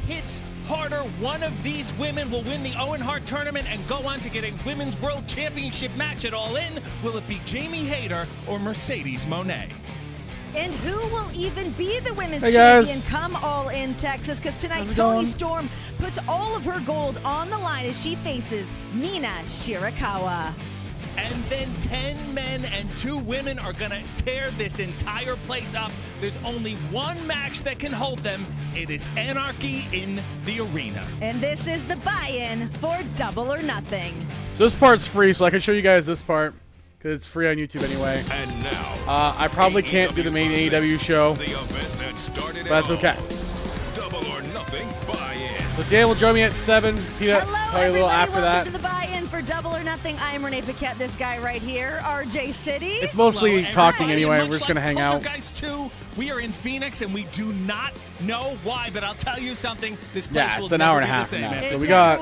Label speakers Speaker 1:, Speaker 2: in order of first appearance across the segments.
Speaker 1: Hits harder. One of these women will win the Owen Hart tournament and go on to get a Women's World Championship match at All In. Will it be Jamie Hayter or Mercedes Moné?
Speaker 2: And who will even be the women's champion come All In Texas? Because tonight Toni Storm puts all of her gold on the line as she faces Mina Shirakawa.
Speaker 1: And then 10 men and 2 women are going to tear this entire place up. There's only one match that can hold them. It is Anarchy in the Arena.
Speaker 2: And this is the buy-in for Double or Nothing.
Speaker 3: So this part's free, so I can show you guys this part because it's free on YouTube anyway.
Speaker 4: And now,
Speaker 3: I probably can't do the main AEW show, but that's okay.
Speaker 4: Double or Nothing buy-in.
Speaker 3: So Dan will join me at 7. Peanut, probably a little after that.
Speaker 2: Welcome to the buy-in for Double or Nothing. I am Renee Paquette, this guy right here, RJ City.
Speaker 3: It's mostly talking anyway. We're just going to hang out.
Speaker 1: Guys, too, we are in Phoenix, and we do not know why, but I'll tell you something. This place will
Speaker 3: it's an hour and a half now. So we got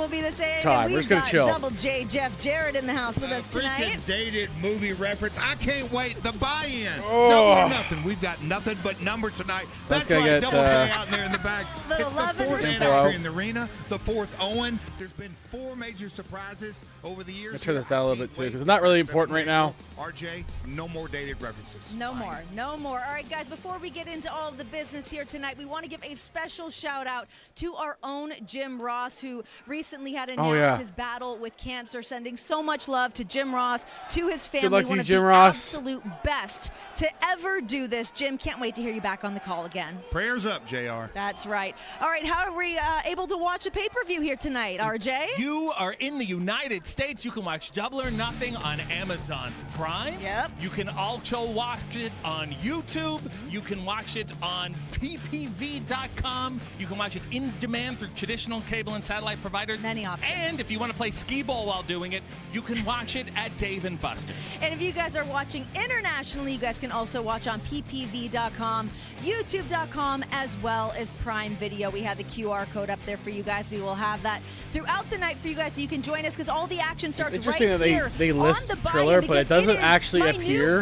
Speaker 3: time. We're just going to chill.
Speaker 2: Double J, Jeff Jarrett in the house with us tonight.
Speaker 5: Freaking dated movie reference. I can't wait. The buy-in.
Speaker 3: Oh.
Speaker 5: Double or Nothing. We've got nothing but numbers tonight. That's right. Double J out there in the back. It's the 4th Anarchy in the Arena, the 4th Owen. There's been 4 major surprises over the years.
Speaker 3: Let's turn this down a little bit, too, because it's not really important right now.
Speaker 5: RJ, no more dated references.
Speaker 2: No more. No more. All right, guys, before we get into all of the business here tonight, we want to give a special shout-out to our own Jim Ross, who recently had announced his battle with cancer, sending so much love to Jim Ross, to his family.
Speaker 3: Good luck to
Speaker 2: one
Speaker 3: you,
Speaker 2: of
Speaker 3: Jim
Speaker 2: the
Speaker 3: Ross.
Speaker 2: absolute best to ever do this. Jim, can't wait to hear you back on the call again.
Speaker 5: Prayers up, JR.
Speaker 2: That's right. All right, how are we able to watch a pay-per-view here tonight, RJ?
Speaker 1: You are in the United States. You can watch Double or Nothing on Amazon Prime.
Speaker 2: Yep.
Speaker 1: You can also watch it on YouTube. You can watch it on ppv.com. You can watch it in demand through traditional cable and satellite providers.
Speaker 2: Many options.
Speaker 1: And if you want to play skee ball while doing it, you can watch it at Dave & Buster's.
Speaker 2: And if you guys are watching internationally, you guys can also watch on ppv.com, youtube.com, as well as Prime Video. We have the QR code up there for you guys. We will have that throughout the night for you guys, so you can join us because all the action starts right here.
Speaker 3: They list
Speaker 2: on the
Speaker 3: Triller, but it doesn't actually appear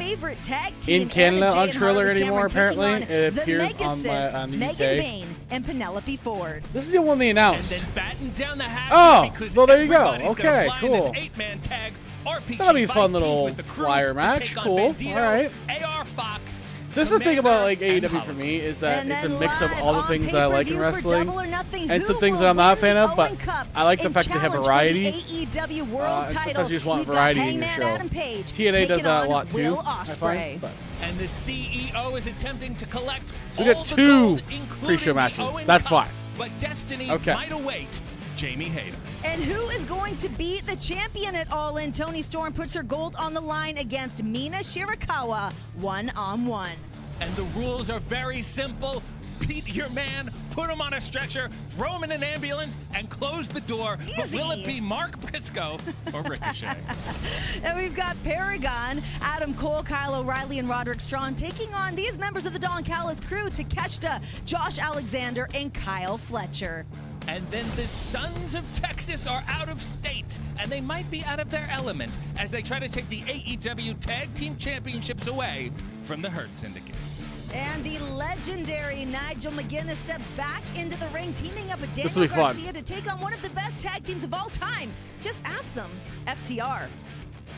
Speaker 3: in Canada on Triller anymore, apparently. It appears on the
Speaker 2: Megan
Speaker 3: UK.
Speaker 2: Bain and Penelope Ford.
Speaker 3: This is the one they announced.
Speaker 1: And then batten down the hatches because
Speaker 3: well, there you go.
Speaker 1: everybody's
Speaker 3: Okay,
Speaker 1: gonna fly in
Speaker 3: cool.
Speaker 1: this 8-man tag RPG
Speaker 3: That'll be a fun
Speaker 1: Vice
Speaker 3: little
Speaker 1: teams with the Crew
Speaker 3: flyer
Speaker 1: to
Speaker 3: match.
Speaker 1: take on
Speaker 3: Cool.
Speaker 1: Bandito,
Speaker 3: All right.
Speaker 1: AR Fox.
Speaker 3: So this is the thing about like
Speaker 1: Commander,
Speaker 3: AEW
Speaker 1: and
Speaker 3: for me is that
Speaker 2: And
Speaker 3: it's a
Speaker 2: then
Speaker 3: mix of
Speaker 2: live
Speaker 3: all the
Speaker 2: on
Speaker 3: things that I like in
Speaker 2: pay-per-view for
Speaker 3: wrestling
Speaker 2: Double or Nothing,
Speaker 3: and some
Speaker 2: who
Speaker 3: things
Speaker 2: will
Speaker 3: that I'm not a
Speaker 2: win
Speaker 3: fan
Speaker 2: the
Speaker 3: of, but
Speaker 2: Owen Cup
Speaker 3: I like the
Speaker 2: and
Speaker 3: fact that they have
Speaker 2: challenge for
Speaker 3: variety.
Speaker 2: the AEW World
Speaker 3: And
Speaker 2: Title.
Speaker 3: sometimes you just want
Speaker 2: We've
Speaker 3: variety
Speaker 2: got
Speaker 3: in your
Speaker 2: Hangman
Speaker 3: show.
Speaker 2: Adam Page
Speaker 3: TNA does
Speaker 2: taking
Speaker 3: that a
Speaker 2: on
Speaker 3: lot too.
Speaker 2: Will
Speaker 3: I
Speaker 2: Ospreay.
Speaker 3: find, but.
Speaker 1: And the CEO is attempting to collect
Speaker 3: So we got
Speaker 1: all the
Speaker 3: 2
Speaker 1: gold, including
Speaker 3: pre-show
Speaker 1: the
Speaker 3: matches.
Speaker 1: Owen
Speaker 3: That's
Speaker 1: Cup.
Speaker 3: fine.
Speaker 1: But destiny
Speaker 3: Okay.
Speaker 1: might await Jamie Hayter.
Speaker 2: And who is going to be the champion at All In? Toni Storm puts her gold on the line against Mina Shirakawa, one-on-one.
Speaker 1: And the rules are very simple. Beat your man, put him on a stretcher, throw him in an ambulance, and close the door.
Speaker 2: Easy.
Speaker 1: But will it be Mark Briscoe or Ricochet?
Speaker 2: And we've got Paragon, Adam Cole, Kyle O'Reilly, and Roderick Strong taking on these members of the Don Callis crew, Takeshita, Josh Alexander, and Kyle Fletcher.
Speaker 1: And then the Sons of Texas are out of state, and they might be out of their element as they try to take the AEW Tag Team Championships away from the Hurt Syndicate.
Speaker 2: And the legendary Nigel McGuinness steps back into the ring, teaming up with
Speaker 3: This'll be
Speaker 2: Daniel
Speaker 3: fun.
Speaker 2: Garcia to take on one of the best tag teams of all time. Just ask them, FTR.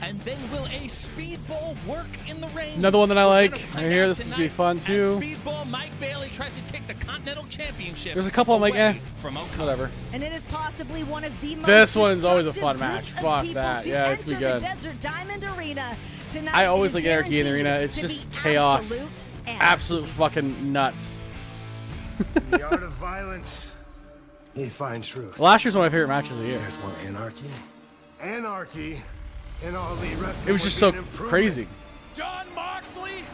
Speaker 1: And then will a Speedball work in the ring?
Speaker 3: Another one that I
Speaker 1: We're
Speaker 3: like.
Speaker 1: gonna
Speaker 3: I
Speaker 1: find
Speaker 3: hear
Speaker 1: out
Speaker 3: this is
Speaker 1: tonight
Speaker 3: gonna be fun
Speaker 1: as
Speaker 3: too.
Speaker 1: Speedball Mike Bailey tries to take the Continental Championship.
Speaker 3: There's a couple I'm like,
Speaker 1: away from Okada.
Speaker 3: whatever.
Speaker 2: And it is possibly one of the most
Speaker 3: This one's always a
Speaker 2: destructive
Speaker 3: fun match.
Speaker 2: groups of
Speaker 3: Fuck
Speaker 2: people
Speaker 3: that.
Speaker 2: to
Speaker 3: Yeah, it's
Speaker 2: enter
Speaker 3: gonna be good.
Speaker 2: the Desert Diamond Arena. Tonight
Speaker 3: I always
Speaker 2: is
Speaker 3: like Anarchy in the
Speaker 2: guaranteed
Speaker 3: Arena. It's
Speaker 2: to
Speaker 3: just
Speaker 2: be
Speaker 3: chaos.
Speaker 2: absolute
Speaker 3: absolute fucking nuts.
Speaker 6: In the art of violence, you find truth.
Speaker 3: Last year's one of my favorite matches of the year.
Speaker 6: You guys want anarchy? Anarchy in all the wrestling.
Speaker 3: It was just so crazy.
Speaker 1: John Moxley,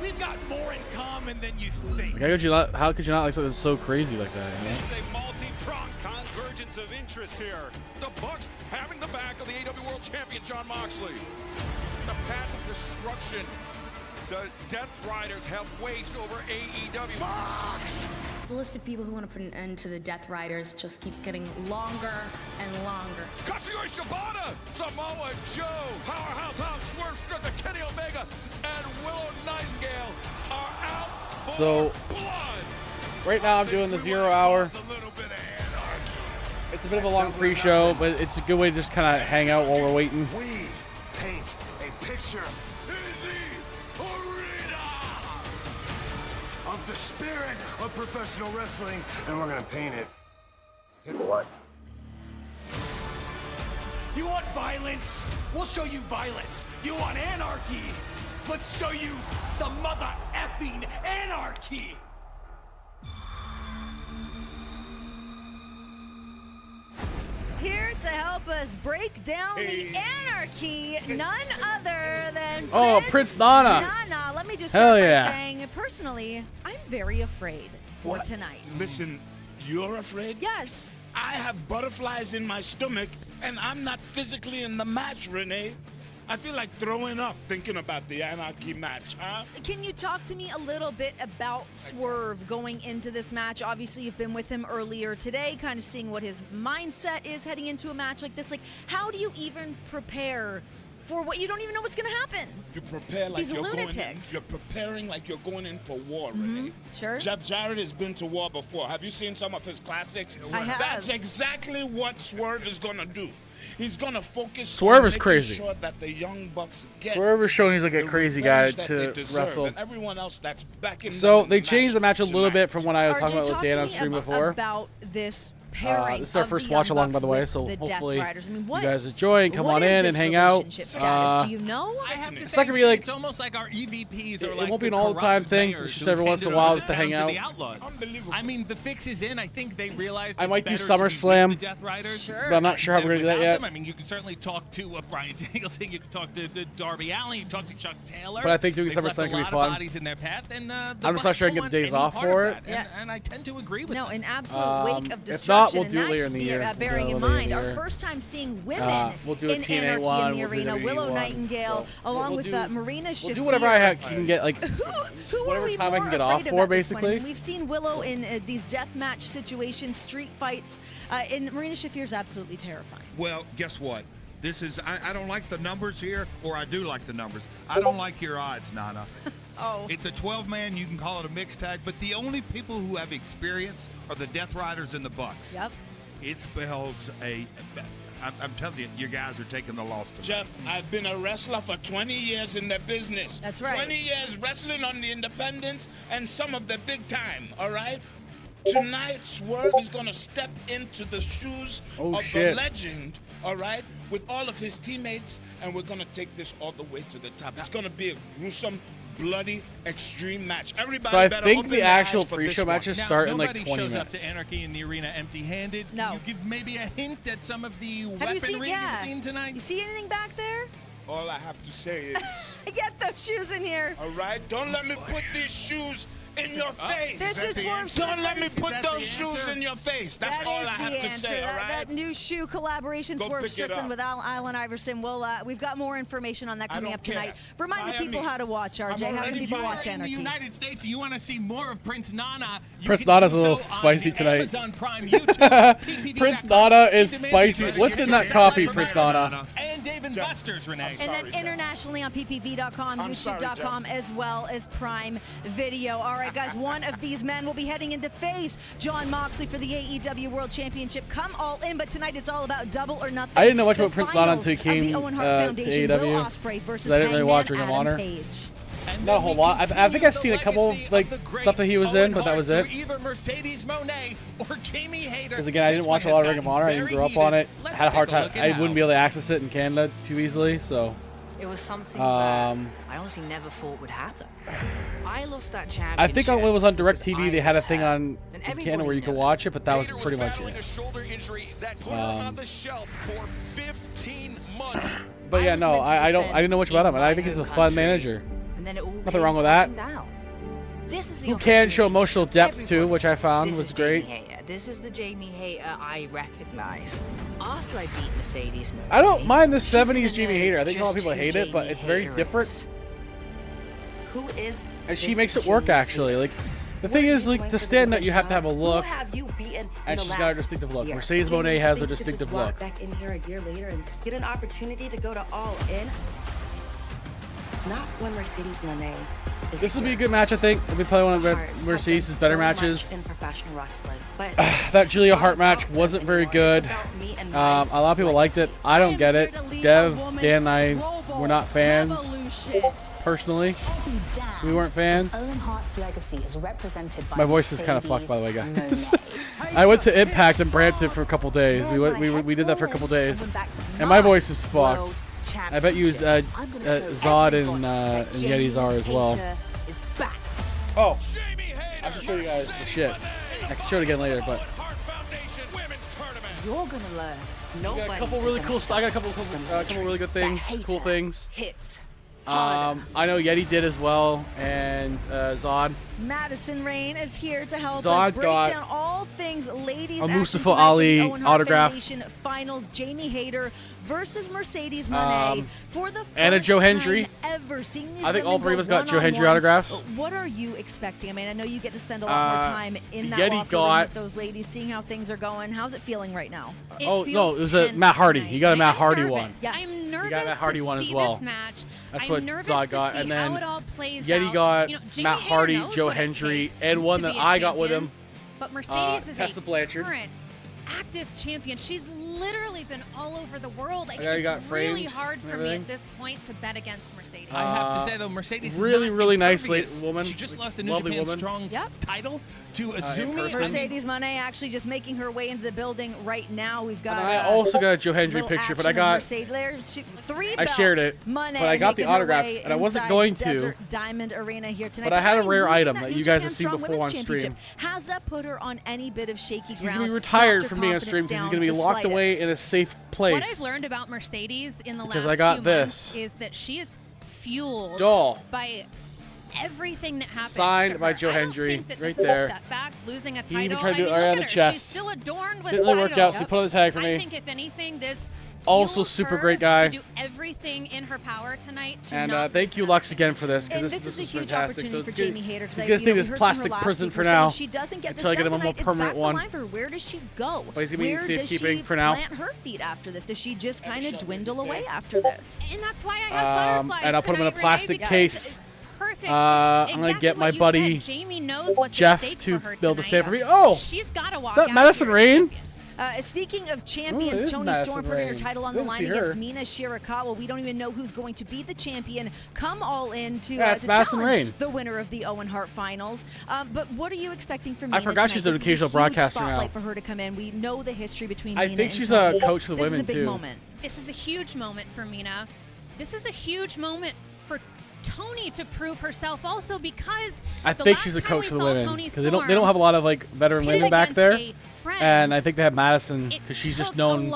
Speaker 1: we've got more in common than you think.
Speaker 3: Like, how could you not like something so crazy like that? You know?
Speaker 4: This is a multi-pronged convergence of interests here. The Bucks having the back of the AEW World Champion John Moxley. The path of destruction the Death Riders have waged over AEW. Bucks!
Speaker 7: The list of people who want to put an end to the Death Riders just keeps getting longer and longer.
Speaker 4: Katsuya Shibata, Samoa Joe, Powerhouse House, Swerve Strickler, Kenny Omega, and Willow Nightingale are out for blood.
Speaker 3: Right now I'm doing the 0 hour. It's a bit of a long pre-show, but it's a good way to just kind of hang out while we're waiting.
Speaker 6: We paint a picture of the spirit of professional wrestling, and we're gonna paint it in what?
Speaker 8: You want violence? We'll show you violence. You want anarchy? Let's show you some mother effing anarchy.
Speaker 2: Here to help us break down the anarchy, none other than
Speaker 3: Prince Nana.
Speaker 2: Let me just start by saying, personally, I'm very afraid for tonight.
Speaker 9: Listen, you're afraid?
Speaker 2: Yes.
Speaker 9: I have butterflies in my stomach, and I'm not physically in the match, Renee. I feel like throwing up thinking about the Anarchy match, huh?
Speaker 2: Can you talk to me a little bit about Swerve going into this match? Obviously, you've been with him earlier today, kind of seeing what his mindset is heading into a match like this. Like, how do you even prepare for what you don't even know what's going to happen?
Speaker 9: You prepare like
Speaker 2: These lunatics.
Speaker 9: You're preparing like you're going in for war, Renee.
Speaker 2: Sure.
Speaker 9: Jeff Jarrett has been to war before. Have you seen some of his classics?
Speaker 2: I have.
Speaker 9: That's exactly what Swerve is going to do. He's gonna focus.
Speaker 3: Swerve
Speaker 9: on
Speaker 3: is crazy.
Speaker 9: Sure that the Young Bucks get
Speaker 3: Swerve is showing he's like a crazy guy to wrestle.
Speaker 9: And everyone else that's backing
Speaker 3: so
Speaker 9: them
Speaker 3: they changed the match a little bit from when I was talking about with Dan on stream before.
Speaker 2: About this pairing.
Speaker 3: This is our first watch along, by the way, so hopefully you guys enjoy and come on in and hang out.
Speaker 2: Do you know?
Speaker 1: I have to
Speaker 3: it's
Speaker 1: say,
Speaker 3: not gonna be like
Speaker 1: it's almost like our EVPs are
Speaker 3: it
Speaker 1: like
Speaker 3: won't be an all the time thing. It's just every once in a while just to hang out.
Speaker 1: I mean, the fix is in. I think they realized
Speaker 3: I might do
Speaker 1: it's better to
Speaker 3: SummerSlam,
Speaker 1: be the Death Riders,
Speaker 3: but I'm not sure how we're gonna do that yet.
Speaker 1: I mean, you can certainly talk to Brian Danielson, you can talk to Darby Allin, you can talk to Chuck Taylor.
Speaker 3: But I think doing SummerSlam can be fun.
Speaker 1: Bodies in their path, and
Speaker 3: I'm just not sure I can get the days off for it.
Speaker 1: And I tend to agree with
Speaker 2: no,
Speaker 1: that.
Speaker 2: an absolute wake of
Speaker 3: If
Speaker 2: destruction.
Speaker 3: not, we'll do it later in the year.
Speaker 2: Bearing in mind, our first time seeing women
Speaker 3: we'll do a
Speaker 2: in
Speaker 3: TNA
Speaker 2: Anarchy
Speaker 3: one,
Speaker 2: in the
Speaker 3: we'll do
Speaker 2: arena.
Speaker 3: WWE
Speaker 2: Willow
Speaker 3: one.
Speaker 2: Nightingale,
Speaker 3: So
Speaker 2: along with Marina Shafir.
Speaker 3: We'll do whatever I can get, like
Speaker 2: who
Speaker 3: whatever
Speaker 2: are we
Speaker 3: time I
Speaker 2: more
Speaker 3: can get
Speaker 2: afraid
Speaker 3: off
Speaker 2: of
Speaker 3: for,
Speaker 2: at this point?
Speaker 3: basically.
Speaker 2: We've seen Willow in these deathmatch situations, street fights, and Marina Shafir is absolutely terrifying.
Speaker 5: Well, guess what? This is I don't like the numbers here, or I do like the numbers. I don't like your odds, Nana. It's a 12-man. You can call it a mixed tag, but the only people who have experience are the Death Riders and the Bucks.
Speaker 2: Yep.
Speaker 5: It spells I'm telling you, you guys are taking the loss tonight.
Speaker 9: Jeff, I've been a wrestler for 20 years in the business.
Speaker 2: That's right.
Speaker 9: 20 years wrestling on the independents and some of the big time, all right? Tonight, Swerve is going to step into the shoes of the legend, all right, with all of his teammates, and we're going to take this all the way to the top. It's going to be a gruesome, bloody, extreme match. Everybody
Speaker 3: so I
Speaker 9: better
Speaker 3: think
Speaker 9: open
Speaker 3: the
Speaker 9: their
Speaker 3: actual
Speaker 9: eyes for
Speaker 3: pre-show
Speaker 9: this one.
Speaker 3: matches start in like 20
Speaker 1: Nobody shows
Speaker 3: minutes.
Speaker 1: up to Anarchy in the arena empty-handed.
Speaker 2: No.
Speaker 1: Can you give maybe a hint at some of the
Speaker 2: Have
Speaker 1: weaponry you've seen tonight?
Speaker 2: You see anything back there?
Speaker 9: All I have to say is...
Speaker 2: Get those shoes in here.
Speaker 9: All right? Don't let me put these shoes in your face.
Speaker 2: This is Swerve.
Speaker 9: Don't let me put those shoes in your face. That's all I have to say, all right?
Speaker 2: That new shoe collaboration, Swerve Strickland with Allen Iverson. We've got more information on that coming up tonight. Remind the people how to watch, RJ. How can people watch Anarchy?
Speaker 1: In the United States, you want to see more of Prince Nana.
Speaker 3: Prince Nana's a little spicy tonight.
Speaker 1: Amazon Prime, YouTube,
Speaker 3: Prince Nana is spicy. What's in that coffee, Prince Nana?
Speaker 1: And Dave & Buster's, Renee.
Speaker 2: And then internationally on ppv.com, youtube.com, as well as Prime Video. All right, guys, one of these men will be heading in to face John Moxley for the AEW World Championship. Come all in, but tonight it's all about double or nothing.
Speaker 3: I didn't know much about Prince Nana until he came to
Speaker 2: AEW.
Speaker 3: AEW. I didn't really watch Ring of Honor. Not a whole lot. I think I've seen a couple of like stuff that he was in, but that was it.
Speaker 1: Either Mercedes Moné or Jamie Hayter.
Speaker 3: Because again, I didn't watch a lot of Ring of Honor. I didn't grow up on it. Had a hard time. I wouldn't be able to access it in Canada too easily. So
Speaker 10: it was something that I honestly never thought would happen. I lost that championship.
Speaker 3: I think when it was on DirecTV, they had a thing on Canada where you could watch it, but that was pretty much it.
Speaker 4: A shoulder injury that put her on the shelf for 15 months.
Speaker 3: But yeah, no, I didn't know much about him, and I think he's a fun manager. Nothing wrong with that.
Speaker 10: This is the
Speaker 3: Who can show emotional depth too, which I found was great.
Speaker 10: This is the Jamie Hayter I recognize. After I beat Mercedes Monet,
Speaker 3: I don't mind the 70s Jamie Hayter. I think a lot of people hate it, but it's very different.
Speaker 10: Who is?
Speaker 3: And she makes it work actually. Like the thing is, like to stand out, you have to have a look, and she's got a distinctive look. Mercedes Monet has a distinctive look.
Speaker 11: Back in here a year later and get an opportunity to go to All In. Not when Mercedes Monet.
Speaker 3: This will be a good match, I think. It'll be probably one of Mercedes' better matches.
Speaker 11: In professional wrestling, but
Speaker 3: that Julia Hart match wasn't very good. A lot of people liked it. I don't get it. Dev, Dan, and I were not fans. Personally, we weren't fans. My voice is kind of fucked, by the way, guys. I went to Impact in Brampton for a couple days. We did that for a couple days, and my voice is fucked. I bet you Zod and Yetis are as well. Oh, I should show you guys the shit. I can show it again later, but
Speaker 10: You're gonna learn.
Speaker 3: I got a couple really cool. I got a couple really good things, cool things. I know Yeti did as well, and Zod.
Speaker 2: Madison Rain is here to help
Speaker 3: Zod
Speaker 2: us break down all things ladies.
Speaker 3: A Mustafa Ali autograph.
Speaker 2: Finals. Jamie Hayter versus Mercedes Monet for the
Speaker 3: and a Joe Hendry.
Speaker 2: Ever seeing these
Speaker 3: I think all three of us got Joe Hendry
Speaker 2: one-on-one.
Speaker 3: autographs.
Speaker 2: What are you expecting? I mean, I know you get to spend a lot more time in that
Speaker 3: Yeti
Speaker 2: locker room with those ladies, seeing how things are going. How's it feeling right now?
Speaker 3: Oh no, it was a Matt Hardy. You got a Matt Hardy one.
Speaker 2: Yes.
Speaker 12: I'm nervous
Speaker 3: You got Matt Hardy one as well.
Speaker 12: That's
Speaker 3: what Zod got, and then Yeti got Matt Hardy, Joe Hendry, and one that I got with him.
Speaker 12: But Mercedes is
Speaker 3: Tessa Blanchard.
Speaker 12: current active champion. She's literally been all over the world. I think it's really hard for me at this point to bet against Mercedes.
Speaker 1: I have to say though, Mercedes
Speaker 3: really,
Speaker 1: is not
Speaker 3: really nice
Speaker 1: woman. She just lost the New Japan Strong title to Azumi.
Speaker 2: Mercedes Monet actually just making her way into the building right now. We've got.
Speaker 3: And I also got a Joe Hendry picture, but I got. I shared it, but I got the autograph, and I wasn't going to.
Speaker 2: Desert Diamond Arena here tonight.
Speaker 3: But I had a rare item that you guys have seen before on stream.
Speaker 2: Has that put her on any bit of shaky ground?
Speaker 3: He's gonna be retired from being on stream because he's gonna be locked away in a safe place.
Speaker 12: What I've learned about Mercedes in the last few months is that she is fueled by everything that happens.
Speaker 3: Signed by Joe Hendry, right there.
Speaker 12: Setback, losing a title.
Speaker 3: He even tried to do it right on the chest.
Speaker 12: She's still adorned with
Speaker 3: didn't really work out, so he put on the tag for me.
Speaker 12: I think if anything, this
Speaker 3: also super great guy.
Speaker 12: to do everything in her power tonight.
Speaker 3: And thank you, Lux, again for this, because this
Speaker 2: is a
Speaker 3: fantastic.
Speaker 2: huge opportunity
Speaker 3: So
Speaker 2: for Jamie Hayter.
Speaker 3: He's gonna stay in this plastic prison for now
Speaker 2: she doesn't get
Speaker 3: until I get him a more permanent one.
Speaker 2: Where does she go?
Speaker 3: But he's gonna be in safekeeping for
Speaker 2: now.
Speaker 3: now.
Speaker 2: Plant her feet after this? Does she just kind of dwindle away after this?
Speaker 12: And that's why I have butterflies
Speaker 3: and I'll put him in a plastic case.
Speaker 12: Perfect.
Speaker 3: I'm gonna get my buddy
Speaker 12: Jamie knows what's
Speaker 3: Jeff
Speaker 12: at stake
Speaker 3: to
Speaker 12: for her
Speaker 3: build a
Speaker 12: tonight.
Speaker 3: stand for me. Oh,
Speaker 12: she's gotta walk
Speaker 3: is that Madison Rain?
Speaker 2: Speaking of champions, Toni Storm putting her title on the line against Mina Shirakawa. We don't even know who's going to be the champion. Come all in to challenge the winner of the Owen Hart Finals. But what are you expecting from Mina?
Speaker 3: I forgot she's an occasional broadcaster now.
Speaker 2: Spotlight for her to come in. We know the history between
Speaker 3: I
Speaker 2: Mina
Speaker 3: think
Speaker 2: and
Speaker 3: she's
Speaker 2: Toni.
Speaker 3: a coach for the women
Speaker 2: This is a big
Speaker 3: too.
Speaker 2: moment.
Speaker 12: This is a huge moment for Mina. This is a huge moment for Toni to prove herself also, because
Speaker 3: I think she's a coach for the women because they don't have a lot of like veteran women back there, and I think they have Madison because she's just known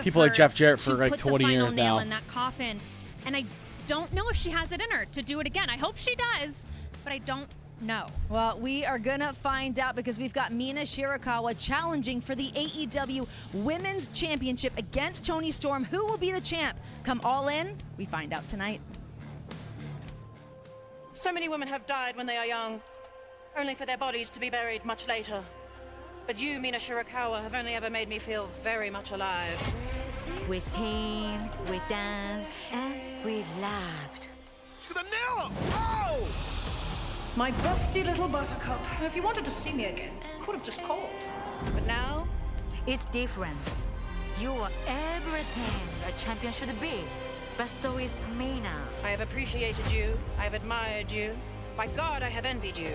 Speaker 3: people like Jeff Jarrett for like 20 years now.
Speaker 12: In that coffin, and I don't know if she has it in her to do it again. I hope she does, but I don't know.
Speaker 2: Well, we are gonna find out because we've got Mina Shirakawa challenging for the AEW Women's Championship against Toni Storm. Who will be the champ? Come all in. We find out tonight.
Speaker 13: So many women have died when they are young, only for their bodies to be buried much later. But you, Mina Shirakawa, have only ever made me feel very much alive.
Speaker 10: We teamed, we danced, and we laughed.
Speaker 8: She's gonna nail him! Oh!
Speaker 13: My busty little buttercup. If you wanted to see me again, could have just called. But now,
Speaker 10: it's different. You are everything a champion should be. But so is Mina.
Speaker 13: I have appreciated you. I have admired you. By God, I have envied you.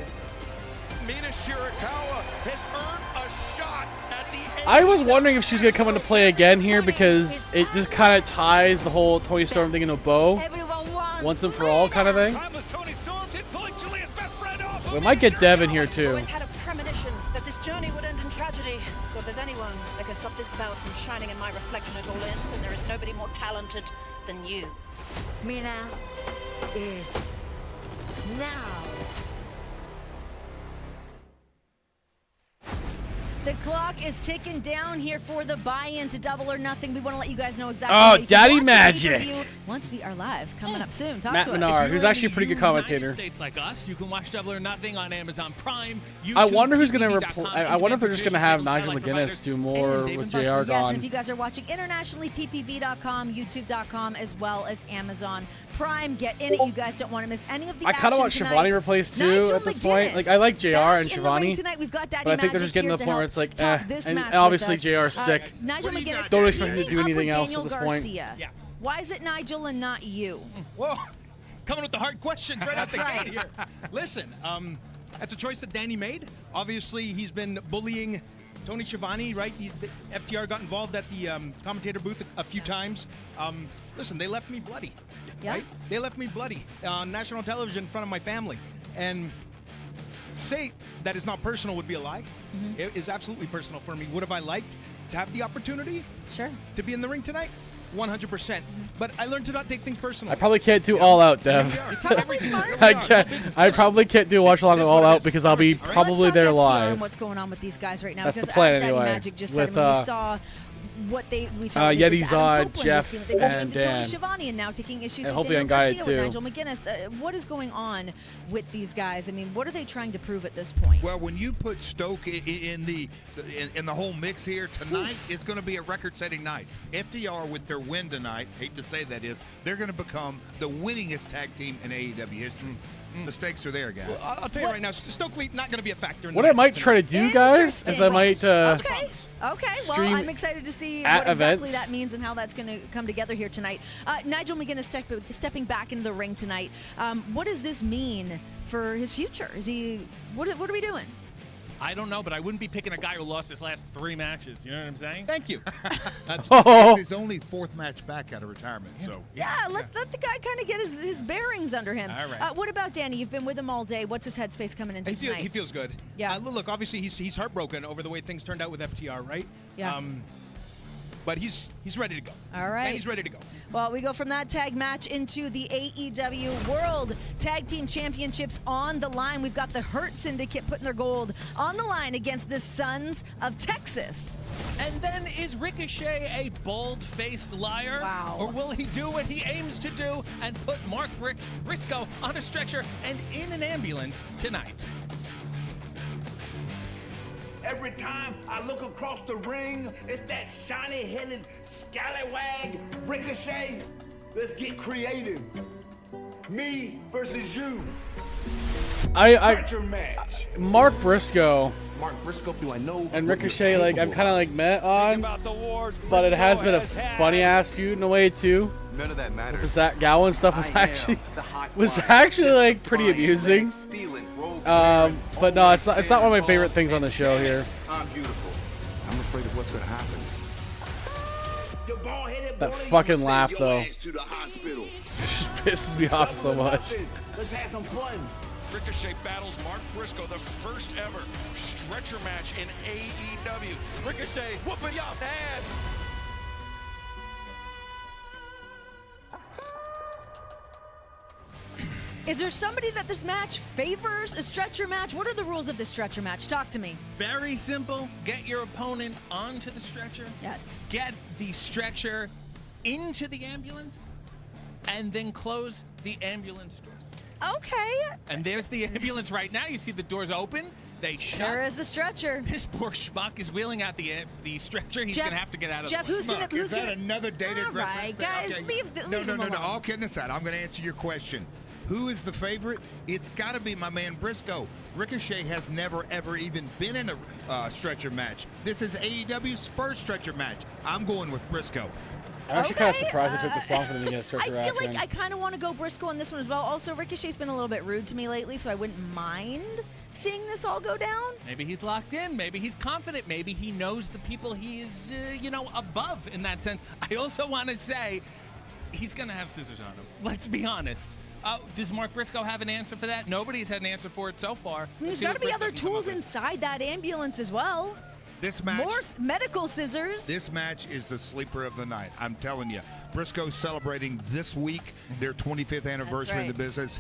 Speaker 4: Mina Shirakawa has earned a shot at the
Speaker 3: I was wondering if she's gonna come into play again here because it just kind of ties the whole Toni Storm thing into a bow, once and for all kind of thing. We might get Dev in here too.
Speaker 13: Always had a premonition that this journey would end in tragedy. So if there's anyone that can stop this belt from shining in my reflection at All In, then there is nobody more talented than you.
Speaker 10: Mina is now.
Speaker 2: The clock is ticking down here for the buy-in to Double or Nothing. We want to let you guys know exactly.
Speaker 3: Oh,
Speaker 2: how you can
Speaker 3: Daddy
Speaker 2: watch
Speaker 3: Magic.
Speaker 2: the pay-per-view once we are live, coming up soon. Talk
Speaker 3: Matt
Speaker 2: to us.
Speaker 3: Menard, who's actually a pretty good commentator.
Speaker 1: United States like us, you can watch Double or Nothing on Amazon Prime. YouTube,
Speaker 3: I wonder who's going to
Speaker 1: PPV.com,
Speaker 3: I wonder if they're just going to have
Speaker 1: independent
Speaker 3: Nigel
Speaker 1: providers,
Speaker 3: McGuinness do more
Speaker 1: and Dave
Speaker 3: with
Speaker 1: and
Speaker 3: JR
Speaker 1: Buster's.
Speaker 2: Yes, and
Speaker 3: gone.
Speaker 2: if you guys are watching internationally, ppv.com, youtube.com, as well as Amazon Prime, get in it. You guys don't want to miss any of the
Speaker 3: I kind of want Shivani replaced too
Speaker 2: Nigel
Speaker 3: at this point.
Speaker 2: McGuinness.
Speaker 3: Like I like JR and
Speaker 2: Back in the ring
Speaker 3: Shivani,
Speaker 2: tonight, we've got Daddy
Speaker 3: but I think they're
Speaker 2: Magic
Speaker 3: just getting
Speaker 2: here
Speaker 3: to the
Speaker 2: to
Speaker 3: point where
Speaker 2: help
Speaker 3: it's like,
Speaker 2: talk this
Speaker 3: and
Speaker 2: match
Speaker 3: obviously
Speaker 2: with us.
Speaker 3: JR's sick.
Speaker 2: Nigel McGuinness,
Speaker 3: Don't expect me to
Speaker 2: teaming
Speaker 3: do
Speaker 2: up with
Speaker 3: anything else
Speaker 2: Daniel
Speaker 3: at this point.
Speaker 2: Garcia.
Speaker 1: Yeah.
Speaker 2: Why is it Nigel and not you?
Speaker 14: Whoa, coming with the hard questions right out the
Speaker 2: That's
Speaker 14: gate here. Listen, that's a choice that Danny made. Obviously, he's been bullying Tony Schiavone, right? The FTR got involved at the commentator booth a few times. Listen, they left me bloody.
Speaker 2: Yeah.
Speaker 14: Right? They left me bloody on national television in front of my family. And to say that it's not personal would be a lie. It is absolutely personal for me. Would have I liked to have the opportunity?
Speaker 2: Sure.
Speaker 14: To be in the ring tonight? 100%. But I learned to not take things personally.
Speaker 3: I probably can't do All Out, Dev.
Speaker 2: Totally smart.
Speaker 3: I probably can't do Watch Along with All Out because I'll be probably there
Speaker 2: Let's talk FTR and
Speaker 3: live.
Speaker 2: what's going on with these guys right now?
Speaker 3: That's the
Speaker 2: because
Speaker 3: plan
Speaker 2: as Daddy
Speaker 3: anyway.
Speaker 2: Magic just said,
Speaker 3: With,
Speaker 2: I mean, we saw what we saw what they did
Speaker 3: Yeti
Speaker 2: to Adam
Speaker 3: Zod,
Speaker 2: Copeland,
Speaker 3: Jeff,
Speaker 2: we've seen what they did
Speaker 3: and
Speaker 2: to Tony
Speaker 3: Dan.
Speaker 2: Schiavone, and now taking issues
Speaker 3: And
Speaker 2: with
Speaker 3: hopefully
Speaker 2: Daniel
Speaker 3: on
Speaker 2: Garcia
Speaker 3: Guy,
Speaker 2: with
Speaker 3: too.
Speaker 2: Nigel McGuinness. What is going on with these guys? I mean, what are they trying to prove at this point?
Speaker 5: Well, when you put Stoke in the whole mix here tonight, it's going to be a record-setting night. FTR with their win tonight, hate to say that is, they're going to become the winningest tag team in AEW history. The stakes are there, guys.
Speaker 14: Well, I'll tell you right now, Stokely not going to be a factor in
Speaker 3: What
Speaker 14: the
Speaker 3: I might try to do, guys, is I might
Speaker 2: Okay, well,
Speaker 3: stream
Speaker 2: I'm excited to see
Speaker 3: at
Speaker 2: what exactly
Speaker 3: events.
Speaker 2: that means and how that's going to come together here tonight. Nigel McGuinness stepping back into the ring tonight. What does this mean for his future? Is he? What are we doing?
Speaker 1: I don't know, but I wouldn't be picking a guy who lost his last 3 matches. You know what I'm saying?
Speaker 14: Thank you.
Speaker 5: It's his only 4th match back out of retirement. So
Speaker 2: Yeah, let the guy kind of get his bearings under him.
Speaker 14: All right.
Speaker 2: What about Danny? You've been with him all day. What's his headspace coming into tonight?
Speaker 14: He feels good.
Speaker 2: Yeah.
Speaker 14: Look, obviously he's heartbroken over the way things turned out with FTR, right?
Speaker 2: Yeah.
Speaker 14: But he's ready to go.
Speaker 2: All right.
Speaker 14: And he's ready to go.
Speaker 2: Well, we go from that tag match into the AEW World Tag Team Championships on the line. We've got the Hurt Syndicate putting their gold on the line against the Sons of Texas.
Speaker 1: And then is Ricochet a bald-faced liar?
Speaker 2: Wow.
Speaker 1: Or will he do what he aims to do and put Mark Briscoe on a stretcher and in an ambulance tonight?
Speaker 8: Every time I look across the ring, it's that shiny-headed scallywag Ricochet. Let's get creative. Me versus you. Stretcher match.
Speaker 3: Mark Briscoe
Speaker 8: Mark Briscoe, do I know?
Speaker 3: and Ricochet, like I'm kind of like met on, but it has been a funny ass feud in a way too.
Speaker 6: None of that matters.
Speaker 3: The Zach Gowen stuff was actually like pretty amusing. But no, it's not one of my favorite things on the show here.
Speaker 6: I'm beautiful. I'm afraid of what's going to happen.
Speaker 3: That fucking laugh though
Speaker 8: To the hospital.
Speaker 3: just pisses me off so much.
Speaker 8: Let's have some fun.
Speaker 4: Ricochet battles Mark Briscoe, the first ever stretcher match in AEW. Ricochet whooping y'all's ass.
Speaker 2: Is there somebody that this match favors? A stretcher match? What are the rules of this stretcher match? Talk to me.
Speaker 1: Very simple. Get your opponent onto the stretcher.
Speaker 2: Yes.
Speaker 1: Get the stretcher into the ambulance, and then close the ambulance doors.
Speaker 2: Okay.
Speaker 1: And there's the ambulance right now. You see the doors open. They shut.
Speaker 2: There is a stretcher.
Speaker 1: This poor schmuck is wheeling out the stretcher. He's
Speaker 2: Jeff-
Speaker 1: going to have to get out of
Speaker 2: Jeff,
Speaker 1: the way.
Speaker 2: who's gonna-
Speaker 5: Is that
Speaker 2: gonna-
Speaker 5: another dated
Speaker 2: All
Speaker 5: reference?
Speaker 2: right, guys, leave
Speaker 5: No.
Speaker 2: him alone.
Speaker 5: All kidding aside, I'm going to answer your question. Who is the favorite? It's got to be my man Briscoe. Ricochet has never, ever even been in a stretcher match. This is AEW's first stretcher match. I'm going with Briscoe.
Speaker 3: I'm actually kind of surprised it took this long for them to get a
Speaker 2: I
Speaker 3: stretcher
Speaker 2: feel
Speaker 3: after
Speaker 2: like
Speaker 3: him.
Speaker 2: I kind of want to go Briscoe on this one as well. Also, Ricochet's been a little bit rude to me lately, so I wouldn't mind seeing this all go down.
Speaker 1: Maybe he's locked in. Maybe he's confident. Maybe he knows the people he is, above in that sense. I also want to say he's going to have scissors on him. Let's be honest. Does Mark Briscoe have an answer for that? Nobody's had an answer for it so far.
Speaker 2: There's got to be other tools inside that ambulance as well.
Speaker 5: This match,
Speaker 2: more medical scissors.
Speaker 5: This match is the sleeper of the night. I'm telling you. Briscoe's celebrating this week their 25th anniversary in the business.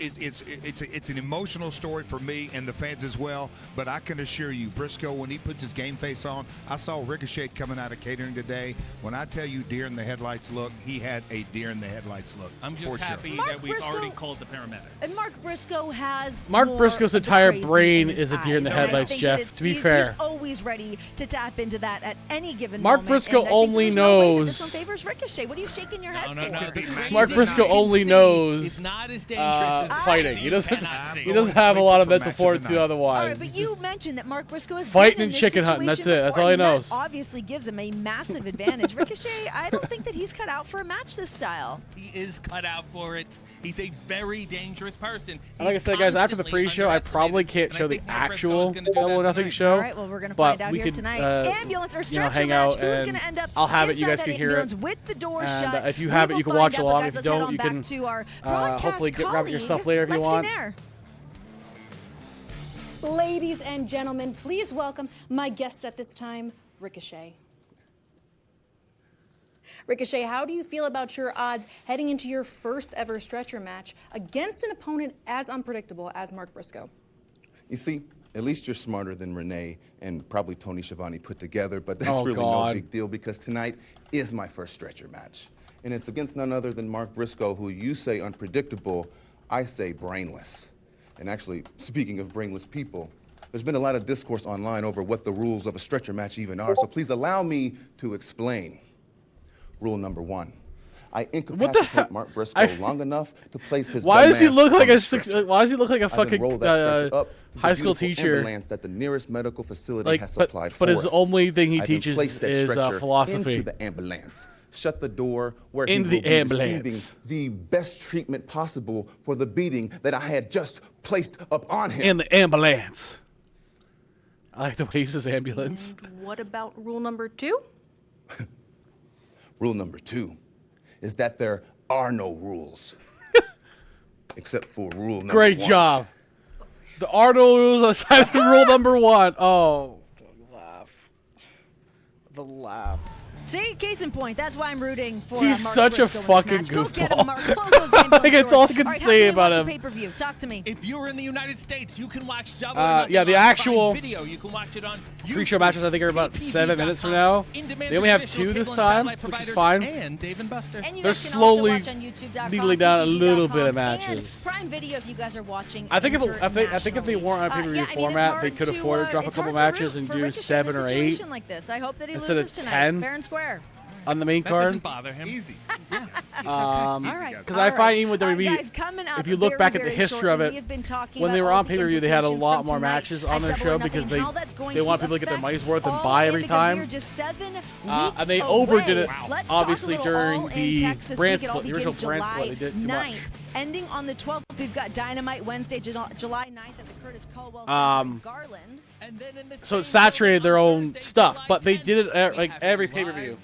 Speaker 5: It's an emotional story for me and the fans as well. But I can assure you, Briscoe, when he puts his game face on, I saw Ricochet coming out of catering today. When I tell you deer in the headlights look, he had a deer in the headlights look.
Speaker 1: I'm just happy that we've already called the paramedic.
Speaker 2: And Mark Briscoe has
Speaker 3: Briscoe's entire brain is a deer in the headlights, Jeff. To be fair,
Speaker 2: he's always ready to tap into that at any given
Speaker 3: Mark
Speaker 2: moment.
Speaker 3: Briscoe only knows.
Speaker 2: This one favors Ricochet. What are you shaking your head for?
Speaker 3: Mark Briscoe only knows
Speaker 1: it's not as dangerous as
Speaker 3: fighting. He doesn't have a lot of mental fortitude otherwise.
Speaker 2: All right, but you mentioned that Mark Briscoe is
Speaker 3: fighting and chicken hunting. That's it. That's all he knows.
Speaker 2: That obviously gives him a massive advantage. Ricochet, I don't think that he's cut out for a match this style.
Speaker 1: He is cut out for it. He's a very dangerous person.
Speaker 3: Like I said, guys, after the pre-show, I probably can't show the actual Double or Nothing show.
Speaker 2: All right, well, we're going to find out here tonight. Ambulance or stretcher match. Who's going to end up
Speaker 3: I'll have it. You guys can hear it.
Speaker 2: With the door shut.
Speaker 3: If you have it, you can watch along. If you don't, you can hopefully grab it yourself later if you want.
Speaker 15: Ladies and gentlemen, please welcome my guest at this time, Ricochet. Ricochet, how do you feel about your odds heading into your first ever stretcher match against an opponent as unpredictable as Mark Briscoe?
Speaker 16: You see, at least you're smarter than Renee and probably Tony Schiavone put together, but that's really no big deal because tonight is my first stretcher match. And it's against none other than Mark Briscoe, who you say unpredictable, I say brainless. And actually, speaking of brainless people, there's been a lot of discourse online over what the rules of a stretcher match even are, so please allow me to explain. Rule number 1. I incapacitate Mark Briscoe long enough to place his
Speaker 3: Why does he look like a Why does he look like a fucking high school teacher?
Speaker 16: That the nearest medical facility has supplied
Speaker 3: but his only thing he teaches is philosophy.
Speaker 16: Into the ambulance. Shut the door where he
Speaker 3: in
Speaker 16: will
Speaker 3: the
Speaker 16: be
Speaker 3: ambulance.
Speaker 16: receiving the best treatment possible for the beating that I had just placed upon him.
Speaker 3: In the ambulance. I like the way he says ambulance.
Speaker 15: And what about rule number 2?
Speaker 16: Rule number 2 is that there are no rules. Except for rule number 1.
Speaker 3: Great job. There are no rules aside from rule number 1. Oh, the laugh. The laugh.
Speaker 2: See, case in point. That's why I'm rooting for
Speaker 3: He's
Speaker 2: Mark
Speaker 3: such
Speaker 2: Briscoe
Speaker 3: a fucking goofball.
Speaker 2: Go get him, Mark. Close those ambulance
Speaker 3: That's all I
Speaker 2: doors.
Speaker 3: can
Speaker 2: All right,
Speaker 3: say
Speaker 2: how
Speaker 3: about
Speaker 2: can
Speaker 3: him.
Speaker 2: we watch a pay-per-view? Talk to me.
Speaker 1: If you're in the United States, you can watch Double
Speaker 3: yeah, the actual
Speaker 1: video. You can watch it on
Speaker 3: pre-show matches, I think, are about 7 minutes from now. They only have 2 this time, which is fine.
Speaker 1: And Dave and Buster's.
Speaker 2: And you
Speaker 3: They're
Speaker 2: guys can
Speaker 3: slowly
Speaker 2: also watch on YouTube.com,
Speaker 3: needling down a little
Speaker 2: PPV.com,
Speaker 3: bit of
Speaker 2: and
Speaker 3: matches.
Speaker 2: Prime Video if you guys are watching.
Speaker 3: I think if they weren't on pay-per-view format, they could afford to drop a couple matches and do 7 or 8
Speaker 2: like this. I hope that he
Speaker 3: instead
Speaker 2: loses
Speaker 3: of
Speaker 2: tonight.
Speaker 3: 10
Speaker 2: Fair and square.
Speaker 3: on the main card.
Speaker 1: That doesn't bother him.
Speaker 4: Easy.
Speaker 3: Because I find even with WWE, if you look back at the history of it, when they were on pay-per-view, they had a lot more matches on their show because they want people to get their money's worth and buy every time. And they overdid it, obviously, during the brand split, the original brand split. They did it too much.
Speaker 2: Ending on the 12th, we've got Dynamite Wednesday, July 9th at the Curtis Caldwell Center in Garland.
Speaker 3: So it saturated their own stuff, but they did it like every pay-per-view.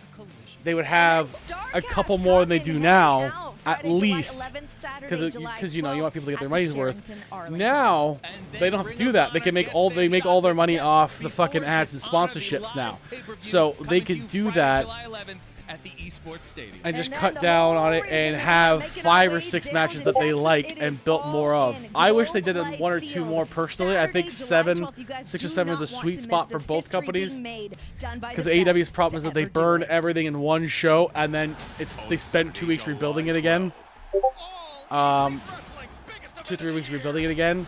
Speaker 3: They would have a couple more than they do now, at least, because you know you want people to get their money's worth. Now they don't have to do that. They can make all their money off the fucking ads and sponsorships now, so they can do that
Speaker 1: at the Esports Stadium.
Speaker 3: And just cut down on it and have 5 or 6 matches that they like and built more of. I wish they did 1 or 2 more personally. I think 6 or 7 is a sweet spot for both companies. Because AEW's problem is that they burn everything in one show and then they spend 2 weeks rebuilding it again. 2-3 weeks rebuilding it again.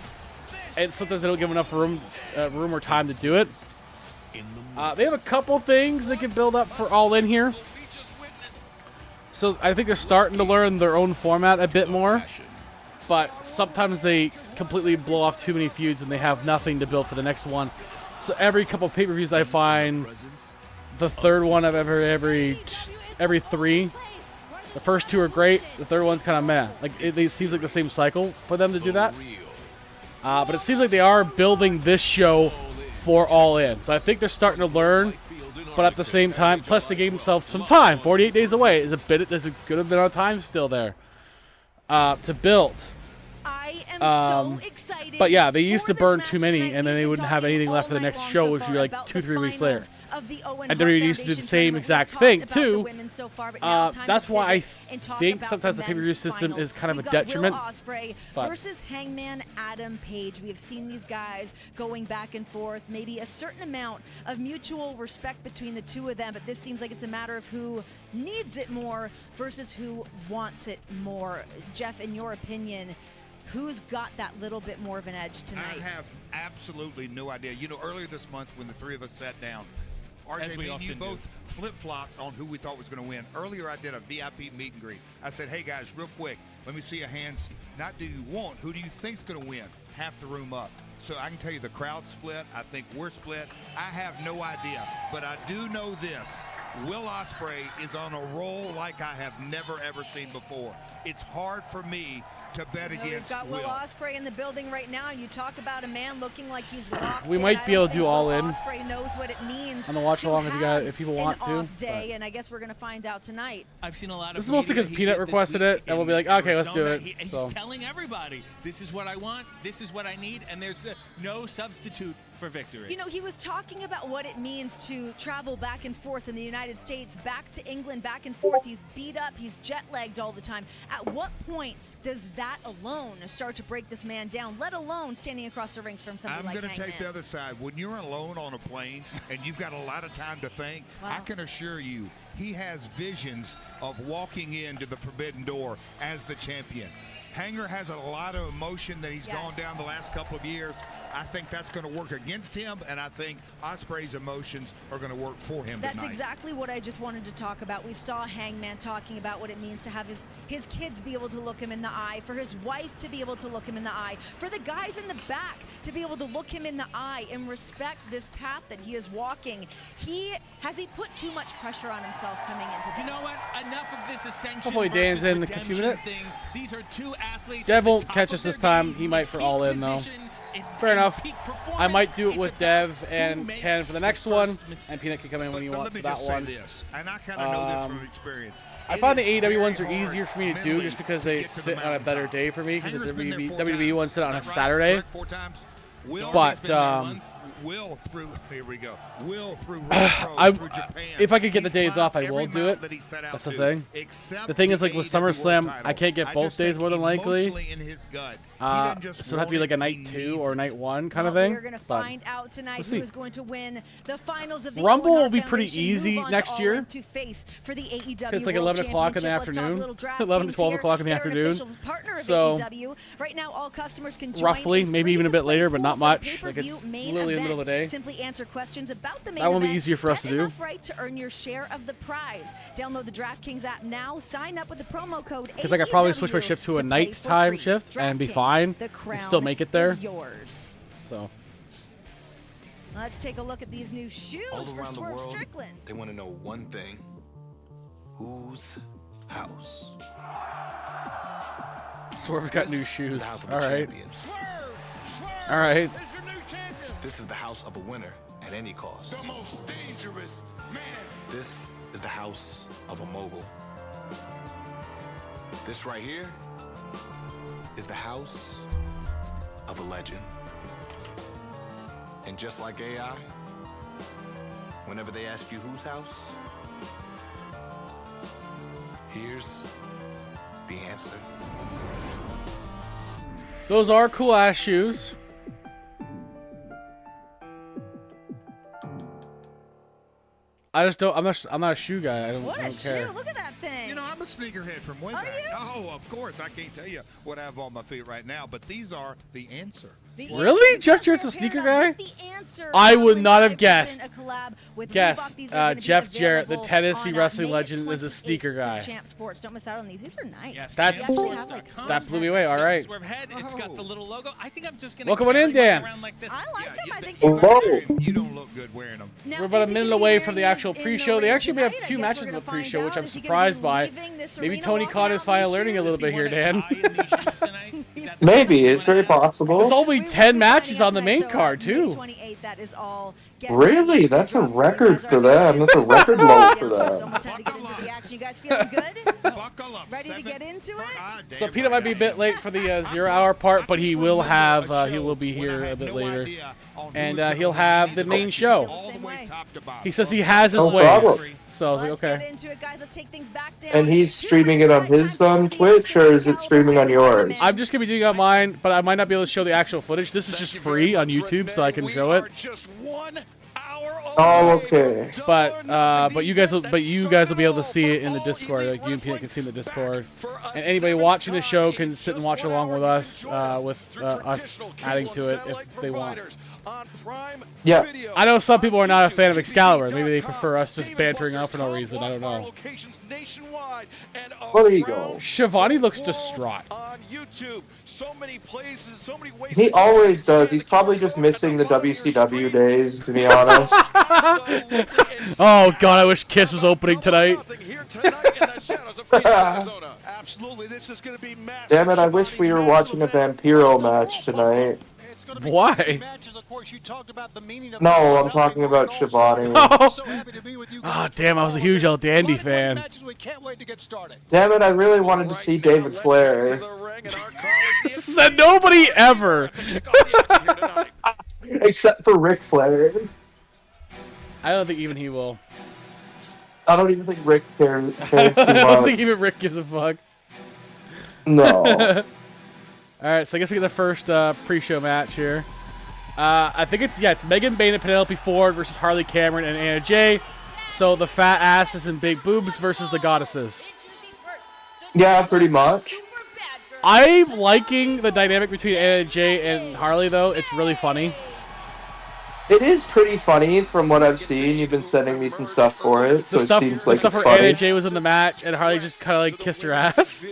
Speaker 3: And sometimes they don't give enough room or time to do it. They have a couple things they can build up for All In here. So I think they're starting to learn their own format a bit more, but sometimes they completely blow off too many feuds and they have nothing to build for the next one. So every couple of pay-per-views I find the third one of every 3. The first 2 are great. The third one's kind of meh. Like it seems like the same cycle for them to do that. But it seems like they are building this show for All In. So I think they're starting to learn. But at the same time, plus they gave themselves some time. 48 days away is a good amount of time still there. to build.
Speaker 2: I am so excited.
Speaker 3: But yeah, they used to burn too many, and then they wouldn't have anything left for the next show, which would be like 2-3 weeks later. And WWE used to do the same exact thing too. That's why I think sometimes the pay-per-view system is kind of a detriment.
Speaker 2: Will Ospreay versus Hangman Adam Page. We have seen these guys going back and forth, maybe a certain amount of mutual respect between the two of them, but this seems like it's a matter of who needs it more versus who wants it more. Jeff, in your opinion, who's got that little bit more of an edge tonight?
Speaker 5: I have absolutely no idea. You know, earlier this month when the three of us sat down, RJ and you both flip-flopped on who we thought was going to win. Earlier I did a VIP meet and greet. I said, hey guys, real quick, let me see your hands. Not do you want, who do you think's going to win? Half the room up. So I can tell you the crowd split. I think we're split. I have no idea, but I do know this. Will Ospreay is on a roll like I have never, ever seen before. It's hard for me to bet against
Speaker 2: We've got Will Ospreay in the building right now. You talk about a man looking like he's locked
Speaker 3: We
Speaker 2: in.
Speaker 3: might be able to do all in.
Speaker 2: Ospreay knows what it means
Speaker 3: on the watch along if people want to.
Speaker 2: Off day, and I guess we're going to find out tonight.
Speaker 1: I've seen a lot of.
Speaker 3: This is mostly because Peanut requested it, and we'll be like, okay, let's do it.
Speaker 1: He's telling everybody, this is what I want, this is what I need, and there's no substitute for victory.
Speaker 2: You know, he was talking about what it means to travel back and forth in the United States, back to England, back and forth. He's beat up, he's jet-lagged all the time. At what point does that alone start to break this man down, let alone standing across the rings from somebody like Hangman?
Speaker 5: I'm going to take the other side. When you're alone on a plane and you've got a lot of time to think, I can assure you he has visions of walking into the forbidden door as the champion. Hanger has a lot of emotion that he's gone down the last couple of years. I think that's going to work against him, and I think Ospreay's emotions are going to work for him tonight.
Speaker 2: That's exactly what I just wanted to talk about. We saw Hangman talking about what it means to have his kids be able to look him in the eye, for his wife to be able to look him in the eye, for the guys in the back to be able to look him in the eye and respect this path that he is walking. Has he put too much pressure on himself coming into this?
Speaker 1: You know what? Enough of this ascension
Speaker 3: Hopefully Dan's in a few minutes.
Speaker 1: Thing. These are two athletes.
Speaker 3: Dev won't catch us this time. He might for all in, though. Fair enough. I might do it with Dev and Ken for the next one, and Peanut can come in when he wants for that one.
Speaker 5: And I kind of know this from experience.
Speaker 3: I find the AEW ones are easier for me to do just because they sit on a better day for me, because the WWE ones sit on a Saturday. But
Speaker 5: Will through
Speaker 3: if I could get the days off, I will do it. That's the thing. The thing is, like with SummerSlam, I can't get both days more than likely. So it'll have to be like a night 2 or night 1 kind of thing.
Speaker 2: We're going to find out tonight who is going to win the finals of the
Speaker 3: Rumble will be pretty easy next year.
Speaker 2: To face for the AEW
Speaker 3: it's like 11 o'clock in the afternoon. 11 to 12 o'clock in the afternoon.
Speaker 2: So right now, all customers can join
Speaker 3: roughly, maybe even a bit later, but not much. Like it's literally in the middle of the day.
Speaker 2: Simply answer questions about the main
Speaker 3: that won't be easier for us to do.
Speaker 2: Right to earn your share of the prize. Download the DraftKings app now. Sign up with the promo code AEW.
Speaker 3: Because I could probably switch my shift to a nighttime shift and be fine and still make it there.
Speaker 2: Yours.
Speaker 3: So
Speaker 2: let's take a look at these new shoes for Swerve Strickland.
Speaker 17: They want to know one thing: whose house?
Speaker 3: Swerve's got new shoes. All right. All right.
Speaker 17: This is the house of a winner at any cost.
Speaker 6: The most dangerous man.
Speaker 17: This is the house of a mogul. This right here is the house of a legend. And just like AI, whenever they ask you whose house, here's the answer.
Speaker 3: Those are cool ass shoes. I just don't. I'm not a shoe guy. I don't care.
Speaker 2: Shoe? Look at that thing.
Speaker 5: You know, I'm a sneakerhead from way back. Oh, of course. I can't tell you what I have on my feet right now, but these are the answer.
Speaker 3: Really? Jeff Jarrett's a sneaker guy? I would not have guessed. Guess. Jeff Jarrett, the Tennessee wrestling legend, is a sneaker guy.
Speaker 2: Champ Sports. Don't miss out on these. These are nice.
Speaker 1: Yes,
Speaker 3: that blew me away. All right.
Speaker 1: It's got the little logo. I think I'm just gonna
Speaker 3: welcome on in, Dan.
Speaker 1: Like this.
Speaker 2: I like them. I think
Speaker 5: you don't look good wearing them.
Speaker 3: We're about a minute away from the actual pre-show. They actually may have 2 matches in the pre-show, which I'm surprised by. Maybe Tony Khan is finally learning a little bit here, Dan.
Speaker 18: Maybe. It's very possible.
Speaker 3: There's only 10 matches on the main card, too.
Speaker 18: Really? That's a record for them. That's a record low for them.
Speaker 2: You guys feeling good?
Speaker 5: Buckle
Speaker 2: Ready to get into it?
Speaker 3: So Peanut might be a bit late for the 0 hour part, but he will be here a bit later, and he'll have the main show. He says he has his ways, so I was like, okay.
Speaker 2: Get into it, guys. Let's take things back down.
Speaker 18: And he's streaming it on his Twitch, or is it streaming on yours?
Speaker 3: I'm just gonna be doing it on mine, but I might not be able to show the actual footage. This is just free on YouTube, so I can show it.
Speaker 18: Oh, okay.
Speaker 3: But you guys will be able to see it in the Discord. Like you and Peanut can see it in the Discord, and anybody watching the show can sit and watch along with us, us adding to it if they want.
Speaker 18: Yeah.
Speaker 3: I know some people are not a fan of Excalibur. Maybe they prefer us just bantering out for no reason. I don't know.
Speaker 18: Well, there you go.
Speaker 3: Shivani looks distraught.
Speaker 18: He always does. He's probably just missing the WCW days, to be honest.
Speaker 3: Oh God, I wish Kiss was opening tonight.
Speaker 18: Damn it, I wish we were watching a Vampiro match tonight.
Speaker 3: Why?
Speaker 18: No, I'm talking about Shivani.
Speaker 3: Oh, damn, I was a huge El Dandy fan.
Speaker 18: Damn it, I really wanted to see David Flair.
Speaker 3: Said nobody ever.
Speaker 18: Except for Ric Flair.
Speaker 3: I don't think even he will.
Speaker 18: I don't even think Rick cares too much.
Speaker 3: I don't think even Rick gives a fuck.
Speaker 18: No.
Speaker 3: Alright, so I guess we get the first pre-show match here. I think it's Megan Bayne and Penelope Ford versus Harley Cameron and Anna Jay. So the fat asses and big boobs versus the goddesses.
Speaker 18: Yeah, pretty much.
Speaker 3: I'm liking the dynamic between Anna Jay and Harley, though. It's really funny.
Speaker 18: It is pretty funny from what I've seen. You've been sending me some stuff for it, so it seems like it's funny.
Speaker 3: The stuff where Anna Jay was in the match and Harley just kind of like kissed her ass.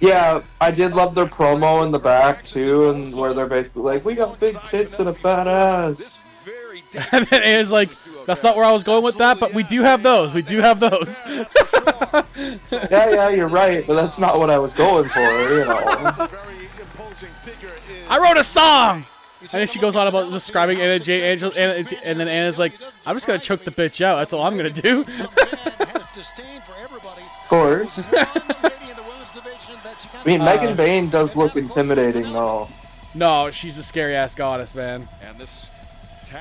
Speaker 18: Yeah, I did love their promo in the back, too, and where they're basically like, we got big tits and a fat ass.
Speaker 3: And then Anna's like, that's not where I was going with that, but we do have those. We do have those.
Speaker 18: Yeah, you're right, but that's not what I was going for, you know.
Speaker 3: I wrote a song! And then she goes on about describing Anna Jay, and then Anna's like, I'm just going to choke the bitch out. That's all I'm going to do.
Speaker 18: Of course. I mean, Megan Bayne does look intimidating, though.
Speaker 3: No, she's a scary-ass goddess, man.
Speaker 4: And this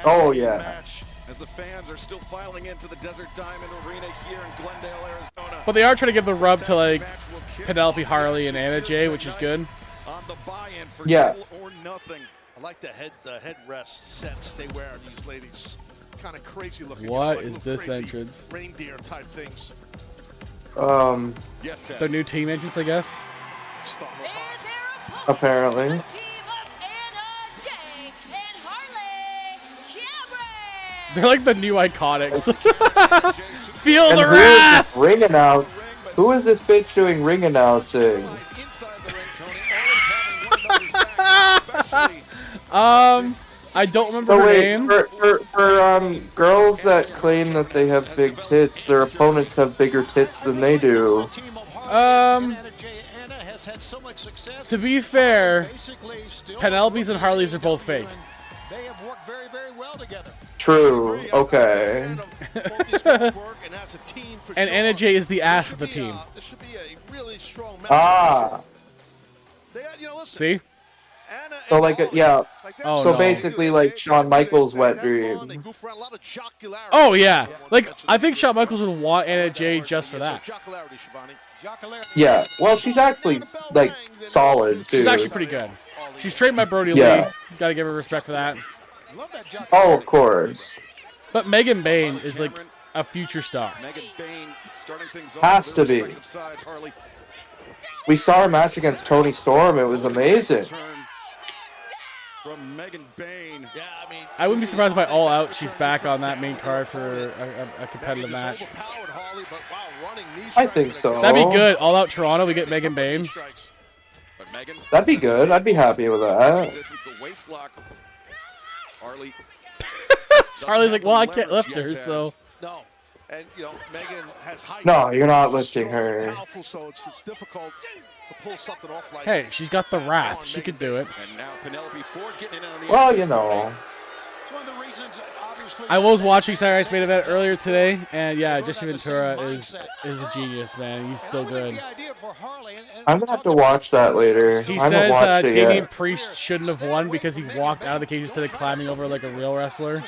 Speaker 18: oh, yeah.
Speaker 4: match, as the fans are still filing into the Desert Diamond Arena here in Glendale, Arizona.
Speaker 3: But they are trying to give the rub to, like, Penelope, Harley, and Anna Jay, which is good.
Speaker 4: On the buy-in for
Speaker 18: double
Speaker 4: or nothing. I like the headrest sets they wear on these ladies. Kind of crazy looking.
Speaker 3: What is this entrance?
Speaker 4: Reindeer type things.
Speaker 18: Yes,
Speaker 3: their new team entrance, I guess.
Speaker 18: Apparently.
Speaker 3: They're like the new Iconics. Feel the wrath!
Speaker 18: Ring announce. Who is this bitch doing ring announcing?
Speaker 3: I don't remember her name.
Speaker 18: For girls that claim that they have big tits, their opponents have bigger tits than they do.
Speaker 3: To be fair, Penelope's and Harley's are both fake.
Speaker 18: True. Okay.
Speaker 3: And Anna Jay is the ass of the team.
Speaker 18: Ah.
Speaker 3: See?
Speaker 18: So like, yeah.
Speaker 3: Oh,
Speaker 18: so
Speaker 3: no.
Speaker 18: basically, like Shawn Michaels' wet dream.
Speaker 3: Oh yeah. Like I think Shawn Michaels would want Anna Jay just for that.
Speaker 18: Yeah. Well, she's actually like solid too.
Speaker 3: She's actually pretty good. She's trained by Brody
Speaker 18: Yeah.
Speaker 3: Lee. Gotta give her respect for that.
Speaker 18: Oh, of course.
Speaker 3: But Megan Bayne is like a future star.
Speaker 18: Has to be. We saw her match against Toni Storm. It was amazing.
Speaker 4: From Megan Bayne. Yeah, I mean,
Speaker 3: I wouldn't be surprised by All Out. She's back on that main card for a competitive match.
Speaker 18: I think so.
Speaker 3: That'd be good. All Out Toronto. We get Megan Bayne.
Speaker 18: That'd be good. I'd be happy with that.
Speaker 3: Harley's like, well, I can't lift her, so.
Speaker 4: No. And you know, Megan has height.
Speaker 18: No, you're not lifting her.
Speaker 4: Powerful, so it's difficult to pull something off like
Speaker 3: Hey, she's got the wrath. She could do it.
Speaker 4: And now Penelope Ford getting in on the
Speaker 18: Well, you know.
Speaker 8: It's one of the reasons
Speaker 3: I was watching Saturday Night's main event earlier today, and yeah, Jesse Ventura is a genius, man. He's still good.
Speaker 18: I'm gonna have to watch that later.
Speaker 3: He
Speaker 18: I haven't watched
Speaker 3: says
Speaker 18: it
Speaker 3: Damian
Speaker 18: yet.
Speaker 3: Priest shouldn't have won because he walked out of the cage instead of climbing over like a real wrestler.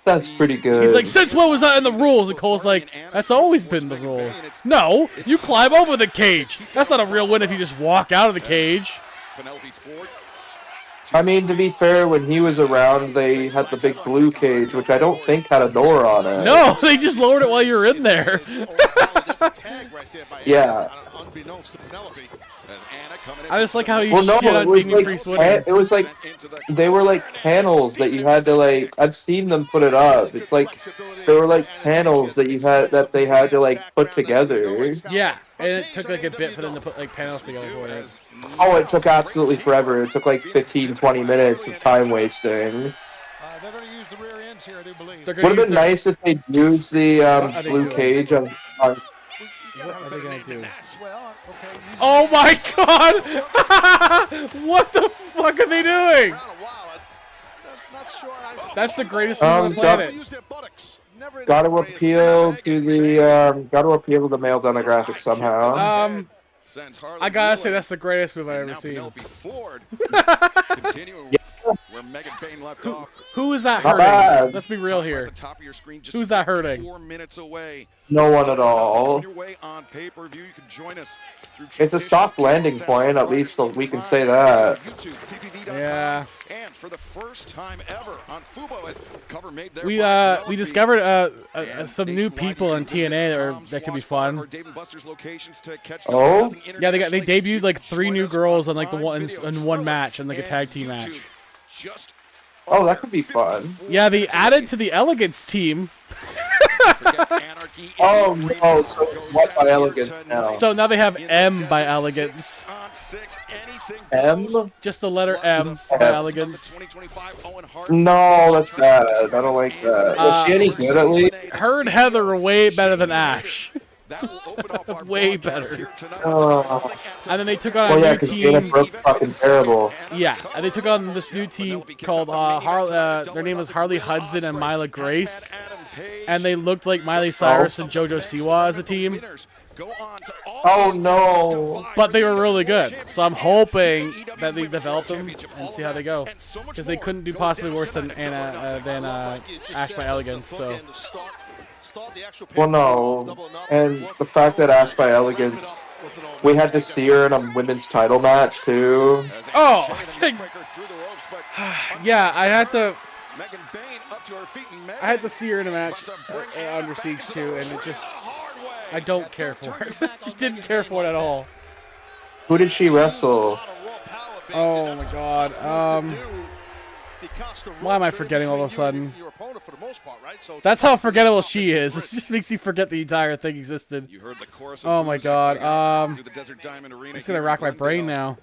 Speaker 18: That's pretty good.
Speaker 3: He's like, since when was that in the rules? And Cole's like, that's always been the rules. No, you climb over the cage. That's not a real win if you just walk out of the cage.
Speaker 18: I mean, to be fair, when he was around, they had the big blue cage, which I don't think had a door on it.
Speaker 3: No, they just lowered it while you were in there.
Speaker 18: Yeah.
Speaker 3: I just like how you
Speaker 18: Well, no,
Speaker 3: shit on
Speaker 18: it was
Speaker 3: Damian
Speaker 18: like
Speaker 3: Priest winning.
Speaker 18: it was like they were like panels that you had to like. I've seen them put it up. It's like there were like panels that they had to like put together.
Speaker 3: Yeah, and it took like a bit for them to put like panels together for it.
Speaker 18: Oh, it took absolutely forever. It took like 15-20 minutes of time wasting. Would have been nice if they'd used the blue cage on.
Speaker 3: What are they gonna do? Oh my god! What the fuck are they doing? That's the greatest thing on the planet.
Speaker 18: Got to appeal to the male demographic somehow.
Speaker 3: I gotta say that's the greatest move I've ever seen.
Speaker 4: Where Megan Bayne left off.
Speaker 3: Who is that
Speaker 18: Not
Speaker 3: hurting?
Speaker 18: bad.
Speaker 3: Let's be real here. Who's that hurting?
Speaker 4: 4 minutes away.
Speaker 18: No one at all.
Speaker 4: On pay-per-view, you can join us through
Speaker 18: It's a soft landing point, at least we can say that.
Speaker 3: Yeah.
Speaker 4: And for the first time ever on Fubo, as cover made there.
Speaker 3: We discovered some new people in TNA that could be fun.
Speaker 18: Oh?
Speaker 3: Yeah, they debuted like 3 new girls on like in one match, in like a tag team match.
Speaker 18: Oh, that could be fun.
Speaker 3: Yeah, they added to the Elegance team.
Speaker 18: Oh no, so what by Elegance now?
Speaker 3: So now they have M by Elegance.
Speaker 18: M?
Speaker 3: Just the letter M by Elegance.
Speaker 18: No, that's bad. I don't like that. Was she any good at least?
Speaker 3: Her and Heather are way better than Ash. Way better. And then they took on a new team.
Speaker 18: Fucking terrible.
Speaker 3: Yeah, and they took on this new team called their name was Harley Hudson and Mila Grace, and they looked like Miley Cyrus and JoJo Siwa as a team.
Speaker 18: Oh no!
Speaker 3: But they were really good, so I'm hoping that they develop them and see how they go, because they couldn't do possibly worse than Ash by Elegance. So.
Speaker 18: Well, no, and the fact that Ash by Elegance, we had to see her in a women's title match too.
Speaker 3: Oh, yeah, I had to see her in a match Under Siege too, and it just, I don't care for it. Just didn't care for it at all.
Speaker 18: Who did she wrestle?
Speaker 3: Oh my god. Why am I forgetting all of a sudden? That's how forgettable she is. It just makes me forget the entire thing existed. Oh my god. It's gonna rock my brain now.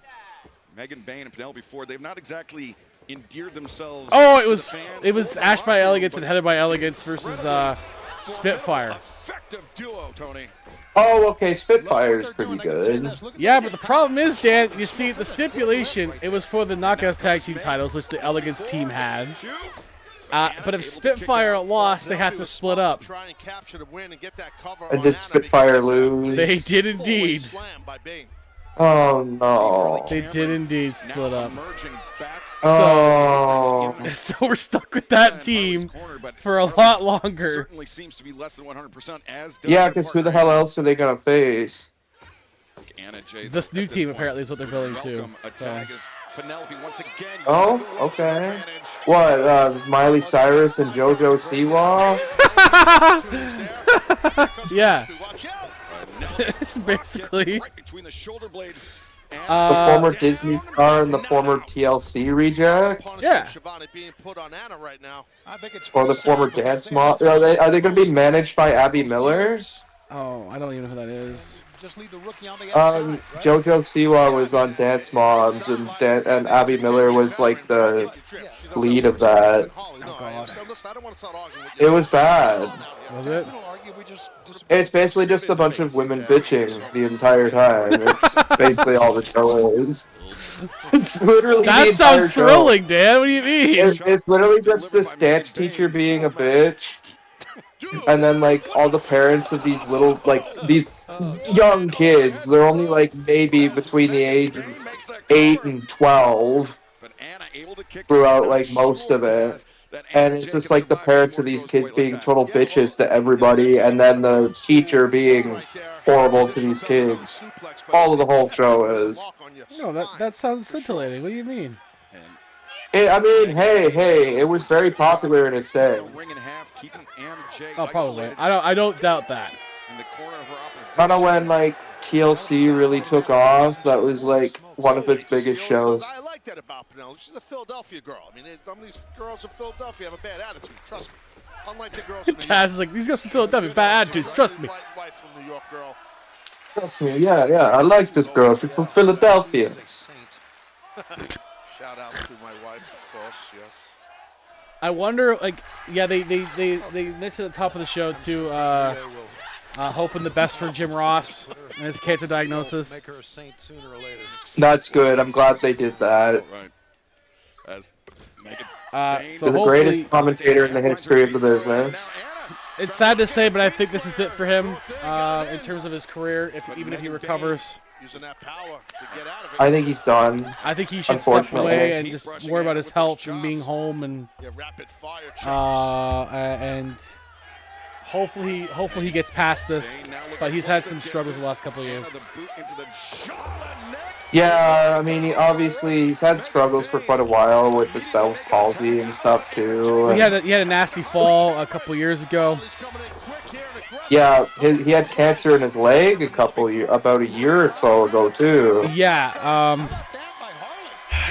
Speaker 4: Megan Bayne and Penelope Ford, they've not exactly endeared themselves.
Speaker 3: Oh, it was Ash by Elegance and Heather by Elegance versus Spitfire.
Speaker 4: Effective duo, Tony.
Speaker 18: Oh, okay, Spitfire's pretty good.
Speaker 3: Yeah, but the problem is, Dan, you see, the stipulation, it was for the Knockouts Tag Team titles, which the Elegance team had. But if Spitfire lost, they had to split up.
Speaker 18: And did Spitfire lose?
Speaker 3: They did indeed.
Speaker 18: Oh, no.
Speaker 3: They did indeed split up.
Speaker 18: Oh.
Speaker 3: So we're stuck with that team for a lot longer.
Speaker 18: Yeah, because who the hell else are they going to face?
Speaker 3: This new team apparently is what they're building to. So.
Speaker 18: Oh, okay. What, Miley Cyrus and JoJo Siwa?
Speaker 3: Yeah. Basically.
Speaker 18: The former Disney star and the former TLC reject?
Speaker 3: Yeah.
Speaker 18: Or the former dance model? Are they going to be managed by Abby Miller?
Speaker 3: Oh, I don't even know who that is.
Speaker 19: Just leave the rookie on the outside, right?
Speaker 18: JoJo Siwa was on Dance Moms, and Abby Miller was like the lead of that.
Speaker 3: Oh, God.
Speaker 18: It was bad.
Speaker 3: Was it?
Speaker 18: It's basically just a bunch of women bitching the entire time. It's basically all the show is. It's literally
Speaker 3: that
Speaker 18: the
Speaker 3: sounds
Speaker 18: entire
Speaker 3: thrilling,
Speaker 18: show.
Speaker 3: Dan. What do you mean?
Speaker 18: It's literally just this dance teacher being a bitch, and then like all the parents of these little these young kids. They're only like maybe between the age of 8 and 12 throughout like most of it. And it's just like the parents of these kids being total bitches to everybody, and then the teacher being horrible to these kids. All of the whole show is.
Speaker 3: No, that sounds scintillating. What do you mean?
Speaker 18: I mean, hey, it was very popular in its day.
Speaker 3: Oh, probably. I don't doubt that.
Speaker 18: Kind of when like TLC really took off, that was like one of its biggest shows.
Speaker 19: I like that about Penelope. She's a Philadelphia girl. I mean, some of these girls in Philadelphia have a bad attitude. Trust me. Unlike the girls in New York.
Speaker 3: Taz is like, these guys from Philadelphia, bad attitudes. Trust me.
Speaker 19: Wife from New York girl.
Speaker 18: Trust me, yeah. I like this girl. She's from Philadelphia.
Speaker 19: Shout out to my wife, of course. Yes.
Speaker 3: I wonder, like, yeah, they mentioned at the top of the show too. Hoping the best for Jim Ross and his cancer diagnosis.
Speaker 19: Make her a saint sooner or later.
Speaker 18: That's good. I'm glad they did that.
Speaker 3: So
Speaker 18: the greatest commentator in the history of the business.
Speaker 3: It's sad to say, but I think this is it for him in terms of his career. Even if he recovers,
Speaker 18: I think he's done.
Speaker 3: I think he should step away and just worry about his health and being home and hopefully he gets past this. But he's had some struggles the last couple of years.
Speaker 18: Yeah, I mean, he's had struggles for quite a while with his Bell's palsy and stuff too.
Speaker 3: He had a nasty fall a couple years ago.
Speaker 18: Yeah, he had cancer in his leg about a year or so ago too.
Speaker 3: Yeah.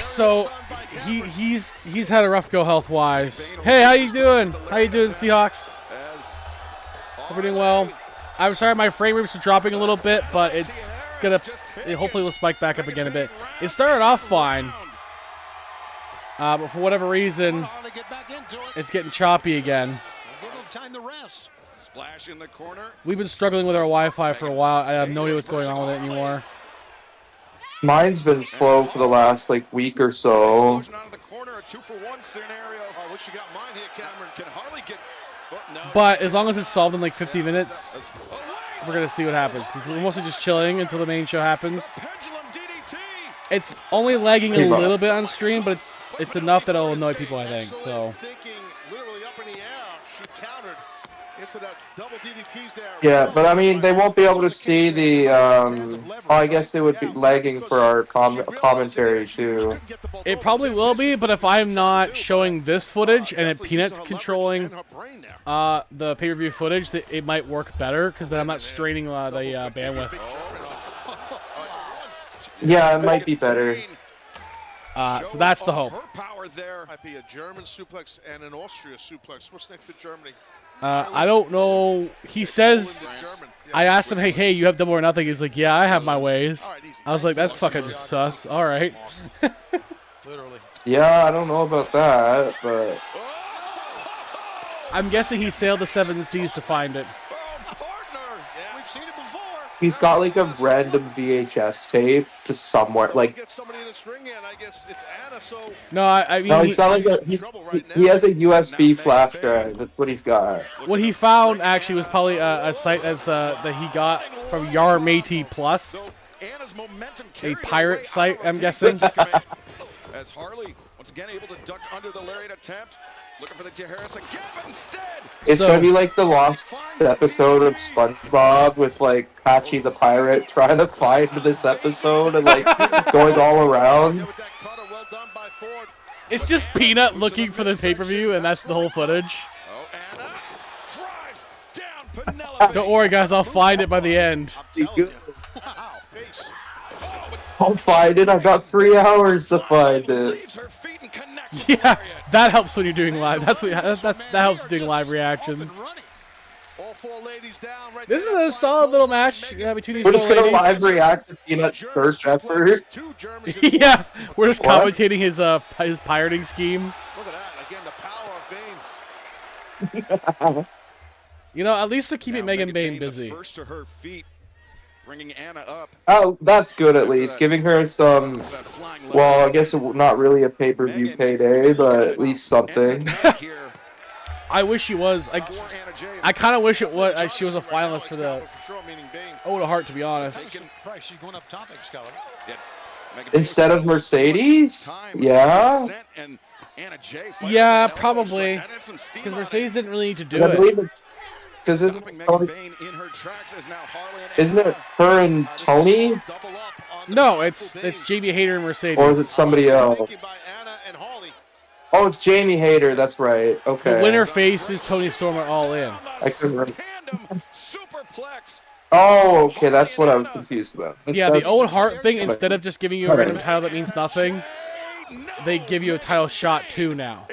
Speaker 3: So he's had a rough go health wise. Hey, how you doing? How you doing, Seahawks? Hope you're doing well. I'm sorry my frame rates are dropping a little bit, but it hopefully will spike back up again a bit. It started off fine, but for whatever reason, it's getting choppy again.
Speaker 4: Splash in the corner.
Speaker 3: We've been struggling with our Wi-Fi for a while. I have no idea what's going on with it anymore.
Speaker 18: Mine's been slow for the last week or so.
Speaker 3: But as long as it's solved in 50 minutes, we're gonna see what happens because we're mostly just chilling until the main show happens. It's only lagging a little bit on stream, but it's enough that it'll annoy people, I think. So.
Speaker 18: Yeah, but I mean, they won't be able to see the. I guess they would be lagging for our commentary too.
Speaker 3: It probably will be, but if I'm not showing this footage and Peanut's controlling the pay-per-view footage, it might work better because then I'm not straining the bandwidth.
Speaker 18: Yeah, it might be better.
Speaker 3: So that's the hope.
Speaker 19: Might be a German suplex and an Austria suplex. What's next to Germany?
Speaker 3: I don't know. He says, I asked him, hey, you have Double or Nothing. He's like, yeah, I have my ways. I was like, that's fucking just sus. All right.
Speaker 18: Yeah, I don't know about that, but
Speaker 3: I'm guessing he sailed the 7 seas to find it.
Speaker 18: He's got a random VHS tape just somewhere,
Speaker 3: No, I mean,
Speaker 18: no, he's got he has a USB flash drive. That's what he's got.
Speaker 3: What he found actually was probably a site that he got from Yar Matey Plus, a pirate site, I'm guessing.
Speaker 4: As Harley once again able to duck under the lariat attempt. Looking for the T. Harris again, but instead.
Speaker 18: It's gonna be like the lost episode of SpongeBob with Patchy the pirate trying to find this episode and going all around.
Speaker 3: It's just Peanut looking for the pay-per-view, and that's the whole footage. Don't worry, guys, I'll find it by the end.
Speaker 18: I'll find it. I've got 3 hours to find it.
Speaker 3: Yeah, that helps when you're doing live. That helps doing live reactions.
Speaker 19: four ladies down right
Speaker 3: This is a solid little match between these
Speaker 18: We're
Speaker 3: four
Speaker 18: just gonna
Speaker 3: ladies.
Speaker 18: live react to Peanut's first effort.
Speaker 3: Yeah, we're just
Speaker 18: What?
Speaker 3: commentating his pirating scheme.
Speaker 19: Look at that. Again, the power of Bane.
Speaker 3: You know, at least to keep Megan Bane
Speaker 4: the
Speaker 3: busy.
Speaker 4: first to her feet, bringing Anna up.
Speaker 18: Oh, that's good at least. Giving her some, well, I guess not really a pay-per-view payday, but at least something.
Speaker 3: I wish she was. I kind of wish it was. She was a finalist for the Owen Hart, to be honest.
Speaker 19: She's going up top, Excalibur.
Speaker 18: Instead of Mercedes? Yeah.
Speaker 3: Yeah, probably. Because Mercedes didn't really need to do it.
Speaker 18: Because isn't it her and Tony?
Speaker 3: No, it's Jamie Hayter and Mercedes.
Speaker 18: Or is it somebody else? Oh, it's Jamie Hayter. That's right. Okay.
Speaker 3: The winner faces Tony Storm at All In.
Speaker 18: I couldn't remember. Oh, okay. That's what I was confused about.
Speaker 3: Yeah, the Owen Hart thing, instead of just giving you a random title that means nothing, they give you a title shot too now.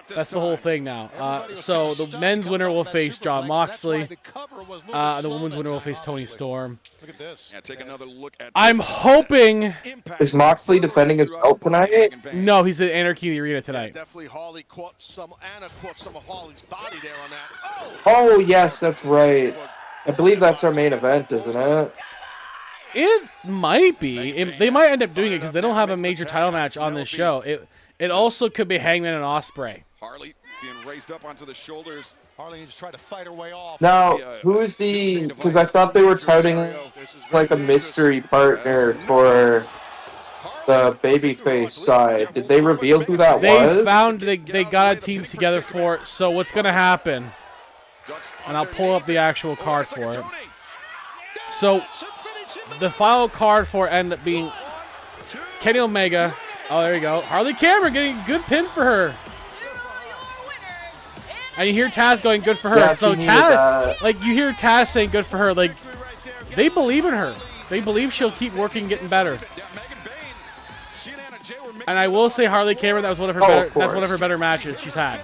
Speaker 3: That's the whole thing now. So the men's winner will face Jon Moxley. The women's winner will face Toni Storm.
Speaker 4: Look at this. Yeah, take another look at
Speaker 3: I'm hoping.
Speaker 18: Is Moxley defending his belt tonight?
Speaker 3: No, he's at Anarchy in the Arena tonight.
Speaker 19: Definitely Harley caught some. Anna caught some of Harley's body there on that.
Speaker 18: Oh yes, that's right. I believe that's our main event, isn't it?
Speaker 3: It might be. They might end up doing it because they don't have a major title match on this show. It also could be Hangman and Ospreay.
Speaker 4: Harley being raised up onto the shoulders.
Speaker 19: Harley needs to try to fight her way off.
Speaker 18: Now, who is the? Because I thought they were touting like a mystery partner for the babyface side. Did they reveal who that was?
Speaker 3: They found they got a team together for it. So what's gonna happen? And I'll pull up the actual card for it. So the final card for it ended up being Kenny Omega. Oh, there you go. Harley Cameron getting a good pin for her. And you hear Taz going, good for her.
Speaker 18: Yeah,
Speaker 3: so Taz, like, you hear Taz saying good for her. Like, they believe in her. They believe she'll keep working and getting better. And I will say Harley Cameron, that was one of her better matches she's had.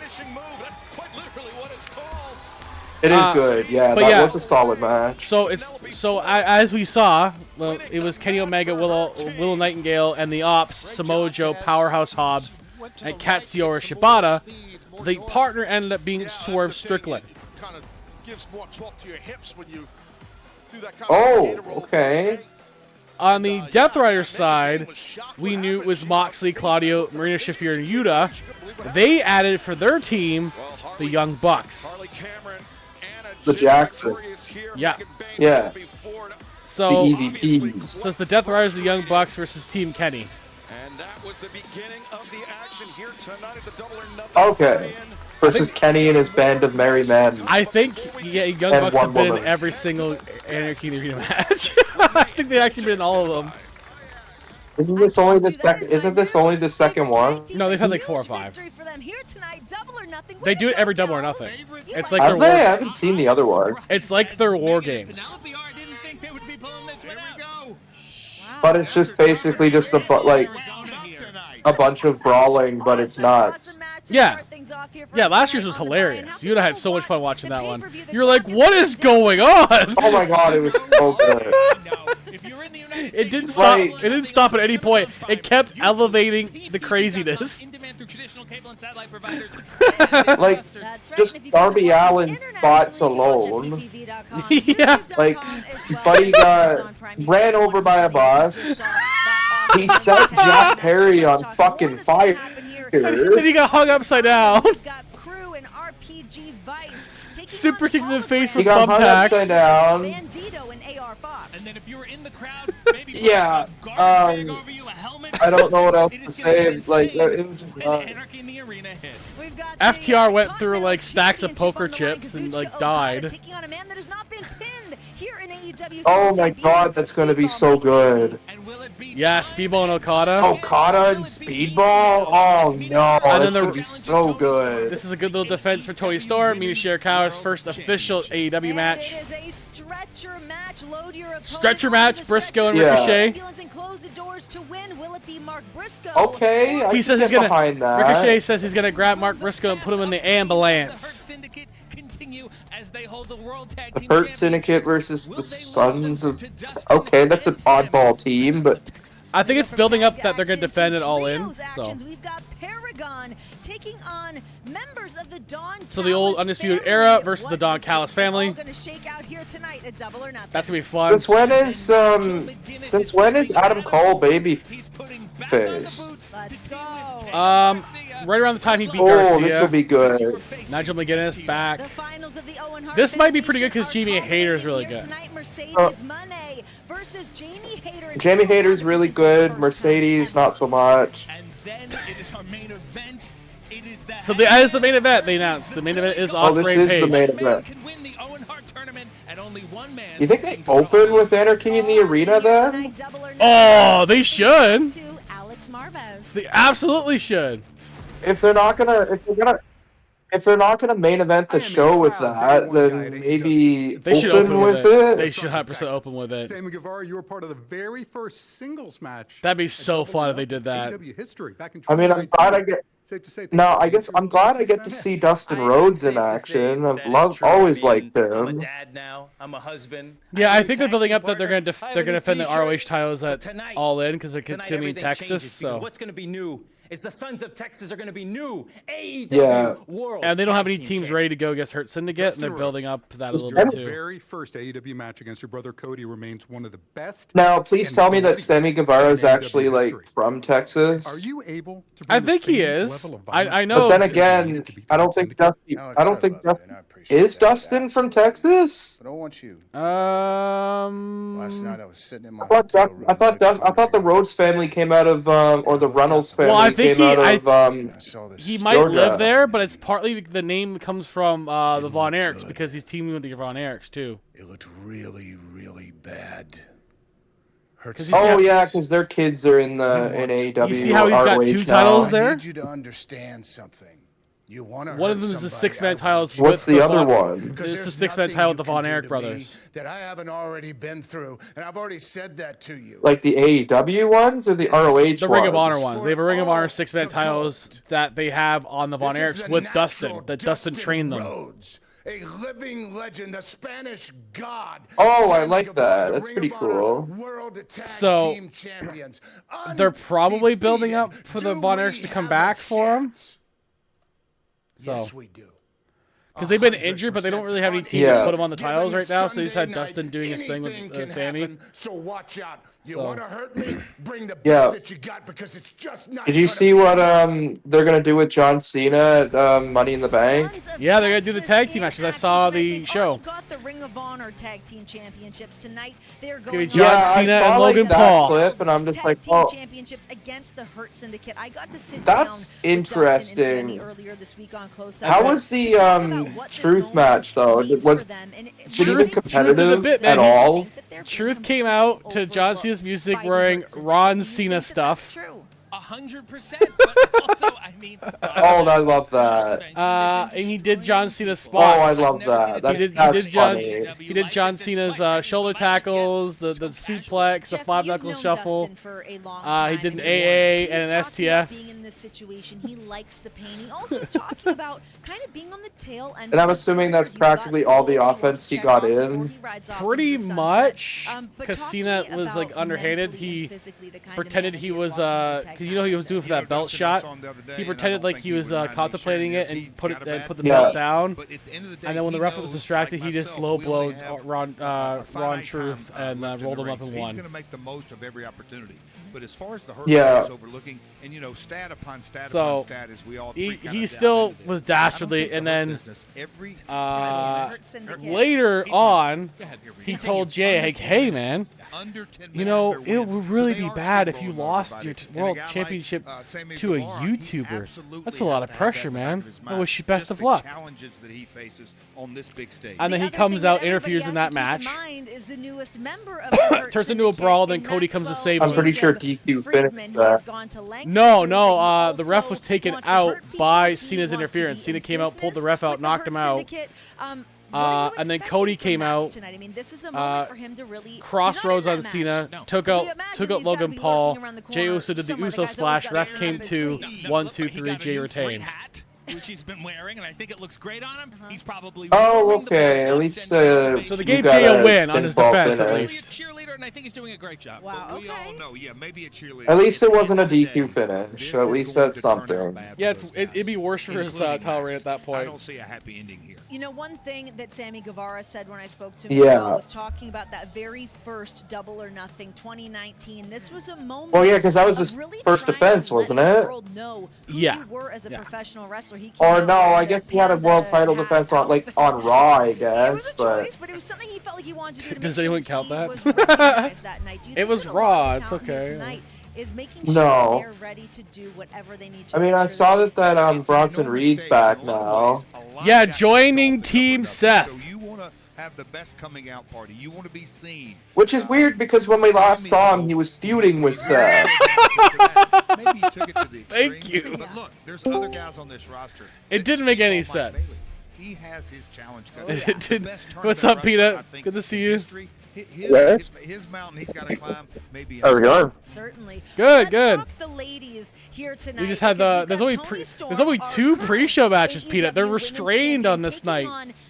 Speaker 18: It is good, yeah. That was a solid match.
Speaker 3: So as we saw, well, it was Kenny Omega, Willow Nightingale, and the Ops, Samoa Joe, Powerhouse Hobbs, and Katsuyori Shibata. The partner ended up being Swerve Strickland.
Speaker 18: Oh, okay.
Speaker 3: On the Death Rider side, we knew it was Moxley, Claudio, Marina Shafir, and Yuta. They added for their team the Young Bucks.
Speaker 18: The Jackson.
Speaker 3: Yeah.
Speaker 18: Yeah.
Speaker 3: So,
Speaker 18: the EVPs.
Speaker 3: So it's the Death Riders, the Young Bucks versus Team Kenny.
Speaker 4: And that was the beginning of the action here tonight at the Double or Nothing.
Speaker 18: Okay. Versus Kenny and his band of merry men.
Speaker 3: I think Young Bucks have been in every single Anarchy in the Arena match. I think they've actually been in all of them.
Speaker 18: Isn't this only the second? Isn't this only the second one?
Speaker 3: No, they've had like 4 or 5. They do it every Double or Nothing. It's like
Speaker 18: I haven't seen the other one.
Speaker 3: It's like their War Games.
Speaker 18: But it's just basically just a bunch of brawling, but it's nuts.
Speaker 3: Yeah. Yeah, last year's was hilarious. You'd have had so much fun watching that one. You're like, what is going on?
Speaker 18: Oh my god, it was so good.
Speaker 3: It didn't stop. It didn't stop at any point. It kept elevating the craziness.
Speaker 18: Like, just Darby Allin's spots alone.
Speaker 3: Yeah.
Speaker 18: Like, Buddy got ran over by a bus. He set Jack Perry on fucking fire.
Speaker 3: Then he got hung upside down. Super kick in the face with thumbtacks.
Speaker 18: He got hung upside down.
Speaker 1: And then if you were in the crowd, maybe
Speaker 18: yeah. I don't know what else to say. Like, it was just
Speaker 1: Anarchy in the Arena hits.
Speaker 3: FTR went through like stacks of poker chips and like died.
Speaker 18: Oh my god, that's gonna be so good.
Speaker 3: Yeah, Speedball and Okada.
Speaker 18: Okada and Speedball? Oh no, that's gonna be so good.
Speaker 3: This is a good little defense for Toni Storm. Mina Shirakawa's first official AEW match. Stretcher match, Briscoe and Ricochet.
Speaker 18: Okay,
Speaker 3: he says he's gonna. Ricochet says he's gonna grab Mark Briscoe and put him in the ambulance.
Speaker 1: continue as they hold the World Tag
Speaker 18: The
Speaker 1: Team
Speaker 18: Hurt Syndicate versus the Sons of... Okay, that's an oddball team, but...
Speaker 3: I think it's building up that they're going to defend it all in. So.
Speaker 2: We've got Paragon taking on members of the Don
Speaker 3: So the old Undisputed Era versus the Don Callis family.
Speaker 2: Going to shake out here tonight at Double or Nothing.
Speaker 3: That's going to be fun.
Speaker 18: Since when is Adam Cole baby face?
Speaker 2: Let's go.
Speaker 3: Right around the time he beat Garcia.
Speaker 18: Oh, this will be good.
Speaker 3: Nigel McGuinness back. This might be pretty good because Jamie Hayter is really good.
Speaker 18: Jamie Hayter's really good. Mercedes, not so much.
Speaker 1: And then it is our main event. It is that.
Speaker 3: So that is the main event. They announced the main event is Ospreay.
Speaker 18: Oh, this is the main event. You think they open with Anarchy in the arena then?
Speaker 3: Oh, they should. They absolutely should.
Speaker 18: If they're not gonna main event the show with that, then maybe
Speaker 3: they should
Speaker 18: open with it.
Speaker 3: They should 100% open with it.
Speaker 20: Sammy Guevara, you were part of the very first singles match.
Speaker 3: That'd be so fun if they did that.
Speaker 20: AEW history back in
Speaker 18: I mean, I'm glad I get. No, I guess I'm glad I get to see Dustin Rhodes in action. I've always liked him.
Speaker 21: I'm a dad now. I'm a husband.
Speaker 3: Yeah, I think they're building up that they're going to defend the ROH titles at All In because it's going to be in Texas. So
Speaker 21: what's going to be new is the Sons of Texas are going to be new AEW World.
Speaker 3: And they don't have any teams ready to go against Hurt Syndicate, and they're building up that a little bit too.
Speaker 20: The very first AEW match against your brother Cody remains one of the best.
Speaker 18: Now, please tell me that Sammy Guevara is actually like from Texas.
Speaker 20: Are you able to?
Speaker 3: I think he is. I know.
Speaker 18: But then again, I don't think Dustin. Is Dustin from Texas?
Speaker 22: But I want you.
Speaker 3: Last
Speaker 22: night I was sitting in my
Speaker 18: I thought the Rhodes family came out of or the Reynolds family.
Speaker 3: Well, I think he might
Speaker 18: Georgia.
Speaker 3: live there, but it's partly the name comes from the Von Erichs because he's teaming with the Von Erichs too.
Speaker 22: It looked really, really bad.
Speaker 18: Oh yeah, because their kids are in AEW.
Speaker 3: You see how he's got two titles there?
Speaker 22: I need you to understand something. You want to
Speaker 3: one of them is the six-man titles.
Speaker 18: What's the other one?
Speaker 3: It's the six-man title with the Von Erich brothers.
Speaker 22: That I haven't already been through, and I've already said that to you.
Speaker 18: Like the AEW ones or the ROH
Speaker 3: The Ring of Honor ones. They have a Ring of Honor six-man titles that they have on the Von Erichs with Dustin. That Dustin trained them.
Speaker 22: Rhodes, a living legend, the Spanish god.
Speaker 18: Oh, I like that. That's pretty cool.
Speaker 3: So they're probably building up for the Von Erichs to come back for him.
Speaker 22: Yes, we do.
Speaker 3: Because they've been injured, but they don't really have any team to put them on the titles right now, so they just had Dustin doing his thing with Sammy.
Speaker 22: So watch out. You want to hurt me? Bring the best that you got because it's just not.
Speaker 18: Did you see what they're gonna do with John Cena at Money in the Bank?
Speaker 3: Yeah, they're gonna do the tag team matches. I saw the show.
Speaker 2: Got the Ring of Honor tag team championships tonight. They're
Speaker 3: going to be John Cena and Logan Paul.
Speaker 18: Clip, and I'm just like, oh,
Speaker 2: championships against the Hurt Syndicate. I got to sit
Speaker 18: that's
Speaker 2: down
Speaker 18: interesting.
Speaker 2: Earlier this week on Close Up.
Speaker 18: How was the Truth match though? Was it even competitive at all?
Speaker 3: Truth came out to John Cena's music wearing Ron Cena stuff.
Speaker 1: 100%, but also, I mean...
Speaker 18: Oh, I love that.
Speaker 3: And he did John Cena's spots.
Speaker 18: Oh, I love that.
Speaker 3: He did John Cena's shoulder tackles, the suplex, the five knuckle shuffle. He did an AA and an STF.
Speaker 2: Being in this situation, he likes the pain. He also is talking about kind of being on the tail end.
Speaker 18: And I'm assuming that's practically all the offense he got in.
Speaker 3: Pretty much, because Cena was like underhanded. He pretended he was you know he was doing for that belt shot. He pretended like he was contemplating it and put the belt down. And then when the ref was distracted, he just low blowed Ron Truth and rolled him up and won.
Speaker 5: He's going to make the most of every opportunity. But as far as the Hurt is overlooking, and you know, stat upon stat upon stat, as we all
Speaker 3: he still was dastardly, and then later on, he told Jay, like, "Hey man, you know it would really be bad if you lost your world championship to a YouTuber. That's a lot of pressure, man. I wish you best of luck." And then he comes out, interferes in that match, turns into a brawl. Then Cody comes to save him.
Speaker 18: I'm pretty sure DQ finished that.
Speaker 3: No, the ref was taken out by Cena's interference. Cena came out, pulled the ref out, knocked him out. And then Cody came out, crossroads on Cena, took out Logan Paul. Jey Uso did the Uso splash. Ref came to 1, 2, 3. Jey retained.
Speaker 1: which he's been wearing, and I think it looks great on him. He's probably
Speaker 18: okay. At least
Speaker 1: so
Speaker 3: they gave Jay a win on his defense, at least.
Speaker 1: Cheerleader, and I think he's doing a great job.
Speaker 2: Wow.
Speaker 4: We all know, maybe a cheerleader.
Speaker 18: At least it wasn't a DQ finish. At least that's something.
Speaker 3: Yeah, it'd be worse for his title reign at that point.
Speaker 4: I don't see a happy ending here.
Speaker 2: You know, one thing that Sammy Guevara said when I spoke to him was talking about that very first Double or Nothing 2019. This was a moment.
Speaker 18: Well, yeah, because that was his first defense, wasn't it?
Speaker 3: Yeah.
Speaker 2: You were as a professional wrestler.
Speaker 18: Or no, I guess he had a world title defense on Raw, I guess.
Speaker 2: But it was something he felt like he wanted to do.
Speaker 3: Does anyone count that?
Speaker 2: It
Speaker 3: was Raw. It's okay.
Speaker 2: Is making sure they're ready to do whatever they need to.
Speaker 18: I mean, I saw that Bronson Reed's back now.
Speaker 3: Yeah, joining Team Seth.
Speaker 4: So you want to have the best coming out party. You want to be seen.
Speaker 18: Which is weird because when we last saw him, he was feuding with Seth.
Speaker 4: Maybe he took it to the extreme.
Speaker 3: Thank you.
Speaker 4: But look, there's other guys on this roster.
Speaker 3: It didn't make any sense.
Speaker 4: He has his challenge coming.
Speaker 3: It did. What's up, Peanut? Good to see you.
Speaker 4: His mountain he's got to climb. Maybe.
Speaker 18: How's it going?
Speaker 2: Certainly.
Speaker 3: Good.
Speaker 2: Talk the ladies here tonight.
Speaker 3: We just had there's only 2 pre-show matches, Peanut. They're restrained on this night.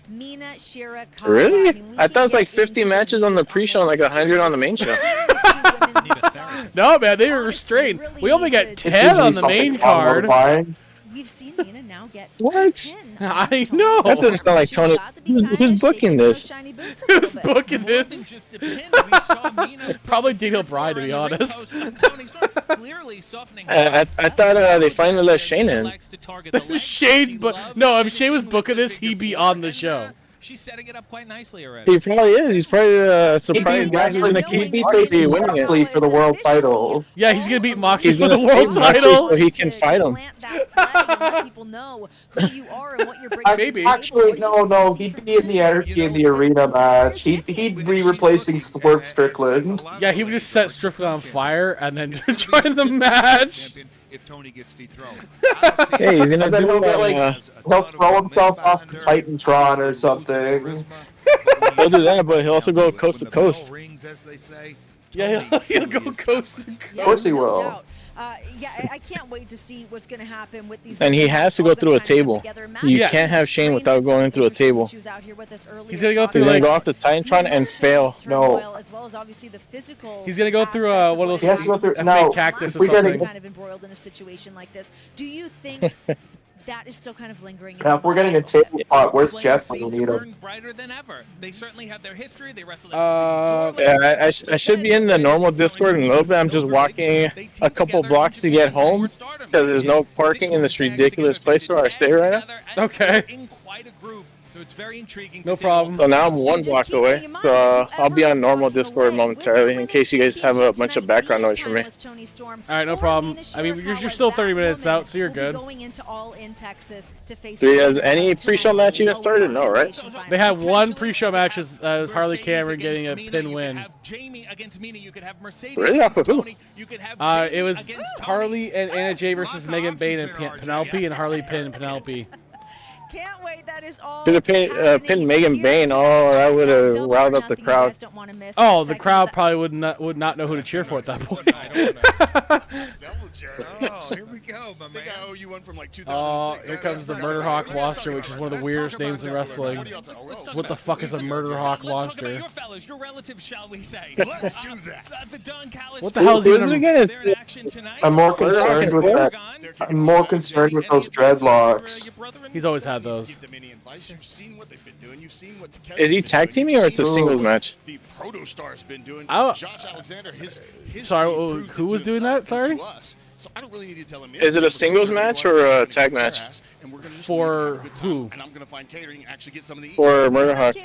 Speaker 7: Really? I thought it was like 50 matches on the pre-show and like 100 on the main show.
Speaker 3: No, man, they were restrained. We only got 10 on the main card.
Speaker 2: We've seen Mina now get
Speaker 7: What?
Speaker 3: I know.
Speaker 7: That doesn't sound like Tony. Who's booking this?
Speaker 3: Who's booking this? Probably Daniel Bryan, to be honest.
Speaker 7: I thought they finally let Shane in.
Speaker 3: Shane's no, if Shane was booking this, he'd be on the show.
Speaker 1: She's setting it up quite nicely already.
Speaker 7: He probably is. He's probably surprised guys who's going to keep winning it
Speaker 18: for the world title.
Speaker 3: Yeah, he's going to beat Moxley for the world title.
Speaker 7: So he can fight him.
Speaker 2: People know who you are and what you're bringing.
Speaker 3: Maybe.
Speaker 18: Actually, no. He'd be in the arena match. He'd be replacing Swerve Strickland.
Speaker 3: Yeah, he would just set Strickland on fire and then join the match.
Speaker 4: If Tony gets dethroned.
Speaker 7: Hey, he's gonna do
Speaker 18: he'll throw himself off the Titantron or something.
Speaker 7: He'll do that, but he'll also go coast to coast.
Speaker 3: Yeah, he'll go coast to coast.
Speaker 18: Of course he will.
Speaker 2: Yeah, I can't wait to see what's going to happen with these.
Speaker 7: And he has to go through a table. You can't have Shane without going through a table.
Speaker 3: He's gonna go through
Speaker 7: go off the Titantron and fail.
Speaker 18: No.
Speaker 2: As well as obviously the physical.
Speaker 3: He's gonna go through one of those.
Speaker 18: He has to go through
Speaker 3: cactus or something.
Speaker 2: Kind of embroiled in a situation like this. Do you think that is still kind of lingering?
Speaker 18: Now, if we're getting a table pot, where's Jeff when we need him?
Speaker 1: Brighter than ever. They certainly have their history. They wrestled.
Speaker 7: Yeah, I should be in the normal Discord in a little bit. I'm just walking a couple blocks to get home because there's no parking in this ridiculous place where I stay right now.
Speaker 3: Okay.
Speaker 1: In quite a group. So it's very intriguing.
Speaker 3: No problem.
Speaker 7: So now I'm 1 block away. So I'll be on normal Discord momentarily in case you guys have a bunch of background noise for me.
Speaker 3: All right, no problem. I mean, you're still 30 minutes out, so you're good.
Speaker 7: So has any pre-show match even started? No, right?
Speaker 3: They have 1 pre-show match as Harley Cameron getting a pin win.
Speaker 1: Jamie against Mina. You could have Mercedes.
Speaker 7: Really? Off of who?
Speaker 3: It was Harley and Anna Jay versus Megan Bayne and Penelope, and Harley pinned Penelope.
Speaker 2: Can't wait. That is all.
Speaker 7: Should have pinned Megan Bayne. Oh, I would have riled up the crowd.
Speaker 3: Oh, the crowd probably would not know who to cheer for at that point.
Speaker 4: Oh, here we go, my man.
Speaker 22: I owe you one from like 2006.
Speaker 3: Oh, here comes the Murder Hawk Monster, which is one of the weirdest names in wrestling. What the fuck is a Murder Hawk Monster?
Speaker 1: Your fellas, your relatives, shall we say?
Speaker 22: Let's do that.
Speaker 1: The Don Callis.
Speaker 3: What the hell is even?
Speaker 1: They're in action tonight.
Speaker 18: I'm more concerned with that. I'm more concerned with those dreadlocks.
Speaker 3: He's always had those.
Speaker 22: You've seen what they've been doing. You've seen what
Speaker 7: Is he tag teaming or it's a singles match?
Speaker 22: The Proto Star's been doing.
Speaker 3: Oh.
Speaker 22: Josh Alexander, his
Speaker 3: sorry, who was doing that? Sorry.
Speaker 22: So I don't really need to tell him.
Speaker 7: Is it a singles match or a tag match?
Speaker 3: For who?
Speaker 22: And I'm gonna find catering and actually get some of the.
Speaker 7: For Murder Hawk.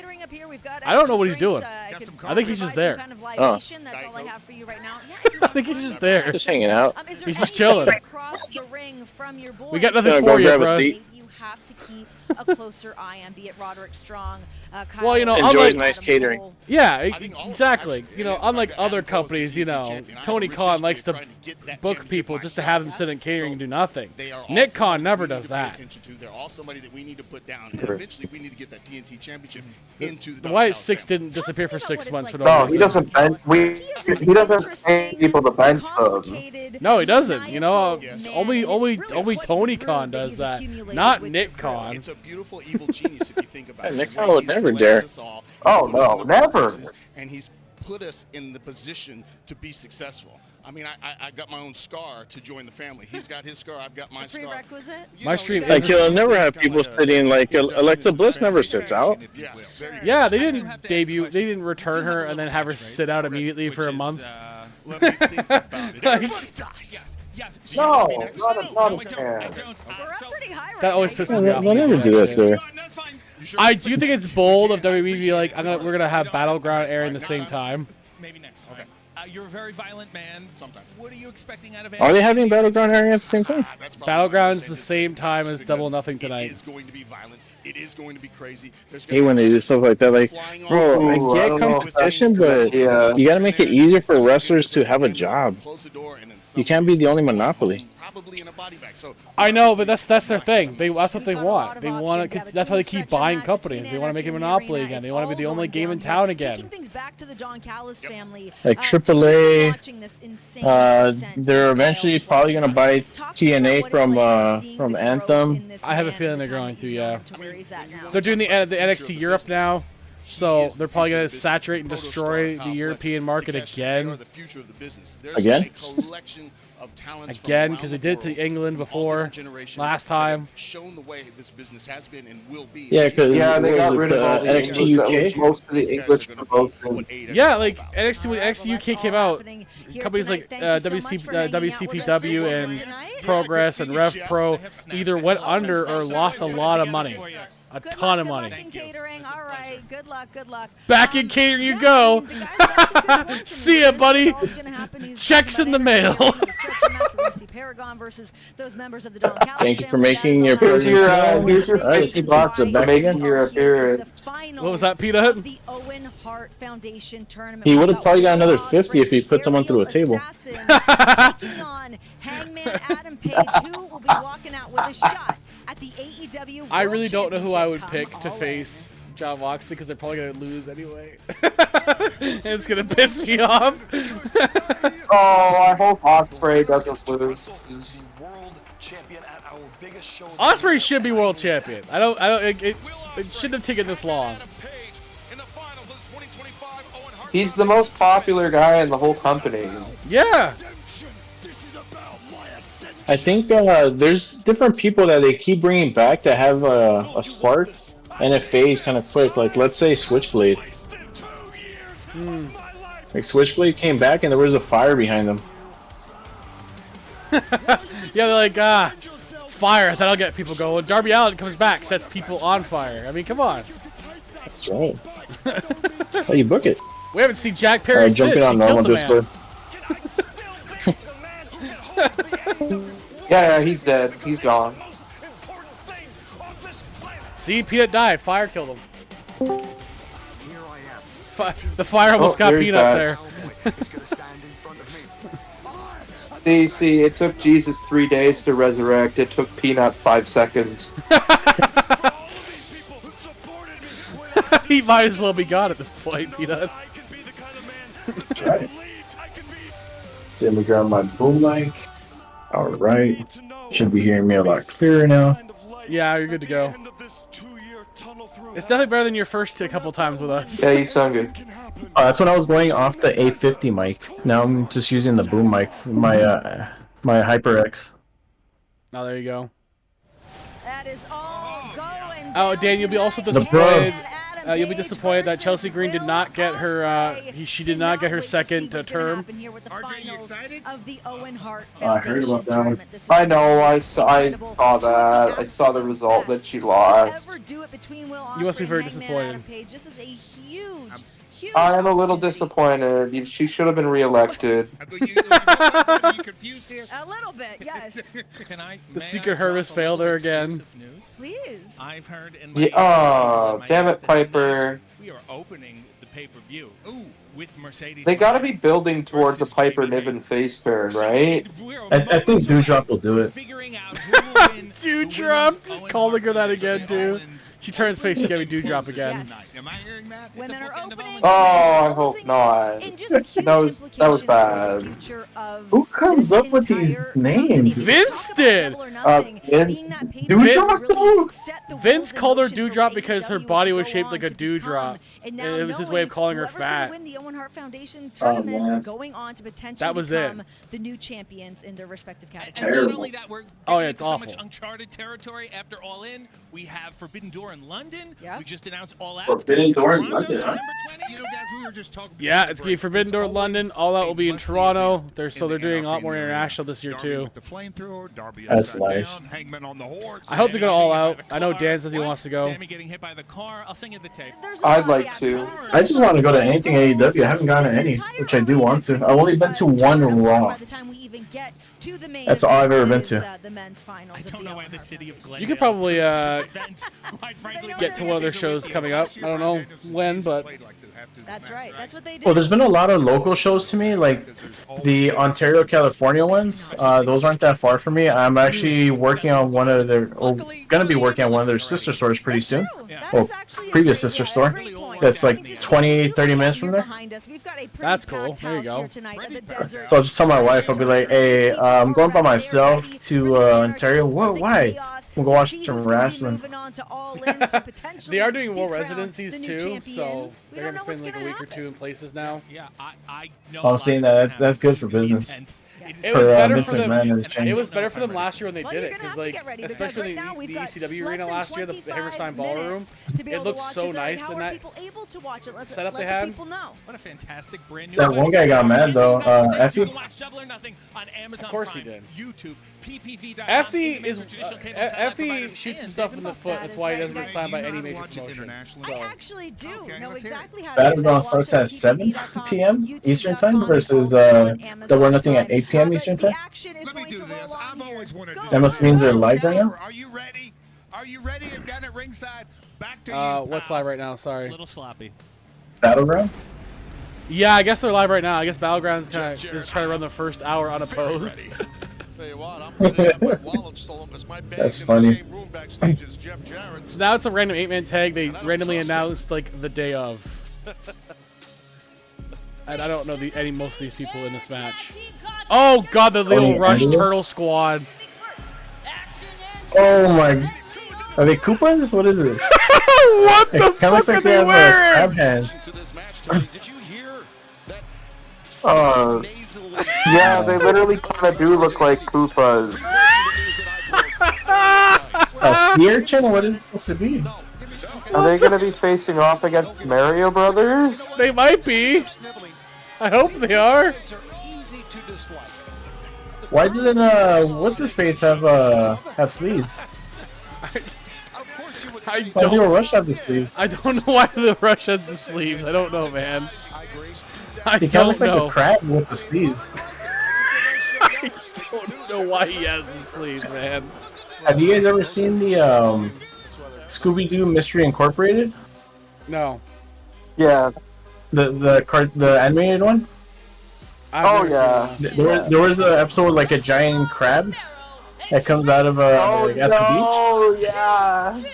Speaker 3: I don't know what he's doing. I think he's just there.
Speaker 7: Oh.
Speaker 2: That's all I have for you right now.
Speaker 3: I think he's just there.
Speaker 7: Just hanging out.
Speaker 3: He's just chilling. We got nothing
Speaker 7: Gonna
Speaker 3: for
Speaker 7: go
Speaker 3: you,
Speaker 7: grab
Speaker 3: bro.
Speaker 7: a seat.
Speaker 2: You have to keep a closer eye on, be it Roderick Strong. Kyle,
Speaker 3: Well, you know,
Speaker 7: Enjoys
Speaker 3: unlike
Speaker 7: nice catering.
Speaker 3: Yeah, exactly. You know, unlike other companies, you know, Tony Khan likes to book people just to have them sit in catering and do nothing. Nick Khan never does that.
Speaker 22: They're all somebody that we need to put down. And eventually, we need to get that TNT Championship into the.
Speaker 3: Wyatt Six didn't disappear for 6 months for no
Speaker 18: No,
Speaker 3: reason.
Speaker 18: he doesn't bench. We
Speaker 2: an
Speaker 18: he doesn't pay people to bench them.
Speaker 3: No, he doesn't. You know, only Tony Khan does that, not Nick Khan.
Speaker 9: It's a beautiful evil genius if you think about it.
Speaker 7: Nick Khan would never dare.
Speaker 18: Oh no, never.
Speaker 9: And he's put us in the position to be successful. I mean, I got my own scar to join the family. He's got his scar. I've got my scar.
Speaker 2: Prerequisite.
Speaker 3: My stream.
Speaker 7: Like he'll never have people sitting like Alexa Bliss never sits out.
Speaker 3: Yeah, they didn't debut. They didn't return her and then have her sit out immediately for a month.
Speaker 9: Let me think about it. Everybody dies.
Speaker 18: No, not a fan.
Speaker 3: That always pisses me off.
Speaker 7: They'll never do that there.
Speaker 3: I do think it's bold of WWE to be like, we're gonna have Battleground airing the same time.
Speaker 1: Maybe next time. You're a very violent man. Sometimes. What are you expecting out of
Speaker 7: Are they having Battleground airing at the same time?
Speaker 3: Battleground's the same time as Double or Nothing tonight.
Speaker 9: It is going to be violent. It is going to be crazy.
Speaker 7: I hate when they do stuff like that. Like, bro, I get competition, but you gotta make it easier for wrestlers to have a job. You can't be the only monopoly.
Speaker 3: I know, but that's their thing. That's what they want. They want to. That's why they keep buying companies. They want to make a monopoly again. They want to be the only game in town again.
Speaker 7: Like AAA, they're eventually probably gonna buy TNA from Anthem.
Speaker 3: I have a feeling they're going to. Yeah, they're doing the NXT Europe now. So they're probably going to saturate and destroy the European market again.
Speaker 7: Again?
Speaker 3: Again, because they did it to England before, last time.
Speaker 7: Yeah, because
Speaker 18: they got rid of all the
Speaker 7: NXT UK.
Speaker 18: Most of the English promotion.
Speaker 3: Yeah, like NXT UK came out. Companies like WCPW and Progress and Rev Pro either went under or lost a lot of money. A ton of money.
Speaker 2: All right, good luck.
Speaker 3: Back in catering you go. See ya, buddy. Checks in the mail.
Speaker 7: Thank you for making your
Speaker 18: here's your $50 for making your appearance.
Speaker 3: What was that, Peanut?
Speaker 7: He would have probably got another 50 if he put someone through a table.
Speaker 2: Taking on Hangman Adam Page, who will be walking out with a shot at the AEW World
Speaker 3: I really don't know who I would
Speaker 2: Championship.
Speaker 3: pick to face John Moxley because they're probably going to lose anyway. It's going to piss me off.
Speaker 18: Oh, I hope Ospreay doesn't lose.
Speaker 3: Ospreay should be world champion. It shouldn't have taken this long.
Speaker 18: He's the most popular guy in the whole company.
Speaker 3: Yeah.
Speaker 7: I think there's different people that they keep bringing back that have a spark and it fades kind of quick. Like, let's say Switchblade. Like, Switchblade came back and there was a fire behind them.
Speaker 3: Yeah, they're like, fire, that'll get people going. Darby Allin comes back, sets people on fire. I mean, come on.
Speaker 7: That's right. That's how you book it.
Speaker 3: We haven't seen Jack Perry since.
Speaker 7: Jumping on normal Discord.
Speaker 18: Yeah, he's dead. He's gone.
Speaker 3: See, Peanut died. Fire killed him. The fire almost got Peanut there.
Speaker 18: See, it took Jesus 3 days to resurrect. It took Peanut 5 seconds.
Speaker 3: He might as well be gone at this point, Peanut.
Speaker 7: Right. Let me grab my boom mic. Alright. Should be hearing me a lot clearer now.
Speaker 3: Yeah, you're good to go. It's definitely better than your first couple times with us.
Speaker 18: Yeah, you sound good.
Speaker 7: That's when I was going off the A50 mic. Now I'm just using the boom mic for my my HyperX.
Speaker 3: Oh, there you go.
Speaker 2: That is all going
Speaker 3: Oh, Dan, you'll be also disappointed. You'll be disappointed that Chelsea Green did not get her. She did not get her second term.
Speaker 2: Aren't you excited? Of the Owen Hart
Speaker 7: I heard about that one.
Speaker 18: I know. I saw that. I saw the result that she lost.
Speaker 3: You must be very disappointed.
Speaker 2: This is a huge.
Speaker 18: I am a little disappointed. She should have been reelected.
Speaker 2: A little bit, yes.
Speaker 3: The Secret Service failed her again.
Speaker 2: Please.
Speaker 1: I've heard in
Speaker 18: my damn it, Piper.
Speaker 1: We are opening the pay-per-view with Mercedes.
Speaker 18: They got to be building towards a Piper Niven face turn, right?
Speaker 7: I think Dewdrop will do it.
Speaker 3: Dewdrop, just calling her that again, dude. She turns face, she's gonna be Dewdrop again.
Speaker 2: Yes.
Speaker 4: Am I hearing that?
Speaker 2: Women are opening.
Speaker 18: Oh, I hope not.
Speaker 2: And just huge
Speaker 18: that was
Speaker 2: implications
Speaker 18: bad.
Speaker 2: for the future of
Speaker 18: Who comes
Speaker 2: this
Speaker 18: up with these
Speaker 2: entire
Speaker 18: names?
Speaker 3: Vince did.
Speaker 18: Vince.
Speaker 2: Dewdrop
Speaker 3: Vince called her Dewdrop because her body was shaped like a dewdrop. And it was his way of calling her fat.
Speaker 2: Win the Owen Hart Foundation tournament,
Speaker 18: man.
Speaker 2: going on to potentially
Speaker 3: That was it.
Speaker 2: become the new champions in their respective categories.
Speaker 1: And not only that, we're
Speaker 3: Oh,
Speaker 1: getting
Speaker 3: yeah,
Speaker 1: into
Speaker 3: it's
Speaker 1: so
Speaker 3: awful.
Speaker 1: much uncharted territory after All In. We have Forbidden Door in London.
Speaker 2: Yeah.
Speaker 1: We just announced All Out.
Speaker 18: Forbidden Door in
Speaker 1: Toronto,
Speaker 18: London, huh?
Speaker 1: September 20th.
Speaker 4: You know, guys, we were just talking.
Speaker 3: Yeah, it's gonna be Forbidden Door London. All Out will be in Toronto. They're doing a lot more international this year too.
Speaker 18: That's nice.
Speaker 3: I hope to go All Out. I know Dan says he wants to go.
Speaker 1: Sammy getting hit by the car. I'll send you the tape.
Speaker 18: I'd like to. I just want to go to anything AEW. I haven't gone to any, which I do want to. I've only been to one Raw.
Speaker 2: By the time we even get to the main
Speaker 18: That's all I've ever been
Speaker 2: is,
Speaker 18: to.
Speaker 2: The men's finals.
Speaker 1: I don't know why the city of Glendale.
Speaker 3: You could probably
Speaker 1: quite frankly,
Speaker 3: get to one of their shows coming up. I don't know when, but
Speaker 2: That's right. That's what they do.
Speaker 11: Well, there's been a lot of local shows to me, like the Ontario, California ones. Those aren't that far from me. I'm actually working on one of their, or gonna be working on one of their sister stores pretty soon. Well, previous sister store. That's like 20, 30 minutes from there.
Speaker 3: That's cool. There you go.
Speaker 11: So I'll just tell my wife, I'll be like, hey, I'm going by myself to Ontario. What? Why? We'll go watch some wrestling.
Speaker 3: They are doing more residencies too, so they're gonna spend like a week or two in places now.
Speaker 1: Yeah, I know.
Speaker 11: I'm seeing that. That's good for business.
Speaker 3: It was better
Speaker 11: Vince
Speaker 3: for them.
Speaker 11: McMahon and Shane.
Speaker 3: It was better for them last year when they did it, because like, especially the ECW arena last year, the Hammerstein Ballroom, it looked so nice in that setup they had.
Speaker 1: What a fantastic brand new.
Speaker 11: That one guy got mad though. Effie.
Speaker 3: Of course he did.
Speaker 1: YouTube,
Speaker 3: Effie shoots himself in the foot. That's why he doesn't get signed by any major promotion.
Speaker 2: I actually do know exactly how
Speaker 11: Battleground starts at 7 p.m. Eastern Time versus Double or Nothing at 8 p.m. Eastern Time.
Speaker 4: Let me do this. I've always wanted to do
Speaker 11: That must mean they're live right now.
Speaker 4: Are you ready? Are you ready? I'm down at ringside. Back to you.
Speaker 3: What's live right now? Sorry.
Speaker 1: A little sloppy.
Speaker 11: Battleground.
Speaker 3: Yeah, I guess they're live right now. I guess Battleground's kind of just trying to run the first hour unopposed.
Speaker 19: Tell you what, I'm ready to have my wallet stolen because my bag's
Speaker 11: That's
Speaker 19: in
Speaker 11: funny.
Speaker 19: the same room backstage as Jeff Jarrett.
Speaker 3: So now it's a random 8-man tag. They randomly announced like the day of. And I don't know most of these people in this match. Oh god, the little Rush Turtle Squad.
Speaker 11: Oh my! Are they Koopas? What is this?
Speaker 3: What the fuck
Speaker 11: looks like
Speaker 3: are
Speaker 11: they
Speaker 3: they
Speaker 11: have
Speaker 3: wearing?
Speaker 11: crab hands.
Speaker 19: Did you hear that?
Speaker 18: Yeah, they literally kind of do look like Koopas.
Speaker 11: Sea urchin? What is it supposed to be?
Speaker 18: Are they going to be facing off against Mario Brothers?
Speaker 3: They might be. I hope they are.
Speaker 11: Why doesn't what's his face have sleeves?
Speaker 3: I
Speaker 11: Why does
Speaker 3: don't.
Speaker 11: Rush have the sleeves?
Speaker 3: I don't know why the Rush has the sleeves. I don't know, man. I
Speaker 11: He kind of
Speaker 3: don't
Speaker 11: looks like
Speaker 3: know.
Speaker 11: a crab with the sleeves.
Speaker 3: I don't know why he has the sleeves, man.
Speaker 11: Have you guys ever seen the Scooby-Doo Mystery Incorporated?
Speaker 3: No.
Speaker 18: Yeah.
Speaker 11: The animated one?
Speaker 18: Oh yeah.
Speaker 11: There was an episode with like a giant crab that comes out of like, at the
Speaker 18: Oh yeah.
Speaker 11: beach.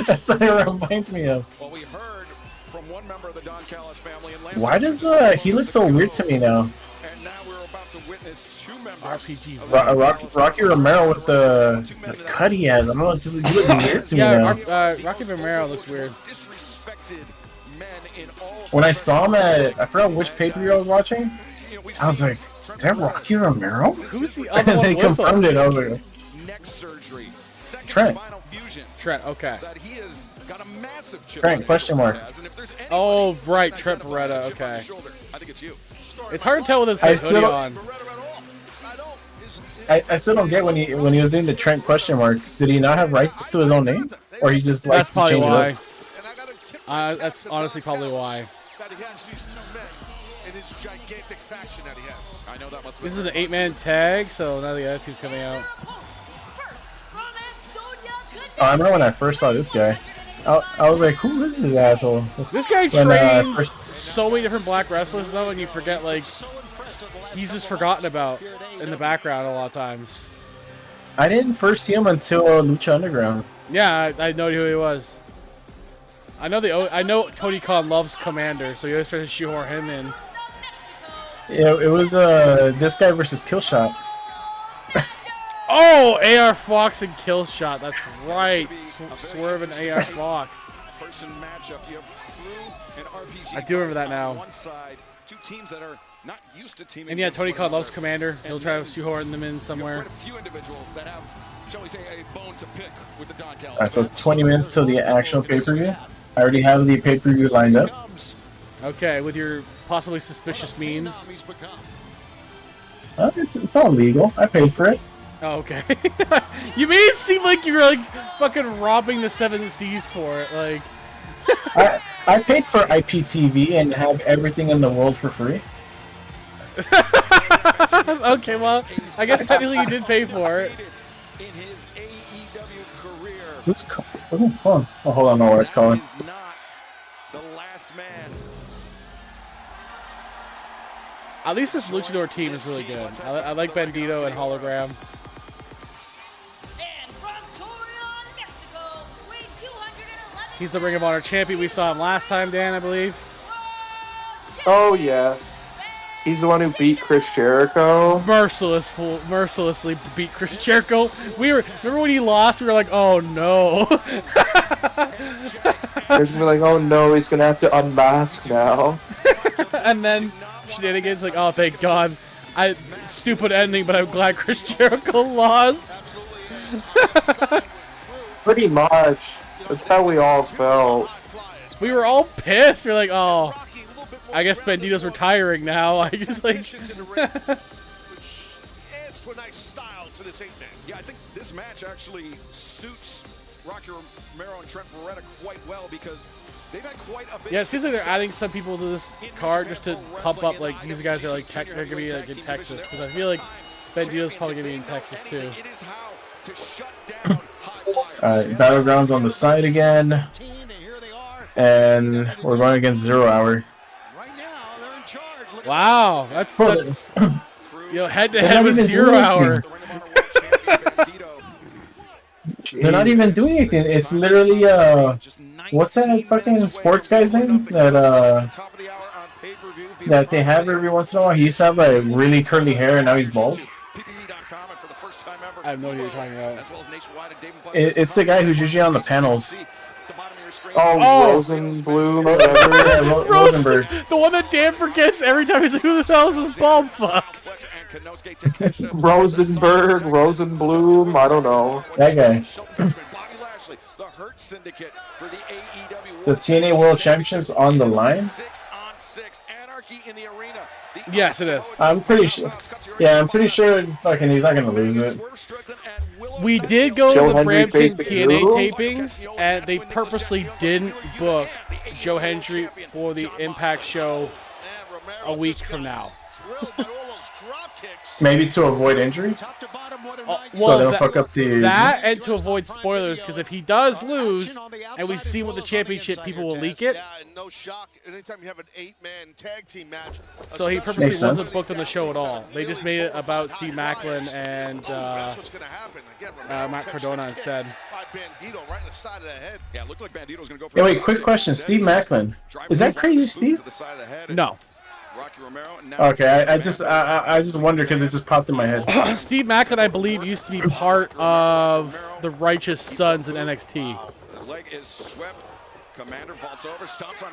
Speaker 11: That's what it reminds me of.
Speaker 19: Well, we heard from one member of the Don Callis family in
Speaker 11: Why does he look so weird to me now?
Speaker 19: And now we're about to witness two members.
Speaker 3: RPG.
Speaker 11: Rocky Romero with the cut he has. I don't know. He looks weird to me now.
Speaker 3: Rocky Romero looks weird.
Speaker 11: When I saw him at, I forgot which pay-per-view I was watching. I was like, is that Rocky Romero?
Speaker 3: Who's the other
Speaker 11: And
Speaker 3: one
Speaker 11: they
Speaker 3: with
Speaker 11: confirmed
Speaker 3: us?
Speaker 11: it. I was like, Trent.
Speaker 3: Trent, okay.
Speaker 11: Trent, question mark.
Speaker 3: Oh, right, Trent Beretta, okay. It's hard to tell with his
Speaker 11: I still
Speaker 3: hoodie
Speaker 11: don't-
Speaker 3: on.
Speaker 11: I still don't get when he was doing the Trent question mark. Did he not have rights to his own name, or he just likes
Speaker 3: That's
Speaker 11: to
Speaker 3: probably
Speaker 11: change it
Speaker 3: why.
Speaker 11: up?
Speaker 3: That's honestly probably why.
Speaker 19: In his gigantic faction that he has. I know that must
Speaker 3: This is an 8-man tag, so now the Attitude's coming out.
Speaker 11: Oh, I remember when I first saw this guy. I was like, who is this asshole?
Speaker 3: This guy
Speaker 11: When,
Speaker 3: trains so many different black wrestlers, though, and you forget, like, he's just forgotten about in the background a lot of times.
Speaker 11: I didn't first see him until Lucha Underground.
Speaker 3: Yeah, I know who he was. I know Tony Khan loves Commander, so he always tries to shoehorn him in.
Speaker 11: Yeah, it was this guy versus Killshot.
Speaker 3: Oh, AR Fox and Killshot. That's right. Swerve and AR Fox. I do remember that now. And yeah, Tony Khan loves Commander. He'll try to shoehorn them in somewhere.
Speaker 11: Alright, so it's 20 minutes till the actual pay-per-view. I already have the pay-per-view lined up.
Speaker 3: Okay, with your possibly suspicious means.
Speaker 11: It's all legal. I paid for it.
Speaker 3: Oh, okay. You made it seem like you were like fucking robbing the 7 Seas for it. Like,
Speaker 11: I paid for IPTV and have everything in the world for free.
Speaker 3: Okay, well, I guess technically you did pay for it.
Speaker 11: Who's calling? Oh, phone. Oh, hold on, no, where it's calling.
Speaker 3: At least this Luchador team is really good. I like Bandito and Hologram. He's the Ring of Honor champion. We saw him last time, Dan, I believe.
Speaker 18: Oh, yes. He's the one who beat Chris Jericho.
Speaker 3: Mercilessly beat Chris Jericho. Remember when he lost? We were like, oh no.
Speaker 18: We're like, oh no, he's gonna have to unmask now.
Speaker 3: And then shenanigans, like, oh thank God. Stupid ending, but I'm glad Chris Jericho lost.
Speaker 18: Pretty much. That's how we all felt.
Speaker 3: We were all pissed. We're like, oh, I guess Bandito's retiring now. I just like.
Speaker 4: Adds to a nice style to this 8-man. Yeah, I think this match actually suits Rocky Romero and Trent Beretta quite well because they've had quite a bit.
Speaker 3: Yeah, it seems like they're adding some people to this card just to pump up. Like these guys are like they're gonna be like in Texas because I feel like Bandito's probably gonna be in Texas too.
Speaker 11: Alright, Battlegrounds on the side again. And we're going against 0 Hour.
Speaker 3: Wow, that's head to head with 0 Hour.
Speaker 11: They're not even doing anything. It's literally what's that fucking sports guy's name that they have every once in a while? He used to have like really curly hair and now he's bald.
Speaker 3: I have no idea what you're talking about.
Speaker 11: It's the guy who's usually on the panels.
Speaker 18: Oh, Rosenblum, whatever.
Speaker 11: Rosenberg.
Speaker 3: The one that Dan forgets every time he's like, who the hell is this bald fuck?
Speaker 18: Rosenberg, Rosenblum, I don't know.
Speaker 11: That guy. The TNA World Championships on the line?
Speaker 3: Yes, it is.
Speaker 11: I'm pretty sure. Yeah, I'm pretty sure fucking he's not gonna lose it.
Speaker 3: We did go to the Brampton TNA tapings, and they purposely didn't book Joe Hendry for the Impact show a week from now.
Speaker 11: Maybe to avoid injury?
Speaker 3: Well,
Speaker 11: so they don't fuck up the...
Speaker 3: That and to avoid spoilers, because if he does lose, and we see what the championship, people will leak it.
Speaker 19: No shock. Anytime you have an 8-man tag team match.
Speaker 3: So he purposely wasn't booked on the show at all. They just made it about Steve Macklin and Matt Cardona instead.
Speaker 11: Yeah, wait, quick question. Steve Macklin. Is that Crazy Steve?
Speaker 3: No.
Speaker 11: Okay, I just wonder because it just popped in my head.
Speaker 3: Steve Macklin, I believe, used to be part of the Righteous Sons in NXT.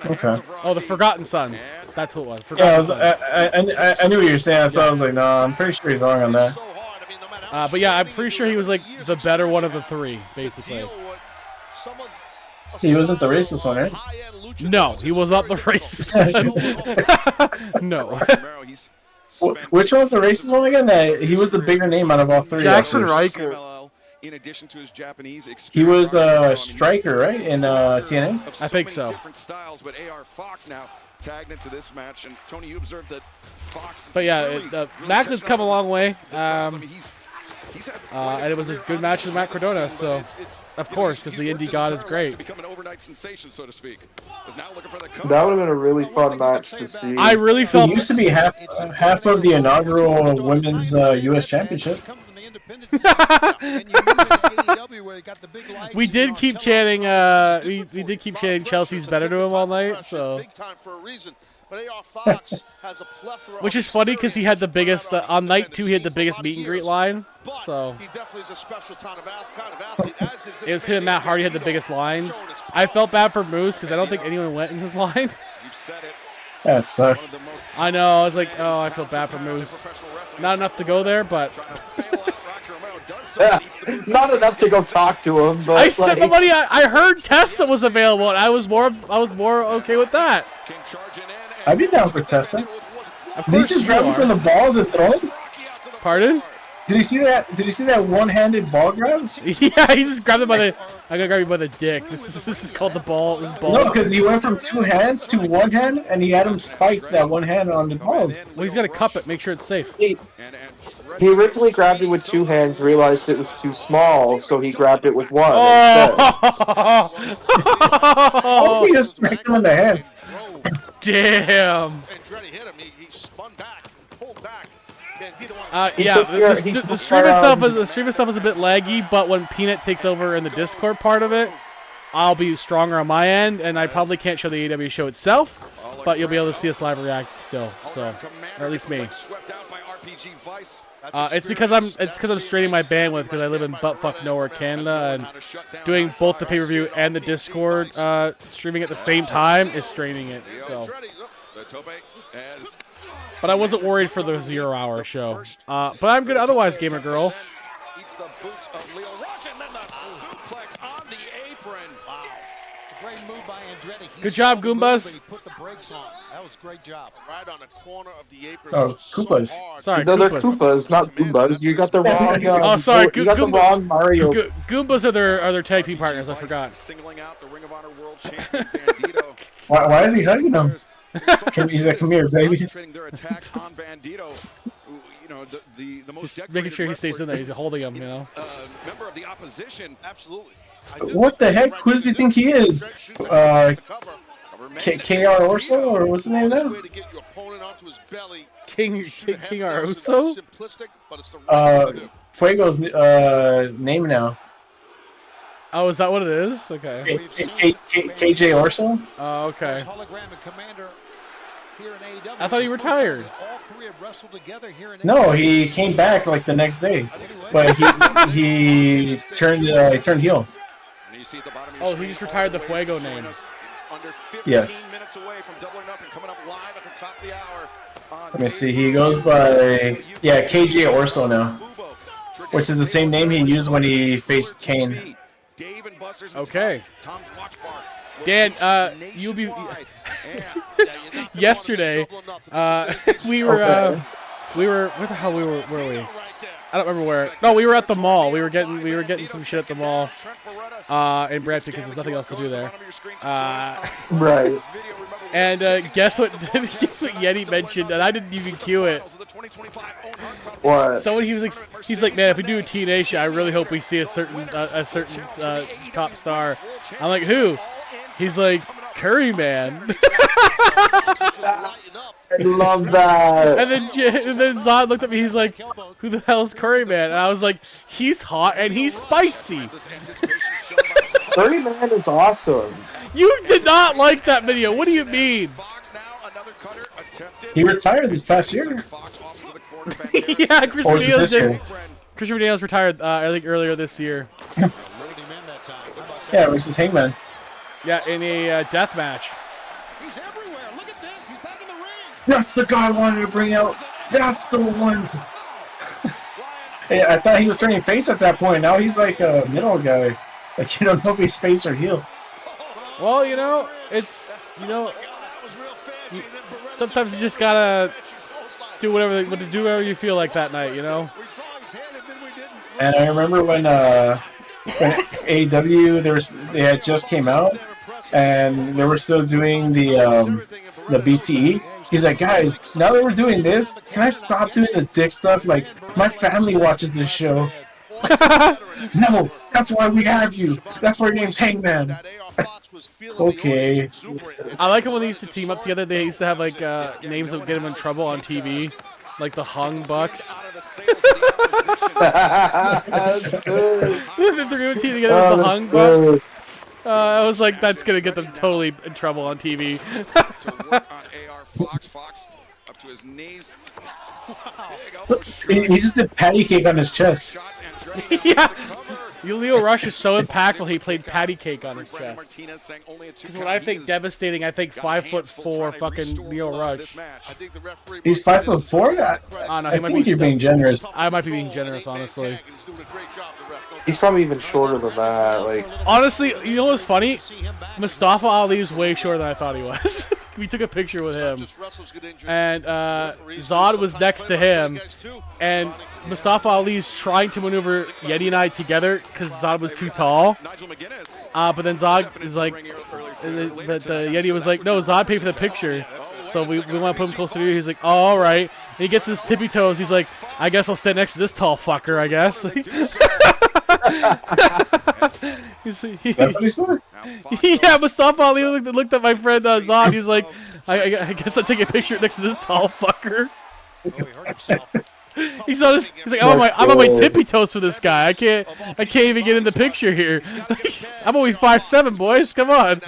Speaker 11: Okay.
Speaker 3: Oh, the Forgotten Sons. That's who it was.
Speaker 11: I knew what you were saying, so I was like, no, I'm pretty sure he's wrong on that.
Speaker 3: But yeah, I'm pretty sure he was like the better one of the three, basically.
Speaker 11: He wasn't the racist one, right?
Speaker 3: No, he was not the racist one. No.
Speaker 11: Which one's the racist one again? He was the bigger name out of all three.
Speaker 3: Jackson Riker.
Speaker 4: In addition to his Japanese experience,
Speaker 11: he was a striker, right? In TNA?
Speaker 3: I think so.
Speaker 4: Different styles, but AR Fox now tagged into this match, and Tony, you observed that Fox.
Speaker 3: But yeah, Macklin's come a long way. And it was a good match with Matt Cardona, so of course, because the indie god is great.
Speaker 18: That would have been a really fun match to see.
Speaker 3: I really felt
Speaker 11: he used to be half of the inaugural women's U.S. Championship.
Speaker 3: We did keep chanting. We did keep chanting Chelsea's better to him all night. So. Which is funny because he had the biggest on night 2. He had the biggest meet and greet line. So.
Speaker 19: He definitely is a special kind of athlete.
Speaker 3: It was him and Matt Hardy had the biggest lines. I felt bad for Moose because I don't think anyone went in his line.
Speaker 11: That sucks.
Speaker 3: I know. I was like, oh, I feel bad for Moose. Not enough to go there, but.
Speaker 18: Yeah, not enough to go talk to him. But
Speaker 3: I spent my money. I heard Tessa was available, and I was more okay with that.
Speaker 11: I'd be down for Tessa. Did he just grab him from the balls and throw him?
Speaker 3: Pardon?
Speaker 11: Did you see that? Did you see that one-handed ball grab?
Speaker 3: Yeah, he just grabbed him by the. I got grabbed you by the dick. This is called the ball. This ball.
Speaker 11: No, because he went from 2 hands to 1 hand, and he had him spike that 1 hand on the balls.
Speaker 3: Well, he's got to cup it, make sure it's safe.
Speaker 18: He originally grabbed it with 2 hands, realized it was too small, so he grabbed it with 1.
Speaker 11: Oh! He just smacked him in the head.
Speaker 3: Damn. Yeah, the stream itself is a bit laggy, but when Peanut takes over in the Discord part of it, I'll be stronger on my end, and I probably can't show the AEW show itself, but you'll be able to see us live react still. So, or at least me. It's because I'm straining my bandwidth because I live in buttfuck nowhere, Canada, and doing both the pay-per-view and the Discord streaming at the same time is straining it. So. But I wasn't worried for the 0-hour show. But I'm good otherwise, Gamer Girl.
Speaker 4: Eats the boots of Leo Rush, and then the suplex on the apron. Wow. It's a great move by Andretti.
Speaker 3: Good job, Goombas.
Speaker 4: He put the brakes on. That was a great job. Right on the corner of the apron.
Speaker 11: Oh, Koopas.
Speaker 3: Sorry,
Speaker 18: no, they're
Speaker 3: Koopas.
Speaker 18: Koopas, not Goombas. You got the wrong.
Speaker 3: Oh, sorry,
Speaker 18: you got the wrong Mario.
Speaker 3: Goombas are their tag team partners. I forgot.
Speaker 4: Singling out the Ring of Honor World Champion Bandito.
Speaker 11: Why is he hugging him? He's like, come here, baby.
Speaker 4: Their attack on Bandito. You know, the most
Speaker 3: just making sure he stays in there. He's holding him, you know.
Speaker 4: Member of the opposition, absolutely.
Speaker 11: What the heck? Who does he think he is? KR Orso, or what's his name now?
Speaker 3: King Orso?
Speaker 11: Fuego's name now.
Speaker 3: Oh, is that what it is? Okay.
Speaker 11: KJ Orso?
Speaker 3: Oh, okay. I thought he retired.
Speaker 11: No, he came back like the next day, but he turned heel.
Speaker 3: Oh, he just retired the Fuego name.
Speaker 11: Yes. Let me see. He goes by KJ Orso now, which is the same name he used when he faced Kane.
Speaker 3: Okay. Dan, you'll be yesterday. We were where the hell were we? I don't remember where. No, we were at the mall. We were getting some shit at the mall in Brampton because there's nothing else to do there.
Speaker 11: Right.
Speaker 3: And guess what? Guess what Yeti mentioned, and I didn't even cue it.
Speaker 18: What?
Speaker 3: Someone he's like, man, if we do a TNA show, I really hope we see a certain top star. I'm like, who? He's like, Curry Man.
Speaker 18: I love that.
Speaker 3: And then Zod looked at me. He's like, "Who the hell's Curry Man?" And I was like, "He's hot and he's spicy."
Speaker 18: Curry Man is awesome.
Speaker 3: You did not like that video. What do you mean?
Speaker 11: He retired this past year.
Speaker 3: Yeah, Chris Medeiros retired. I think earlier this year.
Speaker 11: Yeah, it was his Hangman.
Speaker 3: Yeah, in a death match.
Speaker 11: That's the guy I wanted to bring out. That's the one. Hey, I thought he was turning face at that point. Now he's like a middle guy. Like, you don't know if he's face or heel.
Speaker 3: Well, it's, sometimes you just gotta do whatever you feel like that night,
Speaker 11: And I remember when AEW, they had just came out, and they were still doing the BTE. He's like, guys, now that we're doing this, can I stop doing the dick stuff? Like, my family watches this show. No, that's why we have you. That's why your name's Hangman. Okay.
Speaker 3: I like it when they used to team up together. They used to have like names that would get them in trouble on TV. Like the hung bucks.
Speaker 18: That's good.
Speaker 3: The three team together with the hung bucks. I was like, that's gonna get them totally in trouble on TV.
Speaker 4: to work on AR Fox. Fox up to his knees. Wow.
Speaker 11: He just did patty cake on his chest.
Speaker 3: Yeah. Leo Rush is so impactful. He played patty cake on his chest. Because when I think devastating, I think 5'4" fucking Leo Rush.
Speaker 11: He's 5'4". I think you're being generous.
Speaker 3: I might be being generous, honestly.
Speaker 18: He's probably even shorter than that. Like,
Speaker 3: honestly, you know what's funny? Mustafa Ali is way shorter than I thought he was. We took a picture with him, and Zod was next to him, and Mustafa Ali's trying to maneuver Yeti and I together because Zod was too tall. But then Zod is like, the Yeti was like, no, Zod paid for the picture, so we want to put him closer to you. He's like, oh, all right. And he gets his tippy toes. He's like, I guess I'll stand next to this tall fucker, I guess.
Speaker 11: That's what he said?
Speaker 3: Yeah, Mustafa Ali looked at my friend Zod. He was like, I guess I'll take a picture next to this tall fucker. He's like, I'm on my tippy toes for this guy. I can't even get in the picture here. I'm only 5'7", boys. Come on.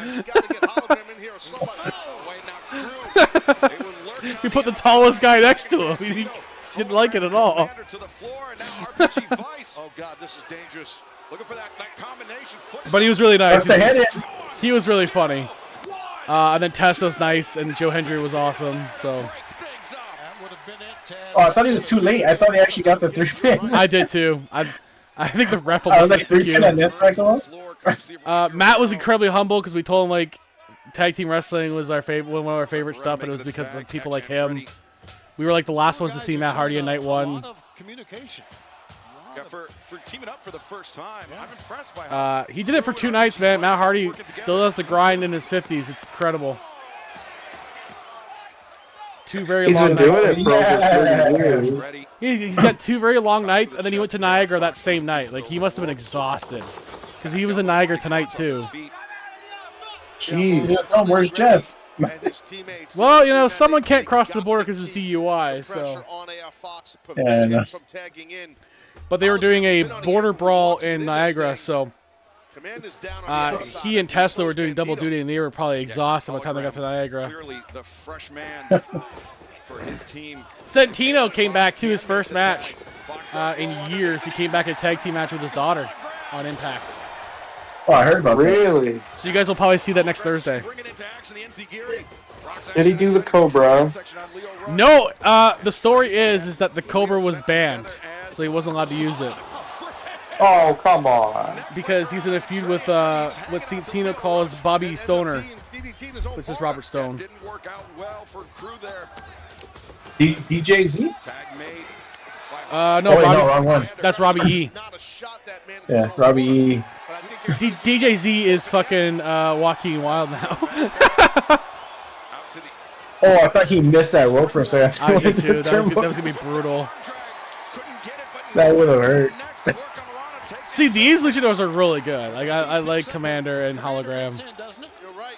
Speaker 3: We put the tallest guy next to him. He didn't like it at all.
Speaker 19: Oh God, this is dangerous. Looking for that combination.
Speaker 3: But he was really nice. He was really funny. And then Tessa's nice, and Joe Hendry was awesome. So.
Speaker 11: Oh, I thought he was too late. I thought he actually got the 3-pin.
Speaker 3: I did too. I think the ref
Speaker 11: was like 3-pin on this cycle.
Speaker 3: Matt was incredibly humble because we told him like tag team wrestling was our favorite, one of our favorite stuff, and it was because of people like him. We were like the last ones to see Matt Hardy in night one.
Speaker 4: Yeah, for teaming up for the first time, I'm impressed by how
Speaker 3: he did it for 2 nights, man. Matt Hardy still does the grind in his 50s. It's incredible. 2 very long nights. He's got 2 very long nights, and then he went to Niagara that same night. Like, he must have been exhausted because he was in Niagara tonight too.
Speaker 11: Jeez, where's Jeff?
Speaker 3: Well, you know, someone can't cross the border because it's DUI, so.
Speaker 11: Yeah,
Speaker 3: but they were doing a border brawl in Niagara, so he and Tesla were doing double duty, and they were probably exhausted by the time they got to Niagara.
Speaker 4: clearly the fresh man for his team.
Speaker 3: Santino came back to his first match in years. He came back a tag team match with his daughter on Impact.
Speaker 11: Oh, I heard about that.
Speaker 18: Really?
Speaker 3: So you guys will probably see that next Thursday.
Speaker 18: Did he do the Cobra?
Speaker 3: No, the story is that the Cobra was banned, so he wasn't allowed to use it.
Speaker 18: Oh, come on.
Speaker 3: Because he's in a feud with what Santino calls Bobby Stoner, which is Robert Stone.
Speaker 11: DJZ?
Speaker 3: No,
Speaker 11: wrong one.
Speaker 3: That's Robbie E.
Speaker 11: Yeah, Robbie E.
Speaker 3: DJZ is fucking Joaquin Wild now.
Speaker 11: Oh, I thought he missed that rope for a second.
Speaker 3: I did too. That was going to be brutal.
Speaker 11: That would have hurt.
Speaker 3: See, these luchadors are really good. Like I like Commander and Hologram.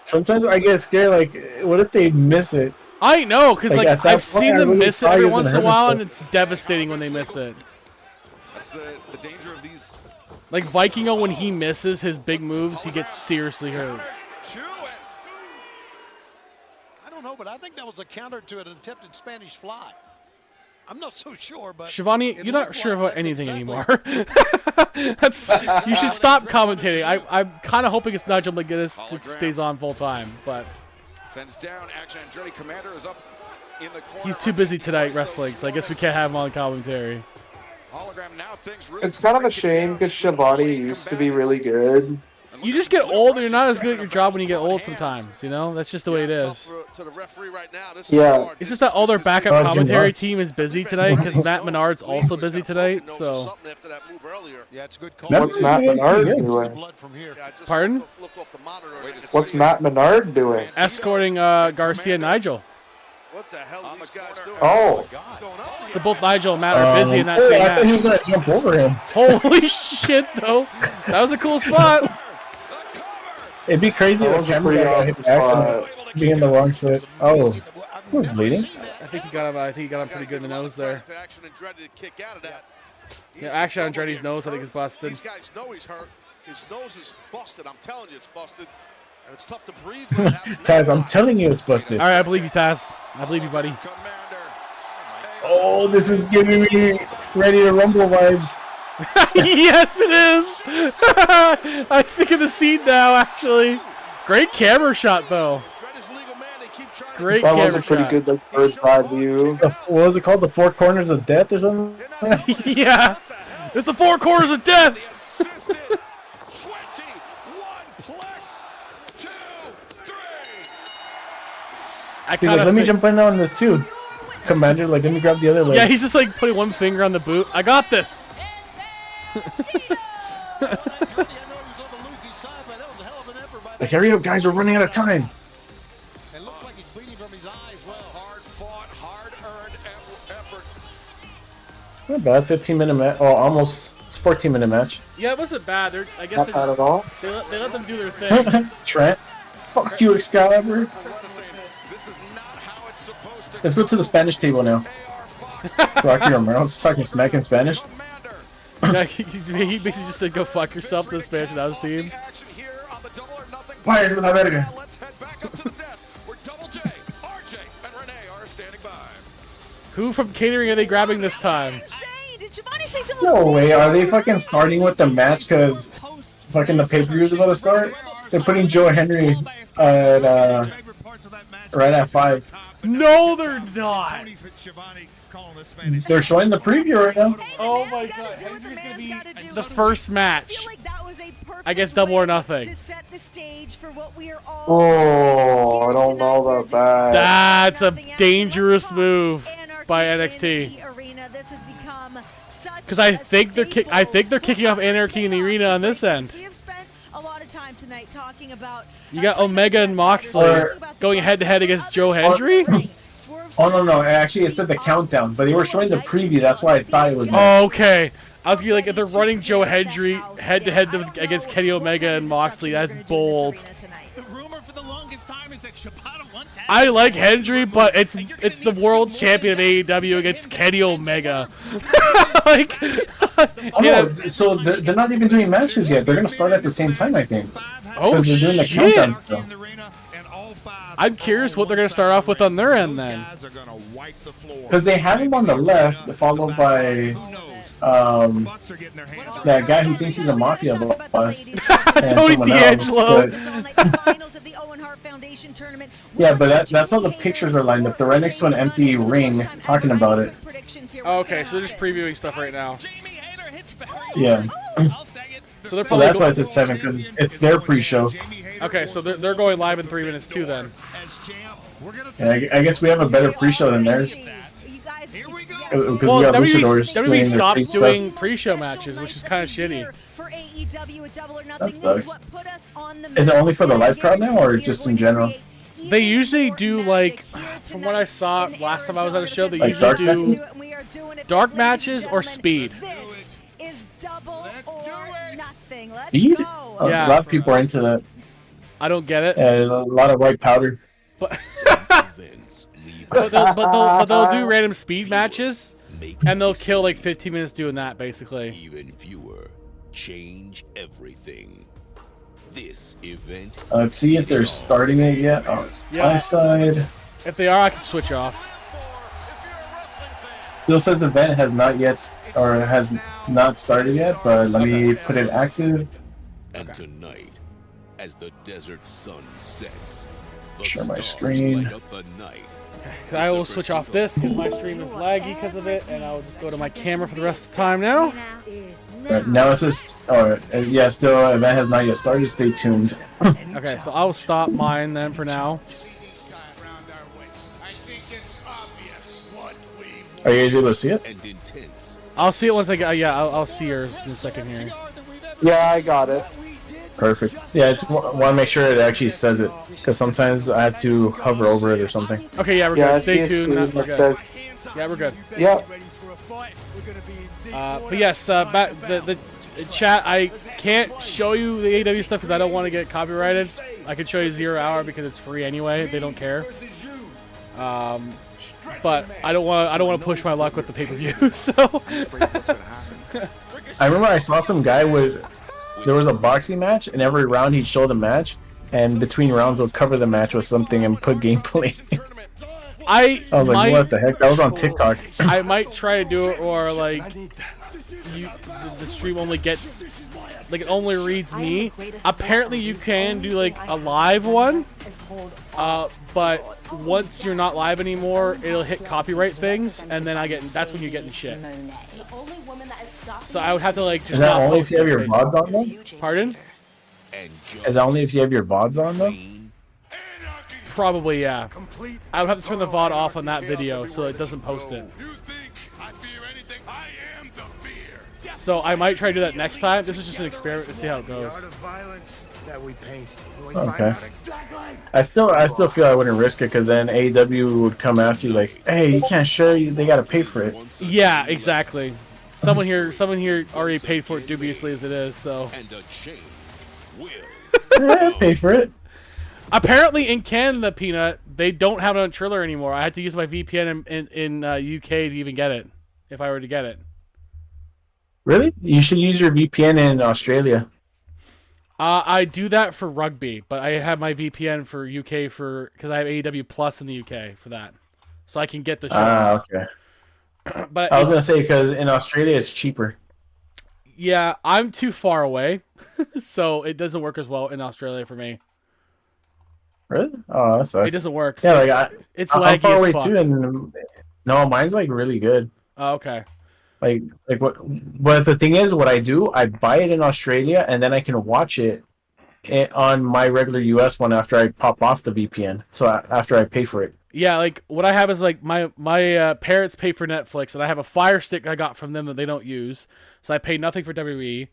Speaker 11: Sometimes I get scared. Like, what if they miss it?
Speaker 3: I know, because like I've seen them miss it every once in a while, and
Speaker 11: himself.
Speaker 3: it's devastating when they miss it.
Speaker 4: That's the danger of these.
Speaker 3: Like Vikingo, when he misses his big moves, he gets seriously hurt.
Speaker 12: I don't know, but I think that was a counter to an attempted Spanish fly. I'm not so sure, but
Speaker 3: Shivani, you're not sure about anything anymore. You should stop commentating. I'm kind of hoping it's Nigel McGuinness stays on full time, but
Speaker 4: Sends down action. Andretti Commander is up in the corner.
Speaker 3: he's too busy tonight wrestling, so I guess we can't have him on commentary.
Speaker 4: Hologram now things really
Speaker 18: It's kind of a shame because Shivani used to be really good.
Speaker 3: You just get old, and you're not as good at your job when you get old sometimes, you know? That's just the way it is.
Speaker 18: Yeah.
Speaker 3: It's just that all their backup commentary team is busy tonight because Matt Menard's also busy tonight, so.
Speaker 12: Yeah, it's a good call.
Speaker 18: What's Matt Menard doing?
Speaker 3: Pardon?
Speaker 18: What's Matt Menard doing?
Speaker 3: Escorting Garcia and Nigel.
Speaker 19: What the hell are these guys doing?
Speaker 18: Oh.
Speaker 3: So both Nigel and Matt are busy in that same
Speaker 11: I
Speaker 3: match.
Speaker 11: thought he was going to jump over him.
Speaker 3: Holy shit, though. That was a cool spot.
Speaker 11: It'd be crazy if the camera guy hit the accident, be in the wrong set. Oh. Who's bleeding?
Speaker 3: I think he got him. I think he got him pretty good in the nose there. Yeah, Action Andretti's nose, I think, is busted.
Speaker 19: These guys know he's hurt. His nose is busted. I'm telling you, it's busted. And it's tough to breathe.
Speaker 11: Taz, I'm telling you, it's busted.
Speaker 3: All right, I believe you, Taz. I believe you, buddy.
Speaker 11: Oh, this is giving me Ready to Rumble vibes.
Speaker 3: Yes, it is. I think of the scene now, actually. Great camera shot, though. Great
Speaker 18: That
Speaker 3: camera
Speaker 18: was a pretty
Speaker 3: shot.
Speaker 18: good like bird's eye view.
Speaker 11: What was it called? The Four Corners of Death or something?
Speaker 3: Yeah. It's the Four Corners of Death.
Speaker 11: He's like, let me jump in on this too. Commander, like, let me grab the other leg.
Speaker 3: Yeah, he's just like putting one finger on the boot. I got this.
Speaker 11: Like, hurry up, guys, we're running out of time.
Speaker 12: It looks like he's bleeding from his eye as well.
Speaker 19: Hard fought, hard earned effort.
Speaker 11: Not bad, 15-minute match. Oh, almost. It's a 14-minute match.
Speaker 3: Yeah, it wasn't bad. I guess
Speaker 11: Not bad at all.
Speaker 3: They let them do their thing.
Speaker 11: Trent. Fuck you, Excalibur. Let's go to the Spanish table now. Rocky Romero's talking smack in Spanish.
Speaker 3: Yeah, he basically just said, "Go fuck yourself" to the Spanish Announce team.
Speaker 11: Why is it not verga?
Speaker 3: Who from catering are they grabbing this time?
Speaker 11: No way, are they fucking starting with the match because fucking the pay-per-view is about to start? They're putting Joe Henry at, right at 5.
Speaker 3: No, they're not.
Speaker 11: They're showing the preview right now.
Speaker 3: Oh my god, Henry's gonna be the first match. I guess Double or Nothing.
Speaker 18: Oh, I don't know about that.
Speaker 3: That's a dangerous move by NXT. Because I think they're kicking off Anarchy in the Arena on this end. You got Omega and Moxley going head-to-head against Joe Hendry?
Speaker 11: Oh, no. Actually, it said the countdown, but they were showing the preview. That's why I thought it was.
Speaker 3: Oh, okay. I was gonna be like, if they're running Joe Hendry head-to-head against Kenny Omega and Moxley, that's bold. I like Hendry, but it's the world champion of AEW against Kenny Omega. Like,
Speaker 11: So they're not even doing matches yet. They're gonna start at the same time, I think.
Speaker 3: Oh,
Speaker 11: because they're doing the
Speaker 3: shit.
Speaker 11: countdown still.
Speaker 3: I'm curious what they're gonna start off with on their end then.
Speaker 11: Because they have him on the left, followed by that guy who thinks he's a mafia boss.
Speaker 3: Tony D'Angelo.
Speaker 11: Yeah, but that's how the pictures are lined up. They're right next to an empty ring talking about it.
Speaker 3: Okay, so they're just previewing stuff right now.
Speaker 11: Yeah.
Speaker 3: So
Speaker 11: that's why it's at 7, because it's their pre-show.
Speaker 3: Okay, so they're going live in 3 minutes too then.
Speaker 11: Yeah, I guess we have a better pre-show than theirs. Because
Speaker 3: Well,
Speaker 11: we got
Speaker 3: WWE
Speaker 11: luchadors
Speaker 3: WWE stopped
Speaker 11: stuff.
Speaker 3: doing pre-show matches, which is kind of shitty.
Speaker 11: That sucks. Is it only for the live crowd now, or just in general?
Speaker 3: They usually do, like, from what I saw last time I was at a show, they
Speaker 11: Like
Speaker 3: usually
Speaker 11: dark
Speaker 3: do
Speaker 11: matches?
Speaker 3: dark matches or speed.
Speaker 11: Speed?
Speaker 3: Yeah.
Speaker 11: A lot of people are into that.
Speaker 3: I don't get it.
Speaker 11: A lot of white powder.
Speaker 3: But they'll do random speed matches, and they'll kill like 15 minutes doing that, basically.
Speaker 10: Even fewer change everything. This event.
Speaker 11: Let's see if they're starting it yet. On my side.
Speaker 3: If they are, I can switch off.
Speaker 11: Still says event has not yet, or has not started yet, but let me put it active.
Speaker 10: And tonight, as the desert sun sets,
Speaker 11: Share my screen.
Speaker 10: light up the night.
Speaker 3: I will switch off this because my stream is laggy because of it, and I'll just go to my camera for the rest of the time now.
Speaker 11: Right, now it says, yeah, still event has not yet started. Stay tuned.
Speaker 3: Okay, so I'll stop mine then for now.
Speaker 11: Are you guys able to see it?
Speaker 3: I'll see it once I get. Yeah, I'll see yours in a second here.
Speaker 18: Yeah, I got it.
Speaker 11: Perfect. Yeah, I just want to make sure it actually says it, because sometimes I have to hover over it or something.
Speaker 3: Okay, yeah, we're good. Stay tuned. We're good. Yeah, we're good.
Speaker 18: Yeah.
Speaker 3: But yes, back the chat. I can't show you the AEW stuff because I don't want to get copyrighted. I can show you 0 Hour because it's free anyway. They don't care. But I don't want to push my luck with the pay-per-view. So
Speaker 11: I remember I saw some guy there was a boxing match, and every round he'd show the match, and between rounds he'll cover the match with something and put gameplay. I was like, what the heck? That was on TikTok.
Speaker 3: I might try to do it, or like the stream only gets, like, it only reads me. Apparently you can do like a live one, but once you're not live anymore, it'll hit copyright things, and then that's when you get in shit. So I would have to like just.
Speaker 11: Is that only if you have your VODs on though?
Speaker 3: Pardon?
Speaker 11: Is that only if you have your VODs on though?
Speaker 3: Probably, yeah. I would have to turn the VOD off on that video so it doesn't post it. So I might try to do that next time. This is just an experiment to see how it goes.
Speaker 11: Okay. I still feel I wouldn't risk it, because then AEW would come after you like, hey, you can't share. They gotta pay for it.
Speaker 3: Yeah, exactly. Someone here already paid for it dubiously as it is. So.
Speaker 11: Pay for it.
Speaker 3: Apparently in Canada, Peanut, they don't have it on Triller anymore. I had to use my VPN in UK to even get it, if I were to get it.
Speaker 11: Really? You should use your VPN in Australia.
Speaker 3: I do that for rugby, but I have my VPN for UK because I have AEW Plus in the UK for that, so I can get the shows.
Speaker 11: Ah, okay.
Speaker 3: But
Speaker 11: I was gonna say, because in Australia it's cheaper.
Speaker 3: Yeah, I'm too far away, so it doesn't work as well in Australia for me.
Speaker 11: Really? Oh, that sucks.
Speaker 3: It doesn't work.
Speaker 11: Yeah, like
Speaker 3: I'm
Speaker 11: far away too, and no, mine's like really good.
Speaker 3: Oh, okay.
Speaker 11: Like what? But the thing is, what I do, I buy it in Australia, and then I can watch it on my regular US one after I pop off the VPN. So after I pay for it.
Speaker 3: Yeah, like what I have is like my parents pay for Netflix, and I have a Fire Stick I got from them that they don't use, so I pay nothing for WWE.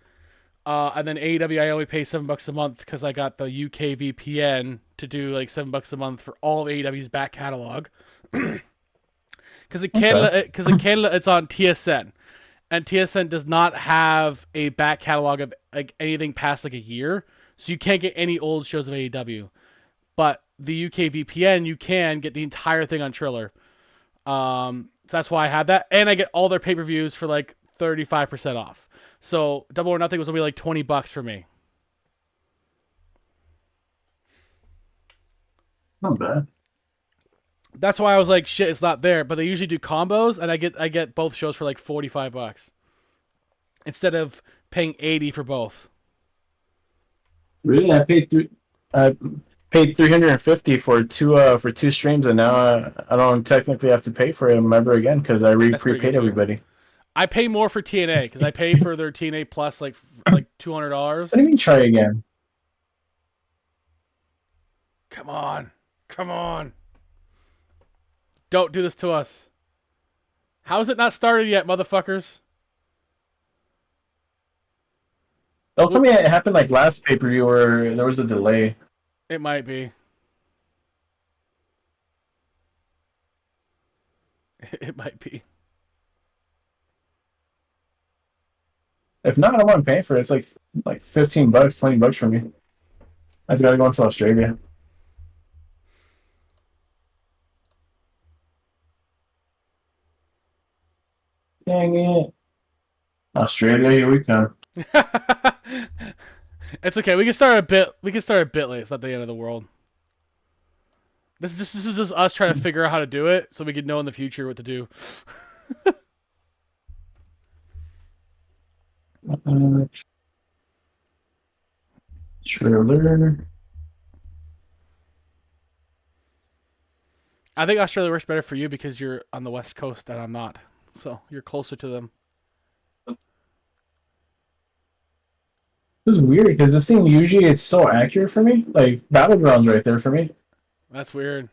Speaker 3: And then AEW, I only pay $7 a month because I got the UK VPN to do like $7 a month for all of AEW's back catalog. Because in Canada, it's on TSN, and TSN does not have a back catalog of like anything past like a year, so you can't get any old shows of AEW. But the UK VPN, you can get the entire thing on Triller. So that's why I had that, and I get all their pay-per-views for like 35% off. So Double or Nothing was only like $20 for me.
Speaker 11: Not bad.
Speaker 3: That's why I was like, shit, it's not there. But they usually do combos, and I get both shows for like $45 instead of paying $80 for both.
Speaker 11: Really, I paid $350 for two streams, and now I don't technically have to pay for them ever again because I prepaid everybody.
Speaker 3: I pay more for TNA because I pay for their TNA Plus like $200.
Speaker 11: What do you mean try again?
Speaker 3: Come on. Don't do this to us. How is it not started yet, motherfuckers?
Speaker 11: Don't tell me it happened like last pay-per-view where there was a delay.
Speaker 3: It might be. It might be.
Speaker 11: If not, I don't want to pay for it. It's like $15, $20 for me. I just gotta go into Australia. Dang it. Australia, here we come.
Speaker 3: It's okay. We can start a bit late. It's not the end of the world. This is just us trying to figure out how to do it so we can know in the future what to do.
Speaker 11: Trailer.
Speaker 3: I think Australia works better for you because you're on the West Coast and I'm not. So you're closer to them.
Speaker 11: This is weird because this thing usually it's so accurate for me. Like Battlegrounds right there for me.
Speaker 3: That's weird.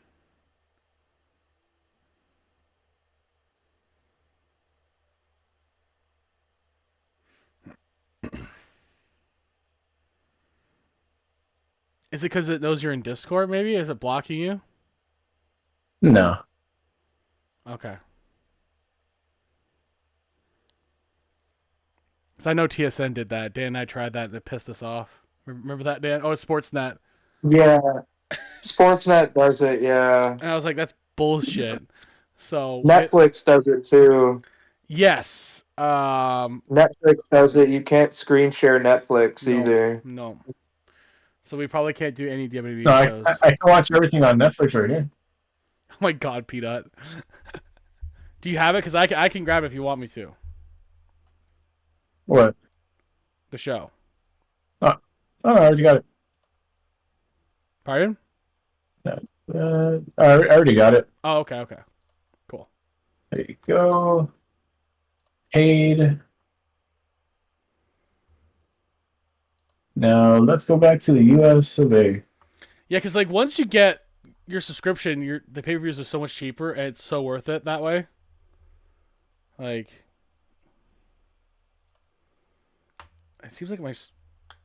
Speaker 3: Is it because it knows you're in Discord, maybe? Is it blocking you?
Speaker 11: No.
Speaker 3: Okay. Because I know TSN did that. Dan and I tried that and it pissed us off. Remember that, Dan? Oh, it's Sportsnet.
Speaker 18: Yeah. Sportsnet does it, yeah.
Speaker 3: And I was like, that's bullshit. So
Speaker 18: Netflix does it too.
Speaker 3: Yes.
Speaker 18: Netflix does it. You can't screen share Netflix either.
Speaker 3: No. So we probably can't do any WWE
Speaker 11: No,
Speaker 3: shows.
Speaker 11: I can watch everything on Netflix right here.
Speaker 3: Oh my God, Peanut. Do you have it? Because I can grab it if you want me to.
Speaker 11: What?
Speaker 3: The show.
Speaker 11: Oh, I already got it.
Speaker 3: Pardon?
Speaker 11: I already got it.
Speaker 3: Oh, okay. Cool.
Speaker 11: There you go. Paid. Now let's go back to the US of A.
Speaker 3: Yeah, because like once you get your subscription, the pay-per-views are so much cheaper, and it's so worth it that way. Like, it seems like my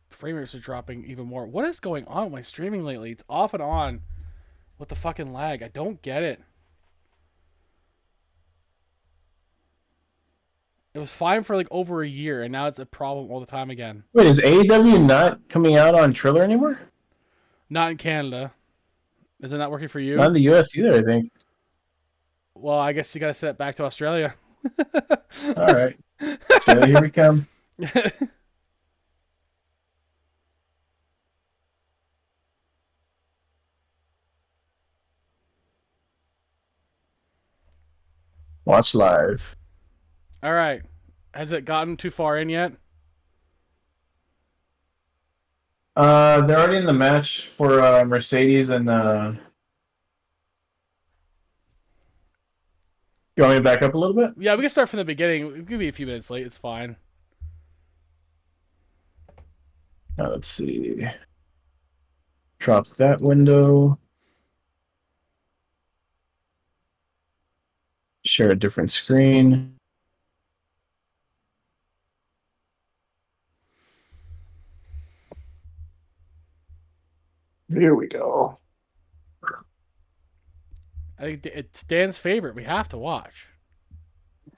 Speaker 3: frame rates are dropping even more. What is going on with my streaming lately? It's off and on with the fucking lag. I don't get it. It was fine for like over a year, and now it's a problem all the time again.
Speaker 11: Wait, is AEW not coming out on Triller anymore?
Speaker 3: Not in Canada. Is it not working for you?
Speaker 11: Not in the US either, I think.
Speaker 3: Well, I guess you got to send it back to Australia.
Speaker 11: All right. Australia, here we come. Watch live.
Speaker 3: All right. Has it gotten too far in yet?
Speaker 11: They're already in the match for Mercedes and You want me to back up a little bit?
Speaker 3: Yeah, we can start from the beginning. We could be a few minutes late. It's fine.
Speaker 11: Let's see. Drop that window. Share a different screen.
Speaker 18: Here we go.
Speaker 3: I think it's Dan's favorite. We have to watch.
Speaker 18: Of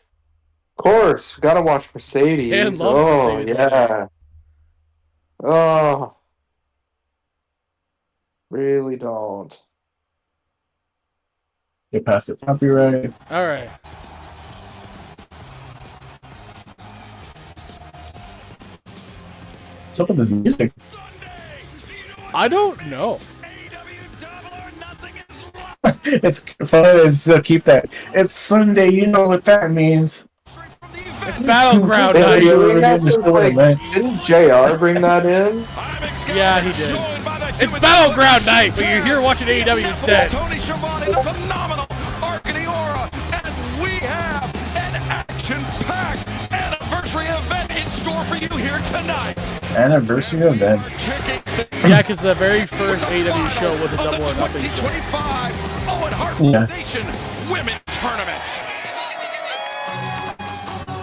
Speaker 18: course, we gotta watch Mercedes.
Speaker 3: Dan loves Mercedes.
Speaker 18: Yeah. Oh, really don't.
Speaker 11: Get past the copyright.
Speaker 3: All right.
Speaker 11: What's up with this music?
Speaker 3: I don't know.
Speaker 11: It's fun to keep that. It's Sunday. You know what that means.
Speaker 3: It's Battleground night.
Speaker 18: Didn't JR bring that in?
Speaker 3: Yeah, he did. It's Battleground night, but you're here watching AEW instead.
Speaker 4: Tony Schiavone, the phenomenal Arcaniora, and we have an action-packed anniversary event in store for you here tonight.
Speaker 11: Anniversary event.
Speaker 3: Yeah, because the very first AEW show was a Double or Nothing show.
Speaker 4: 2025 Owen Hart Foundation Women's Tournament.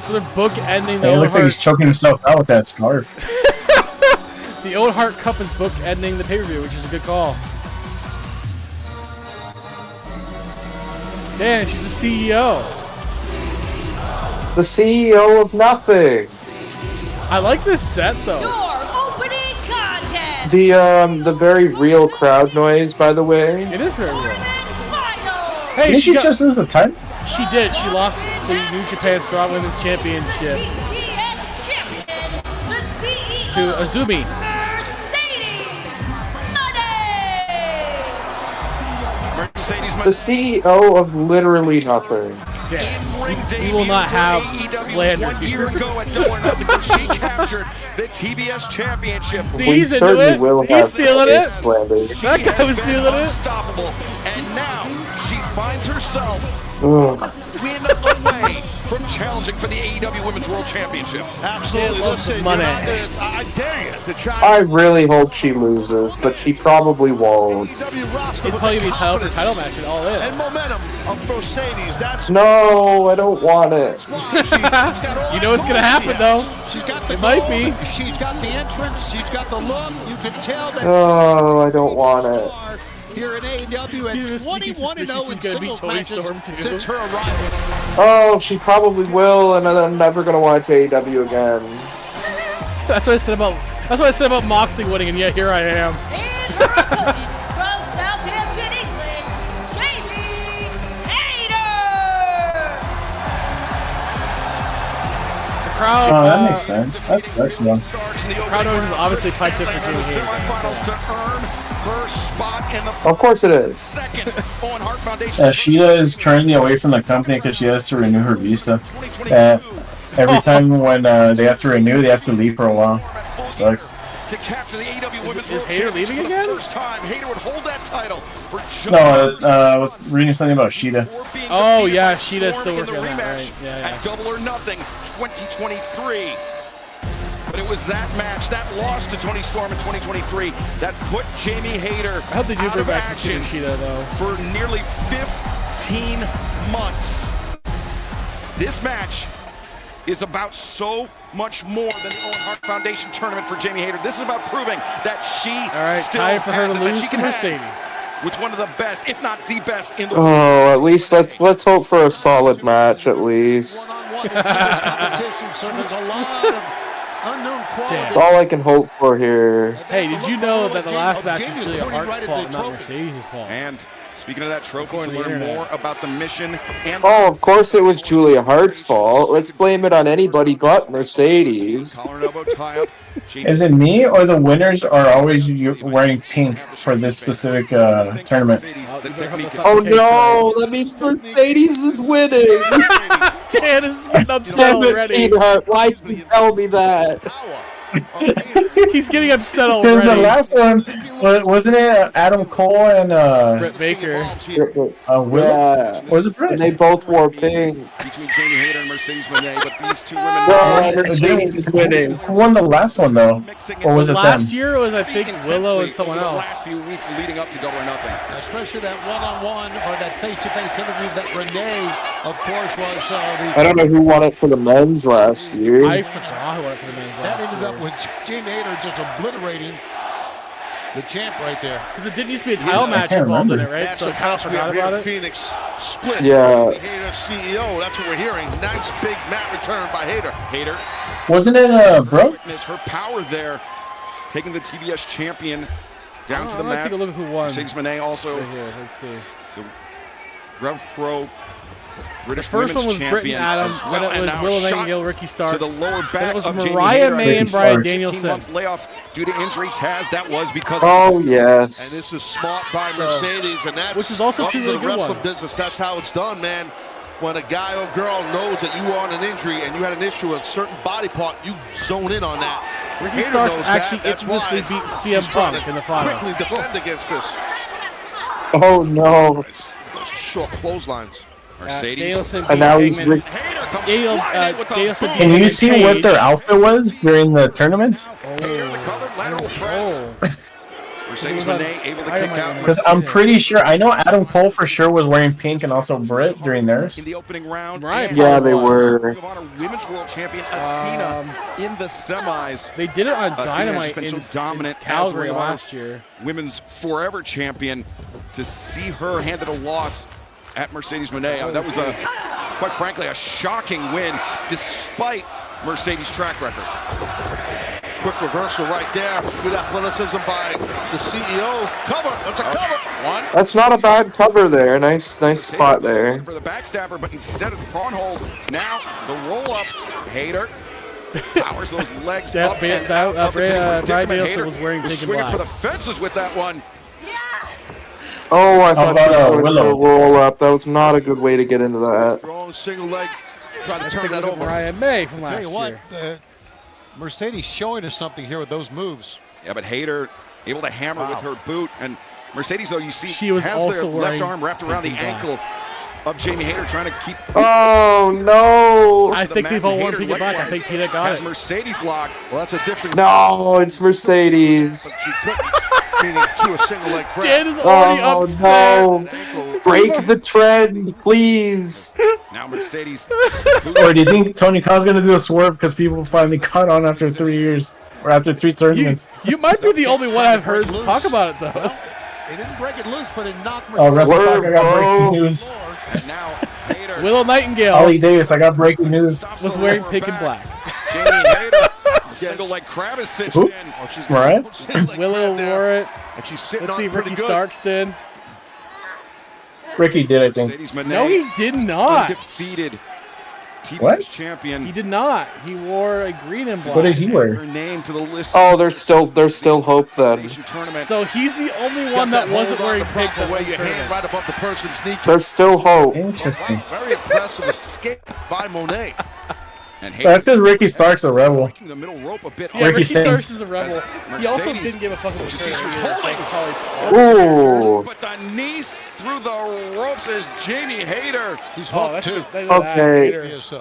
Speaker 3: So they're book-ending the
Speaker 11: It
Speaker 3: Owen
Speaker 11: looks like
Speaker 3: Hart.
Speaker 11: he's choking himself out with that scarf.
Speaker 3: The Owen Hart Cup is book-ending the pay-per-view, which is a good call. Dan, she's the CEO.
Speaker 18: The CEO of nothing.
Speaker 3: I like this set though.
Speaker 2: Opening contest.
Speaker 18: The very real crowd noise, by the way.
Speaker 3: It is very real.
Speaker 11: Hey, did she just lose the title?
Speaker 3: She did. She lost the New Japan Strong Women's Championship to Azumi.
Speaker 18: The CEO of literally nothing.
Speaker 3: We will not have slander.
Speaker 4: 1 year ago at Double or Nothing, where she captured the TBS Championship.
Speaker 3: See, he's into it. He's feeling it. That guy was feeling it.
Speaker 4: Unstoppable, and now she finds herself
Speaker 18: Ugh.
Speaker 4: win away from challenging for the AEW Women's World Championship.
Speaker 12: Absolutely. Listen,
Speaker 3: money.
Speaker 12: I dare you to try.
Speaker 18: I really hope she loses, but she probably won't.
Speaker 3: It's probably gonna be title for title match and all in.
Speaker 12: And momentum of Mercedes. That's
Speaker 18: No, I don't want it.
Speaker 3: You know what's gonna happen though.
Speaker 12: She's got the
Speaker 3: It might
Speaker 12: goal,
Speaker 3: be.
Speaker 12: She's got the entrance. She's got the look. You can tell that.
Speaker 18: Oh, I don't want it.
Speaker 12: Here in AEW
Speaker 3: You
Speaker 12: at
Speaker 3: just
Speaker 12: 21-0 in
Speaker 3: she's gonna beat
Speaker 12: singles
Speaker 3: Toni
Speaker 12: matches
Speaker 3: Storm, too.
Speaker 12: since her arrival.
Speaker 18: Oh, she probably will, and I'm never gonna watch AEW again.
Speaker 3: That's what I said about. That's what I said about Moxley winning, and yet here I am.
Speaker 2: And her opponent from Southampton, England, Jamie
Speaker 3: crowd.
Speaker 11: That makes sense. That works though.
Speaker 3: Crowd noise is obviously piped in for Jamie Hayter.
Speaker 11: Of course it is. Sheeta is currently away from the company because she has to renew her visa. Every time when they have to renew, they have to leave for a while. Sucks.
Speaker 4: To capture the AEW Women's
Speaker 3: Is Hayter leaving again?
Speaker 4: First time, Hayter would hold that title for
Speaker 11: No, I was reading something about Sheeta.
Speaker 3: Oh yeah, Sheeta's still working on that, right? Yeah.
Speaker 4: At Double or Nothing 2023. But it was that match, that loss to Toni Storm in 2023, that put Jamie Hayter
Speaker 3: I hope they do
Speaker 4: out
Speaker 3: bring
Speaker 4: of
Speaker 3: back
Speaker 4: action
Speaker 3: Sheeta though.
Speaker 4: for nearly 15 months. This match is about so much more than the Owen Hart Foundation tournament for Jamie Hayter. This is about proving that she still
Speaker 3: time for her
Speaker 4: has
Speaker 3: to
Speaker 4: it, that
Speaker 3: lose
Speaker 4: she
Speaker 3: to
Speaker 4: can
Speaker 3: Mercedes.
Speaker 4: hang with one of the best, if not the best, in the world.
Speaker 18: Oh, at least let's hope for a solid match at least.
Speaker 12: Competition, so there's a lot of unknown quality.
Speaker 18: That's all I can hope for here.
Speaker 3: Hey, did you know that the last match was Julia Hart's fault and not Mercedes' fault?
Speaker 4: And speaking of that trophy, to learn more about the mission and
Speaker 18: Oh, of course it was Julia Hart's fault. Let's blame it on anybody but Mercedes.
Speaker 4: collar and elbow tie-up.
Speaker 11: Is it me or the winners are always wearing pink for this specific tournament?
Speaker 18: Oh no, that means Mercedes is winning.
Speaker 3: Dan is getting upset
Speaker 18: Damn it,
Speaker 3: already.
Speaker 18: Peanut, why did you tell me that?
Speaker 3: He's getting upset
Speaker 11: Because
Speaker 3: already.
Speaker 11: the last one, wasn't it Adam Cole and
Speaker 3: Britt Baker.
Speaker 11: Willow? Was it Britt?
Speaker 18: And they both wore pink.
Speaker 4: Between Jamie Hayter and Mercedes Moné, but these two women.
Speaker 18: Mercedes is winning.
Speaker 11: Who won the last one though? Or was it
Speaker 3: Last
Speaker 11: them?
Speaker 3: year it was, I think, Willow and someone
Speaker 4: over the
Speaker 3: else.
Speaker 4: last few weeks leading up to Double or Nothing.
Speaker 12: Especially that one-on-one or that face-to-face interview that Renee, of course, was the.
Speaker 18: I don't know who won it for the men's last year.
Speaker 3: I forgot who won it for the men's
Speaker 12: That
Speaker 3: last
Speaker 12: ended
Speaker 3: year.
Speaker 12: up with Jamie Hayter just obliterating the champ right there.
Speaker 3: Because it didn't used to be a title match involved in it, right?
Speaker 19: That's
Speaker 3: So
Speaker 19: the
Speaker 3: I kind of
Speaker 19: house we
Speaker 3: forgot
Speaker 19: have here
Speaker 3: about
Speaker 19: in
Speaker 3: it.
Speaker 19: Phoenix. Split.
Speaker 18: Yeah.
Speaker 19: Hayter CEO. That's what we're hearing. Nice big mat return by Hayter.
Speaker 4: Hayter.
Speaker 11: Wasn't it Brooke?
Speaker 4: Witness her power there, taking the TBS champion down to the
Speaker 3: I'm gonna
Speaker 4: mat.
Speaker 3: take a look at who won.
Speaker 4: Mercedes Moné also
Speaker 3: Right here, let's see.
Speaker 4: the Rev Pro British
Speaker 3: The first one
Speaker 4: Women's
Speaker 3: was Britt and
Speaker 4: champion
Speaker 3: Adam,
Speaker 4: as
Speaker 3: then
Speaker 4: well,
Speaker 3: it
Speaker 4: and
Speaker 3: was
Speaker 4: now
Speaker 3: Willow
Speaker 4: shot
Speaker 3: Nightingale, Ricky Starks.
Speaker 4: to the lower back
Speaker 3: Then it was
Speaker 4: of Jamie
Speaker 3: Mariah
Speaker 4: Hayter.
Speaker 3: May and
Speaker 11: Ricky
Speaker 3: Bryan
Speaker 11: Starks.
Speaker 3: Danielson.
Speaker 4: 15-month layoff due to injury. Taz, that was because
Speaker 18: Oh
Speaker 19: And
Speaker 18: yes.
Speaker 19: this is smart by Mercedes, and that's
Speaker 3: Which is also
Speaker 19: welcome
Speaker 3: two
Speaker 19: to
Speaker 3: really
Speaker 19: the
Speaker 3: good
Speaker 19: wrestling
Speaker 3: ones.
Speaker 19: business. That's how it's done, man. When a guy or girl knows that you are on an injury and you had an issue with a certain body part, you zone in on that.
Speaker 3: Ricky
Speaker 19: Hayter
Speaker 3: Starks
Speaker 19: knows
Speaker 3: actually
Speaker 19: that. That's
Speaker 3: infamously
Speaker 19: why
Speaker 3: beat
Speaker 19: she's
Speaker 3: CM
Speaker 19: trying
Speaker 3: Punk
Speaker 19: to
Speaker 3: in the final.
Speaker 19: Quickly defend against this.
Speaker 18: Oh no.
Speaker 19: Those short clotheslines.
Speaker 4: Mercedes.
Speaker 3: Danielson
Speaker 18: And now
Speaker 3: beat
Speaker 18: he's
Speaker 3: Hangman.
Speaker 4: Hayter comes
Speaker 3: Daniel-
Speaker 4: flying in with the
Speaker 3: Danielson
Speaker 4: boot.
Speaker 3: beat
Speaker 11: Can you
Speaker 3: Hangman
Speaker 11: see
Speaker 3: Page.
Speaker 11: what their outfit was during the tournament?
Speaker 4: Hayter the cover, lateral press. Mercedes Moné able to kick out.
Speaker 11: Because I'm pretty sure I know Adam Cole for sure was wearing pink and also Britt during theirs.
Speaker 4: In the opening round.
Speaker 3: Right.
Speaker 4: and
Speaker 18: Yeah, they
Speaker 4: Ring
Speaker 18: were.
Speaker 4: of Honor Women's World Champion Athena in the semis.
Speaker 3: They did it on
Speaker 4: Athena has
Speaker 3: Dynamite
Speaker 4: been
Speaker 3: in,
Speaker 4: so dominant
Speaker 3: in Calgary
Speaker 4: as Ring of Honor
Speaker 3: last year.
Speaker 4: Women's Forever Champion. To see her handed a loss at Mercedes Moné, that was quite frankly a shocking win, despite Mercedes' track record.
Speaker 19: Quick reversal right there. Good athleticism by the CEO. Cover. That's a cover.
Speaker 4: One.
Speaker 18: That's not a bad cover there. Nice spot there.
Speaker 4: For the backstabber, but instead of the prawn hold, now the roll up. Hayter powers those legs up and out of the
Speaker 3: Brian
Speaker 4: predicament.
Speaker 3: Danielson
Speaker 4: Hayter
Speaker 3: was wearing
Speaker 4: was
Speaker 3: pink and
Speaker 4: swinging
Speaker 3: black.
Speaker 4: for the fences with that one.
Speaker 18: Oh, I thought
Speaker 11: about,
Speaker 18: she was going
Speaker 11: Willow?
Speaker 18: to roll up. That was not a good way to get into that.
Speaker 19: Strong single leg. Try to
Speaker 3: Let's
Speaker 19: turn
Speaker 3: take a
Speaker 19: that
Speaker 3: look at
Speaker 19: over.
Speaker 3: Mariah May from
Speaker 12: Tell
Speaker 3: last
Speaker 12: you what,
Speaker 3: year.
Speaker 12: Mercedes showing us something here with those moves.
Speaker 4: Yeah, but Hayter able to hammer with her boot. And Mercedes, though, you see,
Speaker 3: She was
Speaker 4: has their
Speaker 3: also
Speaker 4: left
Speaker 3: wearing
Speaker 4: arm wrapped around the
Speaker 3: pink and
Speaker 4: ankle of Jamie Hayter, trying to keep.
Speaker 18: Oh no!
Speaker 3: I
Speaker 4: the
Speaker 3: think
Speaker 4: mat,
Speaker 3: they've all
Speaker 4: and
Speaker 3: worn
Speaker 4: Hayter
Speaker 3: pink and black. I
Speaker 4: likewise
Speaker 3: think Peter got
Speaker 4: has
Speaker 3: it.
Speaker 4: Mercedes locked.
Speaker 19: Well, that's a different.
Speaker 18: No, it's Mercedes.
Speaker 19: But she couldn't. Meaning to a single leg grab.
Speaker 3: Dan is already
Speaker 18: Oh
Speaker 3: upset.
Speaker 18: no! Break the trend, please.
Speaker 4: Now Mercedes.
Speaker 11: Or do you think Tony Khan's gonna do a swerve because people finally caught on after 3 years or after 3 tournaments?
Speaker 3: You might be the only one I've heard talk about it though.
Speaker 12: They didn't break it loose, but it knocked
Speaker 11: Oh, Wrestle
Speaker 18: Swerve,
Speaker 11: Talk, I got breaking
Speaker 18: bro.
Speaker 11: news.
Speaker 4: And now Hayter.
Speaker 3: Willow Nightingale
Speaker 11: Ollie Davis, I got breaking news.
Speaker 3: was wearing pink and black.
Speaker 4: Jamie Hayter. Single leg crab is cinched
Speaker 11: Who?
Speaker 4: in.
Speaker 19: Oh, she's
Speaker 11: Right?
Speaker 19: got a single leg
Speaker 3: Willow
Speaker 19: grab there,
Speaker 3: wore it.
Speaker 19: and she's sitting
Speaker 3: Let's
Speaker 19: on
Speaker 3: see,
Speaker 19: it pretty
Speaker 3: Ricky
Speaker 19: good.
Speaker 3: Starks did.
Speaker 11: Ricky did, I think.
Speaker 4: Mercedes Moné.
Speaker 3: No, he did not.
Speaker 4: Undefeated
Speaker 11: What?
Speaker 4: champion.
Speaker 3: He did not. He wore a green and black.
Speaker 11: What did he wear?
Speaker 4: Her name to the list.
Speaker 18: Oh, there's still hope then.
Speaker 3: So he's the only one that wasn't wearing pink.
Speaker 19: Proper way, your hand right above the person's knee.
Speaker 18: There's still hope.
Speaker 11: Interesting.
Speaker 19: Very impressive escape by Monet.
Speaker 4: And
Speaker 11: That's because Ricky Stark's a rebel.
Speaker 4: the middle rope a bit.
Speaker 3: Yeah, Ricky Starks
Speaker 11: sings.
Speaker 3: is a rebel. He also didn't give a fuck about the
Speaker 18: Ooh.
Speaker 4: But the knees through the ropes is Jamie Hayter.
Speaker 12: She's
Speaker 3: Oh,
Speaker 12: hooked too.
Speaker 18: Okay.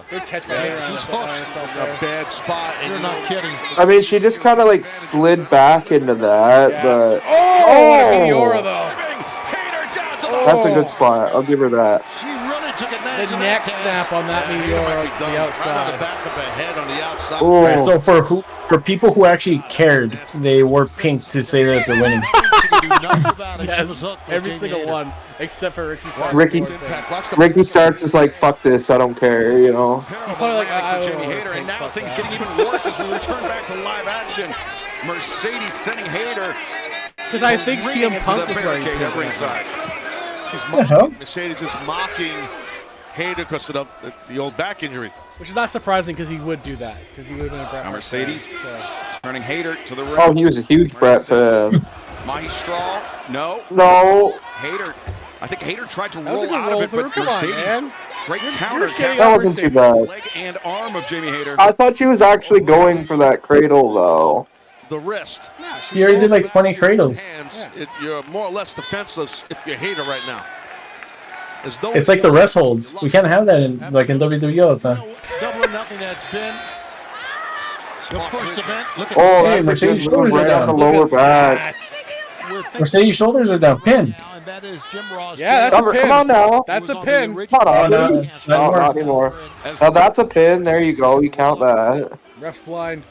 Speaker 3: Good catch by Hayter.
Speaker 12: She's
Speaker 19: A bad spot. And
Speaker 12: You're not kidding.
Speaker 18: I mean, she just kind of like slid back into that, but
Speaker 3: Oh, Meteora though.
Speaker 18: that's a good spot. I'll give her that.
Speaker 12: She really took advantage
Speaker 3: The
Speaker 12: of
Speaker 3: neck
Speaker 12: that
Speaker 3: snap on that Meteora to the
Speaker 19: right on the
Speaker 3: outside.
Speaker 19: back of the head on the outside.
Speaker 18: Ooh.
Speaker 11: Right, so for people who actually cared, they wore pink to say that they're winning.
Speaker 12: She could do nothing about it. She was
Speaker 3: Yes,
Speaker 12: hooked with
Speaker 3: every
Speaker 12: Jamie
Speaker 3: single
Speaker 12: Hayter.
Speaker 3: one except for Ricky Starks.
Speaker 18: Ricky Starks is like, fuck this, I don't care, you know.
Speaker 3: He's probably like, I
Speaker 4: for
Speaker 3: don't
Speaker 4: Jamie
Speaker 3: wanna
Speaker 4: Hayter, and
Speaker 3: pink,
Speaker 4: now
Speaker 3: fuck
Speaker 4: things
Speaker 3: that.
Speaker 4: getting even worse as we return back to live action. Mercedes sending Hayter
Speaker 3: Because I think CM
Speaker 4: into
Speaker 3: Punk
Speaker 4: the
Speaker 3: was wearing
Speaker 4: barricade
Speaker 3: pink.
Speaker 4: at ringside.
Speaker 19: She's
Speaker 11: the hell?
Speaker 19: mocking, Mercedes is mocking Hayter because of the old back injury.
Speaker 3: Which is not surprising because he would do that. Because he would have been a Bret
Speaker 4: Now
Speaker 3: Hart
Speaker 4: Mercedes
Speaker 3: fan, so.
Speaker 4: turning Hayter to the ring.
Speaker 18: Oh, he was a huge Bret fan.
Speaker 4: Maestral, no.
Speaker 18: No.
Speaker 4: Hayter, I think Hayter tried to
Speaker 3: That was a
Speaker 4: roll
Speaker 3: good
Speaker 4: out
Speaker 3: roll
Speaker 4: of it,
Speaker 3: through.
Speaker 4: but
Speaker 3: Come on,
Speaker 4: Mercedes,
Speaker 3: man.
Speaker 4: great
Speaker 3: You're
Speaker 4: counter.
Speaker 3: shitting
Speaker 18: That
Speaker 3: on
Speaker 18: wasn't too
Speaker 3: Mercedes.
Speaker 18: bad.
Speaker 4: Leg and arm of Jamie Hayter.
Speaker 18: I thought she was actually going for that cradle, though.
Speaker 19: The wrist.
Speaker 3: Yeah,
Speaker 11: He already did like 20 cradles.
Speaker 19: Hands, you're more or less defenseless if you're Hayter right now. There's no
Speaker 11: It's like the rest holds. We can't have that in WWE all the time.
Speaker 12: Double or nothing. That's been the first event. Look at
Speaker 18: Oh,
Speaker 11: Hey,
Speaker 18: that's a
Speaker 11: Mercedes
Speaker 18: good move
Speaker 11: shoulders
Speaker 18: right
Speaker 11: are
Speaker 18: on the
Speaker 11: down.
Speaker 18: lower back.
Speaker 12: we're thinking
Speaker 11: Mercedes shoulders are down. Pin.
Speaker 12: now, and that is Jim Ross.
Speaker 3: Yeah, that's a pin.
Speaker 18: Come on now.
Speaker 3: That's a
Speaker 12: Was on the
Speaker 3: pin.
Speaker 12: original-
Speaker 18: Hold on.
Speaker 11: no,
Speaker 18: No, not anymore.
Speaker 4: As
Speaker 18: Now that's a pin. There you go. You count that.
Speaker 3: Ref's blind.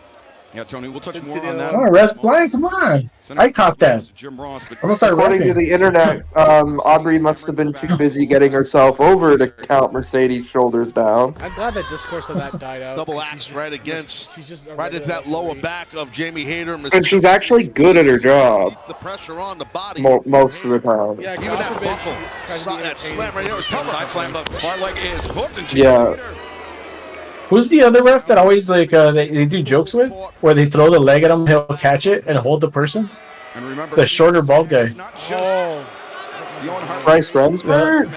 Speaker 4: Yeah, Tony, we'll touch
Speaker 3: Didn't
Speaker 4: more
Speaker 3: see
Speaker 4: on
Speaker 3: the
Speaker 4: that.
Speaker 11: Oh, rest blind. Come on. I caught that.
Speaker 4: Jim Ross, but
Speaker 11: I'm gonna start
Speaker 18: According to
Speaker 11: rapping.
Speaker 18: the internet, Aubrey must have been too busy getting herself over to count Mercedes' shoulders down.
Speaker 3: I'm glad that discourse of that died out.
Speaker 19: double
Speaker 3: 'cause
Speaker 19: axe
Speaker 3: she's
Speaker 19: right
Speaker 3: just-
Speaker 19: against,
Speaker 3: she's just a
Speaker 19: right into
Speaker 3: regular
Speaker 19: that lower
Speaker 3: referee.
Speaker 19: back of Jamie Hayter.
Speaker 18: And she's actually good at her job
Speaker 19: Keep the pressure on the body.
Speaker 18: most of the time.
Speaker 3: Yeah,
Speaker 19: Even
Speaker 3: God
Speaker 19: that
Speaker 3: forbid she
Speaker 19: buckle,
Speaker 3: tries to be
Speaker 19: that
Speaker 3: entertaining.
Speaker 19: slam right there, cover.
Speaker 4: side slam, the far leg is hooked, and Jamie
Speaker 18: Yeah.
Speaker 4: Hayter.
Speaker 11: Who's the other ref that always like they do jokes with, where they throw the leg at him, he'll catch it and hold the person?
Speaker 4: And remember,
Speaker 11: The shorter bald guy,
Speaker 4: it's not just
Speaker 3: Oh,
Speaker 4: the Owen Hart
Speaker 18: Bryce Rensburg.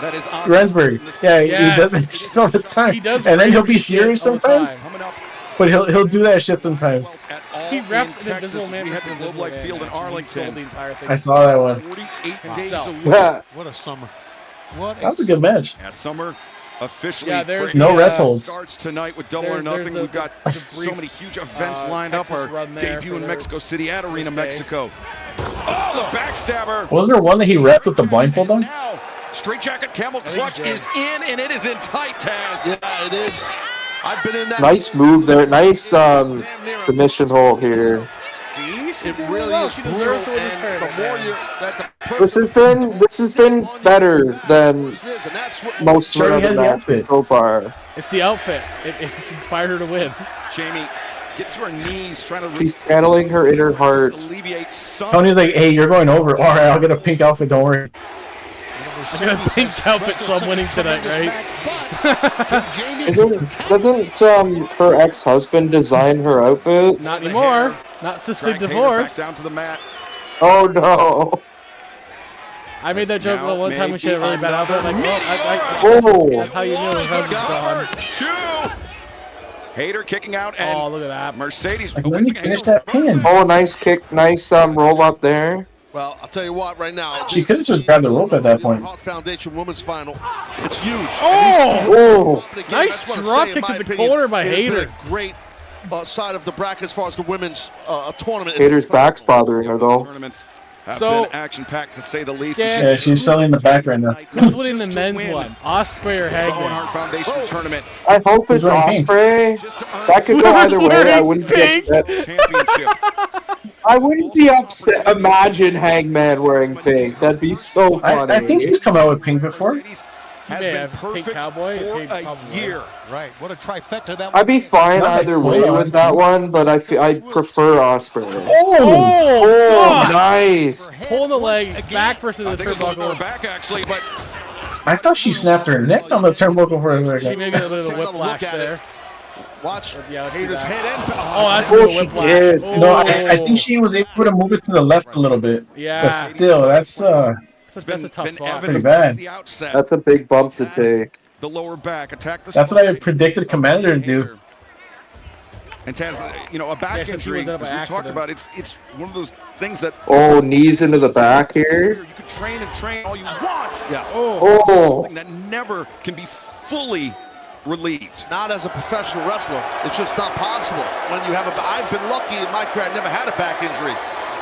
Speaker 4: that is on
Speaker 11: Rensburg. Yeah,
Speaker 3: Yes.
Speaker 11: he does that shit all the time.
Speaker 3: he does.
Speaker 11: And then he'll
Speaker 3: rave
Speaker 11: be
Speaker 3: shit
Speaker 11: serious
Speaker 3: all the
Speaker 11: sometimes,
Speaker 3: time.
Speaker 4: coming up
Speaker 11: but he'll do that shit sometimes.
Speaker 4: at all
Speaker 3: He
Speaker 4: in
Speaker 3: reffed an
Speaker 4: Texas.
Speaker 3: Invisible Man.
Speaker 4: We had the
Speaker 3: versus
Speaker 4: Globe Life
Speaker 3: Invisible
Speaker 4: Field in
Speaker 3: Man. He sold
Speaker 4: Arlington.
Speaker 3: the entire thing.
Speaker 11: I saw that one.
Speaker 4: 48 days
Speaker 3: Himself.
Speaker 4: a week.
Speaker 18: Yeah.
Speaker 12: What a summer. What
Speaker 11: That was a good match.
Speaker 4: Yeah, summer officially
Speaker 3: Yeah, there's
Speaker 11: No
Speaker 3: the,
Speaker 11: rest holds.
Speaker 4: starts tonight with Double or
Speaker 3: there's
Speaker 4: Nothing.
Speaker 3: the-
Speaker 4: We've got
Speaker 3: the
Speaker 4: so
Speaker 3: brief,
Speaker 4: many huge events lined
Speaker 3: Texas
Speaker 4: up. Our
Speaker 3: run there
Speaker 4: debut
Speaker 3: for
Speaker 4: in
Speaker 3: their
Speaker 4: Mexico City at Arena,
Speaker 3: first day.
Speaker 4: Mexico. Oh, the backstabber.
Speaker 11: Wasn't there one that he repped with the blindfold on?
Speaker 4: Now, straight jacket camel
Speaker 3: think
Speaker 4: clutch
Speaker 3: he did.
Speaker 4: is in, and it is in tight, Taz.
Speaker 19: Yeah, it is. I've been in that.
Speaker 18: Nice move there. Nice submission hold here.
Speaker 3: See, she's
Speaker 19: It
Speaker 3: doing
Speaker 19: really
Speaker 3: well.
Speaker 19: is
Speaker 3: She
Speaker 19: brutal,
Speaker 3: deserves to win this
Speaker 19: and
Speaker 3: tournament.
Speaker 19: the more
Speaker 3: man.
Speaker 19: you that the person
Speaker 18: This has been better than
Speaker 19: is, and that's what
Speaker 18: most of
Speaker 11: Sure, he
Speaker 18: the
Speaker 11: has the
Speaker 18: matches
Speaker 11: outfit.
Speaker 18: so far.
Speaker 3: It's the outfit. It's inspired her to win.
Speaker 4: Jamie, get to her knees, trying to
Speaker 18: She's channeling her inner heart.
Speaker 4: alleviate some.
Speaker 11: Tony's like, "Hey, you're going over. All right, I'll get a pink outfit. Don't worry."
Speaker 3: I got a pink outfit, so I'm winning tonight, right?
Speaker 18: Doesn't her ex-husband design her outfits?
Speaker 3: Not anymore. Not since they
Speaker 4: Drags Hayter back
Speaker 3: divorced.
Speaker 4: down to the mat.
Speaker 18: Oh no!
Speaker 3: I made that joke
Speaker 4: Now
Speaker 3: the one time when she had a really bad outfit. I'm like,
Speaker 18: Oh.
Speaker 3: that's how you knew her husband's gone.
Speaker 4: Two. Hayter kicking out, and
Speaker 3: Oh, look at that.
Speaker 4: Mercedes.
Speaker 11: Like, let me finish that pin.
Speaker 18: Oh, nice kick, nice roll up there.
Speaker 19: Well, I'll tell you what. Right now,
Speaker 11: She could have just grabbed the rope at that point.
Speaker 19: Hart Foundation Women's Final. It's huge.
Speaker 3: Oh!
Speaker 18: Oh,
Speaker 3: Nice drop kick to the corner by Hayter.
Speaker 19: Great side of the bracket as far as the women's tournament.
Speaker 18: Hayter's back's bothering her though.
Speaker 4: Tournaments have
Speaker 3: So-
Speaker 4: been action-packed to say the least.
Speaker 3: Yeah.
Speaker 11: Yeah, she's selling in the back right now.
Speaker 3: Who's winning the
Speaker 4: Just to
Speaker 3: men's
Speaker 4: win
Speaker 3: one? Osprey or
Speaker 4: the Owen
Speaker 3: Hagman?
Speaker 4: Hart Foundation tournament
Speaker 18: I hope it's
Speaker 11: Who's wearing pink?
Speaker 18: Osprey.
Speaker 4: just to earn
Speaker 18: That could go either way. I wouldn't be
Speaker 3: pink.
Speaker 18: upset.
Speaker 4: championship.
Speaker 18: I wouldn't be upset. Imagine Hangman wearing pink. That'd be so funny.
Speaker 11: I think he's come out with pink before.
Speaker 4: Mercedes has
Speaker 3: may
Speaker 4: been
Speaker 3: have pink
Speaker 4: perfect
Speaker 3: cowboy,
Speaker 4: for
Speaker 3: pink
Speaker 4: a
Speaker 3: cowboy.
Speaker 4: year.
Speaker 12: Right. What a trifecta that
Speaker 18: I'd be fine
Speaker 11: Nothing.
Speaker 18: either way
Speaker 11: Hold on.
Speaker 18: with that one, but I prefer Osprey.
Speaker 11: Oh!
Speaker 18: Oh,
Speaker 3: God.
Speaker 18: nice.
Speaker 3: Pulling the leg back versus
Speaker 4: I
Speaker 3: the
Speaker 4: think it was a little
Speaker 3: turnbuckle.
Speaker 4: lower back, actually, but
Speaker 11: I thought she snapped her neck on the turnbuckle for a
Speaker 3: She
Speaker 11: second.
Speaker 3: maybe a little bit of whiplash there.
Speaker 19: Watch.
Speaker 3: Hater's
Speaker 19: head end.
Speaker 3: Oh, that's a
Speaker 11: Oh,
Speaker 3: little
Speaker 11: she
Speaker 3: whiplash.
Speaker 11: did.
Speaker 3: Oh.
Speaker 11: No, I think she was able to move it to the left a little bit.
Speaker 3: Yeah.
Speaker 11: But still, that's
Speaker 3: That's a tough spot.
Speaker 11: pretty bad.
Speaker 18: That's a big bump to take.
Speaker 4: The lower back attack.
Speaker 11: That's what I predicted Commander to do.
Speaker 4: And Taz, a back
Speaker 3: Yeah,
Speaker 4: injury,
Speaker 3: she was
Speaker 4: as
Speaker 3: up by
Speaker 4: we talked
Speaker 3: accident.
Speaker 4: about, it's one of those things that
Speaker 18: Oh, knees into the back here.
Speaker 4: you can train and train all you want. Yeah.
Speaker 18: Oh.
Speaker 4: Something that never can be fully relieved.
Speaker 19: Not as a professional wrestler. It's just not possible. When you have I've been lucky in my career. I never had a back injury.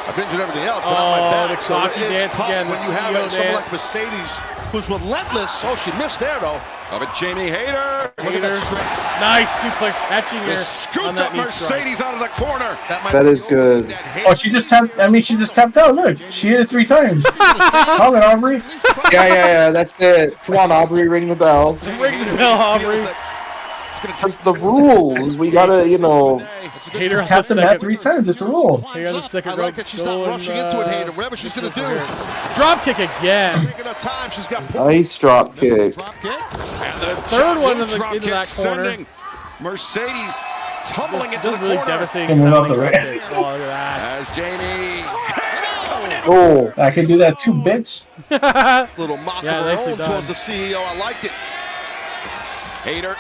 Speaker 19: I've injured everything else, but not my back.
Speaker 3: the
Speaker 19: So
Speaker 3: cocky
Speaker 19: it's
Speaker 3: dance
Speaker 19: tough
Speaker 3: again,
Speaker 19: when
Speaker 3: the
Speaker 19: you have
Speaker 3: CEO
Speaker 19: someone
Speaker 3: dance.
Speaker 19: like Mercedes, who's relentless. Oh, she missed there though.
Speaker 4: Of it, Jamie Hayter. Look at
Speaker 3: Hater.
Speaker 4: that strength.
Speaker 3: Nice suplex catching
Speaker 4: They
Speaker 3: her on
Speaker 4: scooped
Speaker 3: that
Speaker 4: up
Speaker 3: knee strike.
Speaker 4: Mercedes out of the corner.
Speaker 18: That is good.
Speaker 11: Oh, she just tapped. I mean, she just tapped out. Look, she hit it 3 times. Call it, Aubrey.
Speaker 18: Yeah. That's it. Come on, Aubrey, ring the bell.
Speaker 3: Ring the bell, Aubrey.
Speaker 18: That's the rules. We gotta,
Speaker 3: Hater on the
Speaker 11: Tap the mat
Speaker 3: second.
Speaker 11: 3 times. It's a rule.
Speaker 3: Hater on the second
Speaker 19: I
Speaker 3: rope.
Speaker 19: like that she's not rushing into it, Hater. Whatever she's gonna do.
Speaker 3: Drop kick again.
Speaker 19: Taking her time. She's got
Speaker 18: Nice drop kick.
Speaker 4: And the
Speaker 3: Third one
Speaker 4: giant drop
Speaker 3: into
Speaker 4: kick
Speaker 3: that corner.
Speaker 4: sending Mercedes tumbling
Speaker 3: This
Speaker 4: into the
Speaker 3: is really
Speaker 4: corner.
Speaker 3: devastating.
Speaker 11: Coming out
Speaker 3: sounding
Speaker 11: the
Speaker 3: drop
Speaker 11: ring.
Speaker 3: kicks. Oh, look at that.
Speaker 4: As Jamie
Speaker 11: Oh, I can do that too, bitch.
Speaker 19: Little mock
Speaker 3: Yeah,
Speaker 19: of her
Speaker 3: nicely
Speaker 19: own
Speaker 3: done.
Speaker 19: towards the CEO. I liked it.
Speaker 4: Hayter.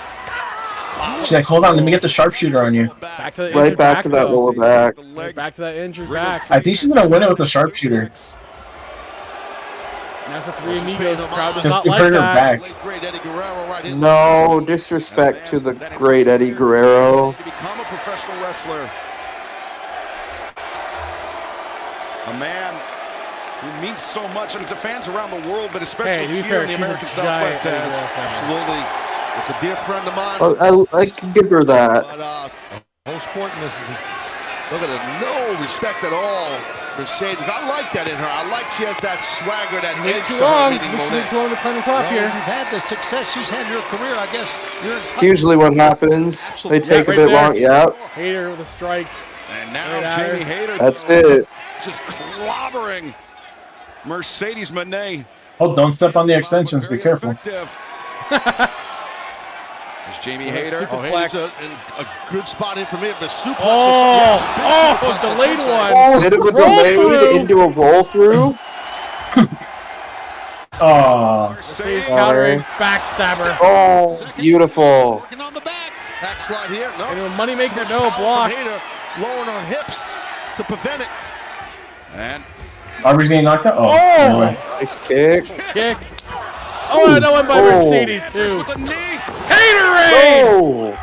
Speaker 11: She's like, hold on, let me get the sharpshooter on you.
Speaker 3: Back to the
Speaker 18: Right
Speaker 3: injured
Speaker 18: back to that
Speaker 3: though.
Speaker 18: lower back.
Speaker 3: Right back to that injured back.
Speaker 11: I think she's gonna win it with the sharpshooter.
Speaker 3: Now it's a 3 Amigos. The crowd does
Speaker 11: Just
Speaker 3: not
Speaker 11: to
Speaker 3: like
Speaker 11: bring her
Speaker 3: that.
Speaker 11: back.
Speaker 19: Great Eddie Guerrero right in.
Speaker 18: No disrespect to the great Eddie Guerrero.
Speaker 4: To become a professional wrestler. A man who means so much, to fans around the world, but especially
Speaker 3: Hey, to be
Speaker 4: here
Speaker 3: fair,
Speaker 4: in the
Speaker 3: she's a
Speaker 4: American
Speaker 3: giant
Speaker 4: Southwest.
Speaker 3: Eddie
Speaker 4: Taz.
Speaker 3: Guerrero fan.
Speaker 19: Absolutely. It's a dear friend of mine.
Speaker 18: I can give her that.
Speaker 19: But whole sport misses it. Look at it. No respect at all. Mercedes. I like that in her. I like she has that swagger, that edge
Speaker 3: Too
Speaker 19: to her
Speaker 3: long.
Speaker 19: leading
Speaker 3: We should
Speaker 19: Monet.
Speaker 3: too long to climb the top
Speaker 12: Well,
Speaker 3: here.
Speaker 12: if you've had the success she's had in her career, I guess you're entitled.
Speaker 18: Usually what happens, they take a
Speaker 3: right
Speaker 18: bit
Speaker 3: there.
Speaker 18: long. Yep,
Speaker 3: Hater with a strike.
Speaker 4: And now
Speaker 3: Right at
Speaker 4: Jamie
Speaker 3: her.
Speaker 4: Hayter.
Speaker 18: that's it.
Speaker 4: Just clobbering Mercedes Monet.
Speaker 11: Oh, don't step on the extensions. Be
Speaker 4: Very
Speaker 11: careful.
Speaker 4: effective. There's Jamie Hayter.
Speaker 3: Super
Speaker 19: Oh,
Speaker 3: flex.
Speaker 19: Hayter's in a good spot in for me, but suplex.
Speaker 3: Oh, delayed one.
Speaker 18: Oh, hit it with
Speaker 3: Roll
Speaker 18: delayed
Speaker 3: through.
Speaker 18: into a roll through.
Speaker 11: Oh,
Speaker 3: Mercedes countering backstabber.
Speaker 18: Oh, beautiful.
Speaker 19: Working on the back. Backslide here. No.
Speaker 3: And a moneymaker, no
Speaker 19: Power from
Speaker 3: block.
Speaker 19: Hayter, lowering her hips to prevent it.
Speaker 4: And
Speaker 11: Aubrey's getting knocked out. Oh,
Speaker 3: Oh!
Speaker 11: anyway.
Speaker 18: Nice kick.
Speaker 3: Kick. Oh, and that one by
Speaker 18: Oh.
Speaker 3: Mercedes too.
Speaker 4: with the knee.
Speaker 3: Haterade.
Speaker 18: Oh,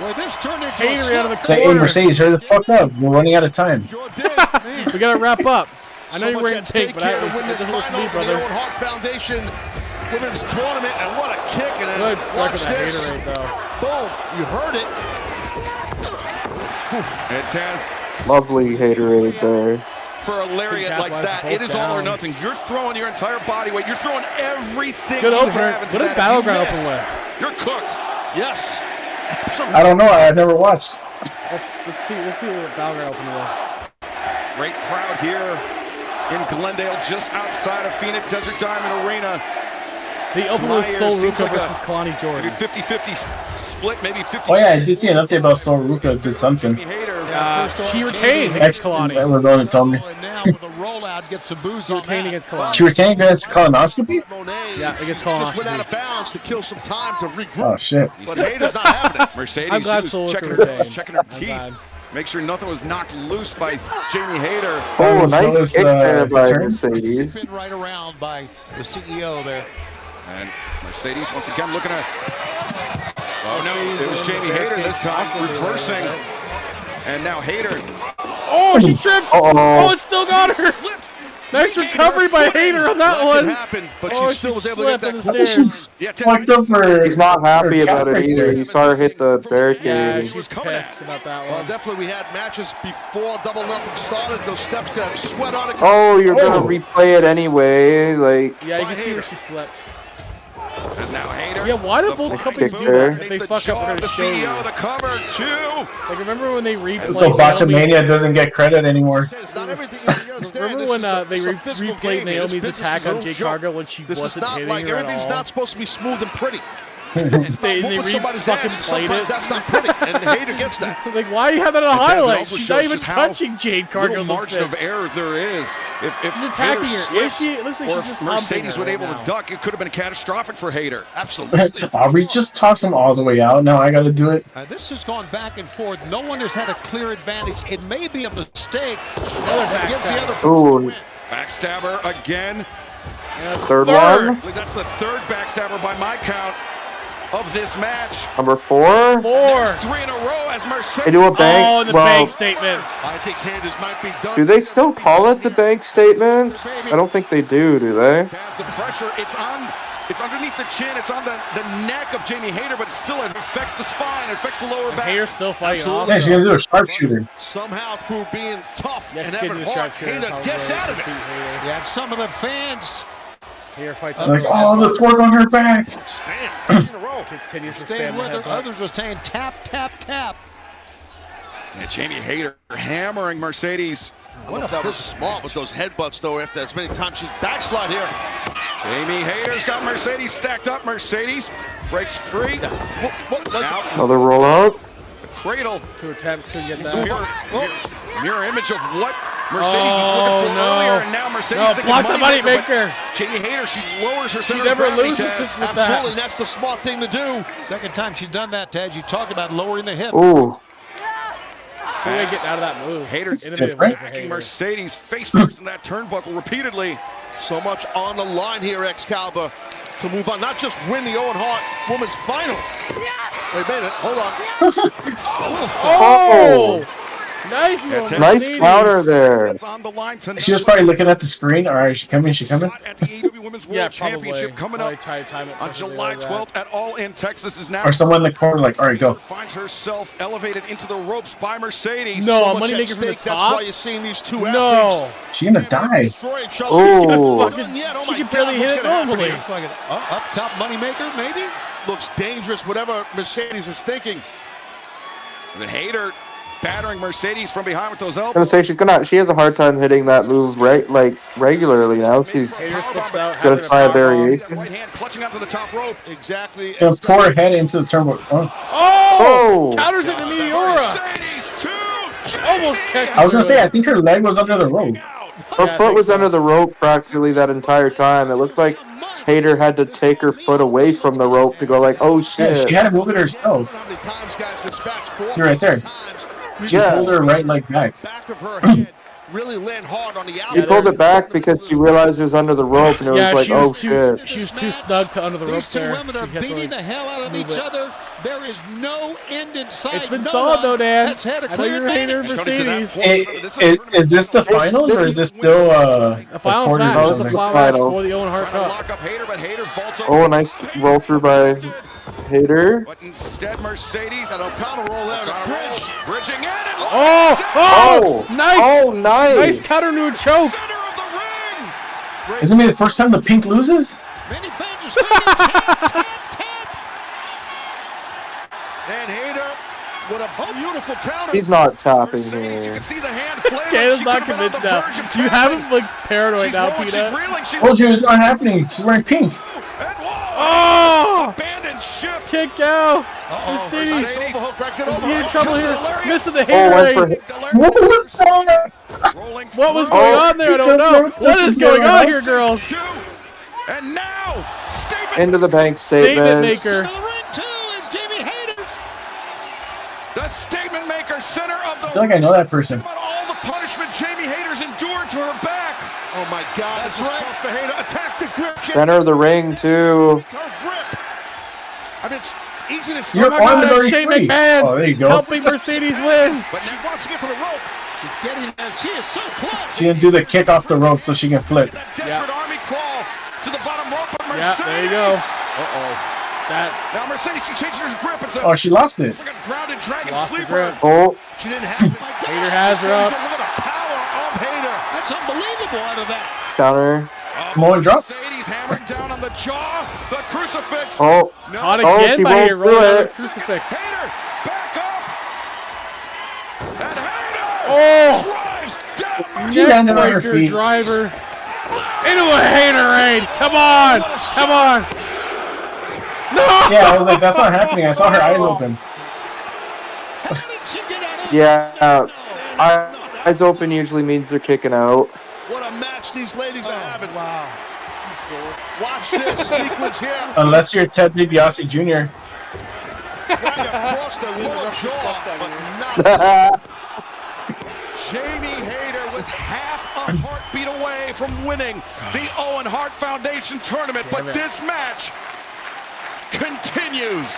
Speaker 12: Well, this turned into
Speaker 3: Haterade out of the
Speaker 11: Say, hey,
Speaker 3: corner.
Speaker 11: Mercedes, hurry the fuck up. We're running out of time.
Speaker 19: Sure did.
Speaker 3: We gotta wrap up. I know
Speaker 19: So
Speaker 3: you
Speaker 19: much
Speaker 3: were in
Speaker 19: at
Speaker 3: take,
Speaker 19: stake
Speaker 3: but
Speaker 19: here to
Speaker 3: it
Speaker 19: win this
Speaker 3: doesn't look to
Speaker 19: final
Speaker 3: me,
Speaker 19: for the
Speaker 3: brother.
Speaker 19: Owen Hart Foundation Women's Tournament, and what a kick! And then
Speaker 3: Good strike
Speaker 19: watch
Speaker 3: with that
Speaker 19: this.
Speaker 3: Haterade though.
Speaker 19: Boom! You heard it.
Speaker 4: And Taz,
Speaker 18: lovely haterade there.
Speaker 4: for a lariat
Speaker 3: Cap
Speaker 4: like
Speaker 3: lines
Speaker 4: that,
Speaker 3: both
Speaker 4: it is all or
Speaker 3: down.
Speaker 4: nothing. You're throwing your entire body weight. You're throwing everything
Speaker 3: Good
Speaker 4: you
Speaker 3: opener.
Speaker 4: have into
Speaker 3: What does
Speaker 4: that. If you
Speaker 3: Battleground
Speaker 4: miss,
Speaker 3: open with?
Speaker 4: You're cooked.
Speaker 19: Yes.
Speaker 11: I don't know. I've never watched.
Speaker 3: Let's see what Battleground open with.
Speaker 4: Great crowd here in Glendale, just outside of Phoenix Desert Diamond Arena.
Speaker 3: The open
Speaker 4: To my
Speaker 3: was
Speaker 4: ears,
Speaker 3: Sol
Speaker 4: seems
Speaker 3: Ruka
Speaker 4: like a-
Speaker 3: versus Kalani Jordan.
Speaker 4: Maybe 50-50 split, maybe 50.
Speaker 11: Oh yeah, I did see an update about Sol Ruka did something.
Speaker 3: She retained against Kalani.
Speaker 11: That was on it, told me.
Speaker 12: And now with a rollout, get some booze
Speaker 3: She
Speaker 12: on
Speaker 3: retained
Speaker 12: that.
Speaker 3: against Kalani.
Speaker 11: She retained against colonoscopy?
Speaker 3: Yeah, against
Speaker 19: Just went out
Speaker 3: Kalani.
Speaker 19: of bounds to kill some time to regroup.
Speaker 11: Oh shit.
Speaker 19: But Hayter's not having it.
Speaker 4: Mercedes,
Speaker 3: I'm glad
Speaker 4: she
Speaker 3: Sol
Speaker 4: was
Speaker 3: Ruka
Speaker 4: checking
Speaker 3: retained.
Speaker 4: checking her
Speaker 3: I'm
Speaker 4: teeth.
Speaker 3: glad.
Speaker 4: Make sure nothing was knocked loose by Jamie Hayter.
Speaker 18: Oh,
Speaker 11: So
Speaker 18: nice
Speaker 11: is,
Speaker 18: kick there by
Speaker 11: turn.
Speaker 18: Mercedes.
Speaker 12: Spin right around by the CEO there.
Speaker 4: And Mercedes once again looking at. Oh no, it was Jamie Hayter this time reversing. And now Hayter.
Speaker 3: Oh, she tripped.
Speaker 18: Uh-oh.
Speaker 3: Oh, it still got her. Nice recovery by Hater on that
Speaker 19: That
Speaker 3: one.
Speaker 19: could happen, but
Speaker 3: Oh,
Speaker 19: she still was able to get
Speaker 3: slipped
Speaker 19: that
Speaker 3: on the
Speaker 19: clear.
Speaker 3: stairs.
Speaker 4: Yeah,
Speaker 11: Fucked up for.
Speaker 18: He's not happy
Speaker 11: her
Speaker 18: about
Speaker 11: cap
Speaker 18: it
Speaker 11: right
Speaker 18: either.
Speaker 11: there.
Speaker 18: He saw her hit the
Speaker 3: Yeah,
Speaker 18: barricade.
Speaker 3: she's
Speaker 4: coming at
Speaker 3: pissed about that
Speaker 19: Well,
Speaker 3: one.
Speaker 19: definitely we had matches before Double Nothing started. Those steps got sweat on it.
Speaker 18: Oh, you're gonna
Speaker 11: Oh.
Speaker 18: replay it anyway. Like,
Speaker 3: Yeah, you can see where she slept.
Speaker 4: And now Hayter.
Speaker 3: Yeah, why do
Speaker 4: The
Speaker 3: both
Speaker 4: front
Speaker 3: companies
Speaker 18: kick
Speaker 3: do
Speaker 18: there.
Speaker 3: that? If they
Speaker 4: the
Speaker 3: fuck up,
Speaker 4: jaw
Speaker 3: we're
Speaker 4: of the
Speaker 3: gonna show you.
Speaker 4: CEO, the cover, two.
Speaker 3: Like, remember when they replayed
Speaker 11: So
Speaker 3: Naomi?
Speaker 11: Botchamania doesn't get credit anymore.
Speaker 19: It's not everything. You understand?
Speaker 3: Remember when they replayed Naomi's attack on Jade Cargill when she wasn't hitting her at all?
Speaker 19: Everything's not supposed to be smooth and pretty.
Speaker 3: they
Speaker 19: somebody's
Speaker 3: fucking
Speaker 19: ass,
Speaker 3: played it.
Speaker 19: That's not pretty, and Hater gets that.
Speaker 3: Like, why do you have that on a highlight? She's not even touching Jade Cargill.
Speaker 4: Little margin of error there is. If
Speaker 3: she's attacking her, is she? It looks like she's just
Speaker 4: Mercedes would able to duck, it could have been catastrophic for Hater. Absolutely.
Speaker 11: Aubrey just tossed them all the way out. Now I got to do it.
Speaker 12: This has gone back and forth. No one has had a clear advantage. It may be a mistake.
Speaker 18: Ooh.
Speaker 4: Backstabber again.
Speaker 18: Third one.
Speaker 4: That's the third backstabber by my count of this match.
Speaker 18: Number 4.
Speaker 3: 4.
Speaker 4: 3 in a row as Mercedes.
Speaker 18: They do a bank.
Speaker 3: Oh, the bank statement.
Speaker 19: I think Candace might be done.
Speaker 18: Do they still call it the bank statement? I don't think they do they?
Speaker 4: Has the pressure. It's underneath the chin. It's on the neck of Jamie Hayter, but still it affects the spine. It affects the lower back.
Speaker 3: Hayter's still fighting off.
Speaker 11: Yeah, she's going to do a sharpshooter.
Speaker 19: Somehow through being tough
Speaker 3: Yeah,
Speaker 19: and
Speaker 3: she's
Speaker 19: having
Speaker 3: gonna do a
Speaker 19: heart,
Speaker 3: sharpshooter.
Speaker 19: Hayter gets out of it.
Speaker 12: Yeah, and some of the fans
Speaker 3: Fights
Speaker 11: like, oh, the torque on her back.
Speaker 3: Continues to
Speaker 12: staying
Speaker 3: spam
Speaker 12: with her.
Speaker 3: the
Speaker 12: Others were saying tap, tap, tap.
Speaker 4: And Jamie Hayter hammering Mercedes.
Speaker 19: I don't know if that was smart with those headbutts, though, after as many times she's backslide here.
Speaker 4: Jamie Hayter's got Mercedes stacked up. Mercedes breaks free.
Speaker 18: Another rollout.
Speaker 4: The cradle.
Speaker 3: 2 attempts to get that.
Speaker 4: Mirror image of what Mercedes was looking for earlier, and now Mercedes
Speaker 3: block the money maker.
Speaker 4: Jamie Hayter, she lowers her center
Speaker 3: She never
Speaker 4: of gravity.
Speaker 3: loses this with
Speaker 19: Absolutely,
Speaker 3: that.
Speaker 19: that's the smart thing to do.
Speaker 12: Second time she's done that, Ted. You talked about lowering the hip.
Speaker 18: Ooh.
Speaker 3: Getting out of that move.
Speaker 4: Hayter's
Speaker 3: Hayter.
Speaker 4: Mercedes face first in that turnbuckle repeatedly.
Speaker 19: So much on the line here, Excalibur, to move on. Not just win the Owen Hart Women's Final. Wait a minute. Hold on.
Speaker 3: Oh!
Speaker 11: Nice
Speaker 18: counter there.
Speaker 11: She's just probably looking at the screen. All right, is she coming? Is she coming?
Speaker 4: At the AEW Women's World Championship coming up on July 12th at All In Texas is now.
Speaker 11: Or someone in the corner like, all right, go.
Speaker 4: Finds herself elevated into the ropes by Mercedes.
Speaker 3: No,
Speaker 19: so
Speaker 3: money
Speaker 19: much
Speaker 3: maker
Speaker 19: at
Speaker 3: from the
Speaker 19: stake.
Speaker 3: top.
Speaker 19: That's why you're seeing these two
Speaker 3: No.
Speaker 19: athletes.
Speaker 11: She's gonna die.
Speaker 18: Oh.
Speaker 3: She can barely hit it normally.
Speaker 12: Looks like an up top moneymaker, maybe?
Speaker 19: Looks dangerous, whatever Mercedes is thinking.
Speaker 4: And then Hayter battering Mercedes from behind with those
Speaker 18: I
Speaker 4: elbows.
Speaker 18: was gonna say she has a hard time hitting that move regularly now. She's gonna try a variation.
Speaker 4: Right hand clutching onto the top rope.
Speaker 19: Exactly.
Speaker 11: Gonna pour her head into the turnbuckle.
Speaker 3: Oh! Counters it to Meteora.
Speaker 4: Mercedes too.
Speaker 3: Almost kicked.
Speaker 11: I was gonna say, I think her leg was under the rope.
Speaker 18: Her foot was under the rope practically that entire time. It looked like Hayter had to take her foot away from the rope to go like, oh shit.
Speaker 11: Yeah, she had to move it herself.
Speaker 19: How many times guys dispatched 4
Speaker 11: You're right there. She pulled her right leg back.
Speaker 19: Back of her head really land hard on the outside.
Speaker 18: She pulled it back because she realized it was under the rope and it was like, oh shit.
Speaker 3: She was too snug to under the rope
Speaker 12: These two
Speaker 3: there.
Speaker 12: women are beating the hell out of each other. There is no end in sight.
Speaker 3: It's been solid though, Dan.
Speaker 12: Has had a
Speaker 3: I know you're a hater of
Speaker 12: advantage.
Speaker 3: Mercedes.
Speaker 11: Is this the finals or is this still
Speaker 3: The finals match.
Speaker 18: Oh,
Speaker 3: This is the final match for the Owen Hart Cup.
Speaker 4: Lock up Hayter, but Hayter vaults over.
Speaker 18: Oh, nice roll through by Hayter.
Speaker 4: But instead, Mercedes and O'Connell roll out a bridge. Bridging in and
Speaker 3: Oh! Nice!
Speaker 18: Oh, nice!
Speaker 3: Nice counter to a choke.
Speaker 4: center of the ring.
Speaker 11: Is it the first time the Pink loses?
Speaker 12: Many fans are screaming, tap, tap, tap.
Speaker 19: And Hayter, what a beautiful counter.
Speaker 18: He's not tapping
Speaker 4: Mercedes, you
Speaker 18: here.
Speaker 4: can see the hand flailing.
Speaker 3: Candace's
Speaker 4: She
Speaker 3: not
Speaker 4: could've been on
Speaker 3: convinced
Speaker 4: the
Speaker 3: now.
Speaker 4: verge of
Speaker 3: You
Speaker 4: tapping.
Speaker 3: have him like paranoid
Speaker 4: She's
Speaker 3: now,
Speaker 4: rolling, she's
Speaker 3: Peta.
Speaker 4: reeling. She
Speaker 11: Told you it's not happening. She's wearing pink.
Speaker 4: and whoa!
Speaker 3: Oh!
Speaker 4: Abandoned ship.
Speaker 3: Kick out. Mercedes.
Speaker 4: Mercedes.
Speaker 3: Is he in trouble here?
Speaker 4: Lariat.
Speaker 3: Missing the
Speaker 18: Oh,
Speaker 3: hater
Speaker 18: went for
Speaker 3: ring.
Speaker 11: What was that?
Speaker 4: Rolling
Speaker 3: What was
Speaker 4: through.
Speaker 3: going on there? I don't know. What is going on here, girls?
Speaker 4: Two. And now, statement.
Speaker 18: Into the bank
Speaker 3: Statement
Speaker 18: statement.
Speaker 3: maker.
Speaker 12: To the ring, too, is Jamie Hayter.
Speaker 4: The statement maker, center of the
Speaker 11: I feel like I know that person.
Speaker 4: About all the punishment Jamie Hayter's endured to her back.
Speaker 19: Oh my God, that's right. For Hayter. Attack the grip.
Speaker 18: Center of the ring too.
Speaker 19: Her grip. I mean, it's easy to see.
Speaker 11: Your arm is already
Speaker 3: Shane
Speaker 11: free.
Speaker 3: McMahon
Speaker 11: Oh, there you go.
Speaker 3: helping Mercedes win.
Speaker 19: But she wants to get to the rope.
Speaker 12: She's getting there. She is so close.
Speaker 11: She didn't do the kick off the rope so she can flip.
Speaker 4: That desperate army crawl to the bottom rope, but Mercedes.
Speaker 3: Yeah, there you go. That
Speaker 4: Now Mercedes, she changes her grip. It's
Speaker 11: Oh, she lost it.
Speaker 4: it's like a grounded dragon
Speaker 3: lost the
Speaker 4: sleeper.
Speaker 3: grip.
Speaker 18: Oh,
Speaker 19: She didn't have it.
Speaker 3: Hayter has her up.
Speaker 4: Look at the power of Hayter.
Speaker 12: That's unbelievable out of that.
Speaker 18: counter.
Speaker 11: Samoan drop.
Speaker 4: Mercedes hammering down on the jaw. The crucifix.
Speaker 18: Oh,
Speaker 4: No.
Speaker 3: Caught
Speaker 18: Oh,
Speaker 3: again
Speaker 18: she
Speaker 3: by
Speaker 18: rolled
Speaker 3: Hayter.
Speaker 18: through
Speaker 3: Rolling out
Speaker 18: it.
Speaker 3: the crucifix.
Speaker 4: Hayter, back up. And Hayter
Speaker 3: Oh!
Speaker 4: drives down
Speaker 11: She landed on her feet.
Speaker 3: Driver into a haterade. Come on, come on. No.
Speaker 11: Yeah, I was like, that's not happening. I saw her eyes open.
Speaker 18: Yeah, eyes open usually means they're kicking out.
Speaker 19: What a match these ladies are having. Wow. Watch this sequence here.
Speaker 11: Unless you're Ted DiBiase Jr.
Speaker 19: Right across the lower jaw, but not. Jamie Hayter was half a heartbeat away from winning the Owen Hart Foundation tournament, but this match continues.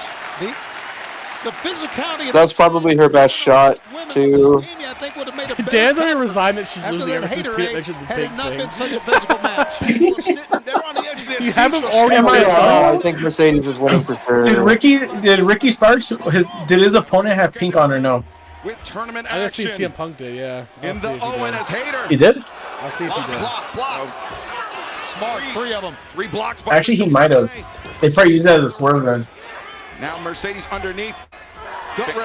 Speaker 12: The physicality of
Speaker 18: That's probably her best shot, too.
Speaker 3: Dan's already resigned that she's losing ever since Pete mentioned the big thing.
Speaker 12: Such a physical match.
Speaker 3: You haven't already
Speaker 18: I think Mercedes is winning for sure.
Speaker 11: Did Ricky Starks, did his opponent have pink on or no?
Speaker 4: With tournament
Speaker 3: I
Speaker 4: action.
Speaker 3: didn't see CM Punk did, yeah.
Speaker 4: In the Owen as Hayter.
Speaker 11: He did?
Speaker 3: I'll see if he did.
Speaker 19: Block.
Speaker 12: Smart, 3 of them.
Speaker 4: 3 blocks by
Speaker 11: Actually, he might have. They probably used that as a swerve then.
Speaker 4: Now Mercedes underneath.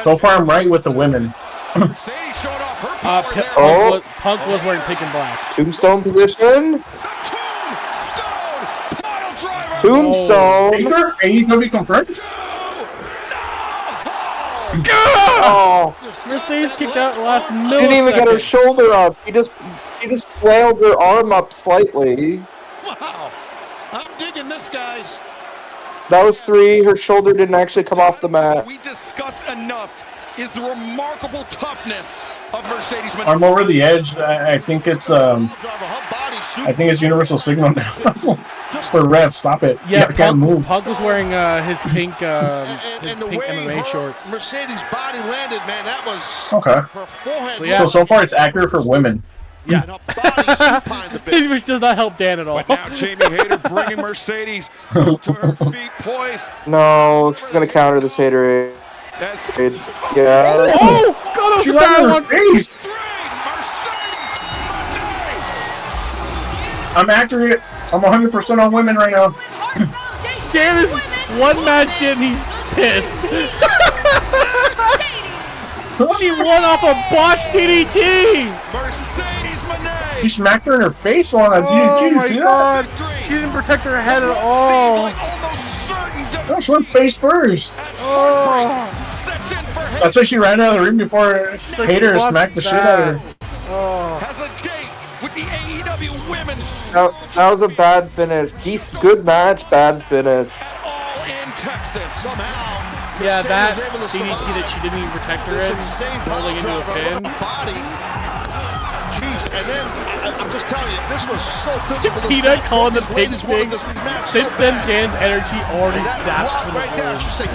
Speaker 11: So far, I'm right with the women.
Speaker 4: Mercedes showed off her power there.
Speaker 3: Punk was wearing pink and black.
Speaker 18: Tombstone position. Tombstone.
Speaker 11: Baker? AEW confirmed?
Speaker 18: Oh.
Speaker 3: Mercedes kicked out the last millisecond.
Speaker 18: She didn't even get her shoulder up. She just flailed her arm up slightly.
Speaker 12: Wow. I'm digging this, guys.
Speaker 18: That was 3. Her shoulder didn't actually come off the mat.
Speaker 4: We discuss enough is the remarkable toughness of Mercedes.
Speaker 11: I'm over the edge. I think it's Universal Signal now. For ref, stop it.
Speaker 3: Yeah,
Speaker 11: I can't move.
Speaker 3: Punk was wearing his pink MMA shorts.
Speaker 19: Mercedes' body landed, man. That was
Speaker 11: Okay.
Speaker 19: her forehead.
Speaker 11: So far it's accurate for women.
Speaker 3: Yeah. Which does not help Dan at all.
Speaker 4: But now Jamie Hayter bringing Mercedes to her feet, poised.
Speaker 18: No, she's gonna counter this hater. Yeah.
Speaker 3: Oh, God, that was a bad one.
Speaker 11: I'm accurate. I'm 100% on women right now.
Speaker 3: Dan is one match in, he's pissed. She won off a botched DDT.
Speaker 4: Mercedes Moné.
Speaker 11: He smacked her in her face on a DDT.
Speaker 3: Oh my
Speaker 11: See
Speaker 3: God.
Speaker 11: that?
Speaker 3: She didn't protect her head at all.
Speaker 11: No, she went face first. That's why she ran out of the ring before Hayter smacked the shit out of her.
Speaker 4: Has a date with the AEW Women's.
Speaker 18: That was a bad finish. Good match, bad finish.
Speaker 4: All in Texas somehow.
Speaker 3: Yeah, that DDT that she didn't even protect her in, rolling into a pin.
Speaker 19: Jeez, and then I'm just telling you, this was so physical.
Speaker 3: Peanut calling the pin thing. Since then, Dan's energy already sapped from the
Speaker 19: right there. She said,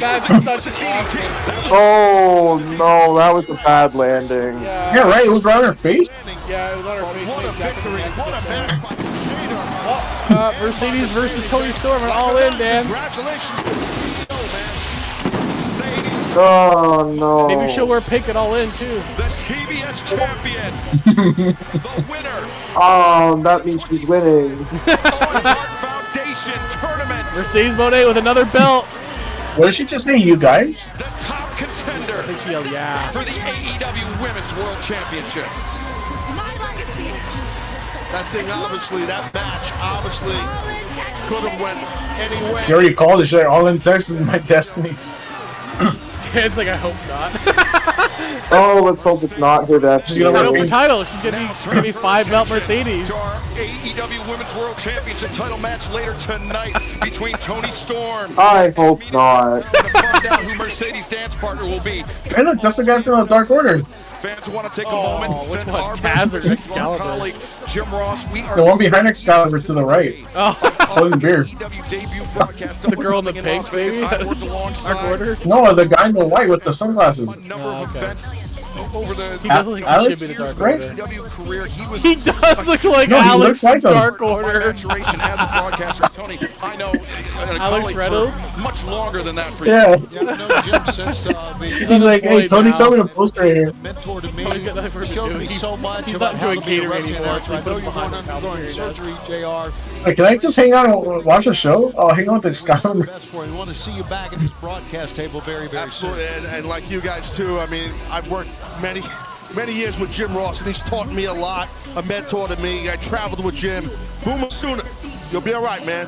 Speaker 3: That's such an awesome.
Speaker 18: Oh no, that was a bad landing.
Speaker 11: Yeah, right. It was right on her face.
Speaker 3: Yeah, it was on her face.
Speaker 19: What a victory! What a match by
Speaker 3: Mercedes versus Tony Storm are all in, Dan.
Speaker 19: Congratulations.
Speaker 18: Oh no.
Speaker 3: Maybe she'll wear pink at all in too.
Speaker 4: The TBS champion. The winner.
Speaker 18: Oh, that means she's winning.
Speaker 4: Foundation tournament.
Speaker 3: Mercedes Moné with another belt.
Speaker 11: What did she just say, you guys?
Speaker 4: The top contender.
Speaker 3: I think she yelled, yeah.
Speaker 4: For the AEW Women's World Championship.
Speaker 19: That thing, obviously, that match, obviously, could have went anywhere.
Speaker 11: You already called it. She's like, all in Texas is my destiny.
Speaker 3: Dan's like, I hope not.
Speaker 18: Oh, let's hope it's not her destiny.
Speaker 3: She's gonna win title. She's gonna be 5-belt Mercedes.
Speaker 4: Our AEW Women's World Championship title match later tonight between Toni Storm.
Speaker 18: I hope not.
Speaker 4: To find out who Mercedes' dance partner will be.
Speaker 11: Hey, look, that's the guy from the Dark Order.
Speaker 4: Fans want to take a moment and send our
Speaker 3: Taz or
Speaker 4: best
Speaker 3: Excalibur?
Speaker 4: colleague Jim Ross. We are
Speaker 11: The one behind Excalibur to the right.
Speaker 3: Oh,
Speaker 11: holding beer.
Speaker 4: debut broadcast.
Speaker 3: The girl in the pink, baby. Dark Order.
Speaker 11: No, the guy in the white with the sunglasses.
Speaker 4: Over the
Speaker 3: He does look like he should be the Dark Order.
Speaker 4: AEW career,
Speaker 3: He does look like
Speaker 11: No, he
Speaker 3: Alex
Speaker 11: looks like
Speaker 3: from
Speaker 11: him.
Speaker 3: Dark Order.
Speaker 4: maturation as a broadcaster, Tony. I know
Speaker 3: Alex Reynolds?
Speaker 4: much longer than that for
Speaker 11: Yeah.
Speaker 4: you.
Speaker 12: I've known Jim since
Speaker 11: He's like, hey, Tony, tell me to post right here.
Speaker 12: mentor to me.
Speaker 3: Tony's got nothing for him to
Speaker 12: Showed
Speaker 3: do.
Speaker 12: me so much
Speaker 3: He's
Speaker 12: about
Speaker 3: not
Speaker 12: how
Speaker 3: doing
Speaker 12: to be a
Speaker 3: catering
Speaker 12: wrestling
Speaker 3: anymore,
Speaker 12: announcer.
Speaker 3: so
Speaker 12: I
Speaker 3: he
Speaker 12: know
Speaker 3: put
Speaker 12: you're
Speaker 3: him behind
Speaker 12: undergoing
Speaker 3: the
Speaker 12: surgery, JR.
Speaker 11: Hey, can I just hang out and watch a show? I'll hang out with Excalibur.
Speaker 12: Best for you. We want to see you back at this broadcast table very, very
Speaker 19: Absolutely,
Speaker 12: soon.
Speaker 19: and like you guys too. I mean, I've worked many many years with Jim Ross, and he's taught me a lot, a mentor to me. I traveled with Jim. Boomer Sooner, you'll be all right, man.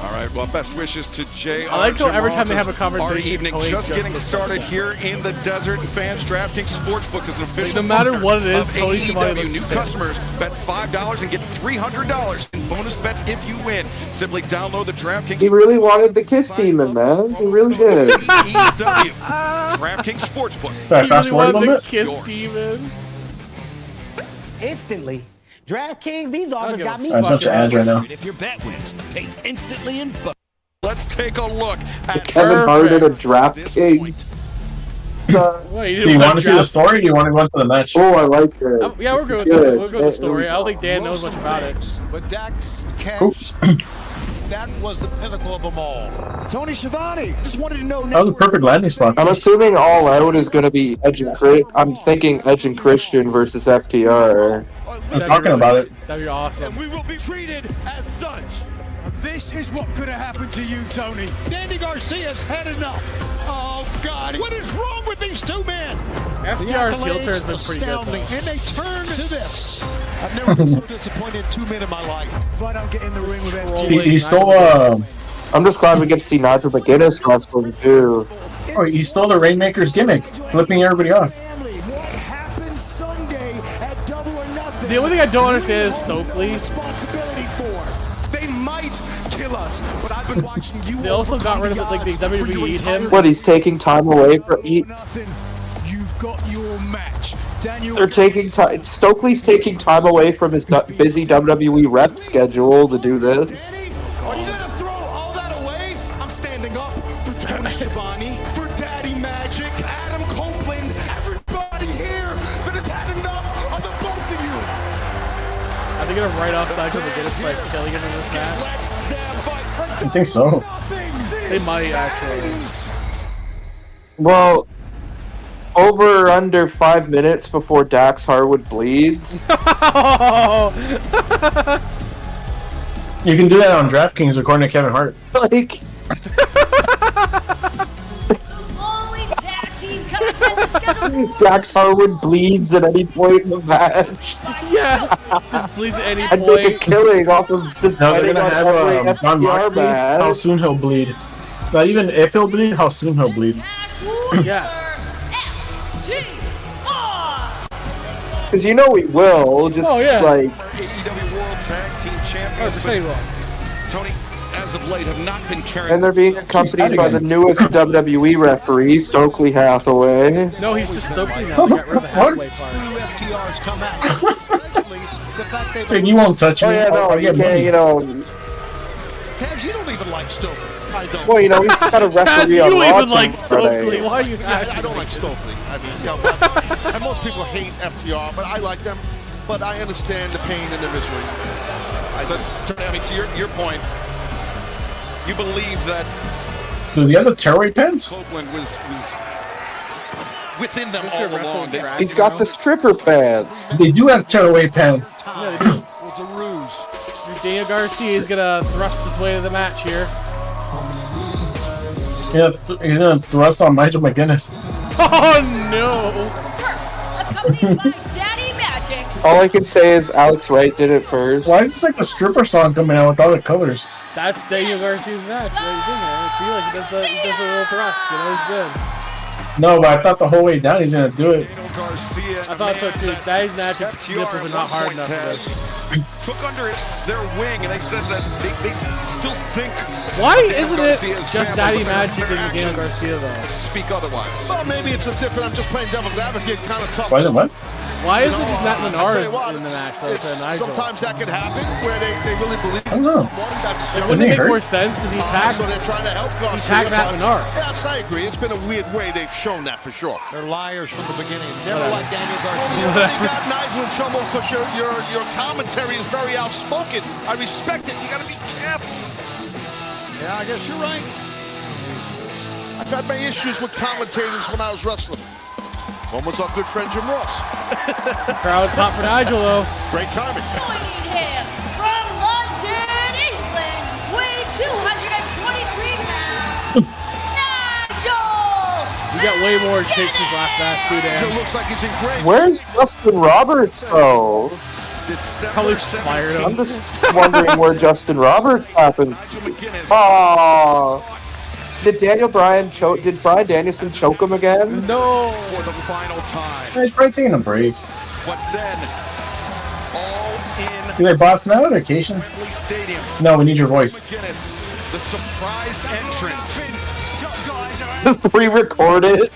Speaker 4: All right, well, best wishes to Jay.
Speaker 3: I like how every time they have a conversation,
Speaker 4: our evening just getting started here in the desert. Fans, DraftKings Sportsbook is an official.
Speaker 3: No matter what it is,
Speaker 4: AEW. New customers bet $5 and get $300 in bonus bets if you win. Simply download the DraftKings.
Speaker 18: He really wanted the Kiss Demon, man. He really did.
Speaker 4: AEW. DraftKings Sportsbook.
Speaker 3: Fast forward a little bit. Kiss Demon.
Speaker 13: Instantly. DraftKings, these offers got me.
Speaker 11: That's a bunch of ads right now.
Speaker 8: If your bet wins, pay instantly in bonus.
Speaker 4: Let's take a look at
Speaker 18: Kevin Hart at a DraftKings.
Speaker 11: Do you want to see the story or do you want to go into the match?
Speaker 18: Oh, I like it.
Speaker 3: Yeah, we're good. We'll go with the story. I don't think Dan knows much about it.
Speaker 12: But Dax Cash, that was the pinnacle of them all.
Speaker 8: Tony Schiavone just wanted to know.
Speaker 11: That was a perfect landing spot.
Speaker 18: I'm assuming All Out is going to be Edge and I'm thinking Edge and Christian versus FTR.
Speaker 11: I'm talking about it.
Speaker 3: That'd be awesome.
Speaker 8: And we will be treated as such. This is what could have happened to you, Tony.
Speaker 12: Danny Garcia's had enough. Oh, God. What is wrong with these two men?
Speaker 3: FTR's heel turn's been pretty good,
Speaker 12: astounding, and they turn to this. I've never been so disappointed in 2 men in my life.
Speaker 8: If I don't get in the ring with FTR.
Speaker 11: He stole
Speaker 18: I'm just glad we get to see Nigel McGuinness wrestling too.
Speaker 11: Oh, he stole the Rainmaker's gimmick, flipping everybody off.
Speaker 3: The only thing I don't understand is Stokely.
Speaker 8: They might kill us, but I've been watching you.
Speaker 3: They also got rid of it, like the WWE him.
Speaker 18: What, he's taking time away from
Speaker 8: You've got your match. Daniel.
Speaker 18: They're taking time. Stokely's taking time away from his busy WWE rep schedule to do this.
Speaker 8: Are you gonna throw all that away? I'm standing up for Tony Schiavone, for Daddy Magic, Adam Copeland, everybody here that has had enough of the both of you.
Speaker 3: Are they gonna write off Nigel McGuinness by killing him in this match?
Speaker 11: I think so.
Speaker 3: They might actually.
Speaker 18: Well, over or under 5 minutes before Dax Harwood bleeds.
Speaker 11: You can do that on DraftKings according to Kevin Hart.
Speaker 18: Like. Dax Harwood bleeds at any point in the match.
Speaker 3: Yeah, just bleeds at any
Speaker 18: I'd
Speaker 3: point.
Speaker 18: make a killing off of just
Speaker 11: No, they're
Speaker 18: betting
Speaker 11: gonna
Speaker 18: on
Speaker 11: have
Speaker 18: every
Speaker 11: John
Speaker 18: FTR
Speaker 11: Moxley, how
Speaker 18: match.
Speaker 11: soon he'll bleed. Not even if he'll bleed, how soon he'll bleed.
Speaker 3: Yeah.
Speaker 18: Because you know he will, just like...
Speaker 4: AEW World Tag Team Champions. Tony, as of late, have not been carrying.
Speaker 18: And they're being accompanied by the newest WWE referee, Stokely Hathaway.
Speaker 3: No, he's just Stokely now. They got rid of the halfway part.
Speaker 12: FTRs come out. Especially the fact they've...
Speaker 11: Hey, you won't touch me.
Speaker 18: Oh yeah, no, you can't, you know...
Speaker 12: Taz, you don't even like Stokely. I don't.
Speaker 18: Well, you know, he's got a referee
Speaker 3: Taz,
Speaker 18: on
Speaker 3: you
Speaker 18: Raw
Speaker 3: even like
Speaker 18: Friday.
Speaker 3: Stokely. Why are you
Speaker 19: I don't like Stokely. I mean, you know, and most people hate FTR, but I like them. But I understand the pain and the misery.
Speaker 4: I mean, to your point, you believe that
Speaker 11: Does he have the tearaway pants?
Speaker 4: Copeland was within them all along.
Speaker 18: He's got the stripper pants.
Speaker 11: They do have tearaway pants.
Speaker 3: Yeah, they do.
Speaker 12: It's a ruse.
Speaker 3: Daniel Garcia is gonna thrust his way to the match here.
Speaker 11: Yeah, he's gonna thrust on Nigel McGuinness.
Speaker 3: Oh no!
Speaker 2: Daddy Magic.
Speaker 18: All I can say is Alex Wright did it first.
Speaker 11: Why is this like a stripper song coming out with all the colors?
Speaker 3: That's Daniel Garcia's match. What are you doing there? See, like he does a little thrust. You know, he's good.
Speaker 11: No, but I thought the whole way down he's gonna do it.
Speaker 4: Garcia,
Speaker 3: I thought so too. Daddy's match nipples are not hard enough for this.
Speaker 4: Took under their wing, and they said that they still think.
Speaker 3: Why isn't it just Daddy Magic and Daniel Garcia though?
Speaker 4: Speak otherwise.
Speaker 19: Well, maybe it's a different. I'm just playing devil's advocate, kind of tough.
Speaker 11: Why is it what?
Speaker 3: Why isn't it just Matt Menard
Speaker 19: what,
Speaker 3: in the match though?
Speaker 19: sometimes that can happen where they really believe
Speaker 11: I don't know.
Speaker 3: Wouldn't it make more sense because he tagged?
Speaker 19: So they're trying to help
Speaker 3: He
Speaker 19: Garcia.
Speaker 3: tagged Matt Menard.
Speaker 19: Yes, I agree. It's been a weird way they've shown that for sure.
Speaker 12: They're liars from the beginning. Never like Daniel
Speaker 19: You
Speaker 12: Garcia.
Speaker 19: got Nigel in trouble because your commentary is very outspoken. I respect it. You got to be careful.
Speaker 12: Yeah, I guess you're right.
Speaker 19: I've had my issues with commentators when I was wrestling. One was our good friend Jim Ross.
Speaker 3: Crowd's hot for Nigel though.
Speaker 19: Great timing.
Speaker 2: Joining him from London, England, weighing 223 pounds, Nigel
Speaker 3: He got way more in shape since last match too, Dan.
Speaker 19: Looks like he's in great.
Speaker 18: Where's Justin Roberts, though?
Speaker 3: Probably fired him.
Speaker 18: I'm just wondering where Justin Roberts happened. Oh, did Brian Danielson choke him again?
Speaker 3: No.
Speaker 19: For the final time.
Speaker 11: He's probably taking a break.
Speaker 19: But then, all in.
Speaker 11: Do they boss now on vacation?
Speaker 19: Stadium.
Speaker 11: No, we need your voice.
Speaker 19: McGuinness, the surprise entrance.
Speaker 18: Just pre-record it.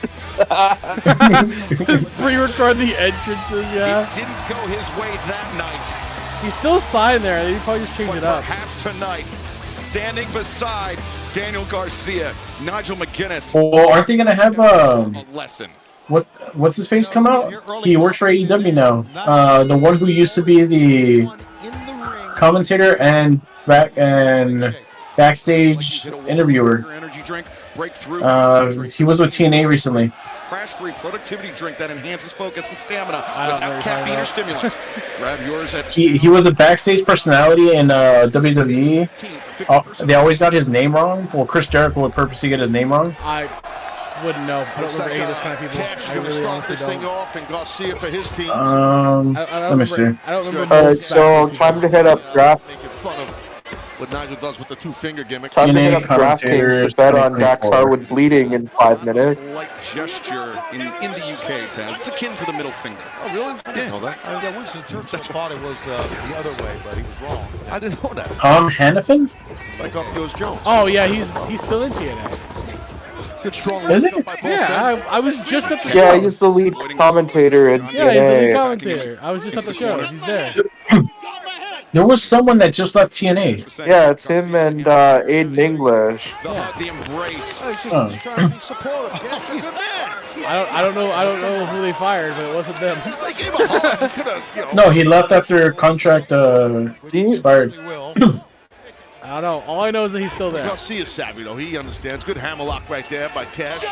Speaker 3: Just pre-record the entrances, yeah.
Speaker 19: It didn't go his way that night.
Speaker 3: He's still signed there. They probably just changed it up.
Speaker 19: Perhaps tonight, standing beside Daniel Garcia, Nigel McGuinness.
Speaker 11: Well, aren't they gonna have
Speaker 19: a lesson?
Speaker 11: What's his face come out? He works for AEW now. The one who used to be the commentator and backstage interviewer. He was with TNA recently.
Speaker 19: Crash-free productivity drink that enhances focus and stamina without caffeine or stimulants. Grab yours at.
Speaker 11: He was a backstage personality in WWE. They always got his name wrong. Well, Chris Jericho would purposely get his name wrong.
Speaker 3: I wouldn't know. I don't remember any of those kind of people. I really honestly don't.
Speaker 19: Off and Garcia for his team.
Speaker 11: Let me see.
Speaker 3: I don't remember.
Speaker 18: All right, so time to hit up draft.
Speaker 19: Making fun of what Nigel does with the two-finger gimmick.
Speaker 18: Time to hit up DraftKings to bet on Dax Harwood bleeding in 5 minutes.
Speaker 19: Light gesture in the UK, Taz. It's akin to the middle finger. Oh, really? I didn't know that.
Speaker 12: Winston Churchill thought it was the other way, but he was wrong.
Speaker 19: I didn't know that.
Speaker 11: Hannafin?
Speaker 19: Like up goes Jones.
Speaker 3: Oh yeah, he's still in TNA.
Speaker 19: Good strong.
Speaker 11: Is he?
Speaker 3: Yeah, I was just at the show.
Speaker 18: Yeah, he's the lead commentator in
Speaker 3: Yeah, he's the lead
Speaker 18: TNA.
Speaker 3: commentator. I was just at the show. He's there.
Speaker 11: There was someone that just left TNA.
Speaker 18: Yeah, it's him and Aiden English.
Speaker 19: The embrace.
Speaker 3: I don't know who they fired, but it wasn't them.
Speaker 11: No, he left after contract expired.
Speaker 3: I don't know. All I know is that he's still there.
Speaker 19: Garcia's savvy though. He understands. Good hammerlock right there by Cash.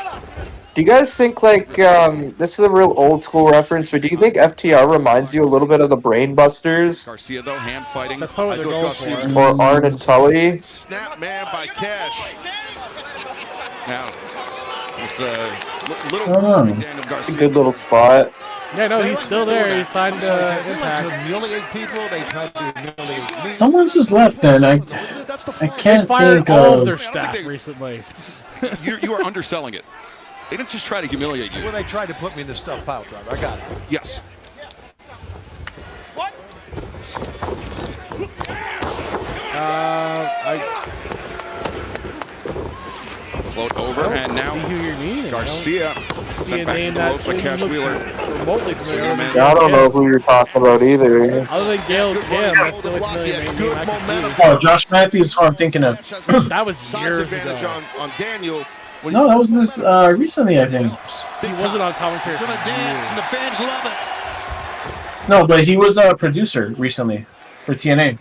Speaker 18: Do you guys think, like, this is a real old school reference, but do you think FTR reminds you a little bit of the Brain Busters?
Speaker 19: Garcia though, hand fighting.
Speaker 3: That's probably what they're going for.
Speaker 18: Or Arn and Tully?
Speaker 19: Snap man by Cash. Now, it's a little Daniel Garcia.
Speaker 18: A good little spot.
Speaker 3: Yeah, no, he's still there. He signed Impact.
Speaker 12: Humiliate people. They tried to humiliate me.
Speaker 11: Someone's just left then. I can't
Speaker 3: They fired
Speaker 11: think
Speaker 3: all of
Speaker 11: of
Speaker 3: their staff recently.
Speaker 19: You are underselling it. They didn't just try to humiliate you.
Speaker 12: Well, they tried to put me in the stuff pile driver. I got it.
Speaker 19: Yes. What? Float over, and now Garcia sent back to the for Cash Wheeler.
Speaker 3: Remotely familiar.
Speaker 18: Yeah, I don't know who you're talking about either.
Speaker 3: Other than Gail Kim, that's the only familiar name I can see.
Speaker 11: Oh, Josh Matthews is who I'm thinking of.
Speaker 3: That was years
Speaker 19: advantage
Speaker 3: ago.
Speaker 19: on Daniel.
Speaker 11: No, that was this recently, I think.
Speaker 3: He wasn't on commentary.
Speaker 12: Gonna dance, and the fans love it.
Speaker 11: No, but he was a producer recently for TNA.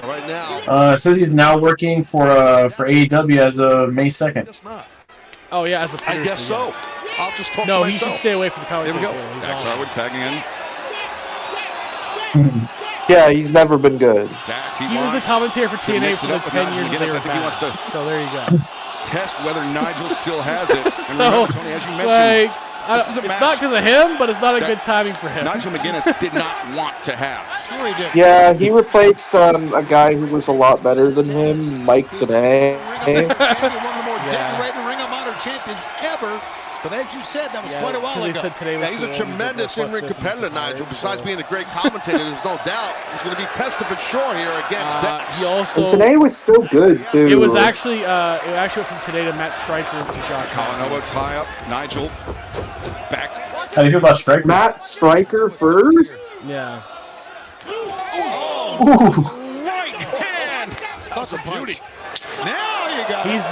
Speaker 19: Right now.
Speaker 11: It says he's now working for AEW as of May 2nd.
Speaker 3: Oh yeah, as a producer.
Speaker 19: I guess so. I'll just talk
Speaker 3: No,
Speaker 19: to
Speaker 3: he
Speaker 19: myself.
Speaker 3: should stay away from the commentary.
Speaker 19: There we go. Dax Harwood tagging in.
Speaker 18: Yeah, he's never been good.
Speaker 19: Dax,
Speaker 3: He was the commentator for TNA for the 10 years that they were back. So there you go.
Speaker 19: Test whether Nigel still has it. And
Speaker 3: So,
Speaker 19: remember, Tony, as you mentioned, this is a
Speaker 3: it's
Speaker 19: match
Speaker 3: not because of him, but it's not a good timing for him.
Speaker 19: Nigel McGuinness did not want to have.
Speaker 12: Sure he did.
Speaker 18: Yeah, he replaced a guy who was a lot better than him, Mike today.
Speaker 12: One of the more decorated Ring of Honor champions ever. But as you said, that was quite a while ago.
Speaker 19: He's a tremendous in-ring competitor, Nigel. Besides being a great commentator, there's no doubt he's going to be tested for sure here against Dax.
Speaker 18: And today was still good too.
Speaker 3: It was actually went from today to Matt Stryker to Josh.
Speaker 19: Colin elbow tie up. Nigel back.
Speaker 11: How do you feel about Stryker?
Speaker 18: Matt Stryker first?
Speaker 3: Yeah.
Speaker 19: Right hand. Such a beauty.
Speaker 12: Now you got
Speaker 3: He's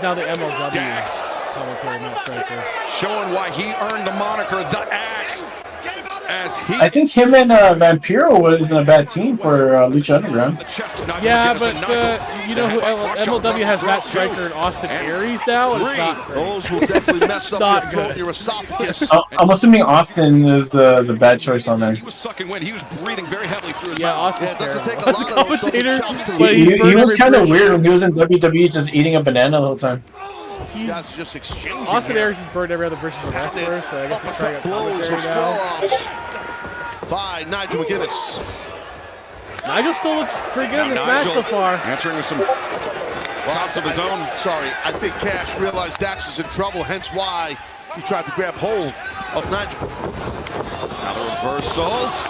Speaker 3: now the MLW
Speaker 19: Dax.
Speaker 3: commentator, Matt Stryker.
Speaker 19: Showing why he earned the moniker The Axe. As he
Speaker 11: I think him and Vampiro was in a bad team for Lucha Underground.
Speaker 3: Yeah, but you know who MLW has Matt Stryker and Austin Aries now, and it's not great.
Speaker 19: Those who definitely messed up your throat and your esophagus.
Speaker 11: I'm assuming Austin is the bad choice on there.
Speaker 19: He was sucking wind. He was breathing very heavily through his
Speaker 3: Yeah,
Speaker 19: mouth.
Speaker 3: Austin's
Speaker 19: It doesn't take
Speaker 3: terrible.
Speaker 19: a lot
Speaker 3: As a
Speaker 19: of those double
Speaker 3: commentator,
Speaker 19: chops to
Speaker 3: but
Speaker 11: He was kind of weird when he was in WWE, just eating a banana the whole time.
Speaker 19: You guys just exchanging.
Speaker 3: Austin Aries has burned every other versus a wrestler, so I guess we're trying to commentary now.
Speaker 19: By Nigel McGuinness.
Speaker 3: Nigel still looks pretty good in this match so far.
Speaker 19: Answering with some chops of his own. Sorry, I think Cash realized Dax is in trouble, hence why he tried to grab hold of Nigel. Now the reversals.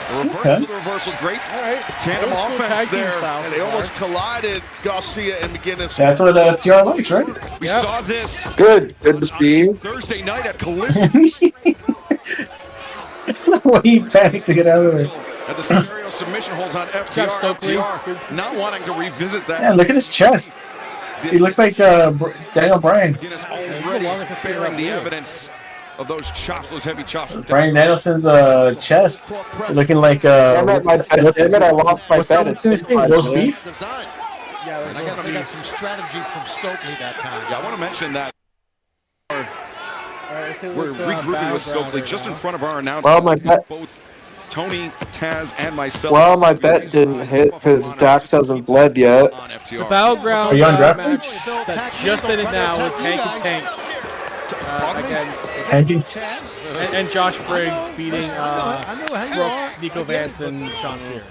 Speaker 19: The reversal, great tandem offense there. And they almost collided, Garcia and McGuinness.
Speaker 11: That's what the FTR likes, right?
Speaker 19: We saw this.
Speaker 18: Good to see.
Speaker 19: Thursday night at Collision.
Speaker 11: When he panicked to get out of there.
Speaker 19: And the scenario submission holds on FTR not wanting to revisit that.
Speaker 11: Yeah, look at his chest. He looks like Daniel Bryan.
Speaker 19: Bearing the evidence of those chops, those heavy chops.
Speaker 11: Bryan Danielson's chest looking like
Speaker 18: damn it, I lost my bet.
Speaker 11: It's roast beef.
Speaker 12: Yeah, they got some strategy from Stokely that time.
Speaker 19: Yeah, I want to mention that. We're regrouping with Stokely just in front of our announcement.
Speaker 18: Well, my bet.
Speaker 19: Both Tony, Taz, and myself.
Speaker 18: Well, my bet didn't hit because Dax hasn't bled yet.
Speaker 3: The Battleground match that just ended now was Hank and Tank against and Josh Briggs beating Brooks, Nico Vance, and Sean Spears.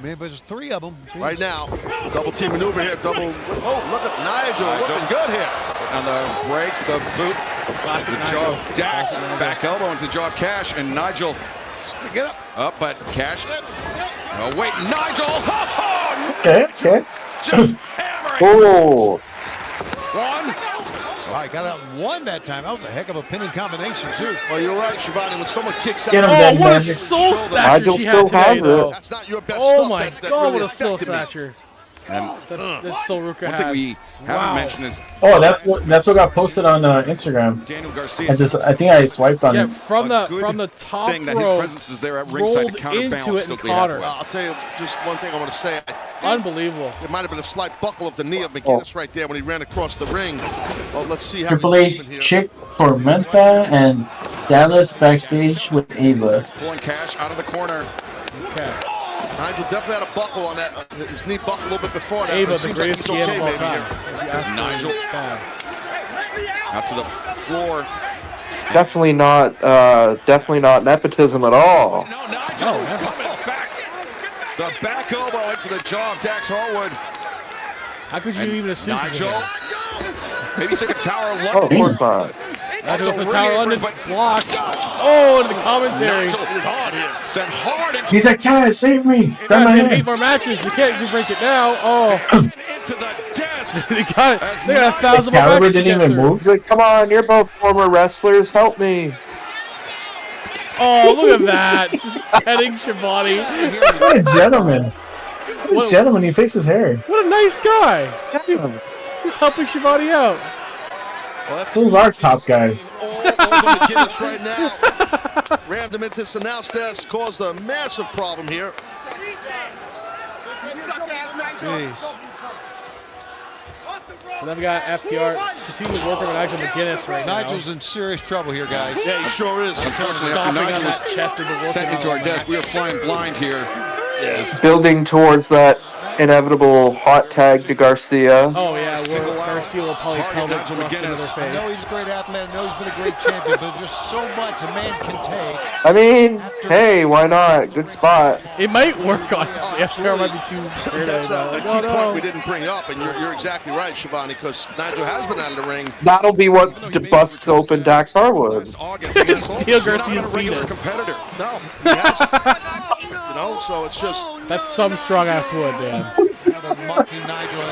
Speaker 12: Man, but there's 3 of them. Jeez.
Speaker 19: Right now, double team maneuver here. Oh, look at Nigel looking good here. On the breaks, the boot, the jaw of Dax, back elbow into the jaw of Cash, and Nigel. Get up, but Cash. Oh wait, Nigel.
Speaker 11: Okay.
Speaker 19: Just hammering.
Speaker 18: Oh.
Speaker 19: One.
Speaker 12: Oh, I got out 1 that time. That was a heck of a pinning combination too.
Speaker 19: Well, you're right, Shivani. When someone kicks out,
Speaker 3: what a soul snatcher
Speaker 18: Nigel
Speaker 3: she
Speaker 18: still
Speaker 3: had today,
Speaker 18: has it.
Speaker 19: That's not your best
Speaker 3: Oh
Speaker 19: stuff.
Speaker 3: my
Speaker 19: that
Speaker 3: God,
Speaker 19: really
Speaker 3: what a soul
Speaker 19: affected me.
Speaker 3: snatcher!
Speaker 19: And
Speaker 3: That Soul Ruka
Speaker 19: one
Speaker 3: had.
Speaker 19: thing we haven't mentioned is
Speaker 11: Oh, that's what got posted on Instagram.
Speaker 19: Daniel Garcia.
Speaker 11: I think I swiped on
Speaker 3: Yeah,
Speaker 11: it.
Speaker 3: from the top
Speaker 19: thing that his
Speaker 3: rope,
Speaker 19: presence is there at ringside to
Speaker 3: rolled into
Speaker 19: counterbalance
Speaker 3: it and
Speaker 19: Stokely
Speaker 3: caught her.
Speaker 19: Hathaway. Well, I'll tell you just one thing I want to say.
Speaker 3: Unbelievable.
Speaker 19: There might have been a slight buckle of the knee of McGuinness right there when he ran across the ring. Well, let's see how
Speaker 11: Triple
Speaker 19: he's
Speaker 11: H,
Speaker 19: moving here.
Speaker 11: Chick Tormenta, and Dallas backstage with Ava.
Speaker 19: Pulling Cash out of the corner.
Speaker 3: Okay.
Speaker 19: Nigel definitely had a buckle on that. His knee buckled a little bit before that.
Speaker 3: Ava,
Speaker 19: But it
Speaker 3: the
Speaker 19: seems like
Speaker 3: greatest
Speaker 19: he's
Speaker 3: GM
Speaker 19: okay
Speaker 3: of all
Speaker 19: maybe
Speaker 3: time.
Speaker 19: here. Nigel out to the floor.
Speaker 18: Definitely not nepotism at all.
Speaker 19: No, Nigel coming back. The back elbow into the jaw of Dax Harwood.
Speaker 3: How could you even assume?
Speaker 19: Nigel. Maybe think of Tower of
Speaker 18: Oh,
Speaker 19: London.
Speaker 18: of course not.
Speaker 3: Nigel for Tower of London, blocked. Oh, into the commentary.
Speaker 19: Nigel sent hard into
Speaker 11: He's like, Taz, save me! Grab my
Speaker 3: Got 8
Speaker 11: hand.
Speaker 3: more matches. We can't do break it now. Oh,
Speaker 19: into the desk.
Speaker 3: they got 1,000 more
Speaker 11: Excalibur
Speaker 3: matches.
Speaker 11: didn't
Speaker 3: to get
Speaker 11: even
Speaker 3: through.
Speaker 11: move.
Speaker 18: He's like, come on, you're both former wrestlers. Help me.
Speaker 3: Oh, look at that! Just petting Shivani.
Speaker 11: What a gentleman. What a gentleman. He fixed his hair.
Speaker 3: What a nice guy. He's helping Shivani out.
Speaker 19: Well,
Speaker 11: Those are top guys.
Speaker 19: all over McGuinness right now. Rammed him into this announce desk, caused a massive problem here.
Speaker 12: Jeez.
Speaker 3: So then we got FTR continuing working on Nigel McGuinness right now.
Speaker 12: Nigel's in serious trouble here, guys.
Speaker 19: Yeah, he sure is. Unfortunately, after
Speaker 3: Stomping on
Speaker 19: Nigel was
Speaker 3: that chest into working
Speaker 19: sent into
Speaker 3: on
Speaker 19: our desk, we are flying blind here. Yes.
Speaker 18: Building towards that inevitable hot tag to Garcia.
Speaker 3: Oh yeah, where Garcia will probably pelvic
Speaker 19: Nigel
Speaker 3: thrust into their
Speaker 19: McGuinness.
Speaker 12: I know
Speaker 3: face.
Speaker 12: he's a great athlete. I know he's been a great champion, but there's just so much a man can take.
Speaker 18: I mean, hey, why not? Good spot.
Speaker 3: It might work, honestly. FTR might be too scared
Speaker 19: That's
Speaker 3: of
Speaker 19: a
Speaker 3: it.
Speaker 19: key
Speaker 3: Oh,
Speaker 19: point
Speaker 3: no.
Speaker 19: we didn't bring up, and you're exactly right, Shivani, because Nigel has been out of the ring.
Speaker 18: That'll be what busts open Dax Harwood.
Speaker 19: August against
Speaker 3: Steal
Speaker 19: Holmes. He's not
Speaker 3: Garcia's
Speaker 19: a regular
Speaker 3: penis.
Speaker 19: competitor. No, he hasn't. You know, so it's just
Speaker 3: That's some strong ass wood, man.
Speaker 12: They're mocking Nigel.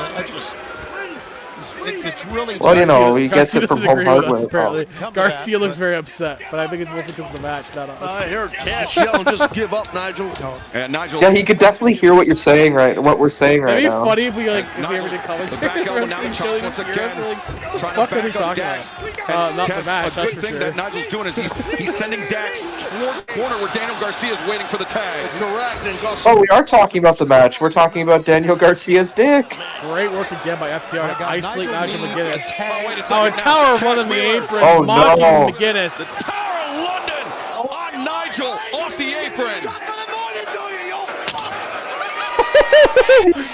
Speaker 12: It's really.
Speaker 18: Well, you know, he gets
Speaker 3: Garcia
Speaker 18: it from
Speaker 3: doesn't
Speaker 18: home
Speaker 3: agree with us,
Speaker 18: hardware.
Speaker 3: apparently.
Speaker 12: Come to
Speaker 3: Garcia
Speaker 12: that,
Speaker 3: looks very upset, but I think it's mostly because of the match, not us.
Speaker 19: I heard Cash yelling, "Just give up, Nigel." And Nigel.
Speaker 18: Yeah, he could definitely hear what you're saying what we're saying right
Speaker 3: It'd be
Speaker 18: now.
Speaker 3: funny if we if we
Speaker 19: Nigel,
Speaker 3: ever did commentary.
Speaker 19: the back elbow, now the
Speaker 3: wrestling,
Speaker 19: chops
Speaker 3: showing
Speaker 19: once
Speaker 3: us
Speaker 19: again.
Speaker 3: wrestling.
Speaker 19: Trying
Speaker 3: Fuck
Speaker 19: to
Speaker 3: are we
Speaker 19: back up
Speaker 3: talking
Speaker 19: Dax.
Speaker 3: about? Not the
Speaker 19: Taz,
Speaker 3: match,
Speaker 19: a
Speaker 3: that's
Speaker 19: good
Speaker 3: for
Speaker 19: thing
Speaker 3: sure.
Speaker 19: that Nigel's doing is he's sending Dax toward corner where Daniel Garcia is waiting for the tag. Correct. And Garcia.
Speaker 18: Oh, we are talking about the match. We're talking about Daniel Garcia's dick.
Speaker 3: Great work again by FTR to isolate Nigel McGuinness.
Speaker 19: Oh, wait a
Speaker 3: Oh,
Speaker 19: second
Speaker 3: a
Speaker 19: now.
Speaker 3: Tower of
Speaker 19: Cash
Speaker 3: London the
Speaker 19: Wheeler.
Speaker 3: apron,
Speaker 18: Oh,
Speaker 3: mocking
Speaker 18: no.
Speaker 3: McGuinness.
Speaker 19: Tower of London on Nigel off the apron.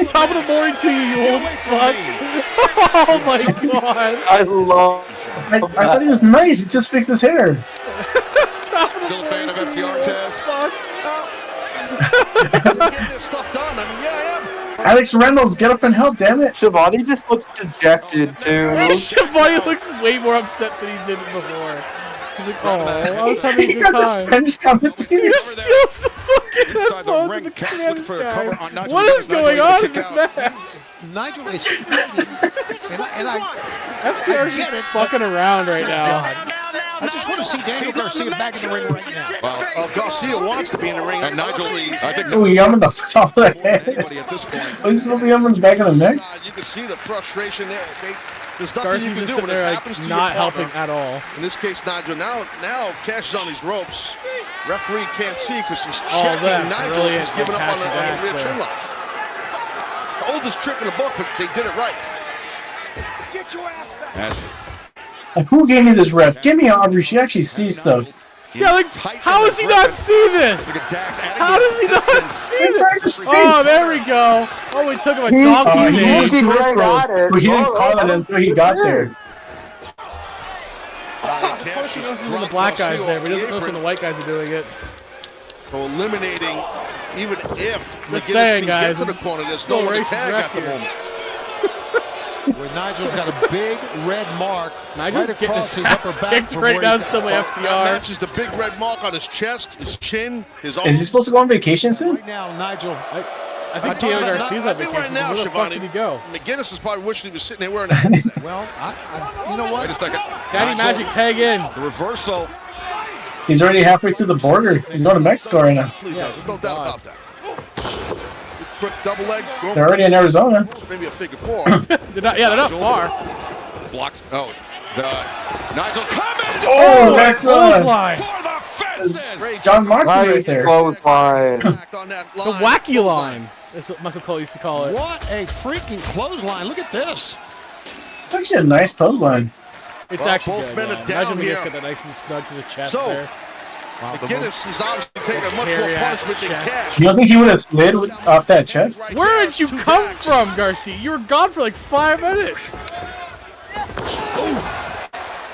Speaker 3: Top of the morning to you, you old fuck. Oh my god!
Speaker 18: I love.
Speaker 11: I thought he was nice. He just fixed his hair.
Speaker 19: Still a fan of FTR, Taz?
Speaker 3: Fuck.
Speaker 19: Getting this stuff done. I mean, yeah, I am.
Speaker 11: Alex Reynolds, get up and help, damn it.
Speaker 18: Shivani just looks dejected, too.
Speaker 3: Shivani looks way more upset than he did before. He's like, oh, I was having a
Speaker 11: He
Speaker 3: good
Speaker 11: got the
Speaker 3: time.
Speaker 11: Spanish commentator.
Speaker 3: He steals the fucking
Speaker 19: Inside the
Speaker 3: headphones
Speaker 19: ring,
Speaker 3: of the
Speaker 19: Cash
Speaker 3: Canadian
Speaker 19: looking for a
Speaker 3: guy.
Speaker 19: cover on Nigel.
Speaker 3: What is going on in this
Speaker 19: Kick
Speaker 3: match?
Speaker 19: out.
Speaker 12: Nigel is.
Speaker 3: FTR's just fucking around right now.
Speaker 12: I just want to see Daniel Garcia back in the ring right now.
Speaker 19: Garcia wants to be in the ring. And Nigel, I think
Speaker 11: Oh, he on the top of the head.
Speaker 19: anybody at this point.
Speaker 11: Was he supposed to be on the back of the neck?
Speaker 19: You can see the frustration there. There's nothing
Speaker 3: Garcia's
Speaker 19: you can
Speaker 3: just
Speaker 19: do when this
Speaker 3: there,
Speaker 19: happens to
Speaker 3: not
Speaker 19: your partner.
Speaker 3: helping at all.
Speaker 19: In this case, Nigel. Now Cash is on these ropes. Referee can't see because he's
Speaker 3: Oh,
Speaker 19: checking
Speaker 3: that
Speaker 19: Nigel.
Speaker 3: brilliant
Speaker 19: He's giving up on the
Speaker 3: Cash
Speaker 19: rear
Speaker 3: there.
Speaker 19: chin locks. The oldest trick in the book, but they did it right.
Speaker 12: Get your ass back.
Speaker 19: That's
Speaker 11: Like, who gave me this ref? Give me Aubrey. She actually sees stuff.
Speaker 3: Yeah, like, how does he not see this? How does he not see this? Oh, there we go. Oh, we took him a donkey.
Speaker 11: He was but he didn't call it until he got there.
Speaker 3: Of course he knows when the black guy's there, but he doesn't know when the white guys are doing it.
Speaker 19: So eliminating, even if McGinnis
Speaker 3: saying,
Speaker 19: can get
Speaker 3: guys,
Speaker 19: to the
Speaker 3: it's
Speaker 19: corner, there's
Speaker 3: still
Speaker 19: no one to
Speaker 3: racist
Speaker 19: tag
Speaker 3: ref
Speaker 19: at the
Speaker 3: here.
Speaker 19: moment.
Speaker 12: Where Nigel's got a big red mark
Speaker 3: Nigel's
Speaker 12: right
Speaker 3: getting
Speaker 12: across
Speaker 3: his
Speaker 12: his upper
Speaker 3: ass
Speaker 12: back.
Speaker 3: kicked
Speaker 12: from
Speaker 3: right
Speaker 12: where
Speaker 3: now,
Speaker 12: he-
Speaker 3: still by
Speaker 19: That
Speaker 3: FTR.
Speaker 19: matches the big red mark on his chest, his chin, his arms.
Speaker 11: Is he supposed to go on vacation soon?
Speaker 12: Right now, Nigel.
Speaker 3: I think Diego Garcia's
Speaker 19: I
Speaker 3: on
Speaker 19: think
Speaker 3: vacation.
Speaker 19: right now,
Speaker 3: Where the fuck did he
Speaker 19: Shivani,
Speaker 3: go?
Speaker 19: McGinnis is probably wishing he was sitting there wearing a headset.
Speaker 12: Well, you know what?
Speaker 19: Wait a second.
Speaker 3: Daddy
Speaker 19: Nigel,
Speaker 3: Magic, tag in.
Speaker 19: The reversal.
Speaker 11: He's already halfway to the border. He's going to Mexico right now.
Speaker 19: Yeah, there's no doubt about that. Quick double leg. Go.
Speaker 11: They're already in Arizona.
Speaker 19: Maybe a figure four.
Speaker 3: They're not far.
Speaker 19: Blocks. Oh, Nigel coming.
Speaker 11: Oh, that's
Speaker 3: clothesline.
Speaker 19: For the fences.
Speaker 11: John Moxley right there.
Speaker 18: Clothesline.
Speaker 3: The wacky line. That's what Michael Cole used to call it.
Speaker 12: What a freaking clothesline. Look at this.
Speaker 11: It's actually a nice clothesline.
Speaker 3: It's
Speaker 19: Well,
Speaker 3: actually
Speaker 19: both
Speaker 3: good.
Speaker 19: men
Speaker 3: Yeah.
Speaker 19: are down
Speaker 3: Imagine
Speaker 19: here.
Speaker 3: just got that nice and snug to the chest
Speaker 19: So,
Speaker 3: there.
Speaker 19: McGinnis is obviously taking much more
Speaker 3: Carry out
Speaker 19: punishment than
Speaker 3: chest.
Speaker 19: Cash.
Speaker 11: You don't think he would have slid off that chest?
Speaker 3: Where did you come from, Garcia? You were gone for like 5 minutes.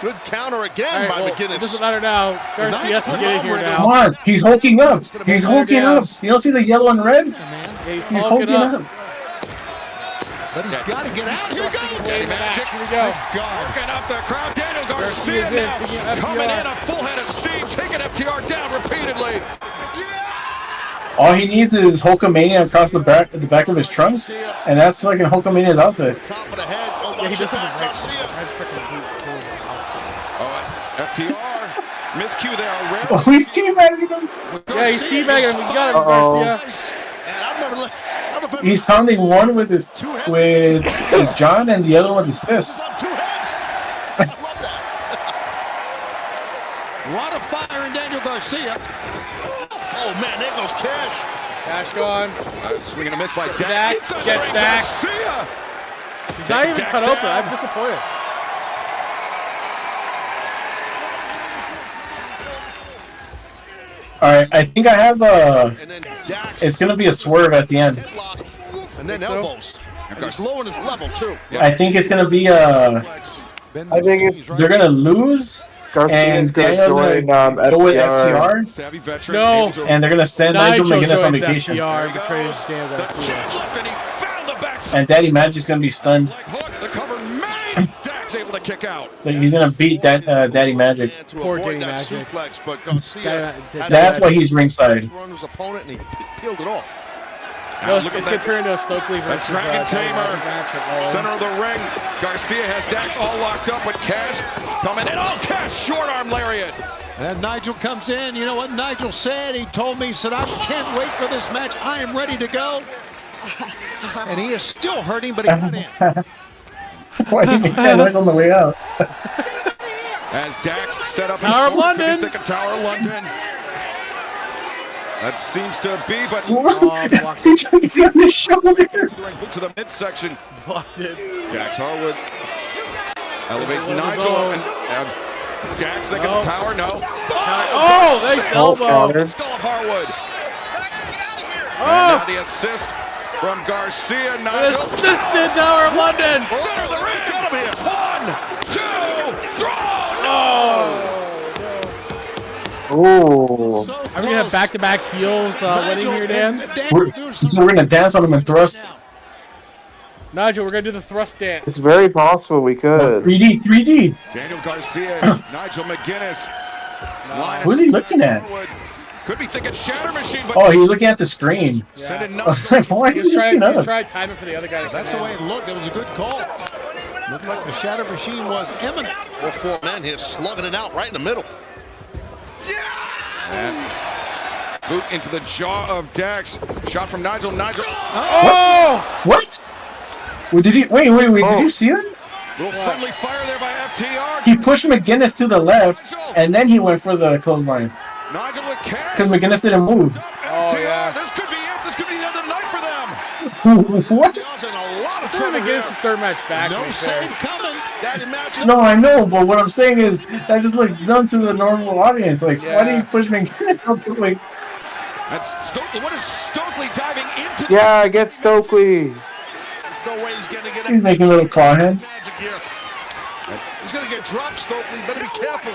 Speaker 19: Good counter again
Speaker 3: All right,
Speaker 19: by
Speaker 3: well,
Speaker 19: McGinnis.
Speaker 3: it doesn't matter now. Garcia has to get in here now.
Speaker 11: Come on, he's hulking up. He's hulking up. You don't see the yellow and red?
Speaker 3: Yeah, he's
Speaker 11: He's
Speaker 3: hulking
Speaker 11: hulking
Speaker 3: up.
Speaker 11: up.
Speaker 12: But he's got to get out. Here goes.
Speaker 3: Daddy Magic. Here we go.
Speaker 19: Working up the crowd. Daniel Garcia
Speaker 3: Garcia's in,
Speaker 19: now
Speaker 3: taking FTR.
Speaker 19: coming in a full head of steam, taking FTR down repeatedly.
Speaker 11: All he needs is Hulkamania across the back of his trunks, and that's fucking Hulkamania's outfit.
Speaker 19: Top of the head. Oh,
Speaker 3: Yeah, he does have the
Speaker 19: Garcia.
Speaker 3: red freaking boots too.
Speaker 19: FTR. Miscue there already.
Speaker 11: Oh, he's teabagging him.
Speaker 3: Yeah, he's teabagging him. We got him, Garcia.
Speaker 19: And I remember
Speaker 11: He's pounding one with his John, and the other one with his fist.
Speaker 19: on two heads. I love that.
Speaker 12: A lot of fire in Daniel Garcia.
Speaker 19: Oh man, there goes Cash.
Speaker 3: Cash gone.
Speaker 19: Swing and a miss by Dax.
Speaker 3: Dax gets Dax.
Speaker 19: Garcia.
Speaker 3: He's not even
Speaker 19: Dax
Speaker 3: cut open.
Speaker 19: down.
Speaker 3: I'm disappointed.
Speaker 11: All right, I think I have
Speaker 19: And then Dax.
Speaker 11: it's gonna be a swerve at the end.
Speaker 19: And then
Speaker 3: so?
Speaker 19: elbows. And he's lowering his level too.
Speaker 11: I think it's gonna be
Speaker 18: I think it's
Speaker 11: they're gonna lose,
Speaker 18: Garcia's
Speaker 11: and
Speaker 18: gonna
Speaker 11: Daniel's
Speaker 18: join
Speaker 11: gonna go with
Speaker 18: FTR.
Speaker 11: FTR,
Speaker 19: Savvy veteran.
Speaker 3: No.
Speaker 19: able to-
Speaker 11: and they're gonna send Nigel McGinnis on
Speaker 3: joins
Speaker 11: vacation,
Speaker 3: FTR and betrays Daniel
Speaker 19: The
Speaker 3: Garcia.
Speaker 19: jab left and he found the backside.
Speaker 11: and Daddy Magic's gonna be stunned.
Speaker 19: Leg hook, the cover made. Dax able to kick out.
Speaker 11: Like, he's gonna beat Daddy Magic.
Speaker 19: And to
Speaker 3: Poor
Speaker 19: avoid
Speaker 3: Danny
Speaker 19: that
Speaker 3: Magic.
Speaker 19: suplex, but Garcia had
Speaker 11: That's why he's ringside.
Speaker 19: run his opponent and he peeled it off.
Speaker 3: No, it's
Speaker 19: look at
Speaker 3: gonna
Speaker 19: that.
Speaker 3: turn into a Stokely
Speaker 19: That
Speaker 3: versus
Speaker 19: Dragon
Speaker 3: Danny
Speaker 19: Tamer,
Speaker 3: Magic match at all.
Speaker 19: center of the ring. Garcia has Dax all locked up, but Cash coming in. Oh, Cash, short arm lariat.
Speaker 12: And Nigel comes in. You know what Nigel said? He told me, he said, I can't wait for this match. I am ready to go. And he is still hurting, but he got in.
Speaker 11: Why did he make that noise on the way out?
Speaker 19: As Dax set up
Speaker 3: Tower of
Speaker 19: Could be
Speaker 3: London.
Speaker 19: thinking Tower of London. That seems to be, but
Speaker 11: What? He tried to get on his shoulder.
Speaker 19: to the midsection.
Speaker 3: Blocked it.
Speaker 19: Dax Harwood elevates
Speaker 3: What was
Speaker 19: Nigel
Speaker 3: on?
Speaker 19: up, and Dax thinking
Speaker 3: No.
Speaker 19: power. No.
Speaker 3: Oh, nice elbow.
Speaker 19: Skull of Harwood.
Speaker 3: Oh.
Speaker 19: And now the assist
Speaker 4: from Garcia.
Speaker 3: An assisted Tower of London.
Speaker 4: Center of the ring. Get him here. 1, 2, throw.
Speaker 3: No.
Speaker 11: Ooh.
Speaker 3: Are we gonna have back-to-back heels winning here, Dan?
Speaker 11: So we're gonna dance on them and thrust.
Speaker 3: Nigel, we're gonna do the thrust dance.
Speaker 18: It's very possible we could.
Speaker 11: 3D.
Speaker 4: Daniel Garcia, Nigel McGuinness.
Speaker 11: Who's he looking at?
Speaker 4: Could be thinking Shatter Machine, but
Speaker 11: Oh, he was looking at the screen.
Speaker 4: sending
Speaker 11: Why is he looking up?
Speaker 3: Try timing for the other guy.
Speaker 12: That's the way it looked. It was a good call. Looked like the Shatter Machine was imminent.
Speaker 19: All 4 men here slugging it out right in the middle.
Speaker 4: And boot into the jaw of Dax. Shot from Nigel.
Speaker 3: Oh!
Speaker 11: What? Wait, did he? Wait! Did you see him?
Speaker 4: Little friendly fire there by FTR.
Speaker 11: He pushed McGuinness to the left, and then he went for the clothesline.
Speaker 4: Nigel with cash.
Speaker 11: Because McGuinness didn't move.
Speaker 3: Oh yeah.
Speaker 4: This could be it. This could be the end of the night for them.
Speaker 11: What?
Speaker 4: Dawes in a lot of
Speaker 3: This is
Speaker 4: trouble here.
Speaker 3: McGuinness' third match back.
Speaker 12: No
Speaker 3: right
Speaker 12: save
Speaker 3: there.
Speaker 12: coming.
Speaker 19: That imagine.
Speaker 11: No, I know, but what I'm saying is that just looks dumb to the normal audience. Like, why do you push McGuinness out to like?
Speaker 4: That's Stokely. What is Stokely diving into?
Speaker 18: Yeah, I get Stokely.
Speaker 19: There's no way he's gonna get
Speaker 11: He's making little claw hands.
Speaker 19: magic here. He's gonna get dropped, Stokely. Better be careful.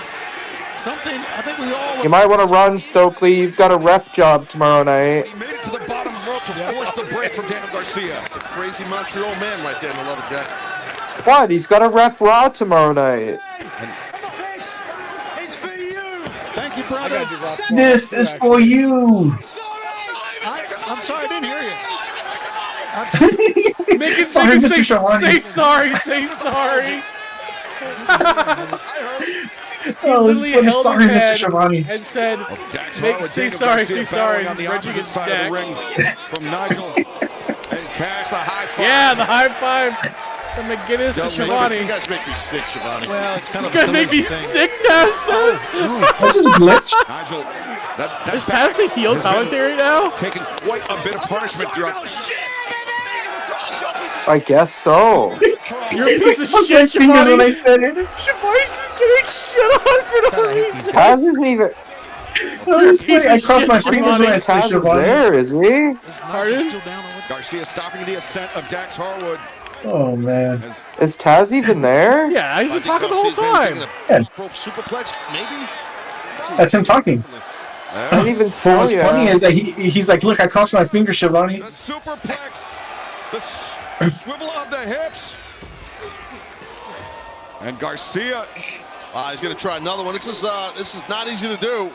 Speaker 12: Something I think we all.
Speaker 18: You might want to run, Stokely. You've got a ref job tomorrow night.
Speaker 4: He made it to the bottom rope to force the break from Daniel Garcia.
Speaker 19: Crazy Montreal man right there in the leather jacket.
Speaker 18: What? He's got a ref Raw tomorrow night.
Speaker 12: It's for you. Thank you, brother.
Speaker 11: This is for you.
Speaker 12: I'm sorry, I didn't hear you.
Speaker 3: Make it
Speaker 11: Sorry,
Speaker 3: say,
Speaker 11: Mr. Shawani.
Speaker 3: say sorry. Say sorry.
Speaker 11: Oh,
Speaker 3: Literally
Speaker 11: I'm
Speaker 3: held
Speaker 11: sorry,
Speaker 3: his
Speaker 11: Mr.
Speaker 3: head
Speaker 11: Shawani.
Speaker 3: and said,
Speaker 4: Dax
Speaker 3: Make-
Speaker 4: Harwood,
Speaker 3: say
Speaker 4: Daniel
Speaker 3: sorry,
Speaker 4: Garcia
Speaker 3: say sorry.
Speaker 4: battling on the
Speaker 3: Reggie
Speaker 4: opposite
Speaker 3: gets
Speaker 4: side of the ring from Nigel. And Cash, the high five.
Speaker 3: yeah, the high five from McGuinness to
Speaker 19: You
Speaker 3: Shivani.
Speaker 19: guys make me sick, Shivani.
Speaker 12: Well, it's kind
Speaker 3: You
Speaker 12: of.
Speaker 3: guys make me sick, Taz says.
Speaker 11: I just glitched.
Speaker 4: Nigel,
Speaker 3: Is Taz the heel commentary now?
Speaker 4: taking quite a bit of punishment throughout.
Speaker 18: I guess so.
Speaker 3: You're a piece of
Speaker 11: Touch my
Speaker 3: shit,
Speaker 11: fingers when I
Speaker 3: Shivani.
Speaker 11: said it.
Speaker 3: Shivani's just getting shit on for no reason.
Speaker 18: Taz isn't even.
Speaker 11: Oh, it's
Speaker 3: piece
Speaker 11: funny. I
Speaker 3: of
Speaker 11: crossed
Speaker 3: shit,
Speaker 11: my fingers when I
Speaker 3: Shivani.
Speaker 11: said
Speaker 18: Taz is
Speaker 11: Shivani.
Speaker 18: there, is he?
Speaker 3: Pardon?
Speaker 4: Garcia stopping the ascent of Dax Harwood.
Speaker 11: Oh man.
Speaker 18: Is Taz even there?
Speaker 3: Yeah, he's been talking the whole
Speaker 19: Garcia's
Speaker 3: time.
Speaker 11: Yeah.
Speaker 19: rope superplex, maybe?
Speaker 11: That's him talking.
Speaker 18: I didn't even
Speaker 11: But
Speaker 18: saw
Speaker 11: what's
Speaker 18: you.
Speaker 11: funny is that he's like, look, I crossed my fingers, Shivani.
Speaker 4: The superplex. The swivel of the hips. And Garcia.
Speaker 19: He's going to try another one. This is not easy to do.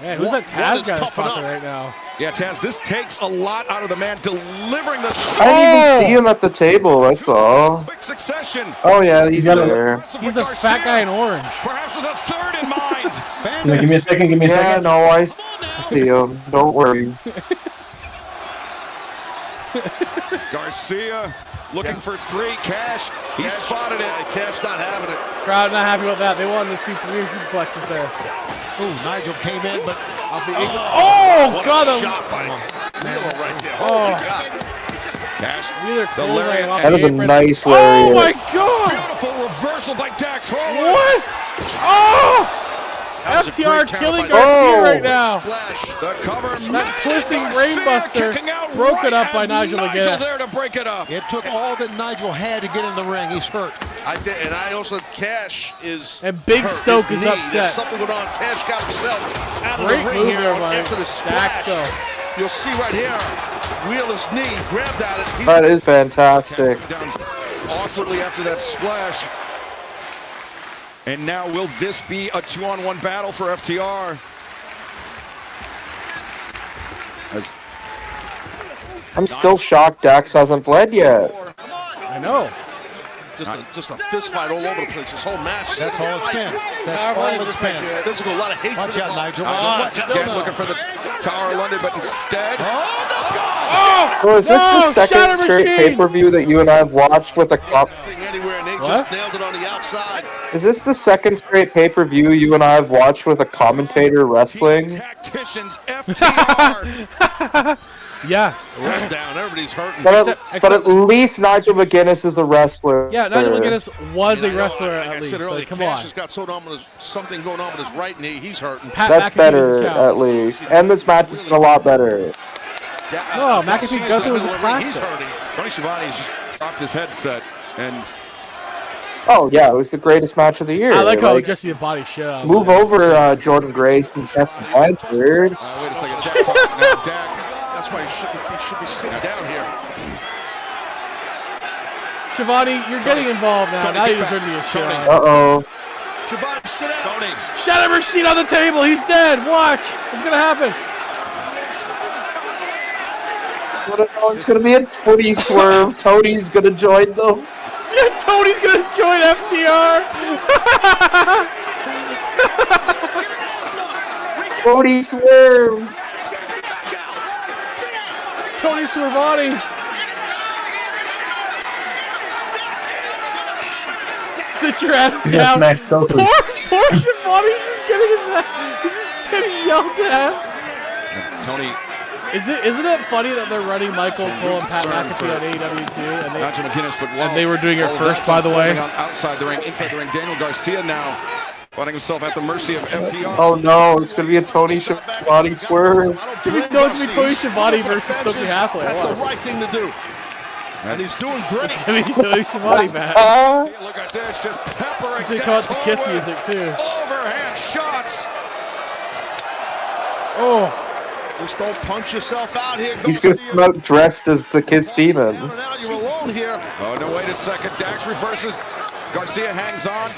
Speaker 3: Man, who's that
Speaker 19: One
Speaker 3: Taz
Speaker 19: is
Speaker 3: guy
Speaker 19: tough
Speaker 3: talking
Speaker 19: enough.
Speaker 3: right now?
Speaker 4: Yeah, Taz, this takes a lot out of the man delivering the
Speaker 18: I didn't even see him at the table, that's all.
Speaker 4: quick succession.
Speaker 18: Oh, yeah, he's there.
Speaker 3: He's the fat guy in orange.
Speaker 4: Perhaps with a third in mind.
Speaker 11: Like, give me a second.
Speaker 18: Yeah,
Speaker 11: second.
Speaker 18: no, I see him. Don't worry.
Speaker 4: Garcia looking for 3. Cash. He spotted it.
Speaker 19: Cash not having it.
Speaker 3: Crowd not happy about that. They wanted to see 3 suplexes there.
Speaker 12: Ooh, Nigel came in, but
Speaker 3: Off the oh,
Speaker 19: What
Speaker 3: got
Speaker 19: a
Speaker 3: him.
Speaker 19: shot by Milo right there.
Speaker 3: Oh.
Speaker 19: Holy God.
Speaker 4: Cash.
Speaker 3: Either
Speaker 4: The
Speaker 3: close
Speaker 4: lariat.
Speaker 3: off
Speaker 18: That
Speaker 3: the
Speaker 18: is a
Speaker 3: apron.
Speaker 18: nice
Speaker 3: Oh
Speaker 18: lariat.
Speaker 3: my god!
Speaker 4: Beautiful reversal by Dax Harwood.
Speaker 3: What? Oh!
Speaker 19: That was a
Speaker 3: FTR
Speaker 19: great counter
Speaker 3: killing
Speaker 19: by-
Speaker 3: Garcia
Speaker 18: Oh!
Speaker 3: right now.
Speaker 19: Splash.
Speaker 4: The cover.
Speaker 3: That twisting
Speaker 4: Garcia
Speaker 3: brainbuster
Speaker 4: kicking out
Speaker 3: broke it
Speaker 4: right
Speaker 3: up by
Speaker 4: as
Speaker 3: Nigel
Speaker 4: Nigel
Speaker 3: again.
Speaker 4: there to break it up.
Speaker 12: it took all that Nigel had to get in the ring. He's hurt.
Speaker 19: I did, and I also Cash is
Speaker 3: And Big
Speaker 19: hurt.
Speaker 3: Stoke
Speaker 19: His
Speaker 3: is
Speaker 19: knee.
Speaker 3: upset.
Speaker 19: There's something going on. Cash got himself out of
Speaker 3: Great
Speaker 19: the ring
Speaker 3: move
Speaker 19: here
Speaker 3: there by
Speaker 19: after the
Speaker 3: Dax,
Speaker 19: splash.
Speaker 3: though.
Speaker 19: You'll see right here, Wheeler's knee grabbed at it. He
Speaker 18: That is fantastic.
Speaker 4: Down awkwardly after that splash. And now will this be a 2-on-1 battle for FTR? As
Speaker 18: I'm still shocked Dax hasn't bled yet.
Speaker 3: I know.
Speaker 19: just a fist fight all over the place. This whole match.
Speaker 12: That's all it's been. That's all it's been.
Speaker 19: There's a lot of hatred.
Speaker 12: Watch out, Nigel.
Speaker 19: Watch out.
Speaker 4: again looking for the Tower of London, but instead.
Speaker 18: So is this the second
Speaker 3: Shatter
Speaker 18: straight
Speaker 3: Machine!
Speaker 18: pay-per-view that you and I have watched with a
Speaker 19: Anywhere, and they
Speaker 3: What?
Speaker 19: just nailed it on the outside.
Speaker 18: Is this the second straight pay-per-view you and I have watched with a commentator wrestling?
Speaker 4: Tacticians, FTR.
Speaker 3: Yeah.
Speaker 19: Roll down. Everybody's hurting.
Speaker 18: But
Speaker 3: Except-
Speaker 18: at least Nigel McGuinness is a wrestler.
Speaker 3: Yeah, Nigel McGuinness was a
Speaker 19: I know,
Speaker 3: wrestler
Speaker 19: like
Speaker 3: at
Speaker 19: I
Speaker 3: least.
Speaker 19: said earlier,
Speaker 3: Like, come
Speaker 19: Cash
Speaker 3: on.
Speaker 19: has got something going on with his right knee. He's hurting.
Speaker 3: Pat
Speaker 18: That's
Speaker 3: McAfee is
Speaker 18: better,
Speaker 3: a count.
Speaker 18: at least. And this match has been a lot better.
Speaker 3: No, McAfee Gunther was a classic.
Speaker 4: He's hurting. Tony Schiavone's just dropped his headset and.
Speaker 18: Oh yeah, it was the greatest match of the year.
Speaker 3: I like how Jesse the Body show.
Speaker 18: Move over, Jordan Grace and Jesse Blanchard.
Speaker 4: Wait a second, Dax. Now Dax. That's why he should be sitting down here.
Speaker 3: Schiavone, you're getting involved now. Now you deserve to be a shit on.
Speaker 18: Uh-oh.
Speaker 4: Schiavone, sit down. Tony.
Speaker 3: Shatter machine on the table. He's dead. Watch. What's going to happen?
Speaker 18: It's going to be a Tony swerve. Tony's going to join them.
Speaker 3: Yeah, Tony's going to join FTR.
Speaker 18: Tony swerve.
Speaker 3: Tony Swervani. Sit your ass down. Poor Schiavone's just getting his ass. He's just getting yelled at.
Speaker 4: Tony.
Speaker 3: Isn't it funny that they're running Michael Cole and Pat McAfee on AEW too? And they were doing it first, by the way.
Speaker 4: Outside the ring, inside the ring, Daniel Garcia now finding himself at the mercy of FTR.
Speaker 18: Oh no, it's going to be a Tony Schiavone swerve.
Speaker 3: It's going to be Tony Schiavone versus Stokely Halfway.
Speaker 19: That's the right thing to do. And he's doing great.
Speaker 3: It's going to be Tony Schiavone, man.
Speaker 4: Look at this, just peppering.
Speaker 3: He's going to come out to Kiss music too.
Speaker 4: Overhand shots.
Speaker 3: Oh.
Speaker 19: Just don't punch yourself out here.
Speaker 18: He's going to come out dressed as the Kiss Demon.
Speaker 19: Now you're alone here.
Speaker 4: Oh, no, wait a second. Dax reverses. Garcia hangs on.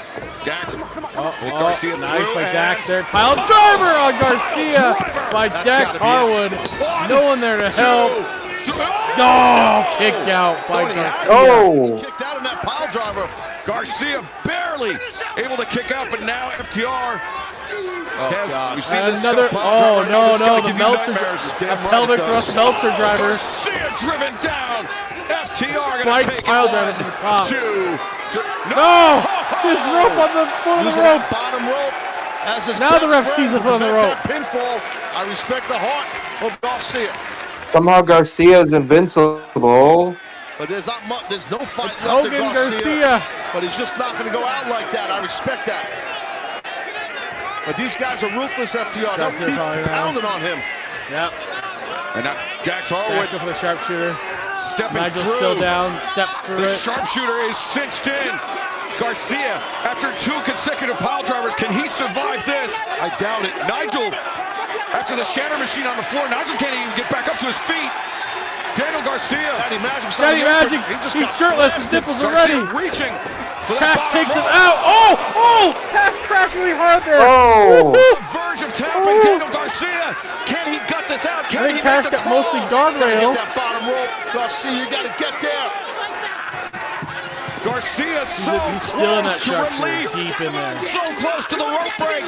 Speaker 4: Dax. Garcia
Speaker 3: nice by Dax there. Pile driver on Garcia by Dax Harwood. No one there to help. Oh, kick out by Garcia.
Speaker 18: Oh.
Speaker 19: Kicked out in that pile driver.
Speaker 4: Garcia barely able to kick out, but now FTR.
Speaker 19: God.
Speaker 4: We've seen this
Speaker 3: Another.
Speaker 4: stuff,
Speaker 3: No, the Meltzer. Pelvic thrust Meltzer driver.
Speaker 4: Garcia driven down. FTR
Speaker 3: Spike
Speaker 4: take
Speaker 3: pile
Speaker 4: it.
Speaker 3: driver from the top.
Speaker 4: No!
Speaker 3: His rope on the foot of the rope.
Speaker 19: Bottom rope. As his
Speaker 3: Now the ref
Speaker 19: best
Speaker 3: sees the
Speaker 19: friend
Speaker 3: foot on the
Speaker 19: prevent
Speaker 3: rope.
Speaker 19: that pinfall. I respect the heart of Garcia.
Speaker 18: Somehow Garcia is invincible.
Speaker 19: But there's not much. There's no fight
Speaker 3: It's
Speaker 19: left to
Speaker 3: Hogan
Speaker 19: Garcia.
Speaker 3: Garcia.
Speaker 19: But he's just not going to go out like that. I respect that. But these guys are ruthless, FTR. They'll keep pounding on him.
Speaker 3: Yep.
Speaker 4: And now Dax Harwood
Speaker 3: go for the sharpshooter.
Speaker 4: stepping
Speaker 3: Nigel's
Speaker 4: through.
Speaker 3: still down. Steps through
Speaker 4: The
Speaker 3: it.
Speaker 4: sharpshooter is cinched in. Garcia, after 2 consecutive pile drivers, can he survive this?
Speaker 19: I doubt it.
Speaker 4: Nigel, after the shatter machine on the floor, Nigel can't even get back up to his feet. Daniel Garcia.
Speaker 19: Daddy Magic's
Speaker 3: Daddy Magic's. He's shirtless. His nipples are ready.
Speaker 4: Reaching.
Speaker 3: Cash takes him out. Oh! Cash crashed really hard there.
Speaker 18: Oh!
Speaker 4: Verge of tapping Daniel Garcia. Can he gut this out? Can
Speaker 3: I think Cash got mostly guardrail.
Speaker 19: Get that bottom rope. Garcia, you got to get there.
Speaker 4: Garcia so
Speaker 3: He's still in that
Speaker 4: close to
Speaker 3: sharpshooter,
Speaker 4: relief.
Speaker 3: deep in there.
Speaker 4: So close to the rope break.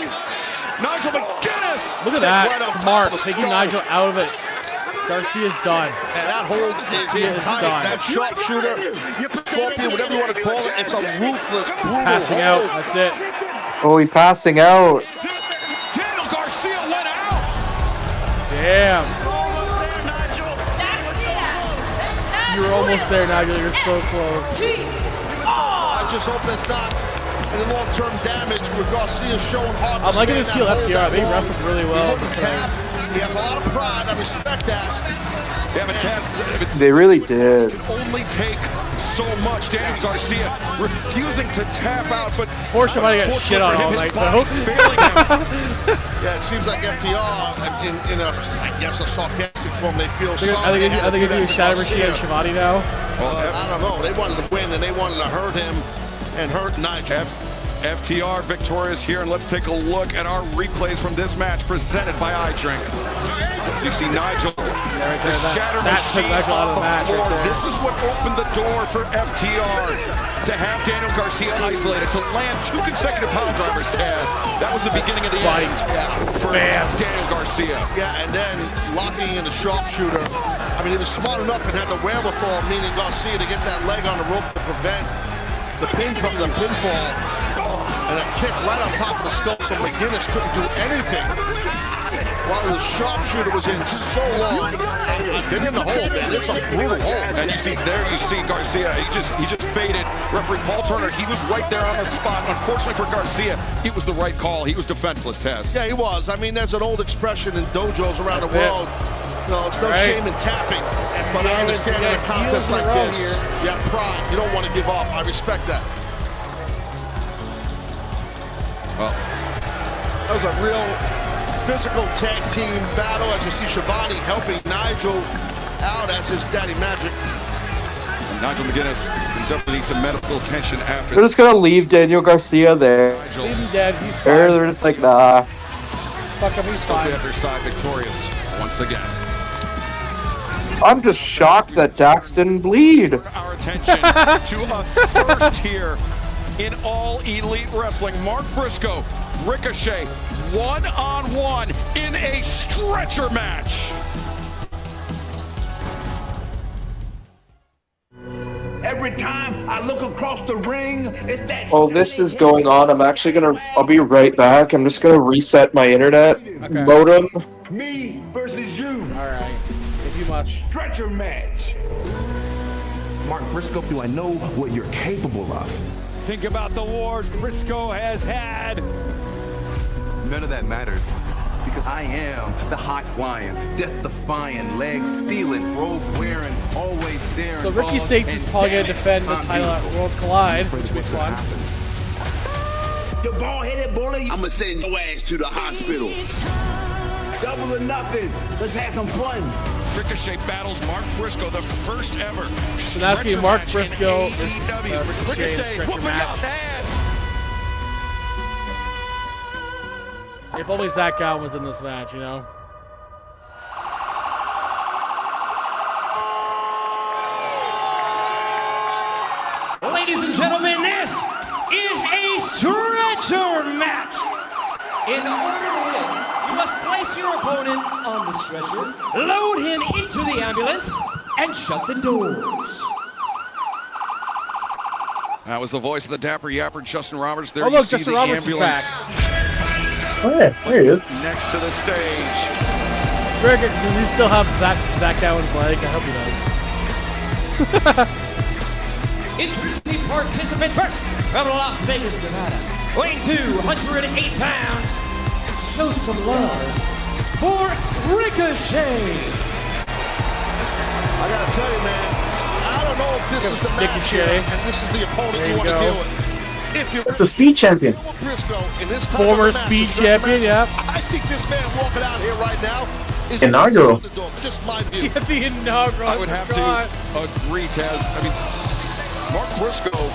Speaker 4: Nigel McGuinness.
Speaker 3: Look at
Speaker 19: Right
Speaker 3: that.
Speaker 19: on top
Speaker 3: Smart.
Speaker 19: of the
Speaker 3: Taking
Speaker 19: skull.
Speaker 3: Nigel out of it. Garcia's done.
Speaker 19: And that hold is in tight.
Speaker 3: done.
Speaker 19: That sharpshooter, Scorpion, whatever you want to call it, it's a ruthless, brutal
Speaker 3: Passing out. That's it.
Speaker 18: Oh, he's passing out.
Speaker 4: Daniel Garcia went out.
Speaker 3: Damn. You're almost there, Nigel. You're so close.
Speaker 19: I just hope that's not any long-term damage for Garcia showing hard.
Speaker 3: I'm liking this heel FTR. They wrestled really well.
Speaker 19: He has a lot of pride. I respect that.
Speaker 4: Yeah, but Taz,
Speaker 18: They really did.
Speaker 4: it can only take so much. Daniel Garcia refusing to tap out, but
Speaker 3: Poor somebody got shit on all night, though.
Speaker 19: Yeah, it seems like FTR in a, I guess, a sarcastic form. They feel
Speaker 3: Are
Speaker 19: sorry.
Speaker 3: they going to do a shatter machine on Schiavone now?
Speaker 19: I don't know. They wanted to win, and they wanted to hurt him and hurt Nigel.
Speaker 4: FTR victorious here, and let's take a look at our replays from this match presented by iDrink. You see Nigel, the shatter machine on the floor. This is what opened the door for FTR to have Daniel Garcia isolated, to land 2 consecutive power drivers, Taz. That was the beginning of the end for Daniel Garcia.
Speaker 19: Yeah, and then locking in the sharpshooter. I mean, he was smart enough and had the wherewithal, meaning Garcia, to get that leg on the rope to prevent the pinfall. And a kick right on top of the skull, so McGuinness couldn't do anything while the sharpshooter was in so long. And I've been in the hole, man. It's a brutal hole.
Speaker 4: And you see Garcia. He just faded. Referee Paul Turner, he was right there on the spot. Unfortunately for Garcia, it was the right call. He was defenseless, Taz.
Speaker 19: Yeah, he was. I mean, there's an old expression in dojos around the world. No, it's no shame in tapping. But I understand in a contest like this, you have pride. You don't want to give up. I respect that. Well, that was a real physical tag team battle as you see Shivani helping Nigel out as his Daddy Magic.
Speaker 4: And Nigel McGuinness definitely needs some medical attention after.
Speaker 18: They're just gonna leave Daniel Garcia there.
Speaker 3: Leave him dead. He's fine.
Speaker 18: They're just like, nah.
Speaker 3: Fuck him. He's fine.
Speaker 4: At their side, victorious once again.
Speaker 18: I'm just shocked that Dax didn't bleed.
Speaker 4: Our attention to a first here in All Elite Wrestling. Mark Briscoe, Ricochet, one-on-one in a stretcher match.
Speaker 22: Every time I look across the ring, it's that.
Speaker 18: While this is going on, I'll be right back. I'm just gonna reset my internet modem.
Speaker 22: Me versus you.
Speaker 3: Alright. If you must.
Speaker 22: Stretcher match.
Speaker 6: Mark Briscoe, do I know what you're capable of?
Speaker 1: Think about the wars Briscoe has had.
Speaker 16: None of that matters. Because I am the high-flying, death-defying, leg-stealing, robe-wearing, always there.
Speaker 3: So Ricky Stakes is probably going to defend the title at Worlds Collide, which makes fun.
Speaker 22: You bald-headed bully.
Speaker 10: I'ma send your ass to the hospital.
Speaker 22: Double or nothing. Let's have some fun.
Speaker 4: Ricochet battles Mark Briscoe, the first ever.
Speaker 3: So that's going to be Mark Briscoe
Speaker 4: AEW.
Speaker 3: Ricochet whooping y'all's ass. If only Zach Gowen was in this match, you know?
Speaker 21: Ladies and gentlemen, this is a stretcher match. In order to win, you must place your opponent on the stretcher, load him into the ambulance, and shut the doors.
Speaker 4: That was the voice of the Dapper Yapper, Justin Roberts. There
Speaker 3: oh, look,
Speaker 4: you see
Speaker 3: Justin
Speaker 4: the
Speaker 3: Roberts
Speaker 4: ambulance.
Speaker 3: is back.
Speaker 11: Oh yeah, there he is.
Speaker 4: Next to the stage.
Speaker 3: Greg, does he still have Zach Gowen's leg? I hope he does.
Speaker 21: Introducing the participants first from Las Vegas, Nevada, weighing 208 pounds. Show some love for Ricochet.
Speaker 19: I gotta tell you, man, I don't know if this is the match here, and this is the opponent you want to deal with. If you're
Speaker 11: That's a speed champion.
Speaker 3: Former speed champion, yeah.
Speaker 19: I think this man walking out here right now is
Speaker 11: inaugural.
Speaker 19: Just my view.
Speaker 3: Yeah, the inaugural.
Speaker 4: I would have to agree, Taz. I mean, Mark Briscoe,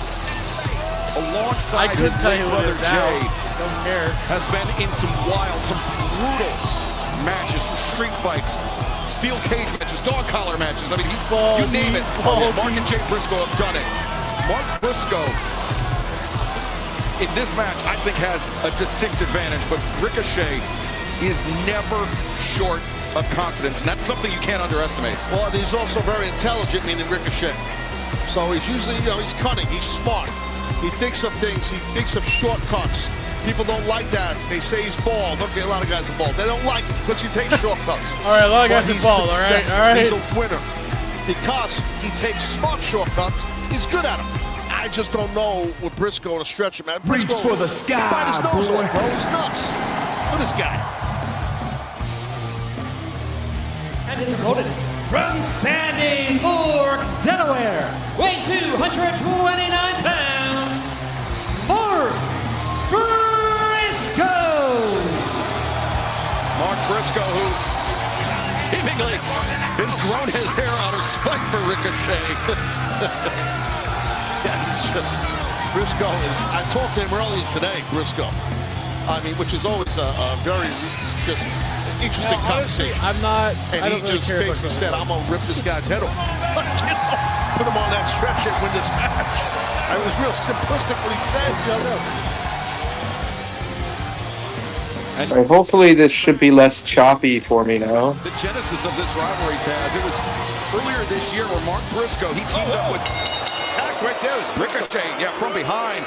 Speaker 4: alongside his late brother Jay,
Speaker 3: don't care,
Speaker 4: has been in some wild, some brutal matches, some street fights, steel cage matches, dog collar matches. I mean, you name it. Mark and Jay Briscoe have done it. Mark Briscoe, in this match, I think has a distinct advantage, but Ricochet is never short of confidence, and that's something you can't underestimate.
Speaker 19: Well, and he's also very intelligent, meaning Ricochet. So he's usually, he's cunning, he's smart. He thinks of things, he thinks of shortcuts. People don't like that. They say he's bald. Okay, a lot of guys are bald. They don't like it because he takes shortcuts.
Speaker 3: All right, a lot of guys are bald, all right?
Speaker 19: He's a winner. Because he takes smart shortcuts, he's good at them. I just don't know with Briscoe in a stretcher, man.
Speaker 22: Reach for the sky,
Speaker 19: bite his nose
Speaker 22: boy.
Speaker 19: off, bro. He's nuts. Look at this guy.
Speaker 21: And his opponent from Sandy Fork, Delaware, weighing 229 pounds, Mark Briscoe.
Speaker 4: Mark Briscoe, who seemingly has grown his hair out of spite for Ricochet.
Speaker 19: Yeah, he's just, Briscoe is, I talked to him earlier today, Briscoe. I mean, which is always a very just interesting conversation.
Speaker 3: I'm not,
Speaker 19: and he just basically said, I'm going to rip this guy's head off. Put him on that stretcher and win this match. It was real simplistically said.
Speaker 18: All right, hopefully this should be less choppy for me now.
Speaker 4: The genesis of this rivalry, Taz, it was earlier this year where Mark Briscoe, he teamed up with right there, Ricochet, yeah, from behind.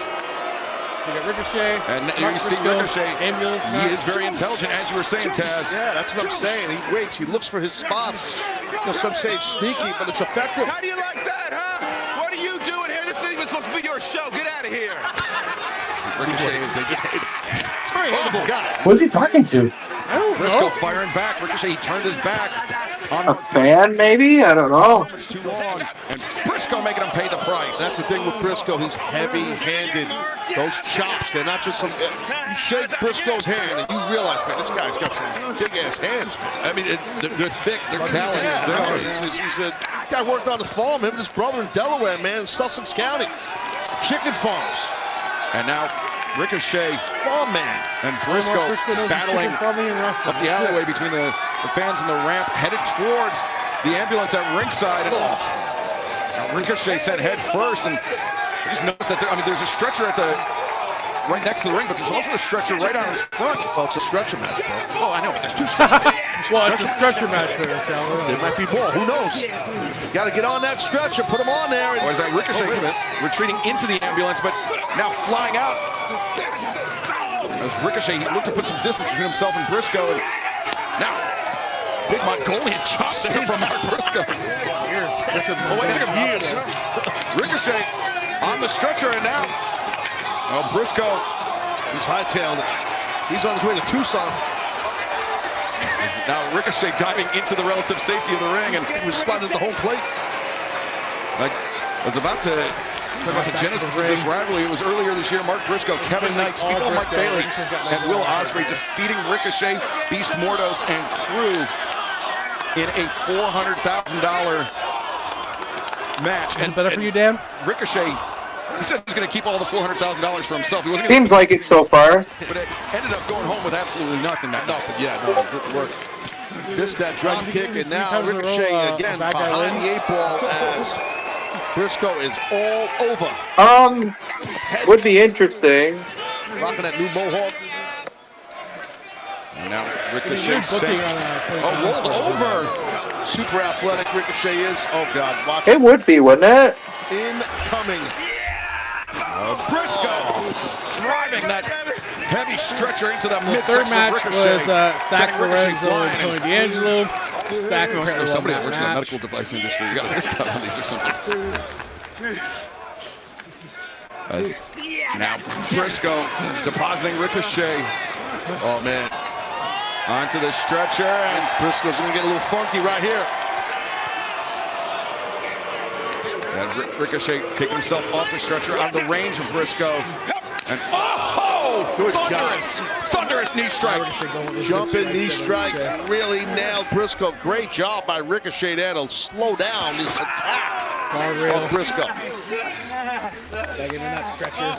Speaker 3: You got Ricochet.
Speaker 4: And
Speaker 3: Mark
Speaker 4: you see
Speaker 3: Briscoe,
Speaker 4: Ricochet.
Speaker 3: ambulance
Speaker 4: He
Speaker 3: match.
Speaker 4: is very intelligent, as you were saying, Taz.
Speaker 19: Yeah, that's what I'm saying. He waits. He looks for his spots. You know, some say it's sneaky, but it's effective.
Speaker 8: How do you like that, huh? What are you doing here? This isn't even supposed to be your show. Get out of here.
Speaker 4: Ricochet, it's very hateable guy.
Speaker 11: Who's he talking to?
Speaker 3: I don't
Speaker 4: Briscoe
Speaker 3: know.
Speaker 4: firing back. Ricochet, he turned his back
Speaker 18: A fan, maybe? I don't know.
Speaker 19: It's too long. And Briscoe making him pay the price. That's the thing with Briscoe. He's heavy-handed. Those chops, they're not just some... You shake Briscoe's hand and you realize, man, this guy's got some big-ass hands. I mean, they're thick. They're callous. He's a guy worked on the farm. Him and his brother in Delaware, man, in Sussex County. Chicken farms. And now Ricochet, farm man, and Briscoe battling up the alleyway between the fans and the ramp, headed towards the ambulance at ringside. And now Ricochet sent head first, and I just noticed that there's a stretcher at the right next to the ring, but there's also a stretcher right out in front. Well, it's a stretcher match, bro. Oh, I know. There's two stretchers.
Speaker 3: Well, it's a stretcher match there, Calvin.
Speaker 19: There might be more. Who knows? Got to get on that stretcher, put him on there. Or is that Ricochet retreating into the ambulance, but now flying out? As Ricochet, he looked to put some distance between himself and Briscoe. And now, big Mongolian chop there from Mark Briscoe. Oh, wait, look at years. Ricochet on the stretcher, and now, Briscoe, he's hightailing it. He's on his way to Tucson. Now Ricochet diving into the relative safety of the ring, and he was sliding at the home plate. I was about to talk about the genesis of this rivalry. It was earlier this year. Mark Briscoe, Kevin Knight, Speedball Mike Bailey, and Will Ospreay defeating Ricochet, Beast Mordos, and crew in a $400,000 match.
Speaker 3: And better for you, Dan?
Speaker 19: Ricochet, he said he was going to keep all the $400,000 for himself. He wasn't
Speaker 18: Seems like it so far.
Speaker 19: But it ended up going home with absolutely nothing. Nothing. Yeah, no, good work. Missed that drop kick, and now Ricochet again behind the 8 ball as Briscoe is all over.
Speaker 18: Would be interesting.
Speaker 19: Rocking that new mohawk. And now Ricochet rolled over. Super athletic Ricochet is. Oh God, watch
Speaker 18: it. Would be, wouldn't it?
Speaker 19: Incoming. Briscoe driving that heavy stretcher into the
Speaker 3: third match was Stacks Lorenzo and Tony D'Angelo. Stacks
Speaker 19: somebody that works in the medical device industry. You got a discount on these or something. Now Briscoe depositing Ricochet. Oh man. Onto the stretcher, and Briscoe's gonna get a little funky right here. And Ricochet taking himself off the stretcher out of the range of Briscoe. And thunderous knee strike. Jumping knee strike really nailed Briscoe. Great job by Ricochet there to slow down this attack of Briscoe.
Speaker 3: Getting in that stretcher.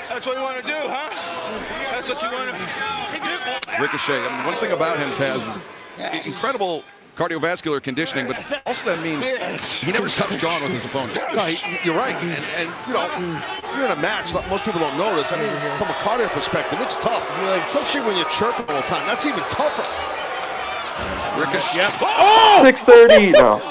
Speaker 14: That's what you want to do, huh? That's what you want to do.
Speaker 19: Ricochet, one thing about him, Taz, is incredible cardiovascular conditioning, but also that means he never stops drawing with his opponent. No, you're right, and you know, you're in a match. Most people don't know this. I mean, from a cardio perspective, it's tough. Especially when you're chirping all the time. That's even tougher. Ricochet. Yep.
Speaker 18: Oh! 630. No.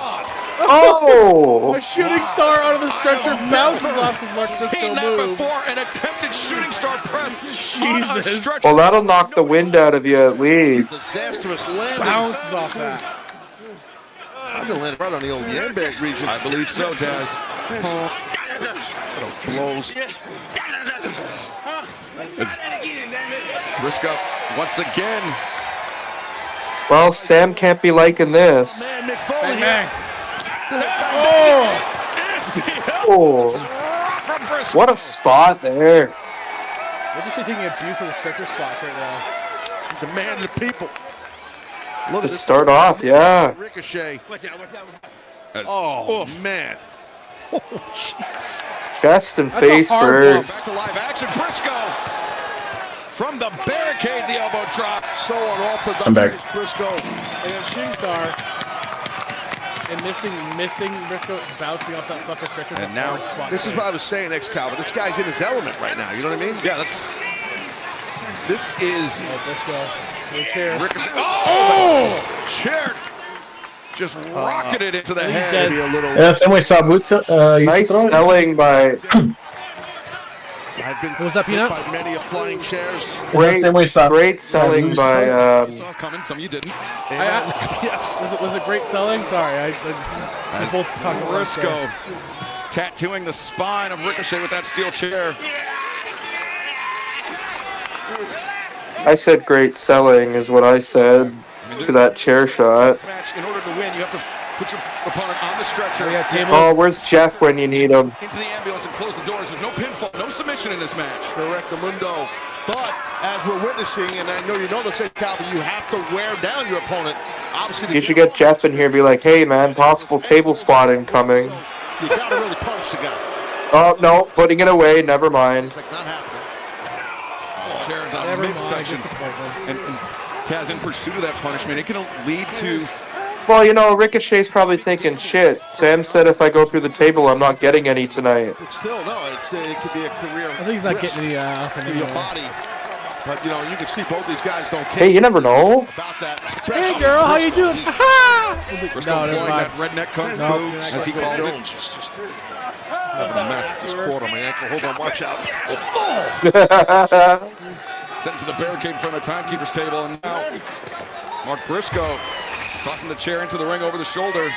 Speaker 18: Oh!
Speaker 3: A shooting star out of the stretcher bounces off because Mark Briscoe moved.
Speaker 19: Before an attempted shooting star press. Jesus.
Speaker 18: Well, that'll knock the wind out of you at least.
Speaker 19: Disastrous landing.
Speaker 3: Bounces off that.
Speaker 19: I'm going to land right on the old Yambag region. I believe so, Taz. Blows. Briscoe once again.
Speaker 18: Well, Sam can't be liking this.
Speaker 19: Man, Mick Foley.
Speaker 18: Oh. What a spot there.
Speaker 3: Ricochet taking abuse of the stretcher spots right now.
Speaker 19: He's a man of the people.
Speaker 18: Look to start off, yeah.
Speaker 19: Ricochet. Oh, man. Oh,
Speaker 18: jeez. Chest and face first.
Speaker 19: Back to live action. Briscoe from the barricade, the elbow drop. So unorthodox. Briscoe.
Speaker 3: And a shooting star. And missing Briscoe bouncing off that fucking stretcher.
Speaker 19: And now, this is what I was saying, Calvin. This guy's in his element right now. You know what I mean? Yeah, this is.
Speaker 3: Oh, Briscoe. The chair.
Speaker 19: Ricochet. Oh! Chair. Just rocketed into the head.
Speaker 11: Yeah, same way Sabu
Speaker 18: nice selling by.
Speaker 19: I've been
Speaker 3: what was that, Peanut?
Speaker 19: By many of flying chairs.
Speaker 18: Great selling by.
Speaker 19: You saw it coming. Some of you didn't.
Speaker 3: Yes. Was it great selling? Sorry, I both talked about
Speaker 19: Briscoe tattooing the spine of Ricochet with that steel chair.
Speaker 18: I said great selling is what I said.
Speaker 19: I mean,
Speaker 18: to that chair shot.
Speaker 4: In order to win, you have to put your opponent on the stretcher.
Speaker 18: Oh, where's Jeff when you need him?
Speaker 4: Into the ambulance and close the doors. There's no pinfall, no submission in this match.
Speaker 19: Correct, Mundo. But as we're witnessing, and I know you know this, Calvin, you have to wear down your opponent. Obviously,
Speaker 18: You should get Jeff in here and be like, hey, man, possible table spot incoming.
Speaker 19: You gotta really punch the guy.
Speaker 18: Oh, no, putting it away. Never mind.
Speaker 19: It's like not happening.
Speaker 4: Chair down midsection. And Taz in pursuit of that punishment. It can lead to...
Speaker 18: Well, you know, Ricochet's probably thinking, shit, Sam said if I go through the table, I'm not getting any tonight.
Speaker 19: But still, no, it could be a career.
Speaker 3: I think he's not getting any off
Speaker 19: to your body. But, you know, you can see both these guys don't care.
Speaker 18: Hey, you never know.
Speaker 19: About that.
Speaker 3: Hey, girl, how you doing?
Speaker 4: No, that redneck kung fu, as he calls it. Having a match with this cord on my ankle. Hold on, watch out. Sent to the barricade in front of the timekeeper's table, and now Mark Briscoe tossing the chair into the ring over the shoulder.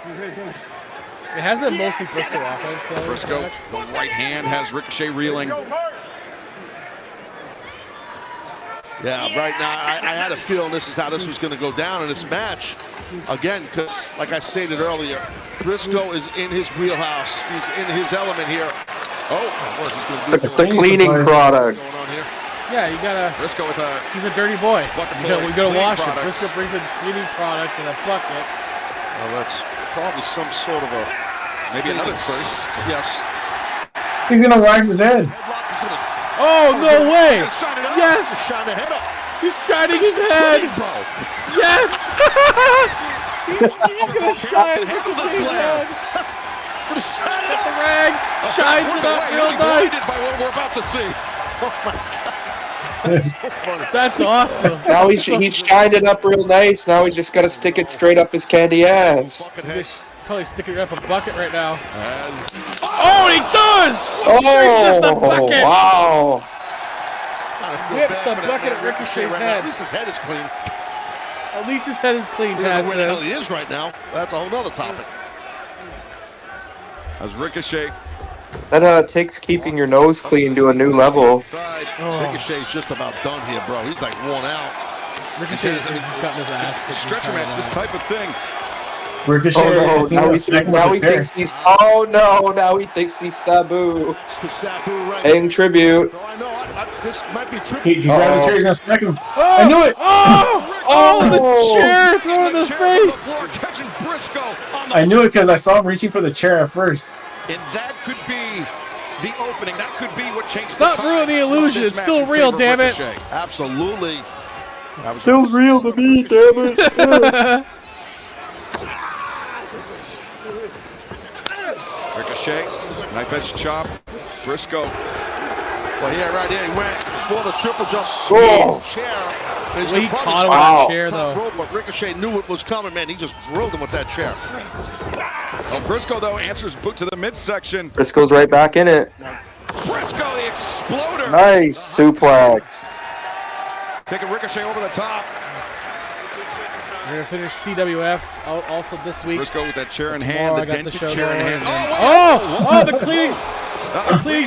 Speaker 3: It has been mostly Briscoe offense.
Speaker 4: Briscoe, the right hand has Ricochet reeling.
Speaker 19: Yeah, right now I had a feeling this is how this was going to go down in this match. Again, because like I stated earlier, Briscoe is in his wheelhouse. He's in his element here. Oh, what he's going to do?
Speaker 18: The cleaning product.
Speaker 3: Yeah, you gotta.
Speaker 4: Briscoe with a.
Speaker 3: He's a dirty boy. We gotta wash it.
Speaker 4: products.
Speaker 3: Briscoe brings in cleaning products in a bucket.
Speaker 19: Well, that's probably some sort of a.
Speaker 4: Maybe another first.
Speaker 19: Yes.
Speaker 11: He's gonna wax his head.
Speaker 3: Oh, no way! Yes!
Speaker 19: Shine the head up.
Speaker 3: He's shining his head! Yes! he's gonna shine Ricochet's head! Get the rag, shines it up real nice!
Speaker 4: By what we're about to see.
Speaker 19: Oh my God. That's so funny.
Speaker 3: That's awesome.
Speaker 18: Now he shined it up real nice. Now we just gotta stick it straight up his candy ass.
Speaker 3: Probably sticking it up a bucket right now. Oh, he does!
Speaker 18: Oh,
Speaker 3: the bucket.
Speaker 18: Wow.
Speaker 3: Whips the bucket at Ricochet's head.
Speaker 19: At least his head is clean.
Speaker 3: At least his head is clean,
Speaker 19: I don't know where the hell
Speaker 3: Taz.
Speaker 19: he is right now. That's a whole nother topic.
Speaker 4: As Ricochet.
Speaker 18: That takes keeping your nose clean to a new level.
Speaker 19: Ricochet's just about done here, bro. He's like worn out.
Speaker 3: Ricochet has gotten his ass kicked.
Speaker 4: Stretcher match, this type of thing.
Speaker 11: Ricochet.
Speaker 18: Oh no! Now he thinks he's. Oh no! Now he thinks he's Sabu.
Speaker 19: Sabu, right?
Speaker 18: Paying tribute.
Speaker 19: No, I know. This might be tribute.
Speaker 11: He grabbed the chair. He's gonna smack him. I knew it.
Speaker 3: Oh, the chair thrown in his face.
Speaker 4: Catching Briscoe on the
Speaker 11: I knew it because I saw him reaching for the chair at first.
Speaker 4: And that could be the opening. That could be what changed
Speaker 3: Stop ruining the illusion. It's still real, damn it.
Speaker 19: Absolutely.
Speaker 18: Still real to me, damn it.
Speaker 4: Ricochet, knife edge chop, Briscoe.
Speaker 19: Well, yeah, right here. He went for the triple jump. Chair. And
Speaker 3: He caught him with that chair, though.
Speaker 19: Rope, but Ricochet knew it was coming, man. He just drilled him with that chair.
Speaker 4: Oh, Briscoe, though, answers boot to the midsection.
Speaker 18: Briscoe's right back in it.
Speaker 4: Briscoe, the exploder.
Speaker 18: Nice suplex.
Speaker 4: Taking Ricochet over the top.
Speaker 3: We're going to finish CWF also this week.
Speaker 4: Briscoe with that chair in hand, the dented chair in hand.
Speaker 3: Oh, the cleaning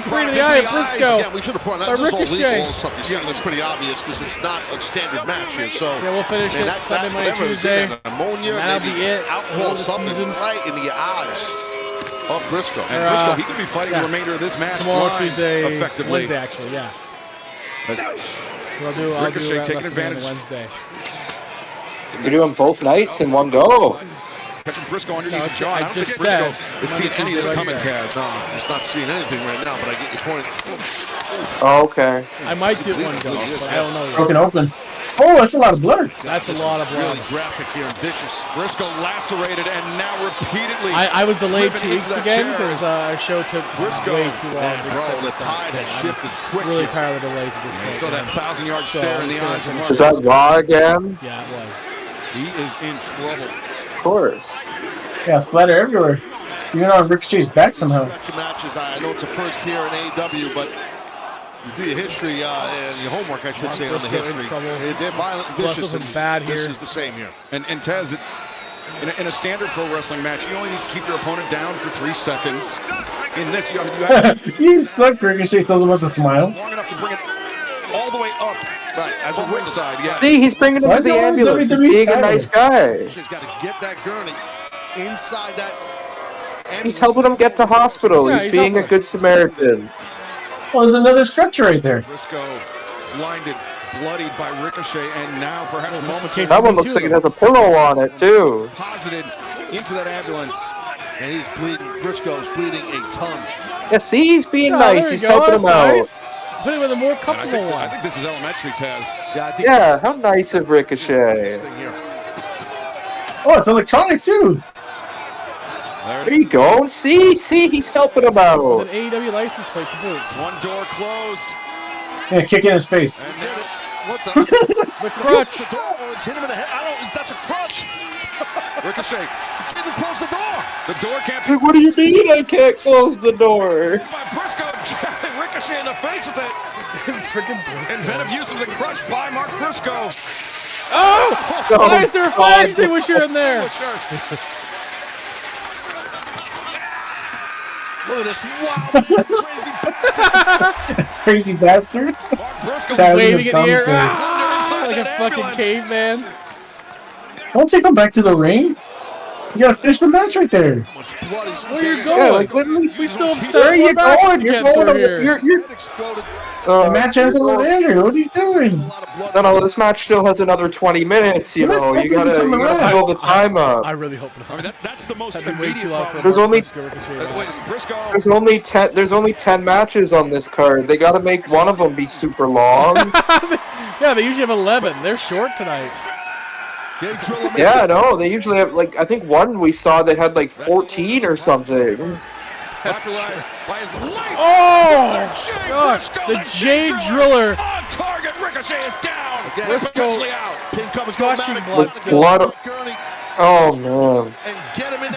Speaker 3: spree to the eye of Briscoe.
Speaker 19: Yeah, we should have put on that. Just all legal stuff you see. It's pretty obvious because it's not a standard match here. So
Speaker 3: yeah, we'll finish it Sunday, Monday, Tuesday.
Speaker 19: Ammonia,
Speaker 3: that'll be it.
Speaker 19: Alcohol, something right in the eyes of Briscoe.
Speaker 4: And Briscoe, he could be fighting the remainder of this match
Speaker 3: tomorrow,
Speaker 4: blind,
Speaker 3: Tuesday,
Speaker 4: effectively.
Speaker 3: Wednesday, actually, yeah.
Speaker 4: Ricochet taking advantage.
Speaker 3: Wednesday.
Speaker 18: You're doing both nights in one go.
Speaker 4: Catching Briscoe underneath the jaw. I don't think Briscoe is seeing any of this coming, Taz.
Speaker 19: He's not seeing anything right now, but I get your point.
Speaker 18: Oh, okay.
Speaker 3: I might get one go, but I don't know yet.
Speaker 11: Broken open. Oh, that's a lot of blood.
Speaker 3: That's a lot of blood.
Speaker 19: Really graphic here and vicious.
Speaker 4: Briscoe lacerated and now repeatedly.
Speaker 3: I was delayed 2 weeks again because our show took way too long.
Speaker 19: Bro, the tide has shifted quickly.
Speaker 3: Really tired of the delays at this point.
Speaker 4: So that 1,000-yard stare in the eyes of Mark.
Speaker 18: Is that Raw again?
Speaker 3: Yeah, it was.
Speaker 4: He is in trouble.
Speaker 18: Of course.
Speaker 11: Yeah, splatter everywhere. Even on Ricochet's back somehow.
Speaker 19: Matches. I know it's a first here in AEW, but you do your history and your homework, I should say, on the history. They're violent and vicious, and
Speaker 3: bad here.
Speaker 19: This is the same here.
Speaker 4: And Taz, in a standard pro wrestling match, you only need to keep your opponent down for 3 seconds. In this, you have
Speaker 11: You suck, Ricochet tells him with a smile.
Speaker 4: long enough to bring it all the way up
Speaker 19: Right, as a ringside, yeah.
Speaker 7: See, he's bringing him to the ambulance. He's being a nice guy.
Speaker 19: He's got to get that gurney inside that ambulance.
Speaker 7: He's helping him get to hospital. He's being a good Samaritan.
Speaker 11: Oh, there's another stretcher right there.
Speaker 19: Briscoe blinded, bloodied by Ricochet, and now perhaps momentarily.
Speaker 7: That one looks like it has a pillow on it, too.
Speaker 19: Posited into that ambulance, and he's bleeding. Briscoe's bleeding a ton.
Speaker 7: Yeah, see, he's being nice. He's helping him out.
Speaker 3: Put him in a more comfortable one.
Speaker 19: I think this is elementary, Taz.
Speaker 7: Yeah, how nice of Ricochet.
Speaker 11: Oh, it's electronic too.
Speaker 7: There you go. See, he's helping him out.
Speaker 3: With an AEW license plate to boot.
Speaker 19: One door closed.
Speaker 11: Yeah, kick in his face.
Speaker 19: And then what the?
Speaker 3: The crutch.
Speaker 19: The door. Oh, it's hit him in the head. That's a crutch. Ricochet, you can't even close the door. The door can't be.
Speaker 7: What do you mean I can't close the door?
Speaker 19: By Briscoe, Ricochet in the face with it.
Speaker 3: Freaking Briscoe.
Speaker 19: Inventive use of the crutch by Mark Briscoe.
Speaker 3: Oh! Why is there a fire extinguisher in there?
Speaker 19: Look at this wild,
Speaker 11: crazy bastard.
Speaker 19: Briscoe
Speaker 3: waving in the air like a fucking caveman.
Speaker 11: Don't take him back to the ring. You gotta finish the match right there.
Speaker 3: Where are you going? We still have
Speaker 11: Where are you going? You're going
Speaker 3: here.
Speaker 11: The match has over there. What are you doing?
Speaker 7: No, this match still has another 20 minutes. You know, you gotta fill the time up.
Speaker 3: I really hope not.
Speaker 19: I mean, that's the most immediate problem.
Speaker 7: There's only 10 matches on this card. They gotta make one of them be super long.
Speaker 3: Yeah, they usually have 11. They're short tonight.
Speaker 7: Yeah, no, they usually have, like, I think one we saw they had like 14 or something.
Speaker 3: Oh! God, the Jade Driller.
Speaker 19: On target, Ricochet is down.
Speaker 3: Briscoe
Speaker 19: out. Pin covers
Speaker 3: gushing
Speaker 7: blood. Oh man!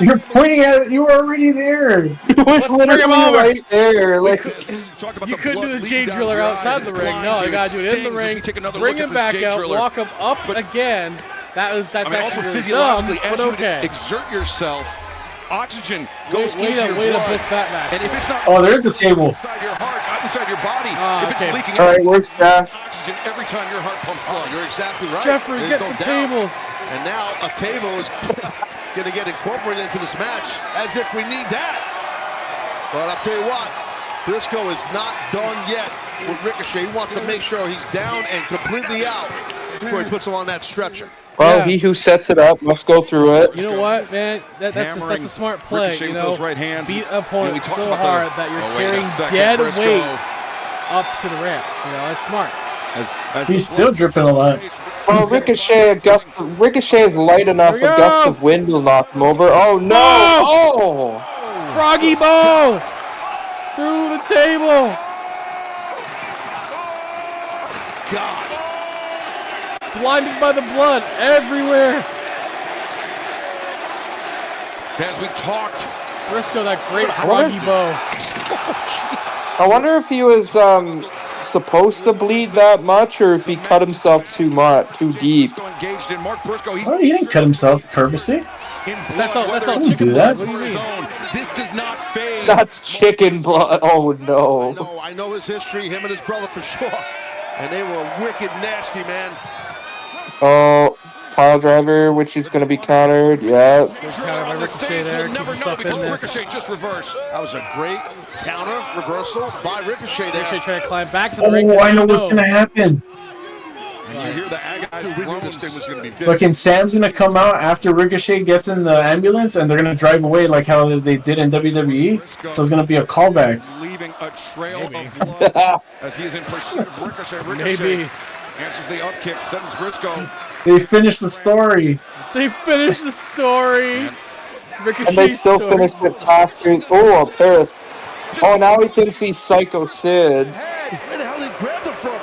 Speaker 11: You're pointing at it. You were already there.
Speaker 7: He was literally right there. Like
Speaker 3: you couldn't do the Jade Driller outside the ring. No, you gotta do it in the ring. Bring him back out. Walk him up again. That's actually
Speaker 19: also
Speaker 3: really
Speaker 19: physiologically,
Speaker 3: dumb, but
Speaker 19: as
Speaker 3: okay.
Speaker 19: you exert yourself, oxygen goes
Speaker 3: Way
Speaker 19: into your
Speaker 3: to
Speaker 19: blood,
Speaker 3: book that match.
Speaker 19: and if it's not
Speaker 11: Oh, there's a table.
Speaker 19: inside your heart, inside your body, if it's
Speaker 3: okay.
Speaker 19: leaking
Speaker 7: all right, where's Jeff?
Speaker 19: oxygen every time your heart pumps blood. You're exactly right.
Speaker 3: Jeffrey,
Speaker 19: There's
Speaker 3: get
Speaker 19: no
Speaker 3: the
Speaker 19: doubt.
Speaker 3: tables.
Speaker 19: And now a table is going to get incorporated into this match, as if we need that. But I'll tell you what, Briscoe is not done yet with Ricochet. He wants to make sure he's down and completely out before he puts him on that stretcher.
Speaker 7: Well, he who sets it up must go through it.
Speaker 3: You know what, man? That's a smart play. You know, beat an opponent so hard that you're carrying dead weight up to the ramp. You know, that's smart.
Speaker 11: He's still dripping a lot.
Speaker 7: Well, Ricochet is light enough. A gust of wind will knock him over. Oh no! Oh!
Speaker 3: Froggy Bow through the table.
Speaker 19: God.
Speaker 3: Blinded by the blood everywhere.
Speaker 19: As we talked,
Speaker 3: Briscoe, that great froggy bow.
Speaker 7: I wonder if he was supposed to bleed that much, or if he cut himself too deep.
Speaker 19: engaged in Mark Briscoe.
Speaker 11: Oh, he didn't cut himself purposely.
Speaker 3: That's all
Speaker 11: Don't
Speaker 3: chicken
Speaker 11: do
Speaker 3: blood.
Speaker 11: that.
Speaker 3: What do you mean?
Speaker 19: This does not fade.
Speaker 7: That's chicken blood. Oh no.
Speaker 19: I know his history, him and his brother for sure. And they were wicked nasty, man.
Speaker 7: Oh, pile driver, which is going to be countered. Yeah.
Speaker 3: There's kind of a Ricochet there.
Speaker 19: We'll never know because Ricochet just reversed. That was a great counter reversal by Ricochet there.
Speaker 3: Ricochet trying to climb back to the ring.
Speaker 11: Oh, I know what's going to happen.
Speaker 19: And you hear the agonized groan. This thing was going to be
Speaker 11: Fucking Sam's going to come out after Ricochet gets in the ambulance, and they're going to drive away like how they did in WWE. So it's going to be a callback.
Speaker 19: Leaving a trail of blood as he is in pursuit of Ricochet.
Speaker 3: Maybe.
Speaker 19: Answers the up kick, sends Briscoe.
Speaker 11: They finished the story.
Speaker 3: They finished the story.
Speaker 7: And they still finished it past. Oh, Paris. Oh, now he thinks he's Psycho Sid.
Speaker 19: Hey, where the hell did he grab them from?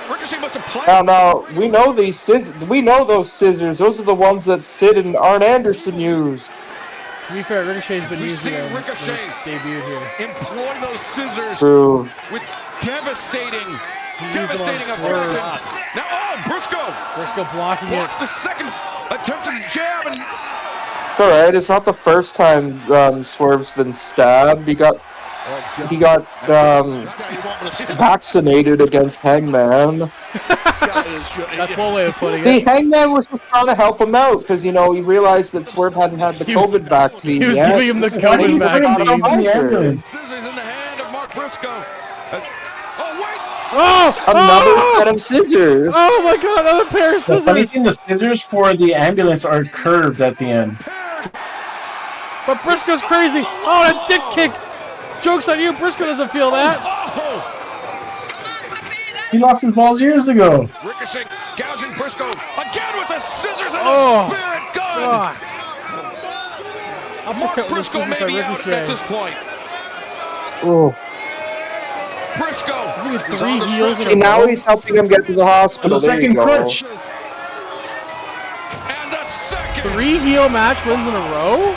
Speaker 19: Ricochet must have played.
Speaker 7: Now, we know these scissors. We know those scissors. Those are the ones that Sid and Arn Anderson used.
Speaker 3: To be fair, Ricochet's been using them.
Speaker 19: Ricochet
Speaker 3: debuted here.
Speaker 19: Employ those scissors.
Speaker 7: True.
Speaker 19: With devastating effect. Now, Briscoe
Speaker 3: blocking
Speaker 19: blocks the second attempted jab, and
Speaker 7: It's alright. It's not the first time Swerve's been stabbed. He got
Speaker 18: he got vaccinated against Hangman.
Speaker 3: That's one way of putting
Speaker 18: The
Speaker 3: it.
Speaker 18: Hangman was just trying to help him out because he realized that Swerve hadn't had the COVID vaccine
Speaker 3: He was
Speaker 18: yet.
Speaker 3: giving him the COVID vaccine.
Speaker 4: Scissors in the hand of Mark Briscoe.
Speaker 18: Another set of scissors.
Speaker 3: Oh my god, another pair of
Speaker 11: The
Speaker 3: scissors.
Speaker 11: funny thing, the scissors for the ambulance are curved at the end.
Speaker 3: But Briscoe's crazy. Oh, that dick kick. Joke's on you. Briscoe doesn't feel that.
Speaker 11: He lost his balls years ago.
Speaker 4: Ricochet gouging Briscoe again with the scissors and the spirit gun. Mark Briscoe may be out at this point.
Speaker 18: Oh.
Speaker 4: Briscoe.
Speaker 18: See, now he's helping him get to the hospital.
Speaker 11: The second crunch.
Speaker 4: And the second.
Speaker 3: 3 heel match wins in a row?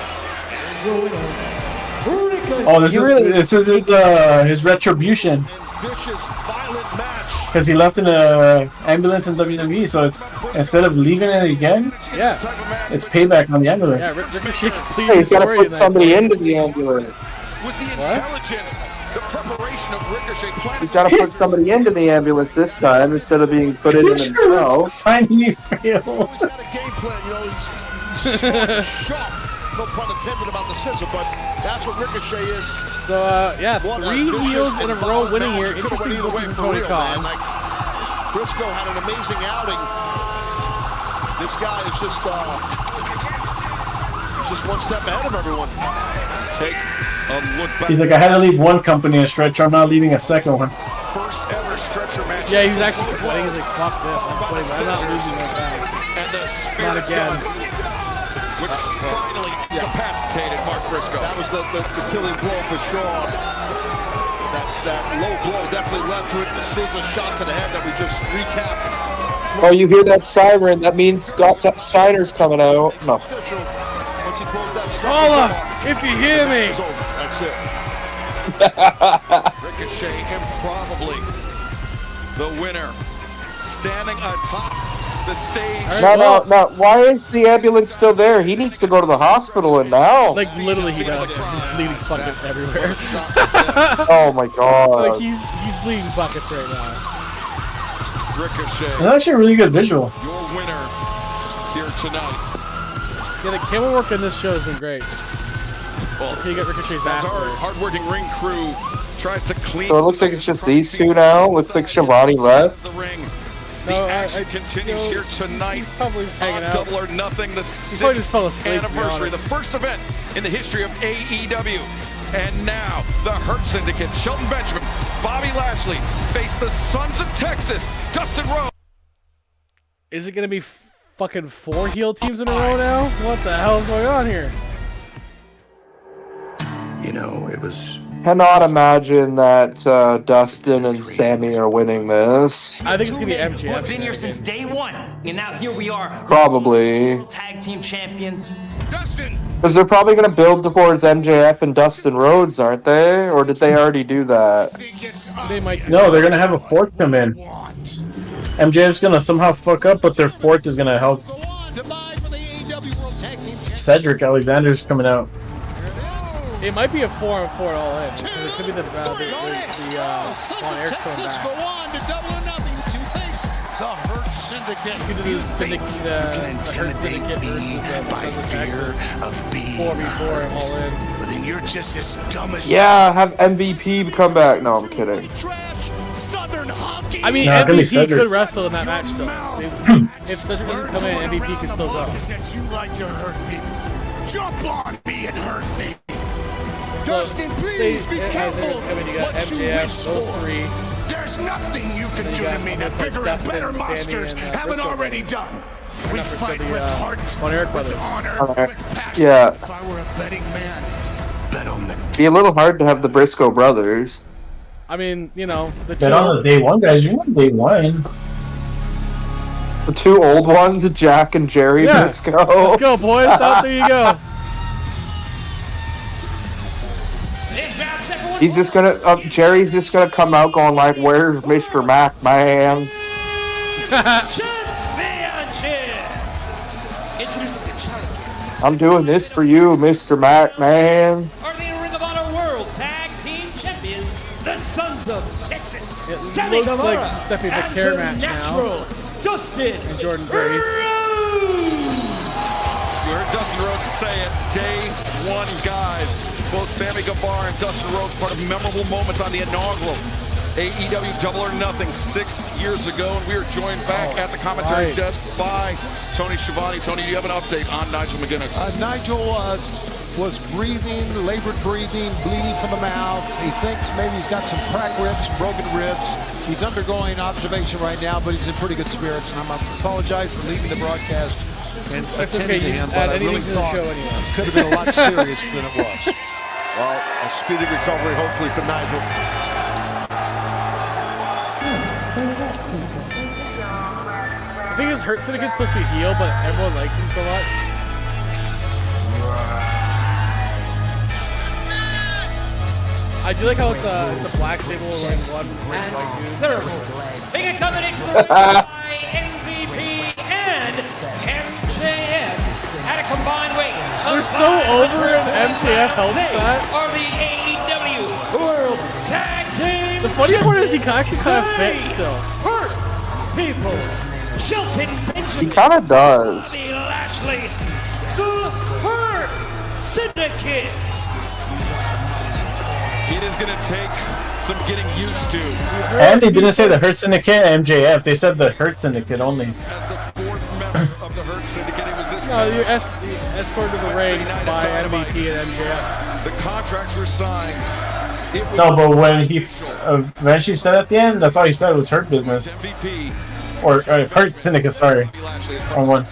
Speaker 11: Oh, this is his retribution.
Speaker 4: Vicious, violent match.
Speaker 11: Because he left in an ambulance in WWE, so it's instead of leaving it again, it's payback on the ambulance.
Speaker 3: Yeah, Ricochet completed
Speaker 18: Hey, he's got to put somebody into the ambulance.
Speaker 4: With the intelligence, the preparation of Ricochet planning.
Speaker 18: He's got to put somebody into the ambulance this time instead of being put in himself.
Speaker 11: Signing failed.
Speaker 19: Always had a game plan, he's smart and sharp. No pun intended about the scissor, but that's what Ricochet is.
Speaker 3: So, yeah, 3 heels in a row winning here. Interesting booking from Tony Khan.
Speaker 19: Briscoe had an amazing outing. This guy is just one step ahead of everyone.
Speaker 4: Take a look back.
Speaker 11: He's like, I had to leave one company a stretcher. I'm not leaving a second one.
Speaker 4: First ever stretcher match.
Speaker 3: Yeah, he's actually complaining. He's like, fuck this. I'm not losing that back.
Speaker 4: And the spirit
Speaker 3: Not again.
Speaker 4: Which finally incapacitated Mark Briscoe.
Speaker 19: That was the killing blow for sure. That low blow definitely led to it. The scissor shot to the head that we just recapped.
Speaker 18: Oh, you hear that siren? That means Scott Steiner's coming out. No.
Speaker 19: Once he closed that
Speaker 3: Paula, if you hear me.
Speaker 19: That's it.
Speaker 4: Ricochet improbably the winner. Standing atop the stage.
Speaker 18: No. Why is the ambulance still there? He needs to go to the hospital and now.
Speaker 3: Like, literally, he does. He's bleeding fucking everywhere.
Speaker 18: Oh my god.
Speaker 3: Like, he's bleeding buckets right now.
Speaker 4: Ricochet.
Speaker 11: That's actually a really good visual.
Speaker 4: Your winner here tonight.
Speaker 3: Yeah, the camera work in this show has been great.
Speaker 4: Well,
Speaker 3: you get Ricochet's
Speaker 4: as
Speaker 3: ass
Speaker 4: our
Speaker 3: there.
Speaker 4: hardworking ring crew tries to clean.
Speaker 18: So it looks like it's just these two now. Looks like Shivani left.
Speaker 4: The ring. The action continues here tonight.
Speaker 3: He's probably just hanging out.
Speaker 4: Double or Nothing, the
Speaker 3: probably just fell
Speaker 4: 6th
Speaker 3: asleep, to be
Speaker 4: anniversary, the
Speaker 3: honest.
Speaker 4: first event in the history of AEW. And now the Hurt Syndicate, Shelton Benjamin, Bobby Lashley face the Sons of Texas, Dustin Rhodes.
Speaker 3: Is it going to be fucking 4 heel teams in a row now? What the hell is going on here?
Speaker 6: You know, it was...
Speaker 18: Cannot imagine that Dustin and Sammy are winning this.
Speaker 3: I think it's going to be MJF.
Speaker 21: We've been here since day one, and now here we are.
Speaker 18: Probably.
Speaker 21: Tag team champions.
Speaker 18: Because they're probably going to build towards MJF and Dustin Rhodes, aren't they? Or did they already do that?
Speaker 3: They might.
Speaker 11: No, they're going to have a fourth come in. MJF's going to somehow fuck up, but their fourth is going to help. Cedric Alexander's coming out.
Speaker 3: It might be a 4-on-4 all in. Because it could be the on air coming back.
Speaker 19: The Hurt Syndicate.
Speaker 3: Could do the Hurt Syndicate versus
Speaker 6: by fear of being
Speaker 3: 4v4 all in.
Speaker 6: But then you're just as dumb as...
Speaker 18: Yeah, have MVP come back. No, I'm kidding.
Speaker 3: I mean,
Speaker 11: No, it's gonna be
Speaker 3: MVP
Speaker 11: Cedric.
Speaker 3: could wrestle in that match still. If Cedric doesn't come in, MVP could still go.
Speaker 22: That you like to hurt me. Jump on me and hurt me.
Speaker 3: So,
Speaker 22: Dustin, please be careful
Speaker 3: you got
Speaker 22: what you
Speaker 3: MJF,
Speaker 22: wish
Speaker 3: those
Speaker 22: for.
Speaker 3: 3.
Speaker 22: There's nothing you can
Speaker 3: Then you
Speaker 22: do
Speaker 3: got
Speaker 22: to me that
Speaker 3: almost like
Speaker 22: bigger and
Speaker 3: Dustin,
Speaker 22: better
Speaker 3: Sammy,
Speaker 22: monsters
Speaker 3: and,
Speaker 22: haven't
Speaker 3: Briscoe
Speaker 22: already
Speaker 3: brothers.
Speaker 22: done.
Speaker 3: And
Speaker 22: We
Speaker 3: not for
Speaker 22: fight
Speaker 3: the,
Speaker 22: with heart,
Speaker 3: Von Erich
Speaker 22: with
Speaker 3: brothers.
Speaker 22: honor,
Speaker 18: Alright.
Speaker 22: with passion.
Speaker 18: Yeah.
Speaker 22: If I were a betting man, bet on the
Speaker 18: Be a little hard to have the Briscoe brothers.
Speaker 3: I mean, you know, the
Speaker 11: Then on the day one, guys, you won day one.
Speaker 18: The 2 old ones, Jack and Jerry
Speaker 3: Yeah.
Speaker 18: Briscoe.
Speaker 3: Let's go, boys. Out there you go.
Speaker 18: He's just gonna, Jerry's just gonna come out going like, "Where's Mr. Mac, man?" I'm doing this for you, Mr. Mac, man.
Speaker 21: Are the Ring of Honor World Tag Team Champions. Sons of Texas.
Speaker 3: It
Speaker 21: Sammy
Speaker 3: looks like
Speaker 21: Guevara
Speaker 3: it's definitely the
Speaker 21: and
Speaker 3: care
Speaker 21: the
Speaker 3: match
Speaker 21: natural
Speaker 3: now.
Speaker 21: Dustin
Speaker 3: And Jordan Grace.
Speaker 4: You heard Dustin Rhodes say it, day one guys. Both Sammy Guevara and Dustin Rhodes part of memorable moments on the inaugural AEW Double or Nothing 6 years ago. And we are joined back at the commentary desk by Tony Schiavone. Tony, do you have an update on Nigel McGuinness?
Speaker 12: Nigel was breathing, labored breathing, bleeding from the mouth. He thinks maybe he's got some cracked ribs, broken ribs. He's undergoing observation right now, but he's in pretty good spirits. And I apologize for leaving the broadcast and attending to him, but I really thought it could have been a lot serious than it was.
Speaker 19: Well, a speedy recovery, hopefully, for Nigel.
Speaker 3: I think his Hurt Syndicate's supposed to be heel, but everyone likes him so much. I do like how it's a black table with like one red white dude.
Speaker 21: Third, they get coming into the ring by MVP and MJF at a combined weight.
Speaker 3: They're so over and MJF helps that.
Speaker 21: Are the AEW World Tag Team.
Speaker 3: The funny part is he actually kind of fits still.
Speaker 21: Hurt people. Shelton Benjamin.
Speaker 18: He kind of does.
Speaker 21: Bobby Lashley. The Hurt Syndicate.
Speaker 4: It is going to take some getting used to.
Speaker 11: And they didn't say the Hurt Syndicate and MJF. They said the Hurt Syndicate only.
Speaker 4: As the fourth member of the Hurt Syndicate, it was this.
Speaker 3: No, you escorted to the ring by MVP and MJF.
Speaker 4: The contracts were signed.
Speaker 11: No, but when he eventually said at the end, that's all he said was Hurt Business.
Speaker 4: MVP.
Speaker 11: Or Hurt Syndicate, sorry. Wrong one.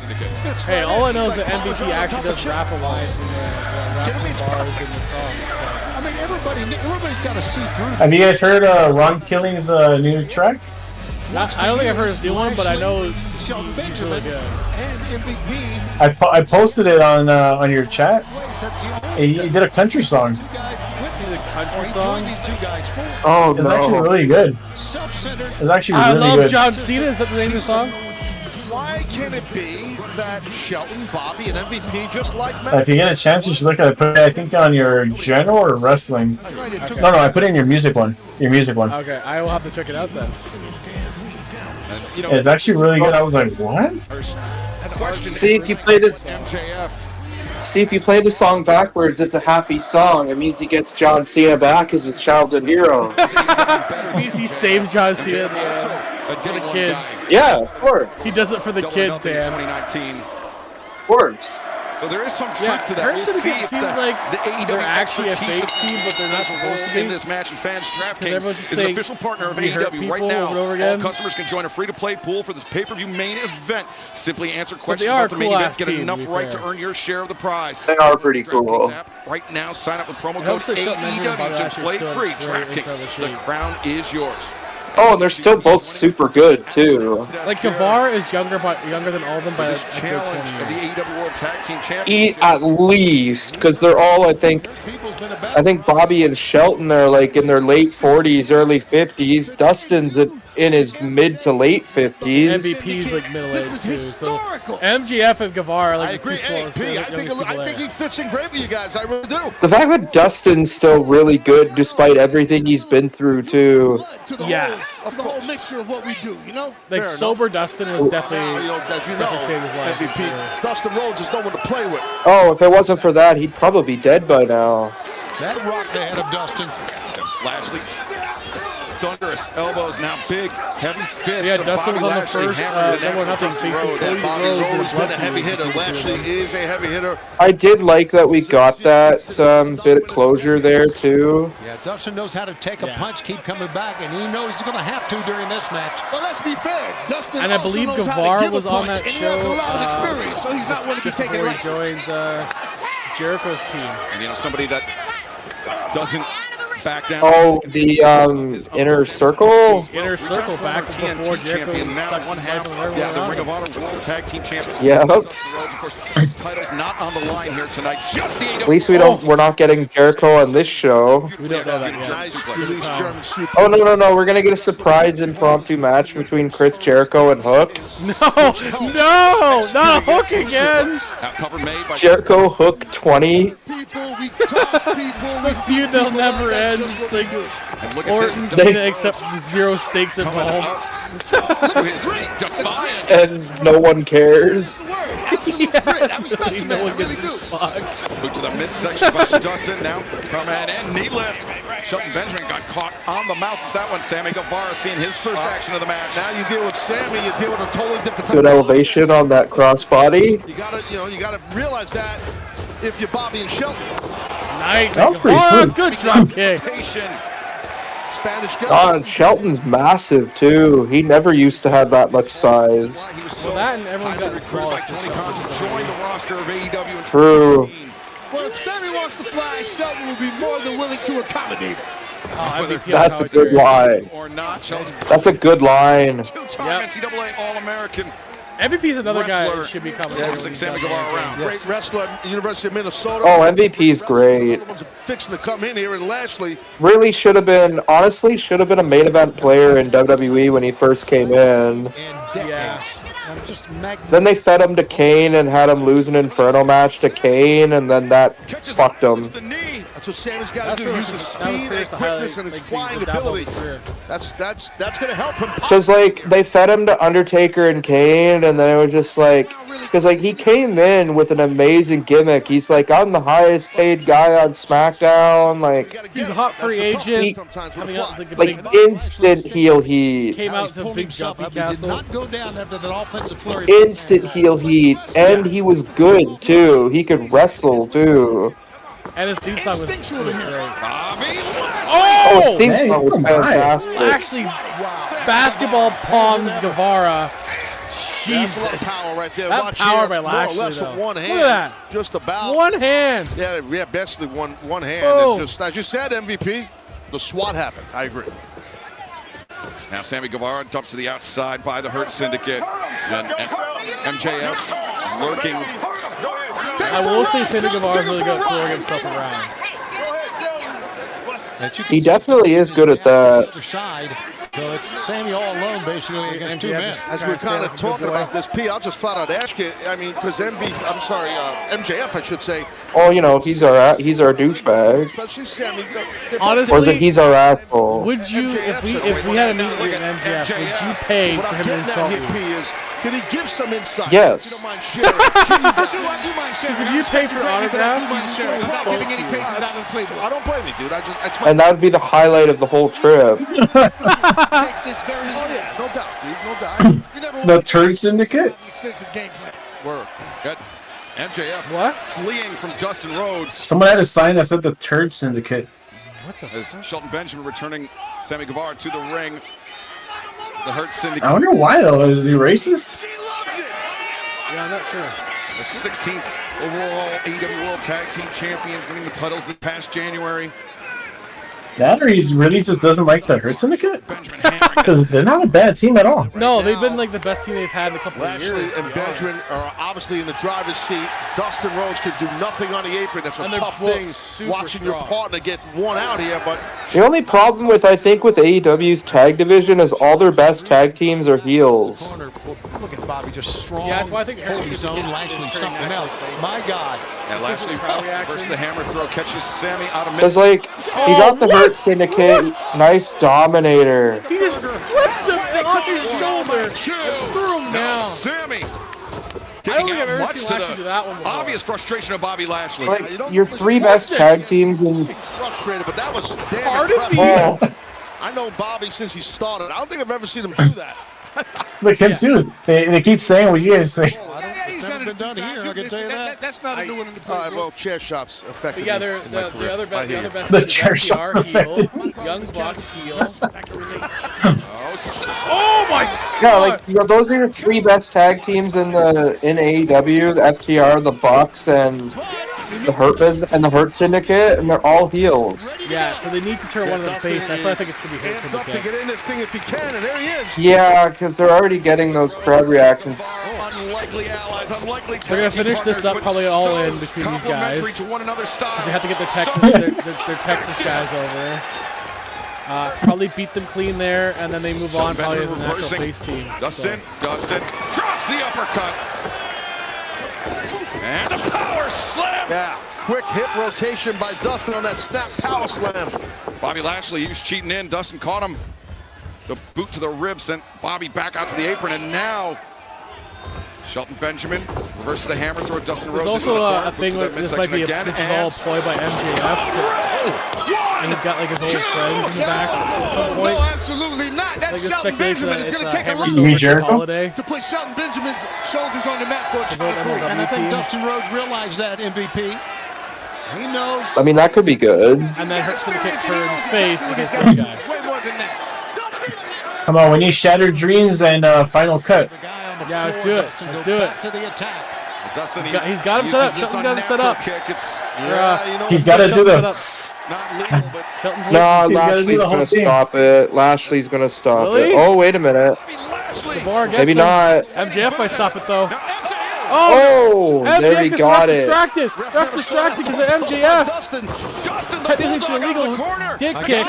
Speaker 3: Hey, all I know is that MVP actually does rap a line in the bars in the song.
Speaker 12: I mean, everybody's got to see through.
Speaker 11: Have you guys heard Ron Killing's new track?
Speaker 3: I don't think I've heard his new one, but I know he's really good.
Speaker 11: I posted it on your chat. He did a country song.
Speaker 3: He's a country song?
Speaker 11: Oh, no. It's actually really good. It's actually really good.
Speaker 3: I love John Cena. Is that the name of the song?
Speaker 19: Why can it be that Shelton, Bobby, and MVP just like Matt?
Speaker 11: If you get a chance, you should look at it. Put it, I think, on your general or wrestling.
Speaker 3: Okay.
Speaker 11: No, I put it in your music one. Your music one.
Speaker 3: Okay, I will have to check it out then.
Speaker 11: It's actually really good. I was like, what?
Speaker 18: See if you play the song backwards, it's a happy song. It means he gets John Cena back as his childhood hero.
Speaker 3: It means he saves John Cena for the kids.
Speaker 18: Yeah, of course.
Speaker 3: He does it for the kids, Dan.
Speaker 4: 2019.
Speaker 18: Of course.
Speaker 4: So there is some truth to that. We'll see if
Speaker 3: seems like
Speaker 4: the AEW
Speaker 3: they're actually a
Speaker 4: expertise
Speaker 3: face team, but they're not supposed to be.
Speaker 4: in this match. And fans, DraftKings
Speaker 3: just
Speaker 4: is an official partner of
Speaker 3: we hurt
Speaker 4: AEW right
Speaker 3: people
Speaker 4: now.
Speaker 3: over and over
Speaker 4: All
Speaker 3: again?
Speaker 4: customers can join a free-to-play pool for this pay-per-view main event. Simply answer questions
Speaker 3: are
Speaker 4: about the main
Speaker 3: cool
Speaker 4: event,
Speaker 3: ass
Speaker 4: get
Speaker 3: team,
Speaker 4: enough
Speaker 3: to be
Speaker 4: right
Speaker 3: fair.
Speaker 4: to earn your share of the prize.
Speaker 18: They are pretty cool.
Speaker 4: Right now, sign up with promo
Speaker 3: I
Speaker 4: code
Speaker 3: hope so, Shelton Benjamin and Bobby
Speaker 4: AEW to
Speaker 3: Lashley
Speaker 4: play
Speaker 3: still
Speaker 4: free.
Speaker 3: have a great intro
Speaker 4: DraftKings,
Speaker 3: to the
Speaker 4: the
Speaker 3: sheet.
Speaker 4: crown is yours.
Speaker 18: Oh, and they're still both super good, too.
Speaker 3: Like, Guevara is younger than all of them by
Speaker 4: This
Speaker 3: like
Speaker 4: challenge
Speaker 3: 20
Speaker 4: of the
Speaker 3: years.
Speaker 4: AEW World Tag Team Championship.
Speaker 18: At least, because they're all, I think Bobby and Shelton are like in their late 40s, early 50s. Dustin's in his mid to late 50s.
Speaker 3: MVP's like middle-aged too. So MGF and Guevara are like
Speaker 19: I agree.
Speaker 3: the two slowest
Speaker 19: Hey, P, I
Speaker 3: youngest
Speaker 19: think
Speaker 3: people there.
Speaker 19: he fits in great with you guys. I really do.
Speaker 18: The fact that Dustin's still really good despite everything he's been through, too.
Speaker 3: Yeah.
Speaker 19: Of the whole mixture of what we do, you know?
Speaker 3: Like
Speaker 19: Fair
Speaker 3: sober
Speaker 19: enough.
Speaker 3: Dustin was definitely,
Speaker 19: as you
Speaker 3: definitely saved his life.
Speaker 19: MVP. Dustin Rhodes is no one to play with.
Speaker 18: Oh, if it wasn't for that, he'd probably be dead by now.
Speaker 19: That rocked the head of Dustin.
Speaker 4: Lashley, thunderous elbows, now big, heavy fists.
Speaker 3: Yeah,
Speaker 4: of
Speaker 3: Dustin
Speaker 4: Bobby
Speaker 3: was on the
Speaker 4: Lashley
Speaker 3: first,
Speaker 4: hammering the
Speaker 3: number
Speaker 4: natural
Speaker 3: nothing
Speaker 4: Dustin
Speaker 3: facing
Speaker 4: Rhodes.
Speaker 3: Cody
Speaker 19: Bobby's
Speaker 3: Rhodes
Speaker 19: always
Speaker 3: and
Speaker 19: been a heavy hitter.
Speaker 3: Dustin
Speaker 19: Lashley is a heavy hitter.
Speaker 18: I did like that we got that bit of closure there, too.
Speaker 12: Yeah, Dustin knows how to take a punch, keep coming back, and he knows he's going to have to during this match.
Speaker 19: Well, let's be fair. Dustin
Speaker 3: And I
Speaker 19: also
Speaker 3: believe
Speaker 19: knows how to
Speaker 3: Guevara
Speaker 19: give a
Speaker 3: was on
Speaker 19: punch,
Speaker 3: that
Speaker 19: and he
Speaker 3: show.
Speaker 19: has a lot of experience, so he's not one to be
Speaker 3: just
Speaker 19: taken
Speaker 3: before he
Speaker 19: lightly.
Speaker 3: joins Jericho's team.
Speaker 4: And you know, somebody that doesn't back down.
Speaker 18: Oh, the Inner Circle?
Speaker 3: Inner Circle back
Speaker 4: TNT
Speaker 3: before Jericho
Speaker 4: champion, now
Speaker 3: sucked
Speaker 4: one
Speaker 3: the
Speaker 4: half,
Speaker 3: blood from
Speaker 4: yeah, the
Speaker 3: everyone
Speaker 4: Ring of
Speaker 3: around
Speaker 4: Honor World Tag Team Champions.
Speaker 18: Yeah.
Speaker 4: Dustin Rhodes, of course, title's not on the line here tonight. Just the AEW.
Speaker 18: At least we're not getting Jericho on this show.
Speaker 3: We don't know that yet.
Speaker 19: Nice release German super.
Speaker 18: Oh, no, we're going to get a surprise impromptu match between Chris Jericho and Hook.
Speaker 3: No, not a Hook again.
Speaker 4: Cover made by
Speaker 18: Jericho Hook 20.
Speaker 19: People, we toss people, we
Speaker 3: The feud they'll never end. Single.
Speaker 4: And look at
Speaker 3: Orton,
Speaker 4: this.
Speaker 3: Cena, except 0 stakes involved.
Speaker 18: And no one cares.
Speaker 3: No one gives a fuck.
Speaker 4: Move to the midsection by Dustin. Now come in knee lift. Shelton Benjamin got caught on the mouth with that one. Sammy Guevara seeing his first action of the match.
Speaker 19: Now you deal with Sammy, you deal with a totally different.
Speaker 18: Good elevation on that crossbody.
Speaker 19: You gotta realize that if you're Bobby and Shelton.
Speaker 3: Nice.
Speaker 18: That was pretty smooth.
Speaker 3: Good drop kick.
Speaker 19: Spanish
Speaker 18: God, Shelton's massive too. He never used to have that much size.
Speaker 3: Well, that and everyone got
Speaker 4: recruited by Tony Khan to join the roster of AEW.
Speaker 18: True.
Speaker 22: Well, if Sammy wants to fly, Shelton will be more than willing to accommodate it.
Speaker 18: That's a good line.
Speaker 4: Or not, Shelton.
Speaker 18: That's a good line.
Speaker 4: Two-time NCAA All-American.
Speaker 3: MVP's another guy
Speaker 4: wrestler.
Speaker 3: that should be coming.
Speaker 4: Yeah, Sammy Guevara around.
Speaker 19: Great wrestler at the University of Minnesota.
Speaker 18: Oh, MVP's great.
Speaker 19: Fixing to come in here, and Lashley.
Speaker 18: Really should have been, honestly, should have been a main event player in WWE when he first came in.
Speaker 3: Yeah.
Speaker 18: Then they fed him to Kane and had him lose an Inferno match to Kane, and then that fucked him.
Speaker 19: That's what Sammy's got to do. Use his speed and quickness and his flying ability. That's going to help him.
Speaker 18: Because, like, they fed him to Undertaker and Kane, and then it was just like, because, like, he came in with an amazing gimmick. He's like, I'm the highest paid guy on SmackDown. Like,
Speaker 3: he's a hot free agent.
Speaker 18: Coming up like instant heel heat.
Speaker 3: Came out to Big Jumpy Castle.
Speaker 12: Not go down after that offensive flurry.
Speaker 18: Instant heel heat, and he was good too. He could wrestle too.
Speaker 3: And his theme song was great.
Speaker 18: Oh, his theme song was fantastic.
Speaker 3: Actually, basketball palms Guevara. Jesus.
Speaker 19: Power right there.
Speaker 3: That
Speaker 19: Watch
Speaker 3: power
Speaker 19: here.
Speaker 3: by Lashley,
Speaker 19: More or less
Speaker 3: though.
Speaker 19: with one hand.
Speaker 3: Look at that.
Speaker 19: Just about.
Speaker 3: One hand.
Speaker 19: Yeah, basically one hand.
Speaker 3: Boom.
Speaker 19: And just as you said, MVP, the SWAT happened. I agree.
Speaker 4: Now Sammy Guevara dumped to the outside by the Hurt Syndicate. And MJF working.
Speaker 3: I will say Sammy Guevara is really good at throwing himself around.
Speaker 18: He definitely is good at that.
Speaker 12: So it's Sammy all alone basically against two men.
Speaker 19: As we're kind of talking about this, P, I'll just flat out ask you. I mean, because MJF, I should say.
Speaker 18: Oh, you know, he's our douchebag.
Speaker 19: Especially Sammy.
Speaker 3: Honestly,
Speaker 18: or is it he's our asshole?
Speaker 3: Would you, if we had a meet with MJF, would you pay for him to insult you?
Speaker 19: Can he give some insight?
Speaker 18: Yes.
Speaker 19: If you don't mind sharing.
Speaker 3: Because if you pay for autograph,
Speaker 19: I don't blame you, dude.
Speaker 18: And that would be the highlight of the whole trip.
Speaker 19: No doubt, dude. No doubt.
Speaker 11: The Turd Syndicate?
Speaker 4: Work. Good. MJF fleeing from Dustin Rhodes.
Speaker 11: Someone had a sign that said the Turd Syndicate.
Speaker 3: What the
Speaker 4: As Shelton Benjamin returning Sammy Guevara to the ring. The Hurt Syndicate.
Speaker 11: I wonder why, though. Is he racist?
Speaker 3: Yeah, I'm not sure.
Speaker 4: The 16th overall AEW World Tag Team Champions, winning the titles this past January.
Speaker 11: That or he really just doesn't like the Hurt Syndicate? Because they're not a bad team at all.
Speaker 3: No, they've been like the best team they've had in a couple of years.
Speaker 19: Lashley and Benjamin are obviously in the driver's seat. Dustin Rhodes could do nothing on the apron. That's a tough thing watching your partner get worn out here. But
Speaker 18: the only problem with AEW's tag division is all their best tag teams are heels.
Speaker 12: Look at Bobby, just strong.
Speaker 3: Yeah, that's why I think
Speaker 12: his own Lashley something else. My God.
Speaker 4: And Lashley versus the hammer throw catches Sammy out of mid.
Speaker 18: Because like he got the Hurt Syndicate, nice Dominator.
Speaker 3: He just flipped him on his shoulder and threw him down.
Speaker 4: Sammy.
Speaker 3: I don't think I've ever seen Lashley do that one before.
Speaker 4: Obvious frustration of Bobby Lashley.
Speaker 18: Like your three best tag teams in.
Speaker 19: Frustrated, but that was damn
Speaker 3: Pardon
Speaker 19: impressive.
Speaker 3: me?
Speaker 19: I know Bobby since he started. I don't think I've ever seen him do that.
Speaker 11: Look, him too. They keep saying what you guys say.
Speaker 12: He's never been done here. I can tell you that.
Speaker 19: That's not a new one in the playbook. All right, well, chair shops affected.
Speaker 3: But yeah, the other best
Speaker 11: The chair shop affected.
Speaker 3: Young Bucks heel. Oh my God!
Speaker 18: Yeah, like those are your three best tag teams in AEW: the FTR, the Bucks, and the Hurt Syndicate, and they're all heels.
Speaker 3: Yeah, so they need to turn one of them face. That's why I think it's gonna be Hurt
Speaker 19: Syndicate. To get in this thing if he can, and there he is.
Speaker 18: Yeah, because they're already getting those crowd reactions.
Speaker 4: Unlikely allies, unlikely.
Speaker 3: They're gonna finish this up probably all in between these guys.
Speaker 4: To one another's style.
Speaker 3: They have to get their Texas guys over. Probably beat them clean there, and then they move on probably as a natural face team.
Speaker 4: Dustin drops the uppercut. And a power slam.
Speaker 19: Yeah. quick hip rotation by Dustin on that snap power slam.
Speaker 4: Bobby Lashley, he was cheating in. Dustin caught him. The boot to the rib sent Bobby back out to the apron, and now Shelton Benjamin reverses the hammer throw. Dustin Rhodes.
Speaker 3: There's also a thing where this might be this is all a ploy by MJF. And he's got like his old friends in the back at some point.
Speaker 22: No, absolutely not. That's
Speaker 3: like
Speaker 22: Shelton Benjamin. It's going to take a lot to put Shelton Benjamin's shoulders on the mat for a count of 3.
Speaker 12: And I think Dustin Rhodes realized that, MVP. He knows.
Speaker 18: I mean, that could be good.
Speaker 3: And then hurts for the kick turn his face against the guy.
Speaker 22: Way more than that.
Speaker 11: Come on, we need Shattered Dreams and Final Cut.
Speaker 3: Yeah, let's do it. Let's do it.
Speaker 12: To the attack.
Speaker 4: Dustin,
Speaker 3: he's got him set up. Shelton's got him set up.
Speaker 11: He's got to do the.
Speaker 18: No, Lashley's going to stop it. Lashley's going to stop it. Oh, wait a minute. Maybe not.
Speaker 3: MJF might stop it though.
Speaker 18: Oh, there we got it.
Speaker 3: Distracted. That's distracted because of MJF.
Speaker 19: Dustin,
Speaker 3: Technically, it's illegal dick kick.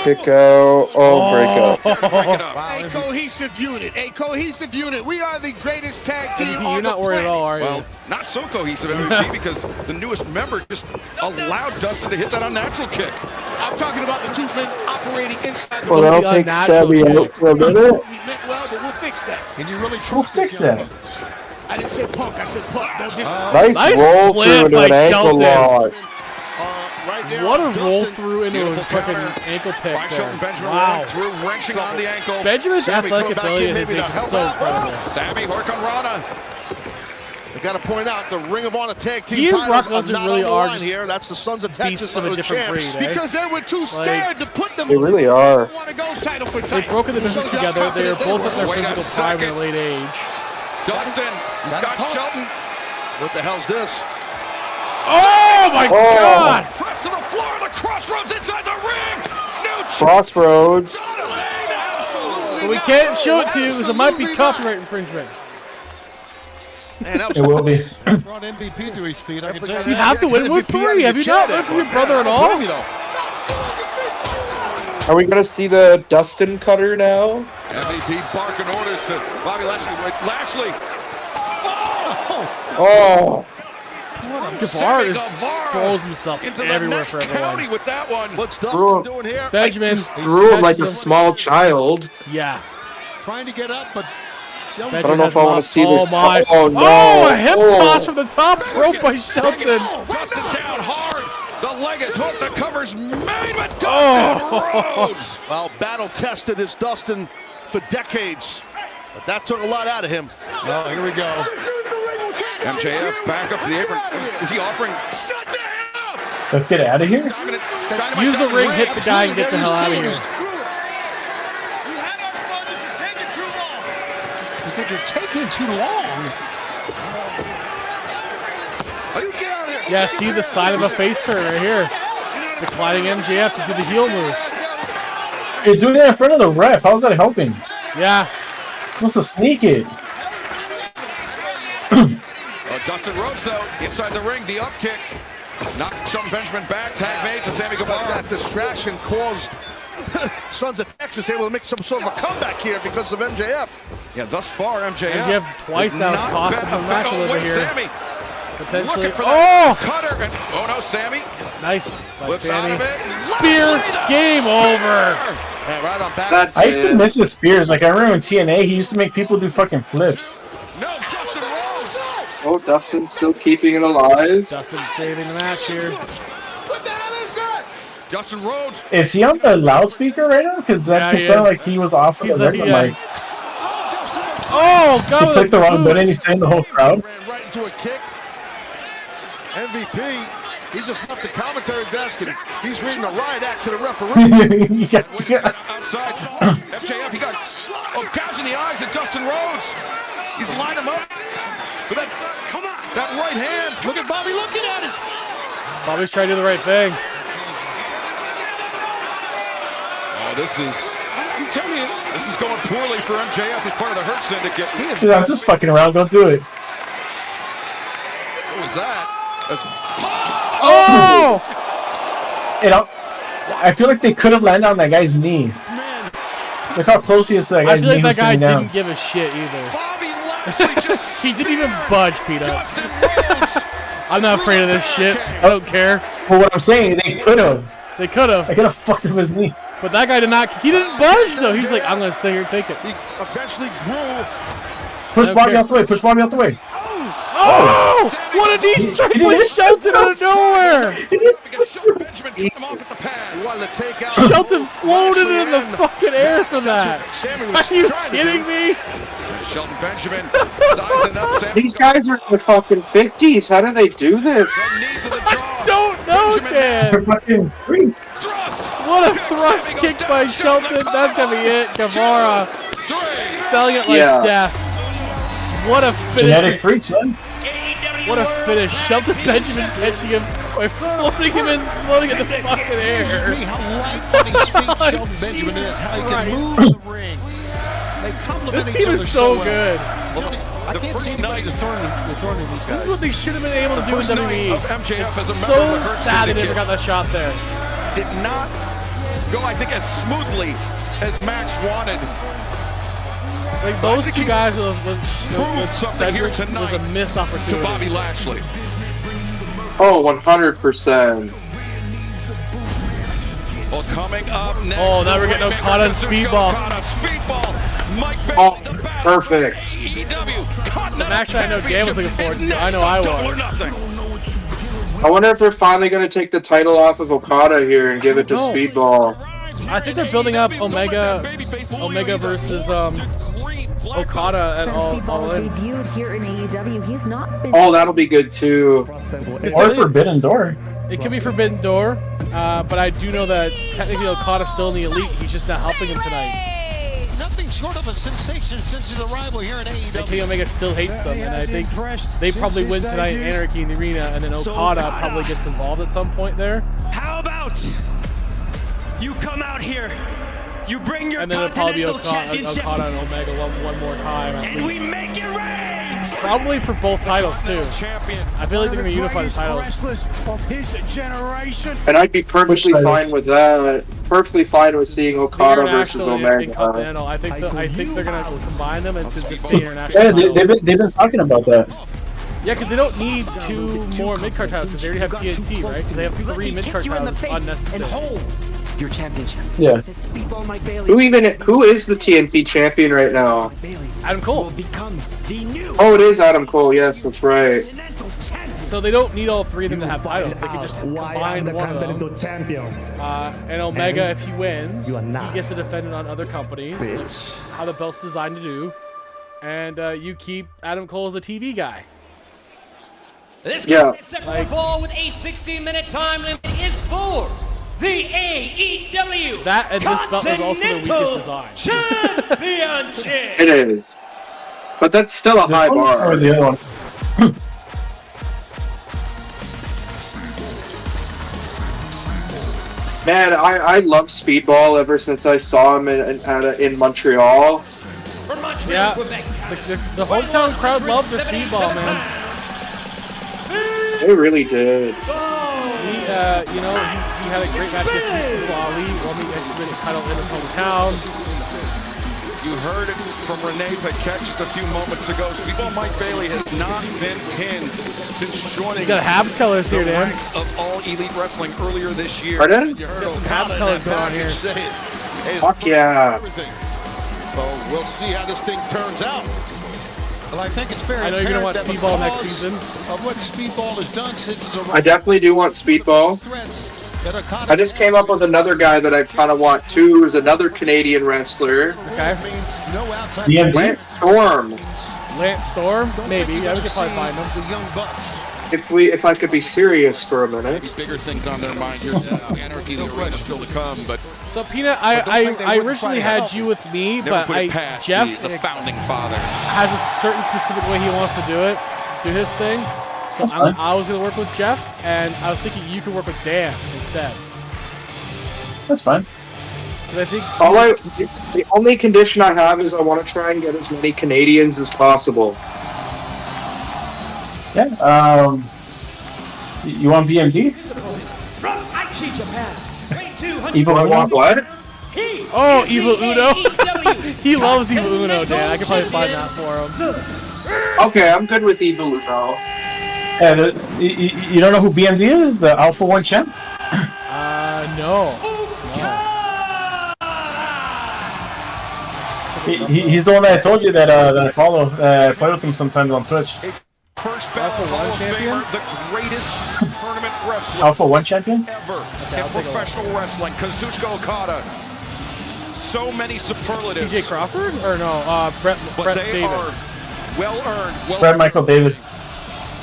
Speaker 18: Kick out. Oh, break up.
Speaker 22: A cohesive unit. A cohesive unit. We are the greatest tag team on the planet.
Speaker 3: You're not worried at all, are you?
Speaker 4: Well, not so cohesive, MVP, because the newest member just allowed Dustin to hit that unnatural kick.
Speaker 22: I'm talking about the two men operating inside the
Speaker 18: Well, that'll take Savvy out for a minute.
Speaker 22: He meant well, but we'll fix that.
Speaker 12: Can you really
Speaker 11: We'll fix that.
Speaker 22: I didn't say punk. I said punk. Don't
Speaker 18: Nice roll through into an ankle lock.
Speaker 3: What a roll through into a fucking ankle pick there. Wow.
Speaker 4: Through, wrenching on the ankle.
Speaker 3: Benjamin's athletic ability is so incredible.
Speaker 4: Sammy Hurricanrana.
Speaker 19: I got to point out the Ring of Honor tag team
Speaker 3: He and
Speaker 19: titles
Speaker 3: Brock
Speaker 19: are
Speaker 3: Lesnar
Speaker 19: not
Speaker 3: really
Speaker 19: on the
Speaker 3: are
Speaker 19: line here. That's the Sons of Texas
Speaker 3: of a different
Speaker 19: champs.
Speaker 3: breed, eh?
Speaker 22: Because they were too scared to put them.
Speaker 18: They really are.
Speaker 22: Want to go title for title.
Speaker 3: They've broken the business together. They are both at their physical prime in their late age.
Speaker 4: Dustin, he's got Shelton.
Speaker 19: What the hell's this?
Speaker 3: Oh my God!
Speaker 4: Press to the floor, the crossroads inside the ring.
Speaker 18: Crossroads.
Speaker 3: But we can't show it to you because it might be copyright infringement.
Speaker 19: Man, that was
Speaker 11: It will be.
Speaker 12: Brought MVP to his feet. I can tell
Speaker 3: You have to win with 3. Have you not won for your brother at all?
Speaker 18: Are we going to see the Dustin cutter now?
Speaker 4: MVP barking orders to Bobby Lashley. Lashley.
Speaker 18: Oh.
Speaker 3: Guevara just throws himself
Speaker 4: into
Speaker 3: everywhere
Speaker 4: the next
Speaker 3: for
Speaker 4: county
Speaker 3: everyone.
Speaker 4: with that one.
Speaker 19: What's Dustin doing here?
Speaker 3: Benjamin
Speaker 18: Threw him like a small child.
Speaker 3: Yeah.
Speaker 12: Trying to get up, but Shelton.
Speaker 18: I don't know if I want to see this.
Speaker 3: My.
Speaker 18: Oh, no.
Speaker 3: Oh, a hip toss from the top rope by Shelton.
Speaker 4: Dustin down hard. The leg is hooked. The cover's made, but Dustin Rhodes.
Speaker 19: Well, battle tested is Dustin for decades, but that took a lot out of him.
Speaker 12: Well, here we go.
Speaker 4: MJF back up to the apron. Is he offering?
Speaker 11: Let's get out of here.
Speaker 3: Use the ring, hit the guy, and get the hell out of here.
Speaker 12: He said, "You're taking too long."
Speaker 3: Yeah, see the sign of a face turn right here. Declining MJF to do the heel move.
Speaker 11: You're doing that in front of the ref. How's that helping?
Speaker 3: Yeah.
Speaker 11: Supposed to sneak it.
Speaker 4: Dustin Rhodes, though, inside the ring, the up kick. Knocked Shelton Benjamin back, tag made to Sammy Guevara.
Speaker 19: That distraction caused Sons of Texas able to make some sort of a comeback here because of MJF.
Speaker 4: Yeah, thus far, MJF
Speaker 3: twice now has cost him some match over here.
Speaker 4: Sammy.
Speaker 3: Potentially.
Speaker 4: Looking for that cutter. And, oh, no, Sammy.
Speaker 3: Nice.
Speaker 4: Flips out of it.
Speaker 3: Spear. Game over.
Speaker 19: Yeah, right on back.
Speaker 11: I used to miss his spears. Like, I remember in TNA, he used to make people do fucking flips.
Speaker 4: No, Dustin Rhodes.
Speaker 18: Oh, Dustin's still keeping it alive.
Speaker 3: Dustin saving the match here.
Speaker 22: What the hell is that?
Speaker 4: Dustin Rhodes.
Speaker 11: Is he on the loudspeaker right now? Because that just sounded like he was off of the regular mic.
Speaker 3: Oh, God.
Speaker 11: He clicked the wrong button. He's saying the whole crowd.
Speaker 19: Ran right into a kick. MVP, he just left the commentary desk and he's reading a riot act to the referee.
Speaker 4: Outside. MJF, he got gouging the eyes at Dustin Rhodes. He's lined him up for that right hand.
Speaker 19: Look at Bobby looking at it.
Speaker 3: Bobby's trying to do the right thing.
Speaker 4: Oh, this is going poorly for MJF as part of the Hurt Syndicate.
Speaker 11: Dude, I'm just fucking around. Don't do it.
Speaker 4: What was that?
Speaker 3: Oh!
Speaker 11: I feel like they could have landed on that guy's knee. Look how close he is to that guy's knee.
Speaker 3: I feel like that guy
Speaker 11: down.
Speaker 3: didn't give a shit either. He didn't even budge, Peter.
Speaker 4: Dustin Rhodes
Speaker 3: I'm not afraid of this shit. I don't care.
Speaker 11: Well, what I'm saying, they could have.
Speaker 3: They could have.
Speaker 11: I could have fucked up his knee.
Speaker 3: But that guy did not. He didn't budge though. He's like, I'm gonna stay here and take it.
Speaker 19: He eventually grew.
Speaker 11: Push Bobby out the way. Push Bobby out the way.
Speaker 3: Oh! What a knee strike with Shelton out of nowhere! Shelton floated in the fucking air for that. Are you kidding me?
Speaker 19: Shelton Benjamin sizing up Sammy.
Speaker 18: These guys are in the fucking 50s. How do they do this?
Speaker 3: I don't know, Dan. What a thrust kick by Shelton. That's gonna be it. Guevara selling it like death. What a finish.
Speaker 11: Genetic freaks, man.
Speaker 3: What a finish. Shelton Benjamin catching him by floating him in the fucking air.
Speaker 12: How light on his feet Shelton Benjamin is. How he can move in the ring. They complement
Speaker 3: This
Speaker 12: each
Speaker 3: team
Speaker 12: other
Speaker 3: is so
Speaker 12: well.
Speaker 3: good.
Speaker 12: I can't see anybody thorning these guys.
Speaker 3: This is what they should have been able to do in WWE.
Speaker 19: MJF as a
Speaker 3: So
Speaker 19: member of the Hurt
Speaker 3: sad they never
Speaker 19: Syndicate.
Speaker 3: got that shot there.
Speaker 19: Did not go, I think, as smoothly as Max wanted.
Speaker 3: Like those two guys with
Speaker 19: something here
Speaker 3: Cedric
Speaker 19: tonight
Speaker 3: was a missed opportunity.
Speaker 19: to Bobby Lashley.
Speaker 18: Oh, 100%.
Speaker 19: Well, coming up next.
Speaker 3: Oh, now we're getting Okada and Speedball.
Speaker 19: Mike Bailey,
Speaker 18: Oh, perfect.
Speaker 19: AEW.
Speaker 3: The match I know Dan was looking forward to. I know I was.
Speaker 18: I wonder if they're finally going to take the title off of Okada here and give it to
Speaker 3: No.
Speaker 18: Speedball.
Speaker 3: I think they're building up Omega versus Okada at all in.
Speaker 2: Debuted here in AEW. He's not been.
Speaker 18: Oh, that'll be good too.
Speaker 11: Or Forbidden Door.
Speaker 3: It could be Forbidden Door, but I do know that technically Okada's still in the Elite. He's just not helping him tonight.
Speaker 12: Nothing short of a sensation since his arrival here in AEW.
Speaker 3: And Kenny Omega still hates them, and I think they probably win tonight in Anarchy in the Arena, and then Okada probably gets involved at some point there.
Speaker 21: How about you come out here, you bring your
Speaker 3: And then it'll probably be
Speaker 21: Continental Championship,
Speaker 3: Okada and Omega one more time at
Speaker 21: and we
Speaker 3: least.
Speaker 21: make it rain!
Speaker 3: Probably for both titles too. I feel like they're going to unify the titles.
Speaker 21: Wrestlers of his generation.
Speaker 18: And I'd be perfectly fine with that. Perfectly fine with seeing Okada versus
Speaker 3: International and
Speaker 18: Omega.
Speaker 3: Continental. I think they're going to combine them into just the international.
Speaker 11: Yeah,
Speaker 3: title.
Speaker 11: they've been talking about that.
Speaker 3: Yeah, because they don't need 2 more mid-card titles because they already have TNT, right? Because they have 3 mid-card titles unnecessary.
Speaker 21: Your championship.
Speaker 11: Yeah.
Speaker 21: Speedball Mike Bailey.
Speaker 18: Who is the TNT champion right now?
Speaker 3: Adam Cole.
Speaker 21: Will become the new
Speaker 18: Oh, it is Adam Cole. Yes, that's right.
Speaker 3: So they don't need all 3 of them to have titles. They can just combine one of them.
Speaker 21: champion.
Speaker 3: And Omega, if he wins,
Speaker 21: you are
Speaker 3: he
Speaker 21: not.
Speaker 3: gets to defend it on other companies.
Speaker 21: Bitch.
Speaker 3: How the belt's designed to do. And you keep Adam Cole as the TV guy.
Speaker 21: This
Speaker 18: Yeah.
Speaker 21: second ball with a 60-minute time limit is for the AEW
Speaker 3: That and this belt is also the
Speaker 21: Continental
Speaker 3: weakest design.
Speaker 21: Championship.
Speaker 18: It is. But that's still a high
Speaker 11: Or
Speaker 18: bar.
Speaker 11: the other one.
Speaker 18: Man, I love Speedball ever since I saw him in Montreal.
Speaker 3: Yeah, the hometown crowd loved the Speedball, man.
Speaker 18: They really did.
Speaker 3: He had a great match against Mustafa Ali, won the exhibition title in his hometown.
Speaker 19: You heard it from Renee Paquette just a few moments ago. Speedball Mike Bailey has not been pinned since joining
Speaker 3: He got Habs colors here,
Speaker 19: the
Speaker 3: Dan.
Speaker 19: ranks of All Elite Wrestling earlier this year.
Speaker 18: Pardon?
Speaker 19: You heard
Speaker 3: Habs colors going on here.
Speaker 19: say it is
Speaker 18: Fuck yeah.
Speaker 19: everything. So we'll see how this thing turns out.
Speaker 12: Well, I think it's very
Speaker 3: I know you're gonna want
Speaker 12: apparent that
Speaker 3: Speedball next
Speaker 12: because
Speaker 3: season.
Speaker 12: of what Speedball has done since his arrival.
Speaker 18: I definitely do want Speedball.
Speaker 12: Threats that Okada
Speaker 18: I just came up with another guy that I kind of want too, who's another Canadian wrestler.
Speaker 3: Okay.
Speaker 12: means no outside
Speaker 11: DMT?
Speaker 18: Lance Storm.
Speaker 3: Lance Storm? Maybe. Yeah, we could probably find him.
Speaker 12: the Young Bucks.
Speaker 18: If I could be serious for a minute.
Speaker 19: Maybe bigger things on their mind here tonight. Anarchy, the arena still to come, but
Speaker 3: So, Peanut,
Speaker 12: But don't think they
Speaker 3: I
Speaker 12: wouldn't
Speaker 3: originally
Speaker 12: try to
Speaker 3: had
Speaker 12: help.
Speaker 3: you with me,
Speaker 19: never
Speaker 3: but
Speaker 19: put it past
Speaker 3: Jeff
Speaker 19: the founding father.
Speaker 3: has a certain specific way he wants to do it, do his thing. So
Speaker 11: That's fine.
Speaker 3: I was going to work with Jeff, and I was thinking you could work with Dan instead.
Speaker 11: That's fine.
Speaker 3: And I think
Speaker 18: The only condition I have is I want to try and get as many Canadians as possible.
Speaker 11: Yeah. You want BMD?
Speaker 21: From Aichi, Japan. Weight 200.
Speaker 11: Evil
Speaker 18: I want what?
Speaker 21: He
Speaker 3: Oh,
Speaker 21: is the
Speaker 3: Evil Uno.
Speaker 21: AEW
Speaker 3: he loves Evil Uno, Dan. I could probably find that for him.
Speaker 18: Okay, I'm good with Evil Uno.
Speaker 11: Yeah, you don't know who BMD is? The Alpha 1 champ?
Speaker 3: No.
Speaker 11: He's the one that I told you that I follow. I play with him sometimes on Twitch.
Speaker 19: First ballot Hall of Famer, the greatest tournament wrestler
Speaker 11: Alpha 1 champion?
Speaker 19: ever in professional wrestling. Kazuchika Okada. So many superlatives.
Speaker 3: TJ Crawford? Or no, Brett
Speaker 19: they
Speaker 3: David.
Speaker 19: are well-earned.
Speaker 11: Brett Michael David.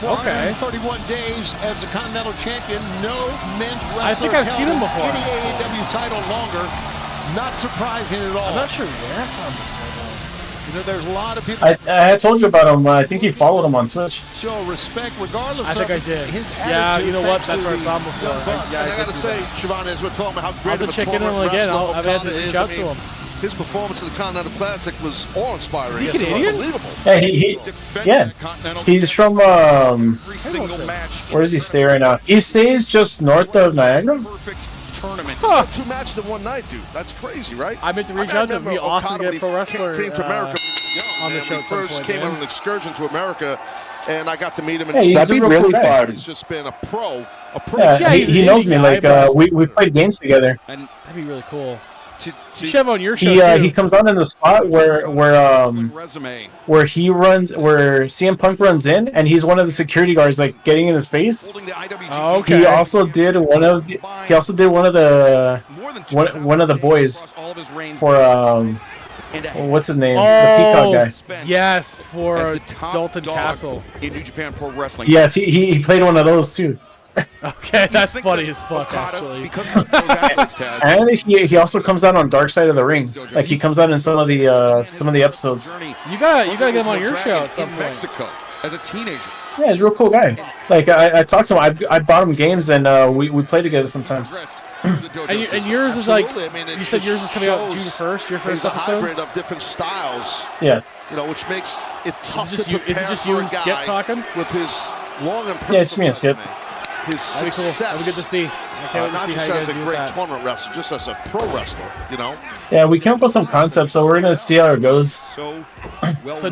Speaker 12: 431 days as the Continental Champion. No men's wrestler
Speaker 3: I think I've seen him before.
Speaker 12: any AEW title longer. Not surprising at all.
Speaker 3: I'm not sure where I saw him before.
Speaker 12: You know, there's a lot of people.
Speaker 11: I had told you about him. I think you followed him on Twitch.
Speaker 12: Show respect regardless
Speaker 3: I think
Speaker 12: of
Speaker 3: I did.
Speaker 12: his
Speaker 3: Yeah,
Speaker 12: attitude.
Speaker 3: you know what?
Speaker 12: Thanks
Speaker 3: That's
Speaker 12: to
Speaker 3: where I
Speaker 12: the
Speaker 3: saw him before.
Speaker 12: Young Bucks.
Speaker 19: And I got to say, Siobhan, as we're talking about how great
Speaker 3: I'll
Speaker 19: of a
Speaker 3: check in on him
Speaker 19: tournament
Speaker 3: again.
Speaker 19: wrestler
Speaker 3: I've had to
Speaker 19: Okada
Speaker 3: reach
Speaker 19: is.
Speaker 3: out
Speaker 19: I
Speaker 3: to
Speaker 19: mean,
Speaker 3: him.
Speaker 19: his performance in the Continental Classic was awe-inspiring.
Speaker 3: Is he Canadian?
Speaker 19: Unbelievable.
Speaker 11: Yeah, he's from
Speaker 19: Every single match.
Speaker 11: where does he stay right now? He stays just north of Niagara.
Speaker 19: Perfect tournament.
Speaker 3: Huh.
Speaker 19: 2 matches in one night, dude. That's crazy, right?
Speaker 3: I meant to reach out to him. It'd be awesome to get Pro Wrestler
Speaker 19: came to America
Speaker 3: on the
Speaker 19: man,
Speaker 3: show
Speaker 19: we
Speaker 3: at some
Speaker 19: first
Speaker 3: point,
Speaker 19: came
Speaker 3: man.
Speaker 19: on an excursion to America, and I got to meet him.
Speaker 11: Yeah, he's a real cool guy.
Speaker 19: He's just been a pro.
Speaker 11: Yeah, he knows me. Like we played games together.
Speaker 19: And
Speaker 3: that'd be really cool.
Speaker 19: To
Speaker 3: you should have on your show too.
Speaker 11: He comes on in the spot where he runs, where CM Punk runs in, and he's one of the security guards, like getting in his face.
Speaker 3: Oh, okay.
Speaker 11: He also did one of the boys for what's his name? The Peacock guy.
Speaker 3: Yes, for Dalton Castle
Speaker 19: in New Japan Pro Wrestling.
Speaker 11: Yes, he played one of those too.
Speaker 3: Okay, that's funny as fuck, actually.
Speaker 11: And he also comes out on Dark Side of the Ring. Like he comes out in some of the episodes.
Speaker 3: You gotta get him on your show at some point.
Speaker 19: Mexico as a teenager.
Speaker 11: Yeah, he's a real cool guy. Like I talked to him. I bought him games and we play together sometimes.
Speaker 3: And yours is like, you said yours is coming out June 1st, your first
Speaker 19: a
Speaker 3: episode?
Speaker 19: hybrid of different styles.
Speaker 11: Yeah.
Speaker 19: You know, which makes it tough
Speaker 3: Is
Speaker 19: to
Speaker 3: it
Speaker 19: prepare
Speaker 3: just
Speaker 19: for
Speaker 3: you
Speaker 19: a
Speaker 3: and Skip
Speaker 19: guy
Speaker 3: talking?
Speaker 19: with his long and
Speaker 11: Yeah, it's me and Skip.
Speaker 19: His
Speaker 3: That'd be cool.
Speaker 19: success.
Speaker 3: That'd be good to see. I can't wait
Speaker 19: not
Speaker 3: to see
Speaker 19: just
Speaker 3: how you
Speaker 19: as
Speaker 3: guys
Speaker 19: a
Speaker 3: do
Speaker 19: great
Speaker 3: that.
Speaker 19: tournament wrestler, just as a pro wrestler, you know?
Speaker 11: Yeah, we came up with some concepts, so we're gonna see how it goes.
Speaker 19: So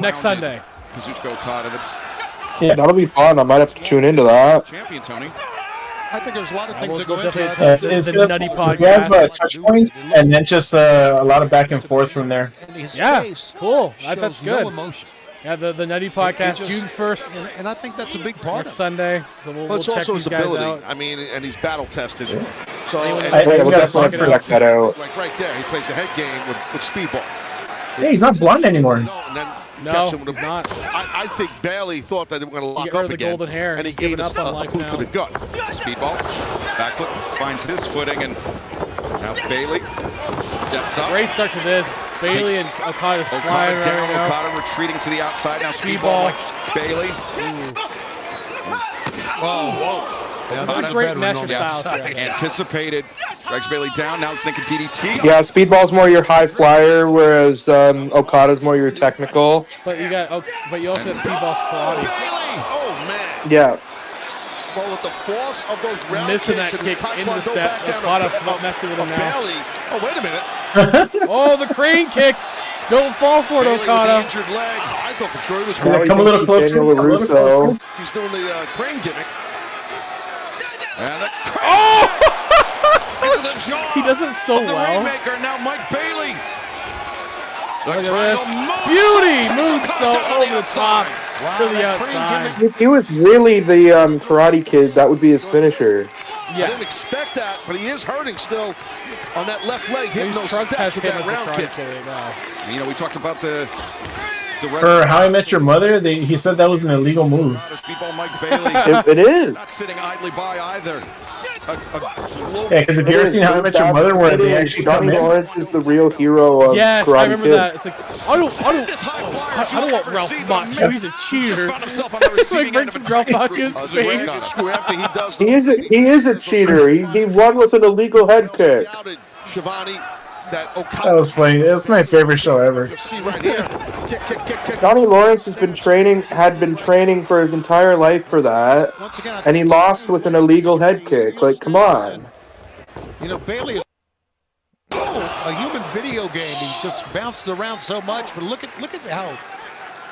Speaker 3: next Sunday.
Speaker 19: Kazuchika Okada, that's
Speaker 18: Yeah, that'll be fun. I might have to tune into that.
Speaker 19: champion, Tony.
Speaker 12: I think there's a lot of things that
Speaker 3: We'll
Speaker 12: go into
Speaker 3: definitely
Speaker 12: that.
Speaker 11: It's
Speaker 3: the
Speaker 11: gonna
Speaker 3: Nutty
Speaker 11: we
Speaker 3: Podcast.
Speaker 11: have touch points and then just a lot of back and forth from there.
Speaker 3: Yeah, cool. That's
Speaker 12: Shows
Speaker 3: good.
Speaker 12: No emotion.
Speaker 3: Yeah, the Nutty Podcast,
Speaker 12: just-
Speaker 3: June 1st,
Speaker 12: And I think that's a big part
Speaker 3: next
Speaker 12: of it.
Speaker 3: Sunday. So we'll
Speaker 19: Well, it's
Speaker 3: check
Speaker 19: also
Speaker 3: these
Speaker 19: his
Speaker 3: guys
Speaker 19: ability.
Speaker 3: out.
Speaker 19: I mean, and he's battle tested. So,
Speaker 3: Anyone
Speaker 19: and-
Speaker 3: that
Speaker 11: I-
Speaker 18: Yeah, we'll
Speaker 11: gotta
Speaker 18: definitely
Speaker 11: check it
Speaker 18: check that out.
Speaker 19: like right there, he plays the head game with Speedball.
Speaker 11: Hey, he's not blonde anymore.
Speaker 19: And then
Speaker 3: No,
Speaker 19: catch him with
Speaker 3: he's
Speaker 19: a,
Speaker 3: not.
Speaker 19: I think Bailey thought that they were going to lock
Speaker 3: Get rid
Speaker 19: up
Speaker 3: of the
Speaker 19: again.
Speaker 3: golden hair.
Speaker 19: And he
Speaker 3: He's
Speaker 19: gave
Speaker 3: given
Speaker 19: us
Speaker 3: up on
Speaker 19: a
Speaker 3: life
Speaker 19: boot
Speaker 3: now.
Speaker 19: to the gut. Speedball, back foot, finds his footing, and now Bailey steps up.
Speaker 3: Great start to this. Bailey and Okada is flying
Speaker 19: Okada
Speaker 3: right
Speaker 19: down,
Speaker 3: now.
Speaker 19: Okada retreating to the outside. Now
Speaker 3: Speedball.
Speaker 19: Speedball, Bailey.
Speaker 3: This is a great mesh of styles here.
Speaker 19: Anticipated. Drags Bailey down. Now thinking DDT.
Speaker 18: Yeah, Speedball's more your high flyer, whereas Okada's more your technical.
Speaker 3: But you also have Speedball's karate.
Speaker 19: Oh, man.
Speaker 18: Yeah.
Speaker 19: Well, with the force of those round
Speaker 3: Missing
Speaker 19: kicks
Speaker 3: that
Speaker 19: and his
Speaker 3: kick into the
Speaker 19: taekwondo
Speaker 3: steps.
Speaker 19: back down
Speaker 3: Okada messing with him now.
Speaker 19: Bailey. Oh, wait a minute.
Speaker 3: Oh, the crane kick. Don't fall for it,
Speaker 19: Bailey with the
Speaker 3: Okada.
Speaker 19: injured leg. I thought for sure he was
Speaker 11: Yeah,
Speaker 19: hurt.
Speaker 11: come a little closer.
Speaker 18: Daniel
Speaker 11: Come a little
Speaker 18: LaRusso.
Speaker 11: closer.
Speaker 19: He's doing the crane gimmick. And the crane
Speaker 3: Oh!
Speaker 19: into the jaw.
Speaker 3: He does it so
Speaker 19: of the
Speaker 3: well.
Speaker 19: Rainmaker. Now Mike Bailey. The
Speaker 3: Look at
Speaker 19: triangle
Speaker 3: this.
Speaker 19: moonsault
Speaker 3: Beauty
Speaker 19: takes
Speaker 3: moonsault
Speaker 19: Okada
Speaker 3: over the top
Speaker 19: outside.
Speaker 3: to the outside.
Speaker 18: If he was really the Karate Kid, that would be his finisher.
Speaker 19: I
Speaker 3: Yeah.
Speaker 19: didn't expect that, but he is hurting still on that left leg, hitting
Speaker 3: These
Speaker 19: those
Speaker 3: trucks
Speaker 19: steps
Speaker 3: has
Speaker 19: with
Speaker 3: him
Speaker 19: that
Speaker 3: as the
Speaker 19: round
Speaker 3: karate
Speaker 19: kick.
Speaker 3: kid right now.
Speaker 19: And, you know, we talked about the
Speaker 11: For How I Met Your Mother, he said that was an illegal move.
Speaker 19: Speedball Mike Bailey.
Speaker 18: It is.
Speaker 19: Not sitting idly by either.
Speaker 11: Yeah, because if you ever seen How I Met Your Mother, where they actually come
Speaker 18: Johnny
Speaker 11: in.
Speaker 18: Lawrence is the real hero of
Speaker 3: Yes,
Speaker 18: Karate
Speaker 3: I remember
Speaker 18: Kid.
Speaker 3: that. It's like, I don't want Ralph Macchio. He's a cheater. It's like right to Ralph Macchio's face.
Speaker 18: He is a cheater. He won with an illegal head kick.
Speaker 19: Shivani, that
Speaker 11: That was funny. That's my favorite show ever.
Speaker 19: see right here. Kick.
Speaker 18: Johnny Lawrence had been training for his entire life for that,
Speaker 12: Once again,
Speaker 18: and he lost with an illegal head kick. Like, come on.
Speaker 12: you know, Bailey is a human video game. He just bounced around so much, but look at how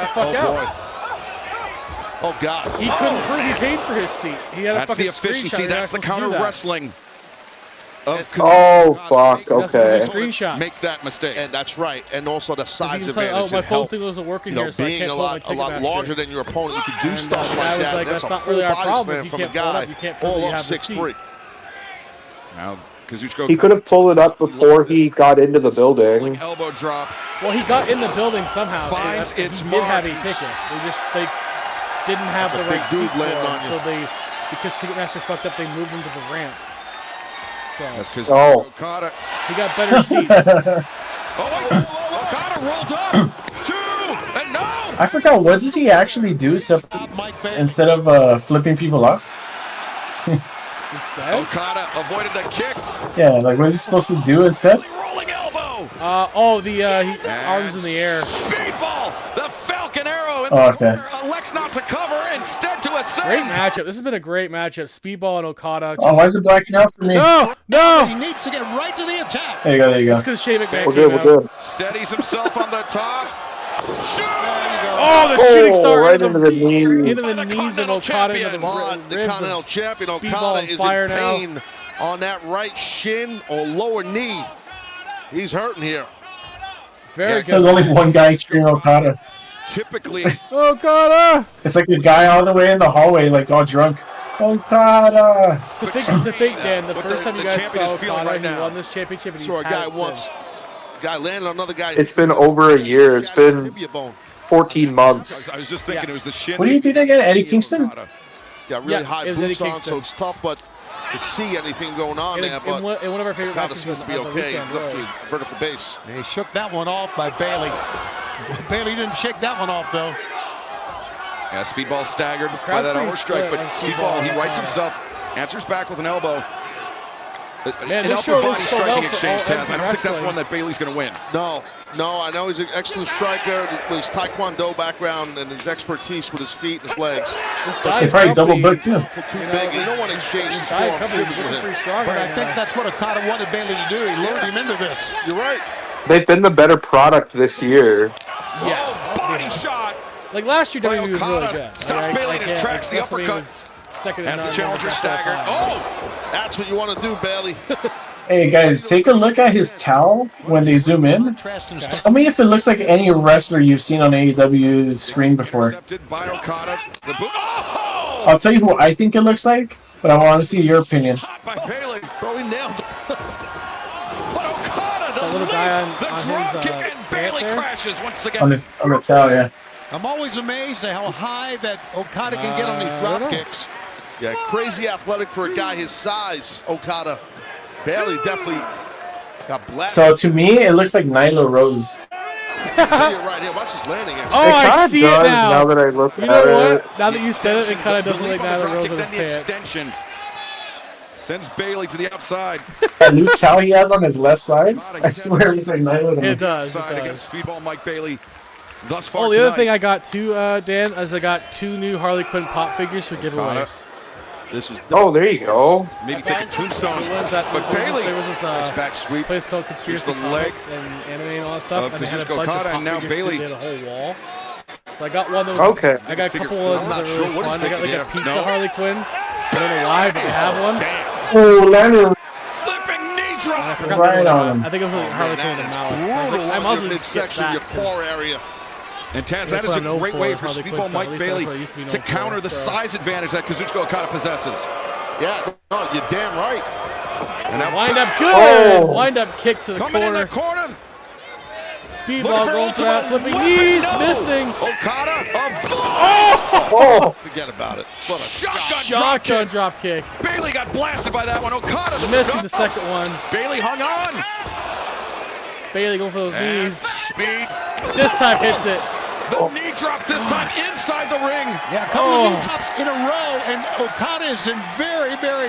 Speaker 3: the fuck out.
Speaker 19: Oh, God.
Speaker 3: He couldn't prove he paid for his seat. He had
Speaker 4: That's
Speaker 3: a
Speaker 4: the
Speaker 3: fucking
Speaker 4: efficiency.
Speaker 3: screenshot.
Speaker 4: That's the counter wrestling.
Speaker 18: Oh, fuck. Okay.
Speaker 3: Screenshots.
Speaker 4: Make that mistake.
Speaker 19: And that's right. And also the size
Speaker 3: Like,
Speaker 19: advantage.
Speaker 3: oh, my
Speaker 19: and
Speaker 3: phone
Speaker 19: help.
Speaker 3: signal isn't working
Speaker 19: You know,
Speaker 3: here, so I
Speaker 19: being
Speaker 3: can't
Speaker 19: a
Speaker 3: pull
Speaker 19: lot,
Speaker 3: my ticket
Speaker 19: larger than your opponent, you can do stuff
Speaker 3: the guy
Speaker 19: like
Speaker 3: was
Speaker 19: that.
Speaker 3: like,
Speaker 19: That's
Speaker 3: that's
Speaker 19: a
Speaker 3: not really
Speaker 19: full
Speaker 3: our
Speaker 19: body
Speaker 3: problem.
Speaker 19: slam
Speaker 3: If you
Speaker 19: from a
Speaker 3: can't pull it
Speaker 19: guy
Speaker 3: up, you can't prove
Speaker 19: all
Speaker 3: you
Speaker 19: of
Speaker 3: have the
Speaker 19: 6'3".
Speaker 4: Now, Kazuchika
Speaker 18: He could have pulled it up before he got into the building.
Speaker 4: elbow drop.
Speaker 3: Well, he got in the building somehow.
Speaker 4: Finds
Speaker 3: He
Speaker 4: its
Speaker 3: did
Speaker 4: mark.
Speaker 3: have a ticket. They didn't have
Speaker 19: That's
Speaker 3: the
Speaker 19: a big
Speaker 3: right
Speaker 19: dude
Speaker 3: seat for
Speaker 19: landing
Speaker 3: him,
Speaker 19: on you.
Speaker 3: so because Ticketmaster fucked up, they moved him to the ramp. So
Speaker 4: That's because
Speaker 18: Oh.
Speaker 4: Okada.
Speaker 3: he got better seats.
Speaker 4: Okada rolled up. 2 and no.
Speaker 11: I forgot, what does he actually do instead of flipping people off?
Speaker 3: Instead?
Speaker 4: Okada avoided the kick.
Speaker 11: Yeah, like, what is he supposed to do instead?
Speaker 4: Rolling elbow.
Speaker 3: Arms in the air.
Speaker 4: Speedball. The Falcon Arrow in
Speaker 11: Oh,
Speaker 4: the
Speaker 11: okay.
Speaker 4: corner. Elects not to cover, instead to ascend.
Speaker 3: Great matchup. This has been a great matchup. Speedball and Okada.
Speaker 11: Oh, why is it blacking out for me?
Speaker 3: No!
Speaker 22: He needs to get right to the attack.
Speaker 11: There you go, there you go.
Speaker 3: That's because Shane McMahon
Speaker 18: We're
Speaker 3: came
Speaker 18: good,
Speaker 3: out.
Speaker 18: we're good.
Speaker 4: Steadies himself on the top. Shoot!
Speaker 3: Oh, the shooting star
Speaker 18: right into the knee.
Speaker 3: into the knees of Okada into the
Speaker 19: Come on, the
Speaker 3: ribs
Speaker 19: Continental
Speaker 3: of
Speaker 19: Champion
Speaker 3: Speedball
Speaker 19: Okada
Speaker 3: on
Speaker 19: is
Speaker 3: fire
Speaker 19: in
Speaker 3: now.
Speaker 19: pain on that right shin or lower knee. He's hurting here.
Speaker 3: Very
Speaker 11: There's
Speaker 3: good.
Speaker 11: only one guy cheering Okada.
Speaker 4: Typically,
Speaker 3: Okada!
Speaker 11: It's like a guy all the way in the hallway, like all drunk. Okada!
Speaker 3: To think, Dan, the
Speaker 4: What
Speaker 3: first time you
Speaker 4: the
Speaker 3: guys
Speaker 4: champion
Speaker 3: saw
Speaker 4: is feeling
Speaker 3: Okada,
Speaker 4: right
Speaker 3: he
Speaker 4: now.
Speaker 3: won this championship, and he's
Speaker 19: So a
Speaker 3: had
Speaker 19: guy
Speaker 3: it
Speaker 19: once,
Speaker 3: since.
Speaker 19: guy landed on another guy.
Speaker 18: It's been over a year. It's been
Speaker 19: Tibia bone.
Speaker 18: 14 months.
Speaker 4: I was just thinking it was the shin.
Speaker 11: What do you beat again? Eddie Kingston?
Speaker 19: He's got really
Speaker 3: Yeah,
Speaker 19: high
Speaker 3: it was Eddie
Speaker 19: boots on,
Speaker 3: Kingston.
Speaker 19: so it's tough, but to see anything going on there. But
Speaker 3: In one of our favorite
Speaker 19: Okada
Speaker 3: matches
Speaker 19: seems
Speaker 3: was
Speaker 19: to be
Speaker 3: on the
Speaker 19: okay.
Speaker 3: weekend,
Speaker 19: He's up to
Speaker 3: really.
Speaker 19: his vertical base.
Speaker 22: They shook that one off by Bailey. Bailey didn't shake that one off, though.
Speaker 4: Yeah, Speedball staggered by
Speaker 3: crowd's
Speaker 4: that
Speaker 3: pretty
Speaker 4: elbow strike,
Speaker 3: split
Speaker 4: but
Speaker 3: on
Speaker 4: Speedball, he
Speaker 3: Speedball.
Speaker 4: rights himself, answers back with an elbow.
Speaker 3: Man,
Speaker 4: An
Speaker 3: this show
Speaker 4: upper
Speaker 3: looks
Speaker 4: body
Speaker 3: so
Speaker 4: striking
Speaker 3: well for
Speaker 4: exchange,
Speaker 3: all
Speaker 4: Taz. I don't think that's
Speaker 3: wrestling.
Speaker 4: one that Bailey's going to win.
Speaker 19: No, I know he's an excellent striker with his Taekwondo background and his expertise with his feet and his legs.
Speaker 11: They probably double booked too.
Speaker 19: Too big. You don't want to exchange his
Speaker 3: Diet
Speaker 19: form
Speaker 3: Company's
Speaker 19: shivers with
Speaker 3: looking
Speaker 19: him.
Speaker 3: pretty strong
Speaker 22: But
Speaker 3: right
Speaker 22: I think
Speaker 3: now.
Speaker 22: that's what Okada wanted Bailey to do. He lured him into this.
Speaker 19: You're right.
Speaker 18: They've been the better product this year.
Speaker 4: Yeah, body shot.
Speaker 3: Like last year,
Speaker 4: by
Speaker 3: WWE was really
Speaker 4: Okada.
Speaker 3: good.
Speaker 4: Stops Bailey in his tracks, the
Speaker 3: WrestleMania
Speaker 4: uppercut.
Speaker 3: was second to
Speaker 4: As the
Speaker 3: none,
Speaker 4: challenger
Speaker 3: best of all
Speaker 4: staggered.
Speaker 3: time.
Speaker 4: Oh!
Speaker 19: That's what you want to do, Bailey.
Speaker 11: Hey guys, take a look at his towel when they zoom in. Tell me if it looks like any wrestler you've seen on AEW's screen before.
Speaker 4: Intercepted by Okada. The boot. Oh!
Speaker 11: I'll tell you who I think it looks like, but I want to see your opinion.
Speaker 4: Hot by Bailey. Bro, he nailed it. But Okada, the
Speaker 3: That little
Speaker 4: leap,
Speaker 3: guy on
Speaker 4: the
Speaker 3: his,
Speaker 4: drop kick, and Bailey
Speaker 3: there?
Speaker 4: crashes once again.
Speaker 11: On the towel, yeah.
Speaker 22: I'm always amazed at how high that Okada can get on these
Speaker 3: I
Speaker 22: drop
Speaker 3: don't know.
Speaker 22: kicks.
Speaker 19: Yeah, crazy athletic for a guy his size, Okada. Bailey definitely got blasted.
Speaker 11: So to me, it looks like Nyla Rose.
Speaker 19: See it right here. Watch his landing.
Speaker 3: Oh,
Speaker 18: It
Speaker 3: I
Speaker 18: kinda
Speaker 3: see it
Speaker 18: does
Speaker 3: now.
Speaker 18: that I look
Speaker 3: You
Speaker 18: at
Speaker 3: know
Speaker 18: it.
Speaker 3: what? Now that you said it, it kind of doesn't look like
Speaker 4: the
Speaker 3: Nyla
Speaker 4: drop
Speaker 3: Rose
Speaker 4: kick,
Speaker 3: with
Speaker 4: then
Speaker 3: his
Speaker 4: the
Speaker 3: pants.
Speaker 4: extension. Sends Bailey to the outside.
Speaker 11: That loose towel he has on his left side, I swear it looks like Nyla to me.
Speaker 3: It does. It
Speaker 4: Side
Speaker 3: does.
Speaker 4: against Speedball Mike Bailey. Thus far
Speaker 3: Oh, the other
Speaker 4: tonight.
Speaker 3: thing I got too, Dan, is I got 2 new Harley Quinn pop figures for giveaways.
Speaker 19: This is
Speaker 18: Oh, there you go.
Speaker 4: Maybe think of Tombstone,
Speaker 3: There was that-
Speaker 4: but
Speaker 3: there was-
Speaker 4: Bailey.
Speaker 3: There was this
Speaker 4: Nice back sweep.
Speaker 3: place called Conspiracy
Speaker 4: Here's the leg
Speaker 3: Comics and anime and all that stuff,
Speaker 4: of
Speaker 3: and they had a
Speaker 4: Kazuchika
Speaker 3: bunch of
Speaker 4: Okada,
Speaker 3: pop
Speaker 4: and now
Speaker 3: figures too.
Speaker 4: Bailey.
Speaker 3: They had a whole wall. So I got one that was
Speaker 18: Okay.
Speaker 3: I got a
Speaker 4: Figure
Speaker 3: couple
Speaker 4: four.
Speaker 3: ones
Speaker 4: I'm
Speaker 3: that
Speaker 4: not
Speaker 3: are
Speaker 4: sure
Speaker 3: really
Speaker 4: what he's
Speaker 3: fun. I got like
Speaker 4: thinking
Speaker 3: a
Speaker 4: here.
Speaker 3: pizza
Speaker 4: No.
Speaker 3: Harley Quinn. I don't know why, but they have one.
Speaker 11: Oh, Leonard.
Speaker 4: Flipping knee
Speaker 3: And I
Speaker 4: drop.
Speaker 3: forgot
Speaker 11: Right
Speaker 3: the name
Speaker 11: on
Speaker 3: of
Speaker 11: him.
Speaker 3: it. I think it was like Harley Quinn with a mallet. So I was like,
Speaker 19: brutal
Speaker 3: I
Speaker 19: on
Speaker 3: might as
Speaker 19: your
Speaker 3: well just skip
Speaker 19: midsection, your
Speaker 3: that. 'cause
Speaker 19: core area.
Speaker 4: And Taz,
Speaker 3: That's
Speaker 4: that is
Speaker 3: what
Speaker 4: a
Speaker 3: I'm known
Speaker 4: great
Speaker 3: for,
Speaker 4: way
Speaker 3: is
Speaker 4: for
Speaker 3: Harley
Speaker 4: Speedball
Speaker 3: Quinn stuff. At
Speaker 4: Mike
Speaker 3: least that's
Speaker 4: Bailey
Speaker 3: what I used to be
Speaker 4: to
Speaker 3: known for,
Speaker 4: counter the
Speaker 3: so.
Speaker 4: size advantage that Kazuchika Okada possesses.
Speaker 19: Yeah, no, you're damn right.
Speaker 4: And now
Speaker 3: Wind up good.
Speaker 18: Oh.
Speaker 3: Wind up kick to the
Speaker 4: coming in
Speaker 3: corner.
Speaker 4: the corner.
Speaker 3: Speedball going for that.
Speaker 4: ultimate
Speaker 3: Flipping
Speaker 4: weapon.
Speaker 3: knees.
Speaker 4: No.
Speaker 3: Missing.
Speaker 4: Okada,
Speaker 18: Oh,
Speaker 19: Forget about it. What a
Speaker 4: shotgun drop
Speaker 3: Shotgun
Speaker 4: kick.
Speaker 3: drop kick.
Speaker 4: Bailey got blasted by that one. Okada,
Speaker 3: Missing the second one.
Speaker 4: Bailey hung on.
Speaker 3: Bailey going for those
Speaker 4: And
Speaker 3: knees.
Speaker 4: speed.
Speaker 3: This time hits it.
Speaker 4: The knee drop this time inside the ring.
Speaker 22: Yeah, a couple of knee drops in a row, and Okada is in very, very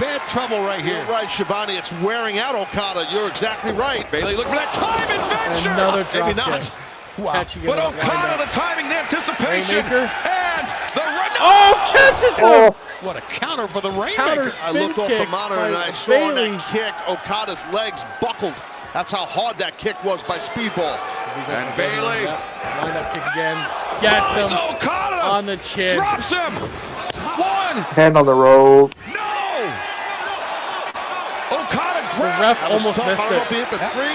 Speaker 22: bad trouble right here.
Speaker 19: You're right, Shivani. It's wearing out Okada. You're exactly right.
Speaker 4: Bailey looking for that time adventure.
Speaker 3: Another drop
Speaker 19: Maybe not.
Speaker 3: kick.
Speaker 22: Wow.
Speaker 3: Catching it
Speaker 4: But
Speaker 3: up, wind
Speaker 4: Okada,
Speaker 3: up.
Speaker 4: the timing, the anticipation,
Speaker 3: Rainmaker.
Speaker 4: and the run.
Speaker 3: Oh, catches him!
Speaker 18: oh,
Speaker 22: What a counter for the Rainmaker.
Speaker 3: Counter
Speaker 19: I
Speaker 3: spin
Speaker 19: looked off the
Speaker 3: kick
Speaker 19: monitor
Speaker 3: by
Speaker 19: and I saw on
Speaker 3: Bailey.
Speaker 19: that kick, Okada's legs buckled. That's how hard that kick was by Speedball.
Speaker 4: And Bailey.
Speaker 3: Wind up kick again. Gets him on the chin.
Speaker 4: Drops him. One.
Speaker 18: Hand on the rope.
Speaker 4: No. Okada
Speaker 3: The ref almost missed
Speaker 19: I don't know if he
Speaker 3: it.
Speaker 19: hit the three.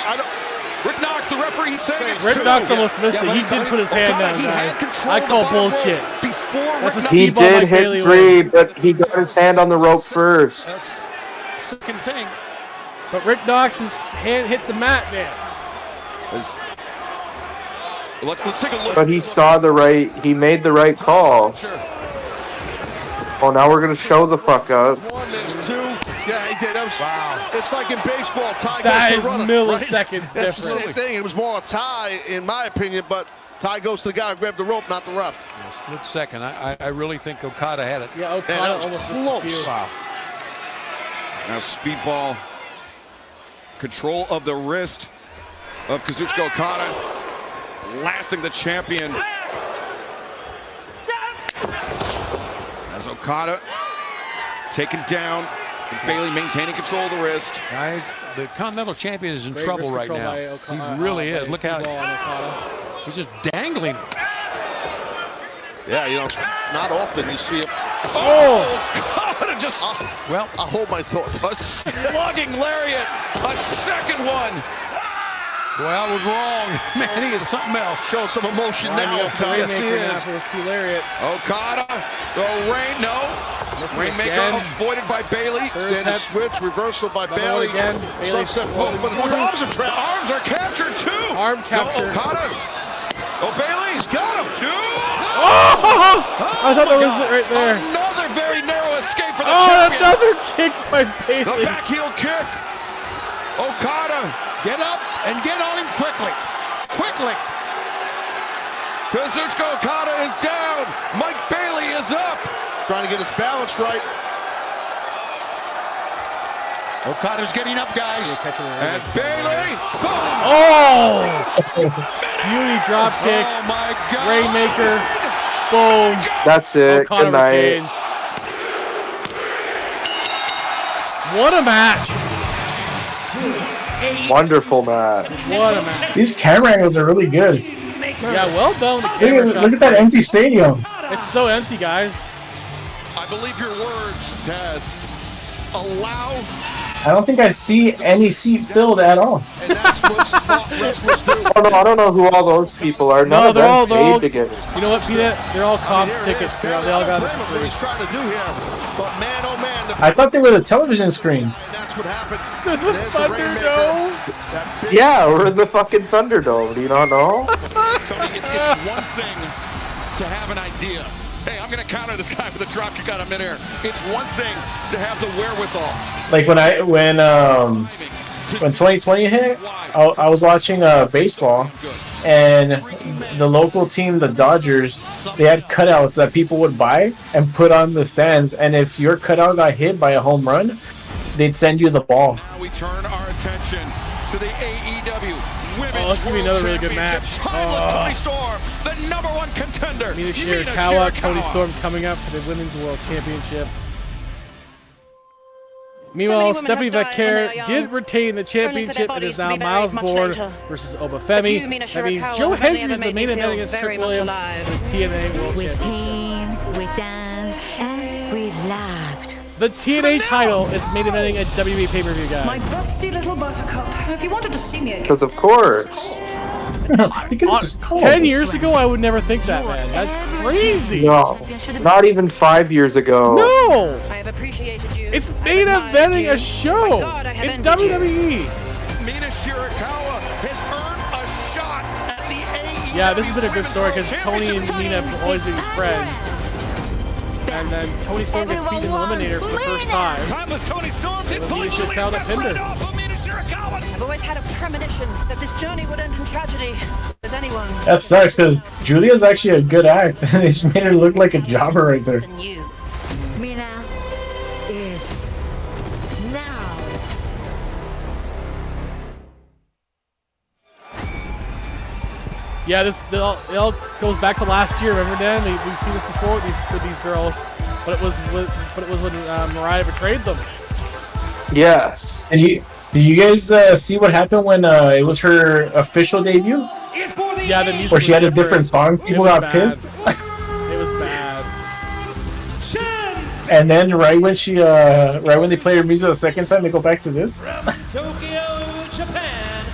Speaker 4: Rick Knox, the referee, he's saying it's
Speaker 3: Rick
Speaker 4: two.
Speaker 3: Knox almost missed it. He did put his hand down, guys. I call bullshit. That's a
Speaker 18: He
Speaker 3: speedball by
Speaker 18: did hit
Speaker 3: Bailey
Speaker 18: 3,
Speaker 3: Wynn.
Speaker 18: but he got his hand on the rope first.
Speaker 12: That's the second thing.
Speaker 3: But Rick Knox's hand hit the mat, man.
Speaker 4: Let's take a look.
Speaker 18: But he he made the right call. Oh, now we're going to show the fuck up.
Speaker 19: One, there's two. Yeah, he did. That was, wow. It's like in baseball. Ty
Speaker 3: That
Speaker 19: goes
Speaker 3: is
Speaker 19: to the runner,
Speaker 3: milliseconds
Speaker 19: right? That's the
Speaker 3: different.
Speaker 19: same thing. It was more a tie, in my opinion, but Ty goes to the guy who grabbed the rope, not the ref.
Speaker 12: Yeah, split second. I really think Okada had it.
Speaker 3: Yeah,
Speaker 19: Man, that
Speaker 3: Okada
Speaker 19: was
Speaker 3: almost
Speaker 19: close.
Speaker 3: disappeared.
Speaker 12: Wow.
Speaker 4: Now Speedball, control of the wrist of Kazuchika Okada, blasting the champion. As Okada taken down, and Bailey maintaining control of the wrist.
Speaker 12: Guys, the Continental Champion is in
Speaker 3: Great
Speaker 12: trouble
Speaker 3: wrist
Speaker 12: right
Speaker 3: control
Speaker 12: now.
Speaker 3: by
Speaker 12: He really is. Look how
Speaker 3: Speedball on Okada.
Speaker 12: he's just dangling.
Speaker 19: Yeah, you know, not often you see him.
Speaker 4: Oh, Okada just
Speaker 19: Well, I'll hold my thought.
Speaker 4: a slugging lariat, a second one.
Speaker 12: Boy, I was wrong. Man, he is something else.
Speaker 19: Showing some emotion
Speaker 3: Winding
Speaker 19: now.
Speaker 3: up the
Speaker 19: Okada.
Speaker 3: Rainmaker
Speaker 19: Yes, he
Speaker 3: now
Speaker 19: is.
Speaker 3: for his 2 lariats.
Speaker 4: Okada, the
Speaker 3: Missing
Speaker 4: Rainmaker
Speaker 3: again.
Speaker 4: avoided by Bailey.
Speaker 3: Third
Speaker 19: Standing
Speaker 3: attempt.
Speaker 19: switch, reversal by
Speaker 3: Another
Speaker 19: Bailey.
Speaker 3: one again. Bailey
Speaker 19: Sunset flip, but
Speaker 3: floating
Speaker 19: the arms are trapped.
Speaker 4: Arms are captured too.
Speaker 3: Arm
Speaker 4: No,
Speaker 3: capture.
Speaker 4: Okada. Oh, Bailey's got him too.
Speaker 3: Oh! I thought that was it right there.
Speaker 4: Another very narrow escape for the
Speaker 3: Oh,
Speaker 4: champion.
Speaker 3: another kick by
Speaker 4: The
Speaker 3: Bailey.
Speaker 4: back heel kick. Okada.
Speaker 12: Get up and get on him quickly. Quickly.
Speaker 4: Kazuchika Okada is down. Mike Bailey is up.
Speaker 19: Trying to get his balance right.
Speaker 12: Okada's getting up, guys.
Speaker 4: And Bailey.
Speaker 3: Oh! Beauty drop kick.
Speaker 12: Oh, my God.
Speaker 3: Rainmaker. Boom.
Speaker 18: That's it.
Speaker 3: Okada
Speaker 18: Good night.
Speaker 3: retains. What a match.
Speaker 18: Wonderful match.
Speaker 3: What a match.
Speaker 11: These camera angles are really good.
Speaker 3: Yeah, well done with the
Speaker 11: Look
Speaker 3: camera
Speaker 11: at,
Speaker 3: shots.
Speaker 11: look at that empty stadium.
Speaker 3: It's so empty, guys.
Speaker 4: I believe your words, Taz. Allow.
Speaker 11: I don't think I see any seat filled at all.
Speaker 19: And that's what spot wrestlers do.
Speaker 18: Oh, no, I don't know who all those people are. None
Speaker 3: No,
Speaker 18: of
Speaker 3: they're all,
Speaker 18: them paid to get it.
Speaker 3: you know what, Peanut? They're all comp
Speaker 19: Here it
Speaker 3: tickets.
Speaker 19: is.
Speaker 3: They all got it
Speaker 19: What
Speaker 3: for free.
Speaker 19: he's trying to do here. But man, oh man,
Speaker 11: I thought they were the television screens.
Speaker 19: that's what happened.
Speaker 3: The
Speaker 19: There's the Rainmaker.
Speaker 3: Thunderdome.
Speaker 19: That big
Speaker 18: Yeah, we're in the fucking Thunderdome. Do you not know?
Speaker 4: Tony, it's one thing to have an idea. Hey, I'm going to counter this guy with a drop kick out of midair. It's one thing to have the wherewithal.
Speaker 11: Like when 2020 hit, I was watching baseball, and the local team, the Dodgers, they had cutouts that people would buy and put on the stands. And if your cutout got hit by a home run, they'd send you the ball.
Speaker 4: Now we turn our attention to the AEW Women's
Speaker 3: this is gonna be another really good match.
Speaker 4: Timeless Toni Storm, the #1 contender.
Speaker 3: Mina Shirakawa, Toni Storm coming up for the Women's World Championship. Meanwhile, Stephanie Vaquer did retain the championship. It is now Miles Bourne versus Obafemi. That means Joe Hendry is the main event against Trick Williams for the TNA World Championship.
Speaker 15: We danced and we laughed.
Speaker 3: The TNA title is main eventing a WWE pay-per-view, guys.
Speaker 17: My busty little buttercup. If you wanted to see me again.
Speaker 18: Because of course.
Speaker 3: 10 years ago, I would never think that, man. That's crazy.
Speaker 18: No, not even 5 years ago.
Speaker 3: No.
Speaker 17: I have appreciated you.
Speaker 3: It's main eventing a show in WWE.
Speaker 4: Mina Shirakawa has earned a shot at the AEW.
Speaker 3: Yeah, this has been a good story because Tony and Mina have always been friends. And then Toni Storm gets beat in the Eliminator for the first time.
Speaker 4: Timeless Toni Storm did
Speaker 3: Mina Shirakawa that pinned her.
Speaker 17: I've always had a premonition that this journey would end in tragedy. As anyone.
Speaker 11: That sucks because Julia's actually a good act. They just made her look like a jobber right there.
Speaker 15: Mina is now.
Speaker 3: Yeah, it all goes back to last year. Remember, Dan? We've seen this before with these girls, but it was when Mariah betrayed them.
Speaker 18: Yes.
Speaker 11: And did you guys see what happened when it was her official debut?
Speaker 3: Yeah, the music
Speaker 11: Where she had a
Speaker 3: was
Speaker 11: different song. People got pissed.
Speaker 3: It was bad.
Speaker 11: And then right when they play her music the second time, they go back to this.
Speaker 21: Tokyo, Japan.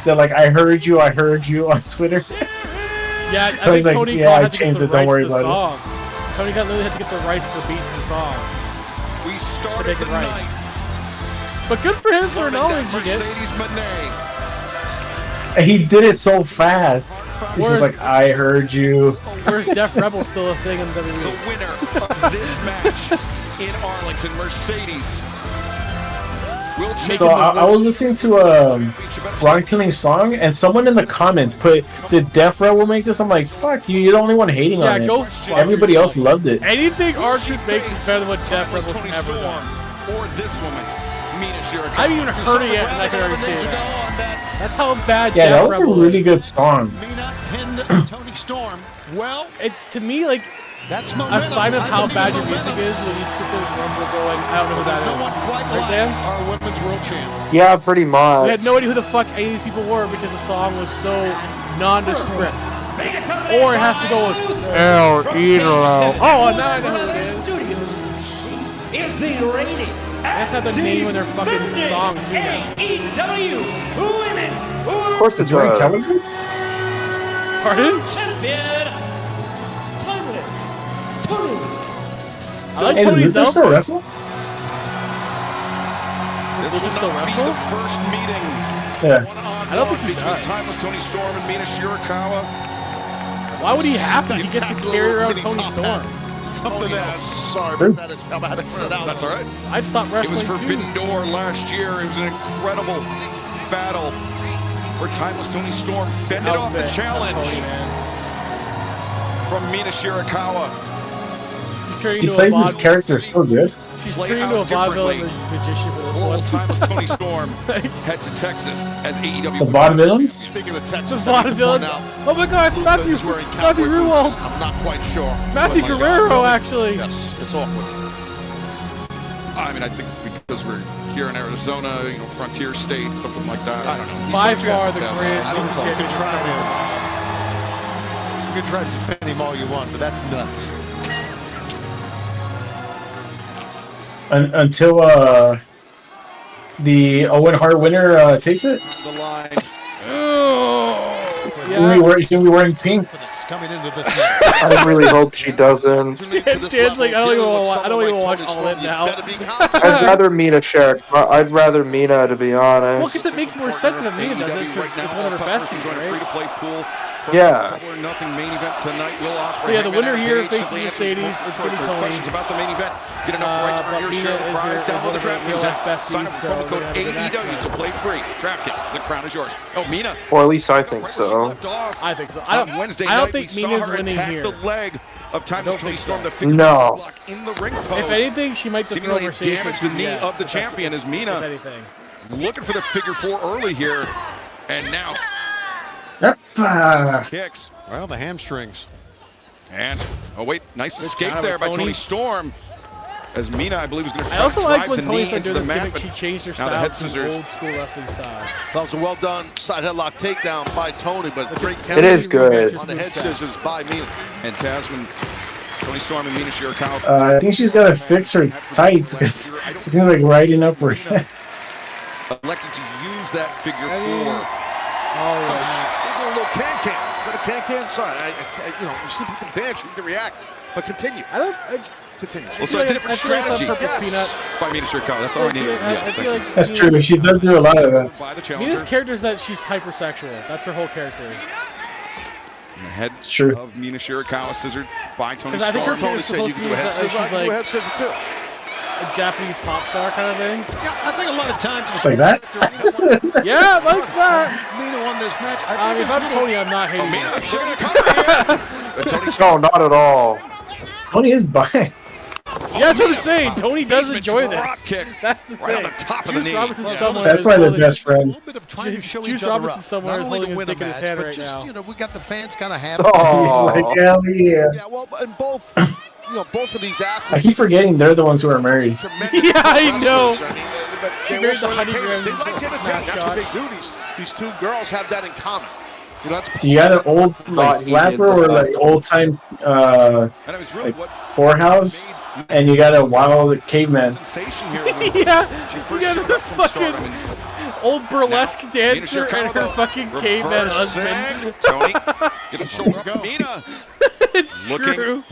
Speaker 11: They're like, I heard you on Twitter.
Speaker 3: Yeah, I
Speaker 11: was
Speaker 3: think
Speaker 11: like,
Speaker 3: Tony
Speaker 11: yeah,
Speaker 3: Khan
Speaker 11: I
Speaker 3: had to get
Speaker 11: changed
Speaker 3: the
Speaker 11: it, don't
Speaker 3: rights
Speaker 11: worry
Speaker 3: to the
Speaker 11: about
Speaker 3: song. Tony Khan literally had to get the rights to the beats of the song.
Speaker 4: We started the night.
Speaker 3: But good for him for acknowledging it.
Speaker 11: And he did it so fast. He's just like, I heard you.
Speaker 3: Where's Def Rebel still a thing in WWE?
Speaker 4: The winner of this match in Arlington, Mercedes.
Speaker 11: So I was listening to Ron Killing's song, and someone in the comments put, "Did Def Rebel make this?" I'm like, "Fuck you! You're the only one hating on it. Everybody else loved it."
Speaker 3: Anything R-Truth makes is better than what Def Rebel's ever done.
Speaker 4: Or this woman, Mina Shirakawa.
Speaker 3: I haven't even heard it yet, and I can already say that. That's how bad
Speaker 11: Yeah,
Speaker 3: Def
Speaker 11: that was a
Speaker 3: Rebel
Speaker 11: really
Speaker 3: is.
Speaker 11: good song.
Speaker 12: Mina pinned Tony Storm. Well,
Speaker 3: to me, like,
Speaker 12: that's
Speaker 3: a sign of how bad your music is when you sit there and remember going, I don't know who that is. Right, Dan?
Speaker 12: Our women's world champ.
Speaker 18: Yeah, pretty much.
Speaker 3: We had no idea who the fuck any of these people were because the song was so nondescript. Or it has to go with El Idolo. Oh, now I know who it is.
Speaker 21: Is the reigning
Speaker 3: That's not the name of their fucking song, too.
Speaker 21: AEW Women's
Speaker 18: Of course it's
Speaker 11: Joey Callis.
Speaker 3: Pardon?
Speaker 21: Champion. Timeless. Totally.
Speaker 3: I like
Speaker 11: Hey,
Speaker 3: Tony's
Speaker 11: does Luther still
Speaker 3: outfit.
Speaker 11: wrestle?
Speaker 4: This
Speaker 3: Luther
Speaker 4: will
Speaker 3: still
Speaker 4: not be
Speaker 3: wrestle?
Speaker 4: the first meeting.
Speaker 11: Yeah.
Speaker 3: I don't think he
Speaker 4: between
Speaker 3: does.
Speaker 4: Timeless Tony Storm and Mina Shirakawa.
Speaker 3: Why would he have to? He gets to carry around Tony Storm.
Speaker 4: Something else.
Speaker 19: Sorry, but that is how bad it set out.
Speaker 4: That's all right.
Speaker 3: I'd stop
Speaker 4: It
Speaker 3: wrestling
Speaker 4: was
Speaker 3: too.
Speaker 4: Forbidden Door last year. It was an incredible battle where Timeless Tony Storm fended off the
Speaker 3: Outfit.
Speaker 4: challenge
Speaker 3: Tony, man.
Speaker 4: from Mina Shirakawa.
Speaker 3: He's turning
Speaker 11: He
Speaker 3: into
Speaker 11: plays
Speaker 3: a
Speaker 11: his
Speaker 3: vaud-
Speaker 11: character so good.
Speaker 3: She's
Speaker 4: Play
Speaker 3: turning into a
Speaker 4: out
Speaker 3: vaudeville
Speaker 4: differently.
Speaker 3: magician for this
Speaker 4: World
Speaker 3: one.
Speaker 4: Timeless Tony Storm head to Texas as AEW.
Speaker 11: The vaudevillains?
Speaker 19: Speaking of Texas,
Speaker 3: The vaudevillains. Oh my God, it's Matthew Ruwald.
Speaker 19: I'm not quite sure.
Speaker 3: Matthew
Speaker 19: Oh my God,
Speaker 3: Guerrero,
Speaker 19: really?
Speaker 3: actually.
Speaker 19: Yes, it's awkward.
Speaker 4: I mean, I think because we're here in Arizona, frontier state, something like that. I don't know.
Speaker 3: By
Speaker 4: You
Speaker 3: far
Speaker 4: guys
Speaker 3: the
Speaker 4: can tell.
Speaker 3: greatest
Speaker 4: I don't
Speaker 3: women's
Speaker 4: know.
Speaker 3: champion.
Speaker 12: You can try to defend him all you want, but that's nuts.
Speaker 11: Until the Owen Hart winner takes it.
Speaker 4: The line.
Speaker 11: Can we wearing pink?
Speaker 12: Coming into this
Speaker 18: I really hope she doesn't.
Speaker 3: Dan's like, I don't even watch All In now.
Speaker 18: I'd rather Mina I'd rather Mina, to be honest.
Speaker 3: Well, because it makes more sense if Mina does it. It's one of her besties, right?
Speaker 4: Free-to-play pool.
Speaker 18: Yeah.
Speaker 4: Double or nothing main event tonight. Will Ospreay.
Speaker 3: So yeah, the winner here
Speaker 4: Hangman
Speaker 3: faces
Speaker 4: Page,
Speaker 3: Mercedes. It's going to be Tony.
Speaker 4: Questions about the main event. Get enough right to
Speaker 3: but
Speaker 4: earn your
Speaker 3: Mina
Speaker 4: share of the
Speaker 3: is
Speaker 4: prize.
Speaker 3: your-
Speaker 4: Download the
Speaker 3: is one of
Speaker 4: DraftKings
Speaker 3: her
Speaker 4: app.
Speaker 3: besties,
Speaker 4: Sign up for
Speaker 3: so
Speaker 4: promo code
Speaker 3: we're gonna have a good
Speaker 4: AEW
Speaker 3: match
Speaker 4: to play free. DraftKings. The crown is yours. Oh, Mina.
Speaker 18: Or at least I think so.
Speaker 3: I think so. I
Speaker 4: On Wednesday
Speaker 3: don't
Speaker 4: night,
Speaker 3: think
Speaker 4: we saw
Speaker 3: Mina's
Speaker 4: her
Speaker 3: winning
Speaker 4: attack
Speaker 3: here.
Speaker 4: the leg of Timeless Tony
Speaker 3: think
Speaker 4: Storm.
Speaker 3: so.
Speaker 4: The figure
Speaker 18: No.
Speaker 4: block in the ring post.
Speaker 3: If anything, she might throw
Speaker 4: Seemingly
Speaker 3: Mercedes.
Speaker 4: damage the knee
Speaker 3: yes,
Speaker 4: of the
Speaker 3: if that's-
Speaker 4: champion as
Speaker 3: If
Speaker 4: Mina
Speaker 3: anything.
Speaker 4: looking for the figure four early here. And now kicks.
Speaker 12: Well, the hamstrings.
Speaker 4: And, oh wait, nice
Speaker 3: Good
Speaker 4: escape
Speaker 3: job
Speaker 4: there
Speaker 3: by
Speaker 4: by Tony Storm. As Mina, I believe, was going to
Speaker 3: I
Speaker 4: try
Speaker 3: also
Speaker 4: to
Speaker 3: like
Speaker 4: drive
Speaker 3: when
Speaker 4: the
Speaker 3: Tony
Speaker 4: knee
Speaker 3: started
Speaker 4: into
Speaker 3: doing
Speaker 4: the
Speaker 3: this
Speaker 4: mat,
Speaker 3: gimmick. She
Speaker 4: but
Speaker 3: changed her
Speaker 4: now the
Speaker 3: style
Speaker 4: head
Speaker 3: to
Speaker 4: scissors.
Speaker 3: old school wrestling style.
Speaker 19: That was a well done side headlock takedown by Tony, but great
Speaker 18: It is good.
Speaker 19: on the head scissors by Mina.
Speaker 4: And Tasman, Tony Storm and Mina Shirakawa.
Speaker 11: I think she's got to fix her tights because things like riding up her head.
Speaker 4: Elected to use that figure
Speaker 3: I
Speaker 4: four.
Speaker 3: mean- Oh,
Speaker 19: A little can-can. Is that a can-can? Sorry, you see people dance, you need to react. But continue. Continue.
Speaker 4: Well, so a different strategy. It's by Mina Shirakawa. That's all I needed. Yes, thank you.
Speaker 11: That's true. She does do a lot of that.
Speaker 4: By the
Speaker 3: Mina's
Speaker 4: challenger.
Speaker 3: character is that she's hypersexual. That's her whole character.
Speaker 4: And the head
Speaker 11: True.
Speaker 4: of Mina Shirakawa scissored by Tony
Speaker 3: Because I think her
Speaker 4: Storm.
Speaker 3: character is supposed to be that she's
Speaker 19: Go
Speaker 3: like
Speaker 19: ahead, scissor too.
Speaker 3: a Japanese pop star kind of thing.
Speaker 12: Yeah, I think a lot of times it's
Speaker 11: Like that?
Speaker 3: Yeah, like that.
Speaker 12: Mina won this match.
Speaker 3: I mean, if I'm Tony, I'm not hating
Speaker 4: Mina,
Speaker 3: it.
Speaker 4: she's going to cover here. Tony
Speaker 18: No, not at all.
Speaker 11: Tony is buying.
Speaker 3: Yeah, that's what I'm saying. Tony does enjoy
Speaker 4: drop
Speaker 3: this.
Speaker 4: kick
Speaker 3: That's the
Speaker 4: right on
Speaker 3: thing.
Speaker 4: the top of the
Speaker 3: Juice
Speaker 4: knee.
Speaker 3: Robinson's
Speaker 4: Yeah.
Speaker 3: somewhere
Speaker 11: That's
Speaker 3: is
Speaker 11: why they're
Speaker 3: holding-
Speaker 11: best friends.
Speaker 12: bit of trying to show
Speaker 3: Juice
Speaker 12: each other
Speaker 3: Robinson
Speaker 12: up.
Speaker 3: somewhere
Speaker 12: Not
Speaker 3: is
Speaker 12: only to
Speaker 3: holding his
Speaker 12: win a
Speaker 3: dick in his
Speaker 12: match,
Speaker 3: hand
Speaker 12: but
Speaker 3: right
Speaker 12: just,
Speaker 3: now.
Speaker 12: we got the fans kind of happy.
Speaker 11: He's
Speaker 18: Oh.
Speaker 11: like, hell yeah.
Speaker 19: Yeah, well, and both, both of these
Speaker 11: I
Speaker 19: athletes.
Speaker 11: keep forgetting they're the ones who are married.
Speaker 19: Tremendous
Speaker 3: Yeah, I
Speaker 19: wrestlers.
Speaker 3: know.
Speaker 19: But
Speaker 3: She
Speaker 19: they
Speaker 3: married the
Speaker 19: also
Speaker 3: Honey
Speaker 19: entertain. They
Speaker 3: Grams
Speaker 19: like to entertain. That's what
Speaker 3: mascot.
Speaker 19: they do. These two girls have that in common. You know, that's
Speaker 11: You got an old like flapper or like old time like whorehouse, and you got a wild caveman.
Speaker 3: Yeah, you got this fucking old burlesque dancer and her fucking caveman husband.
Speaker 19: Tony gets the shoulder up. Mina.
Speaker 3: It's true.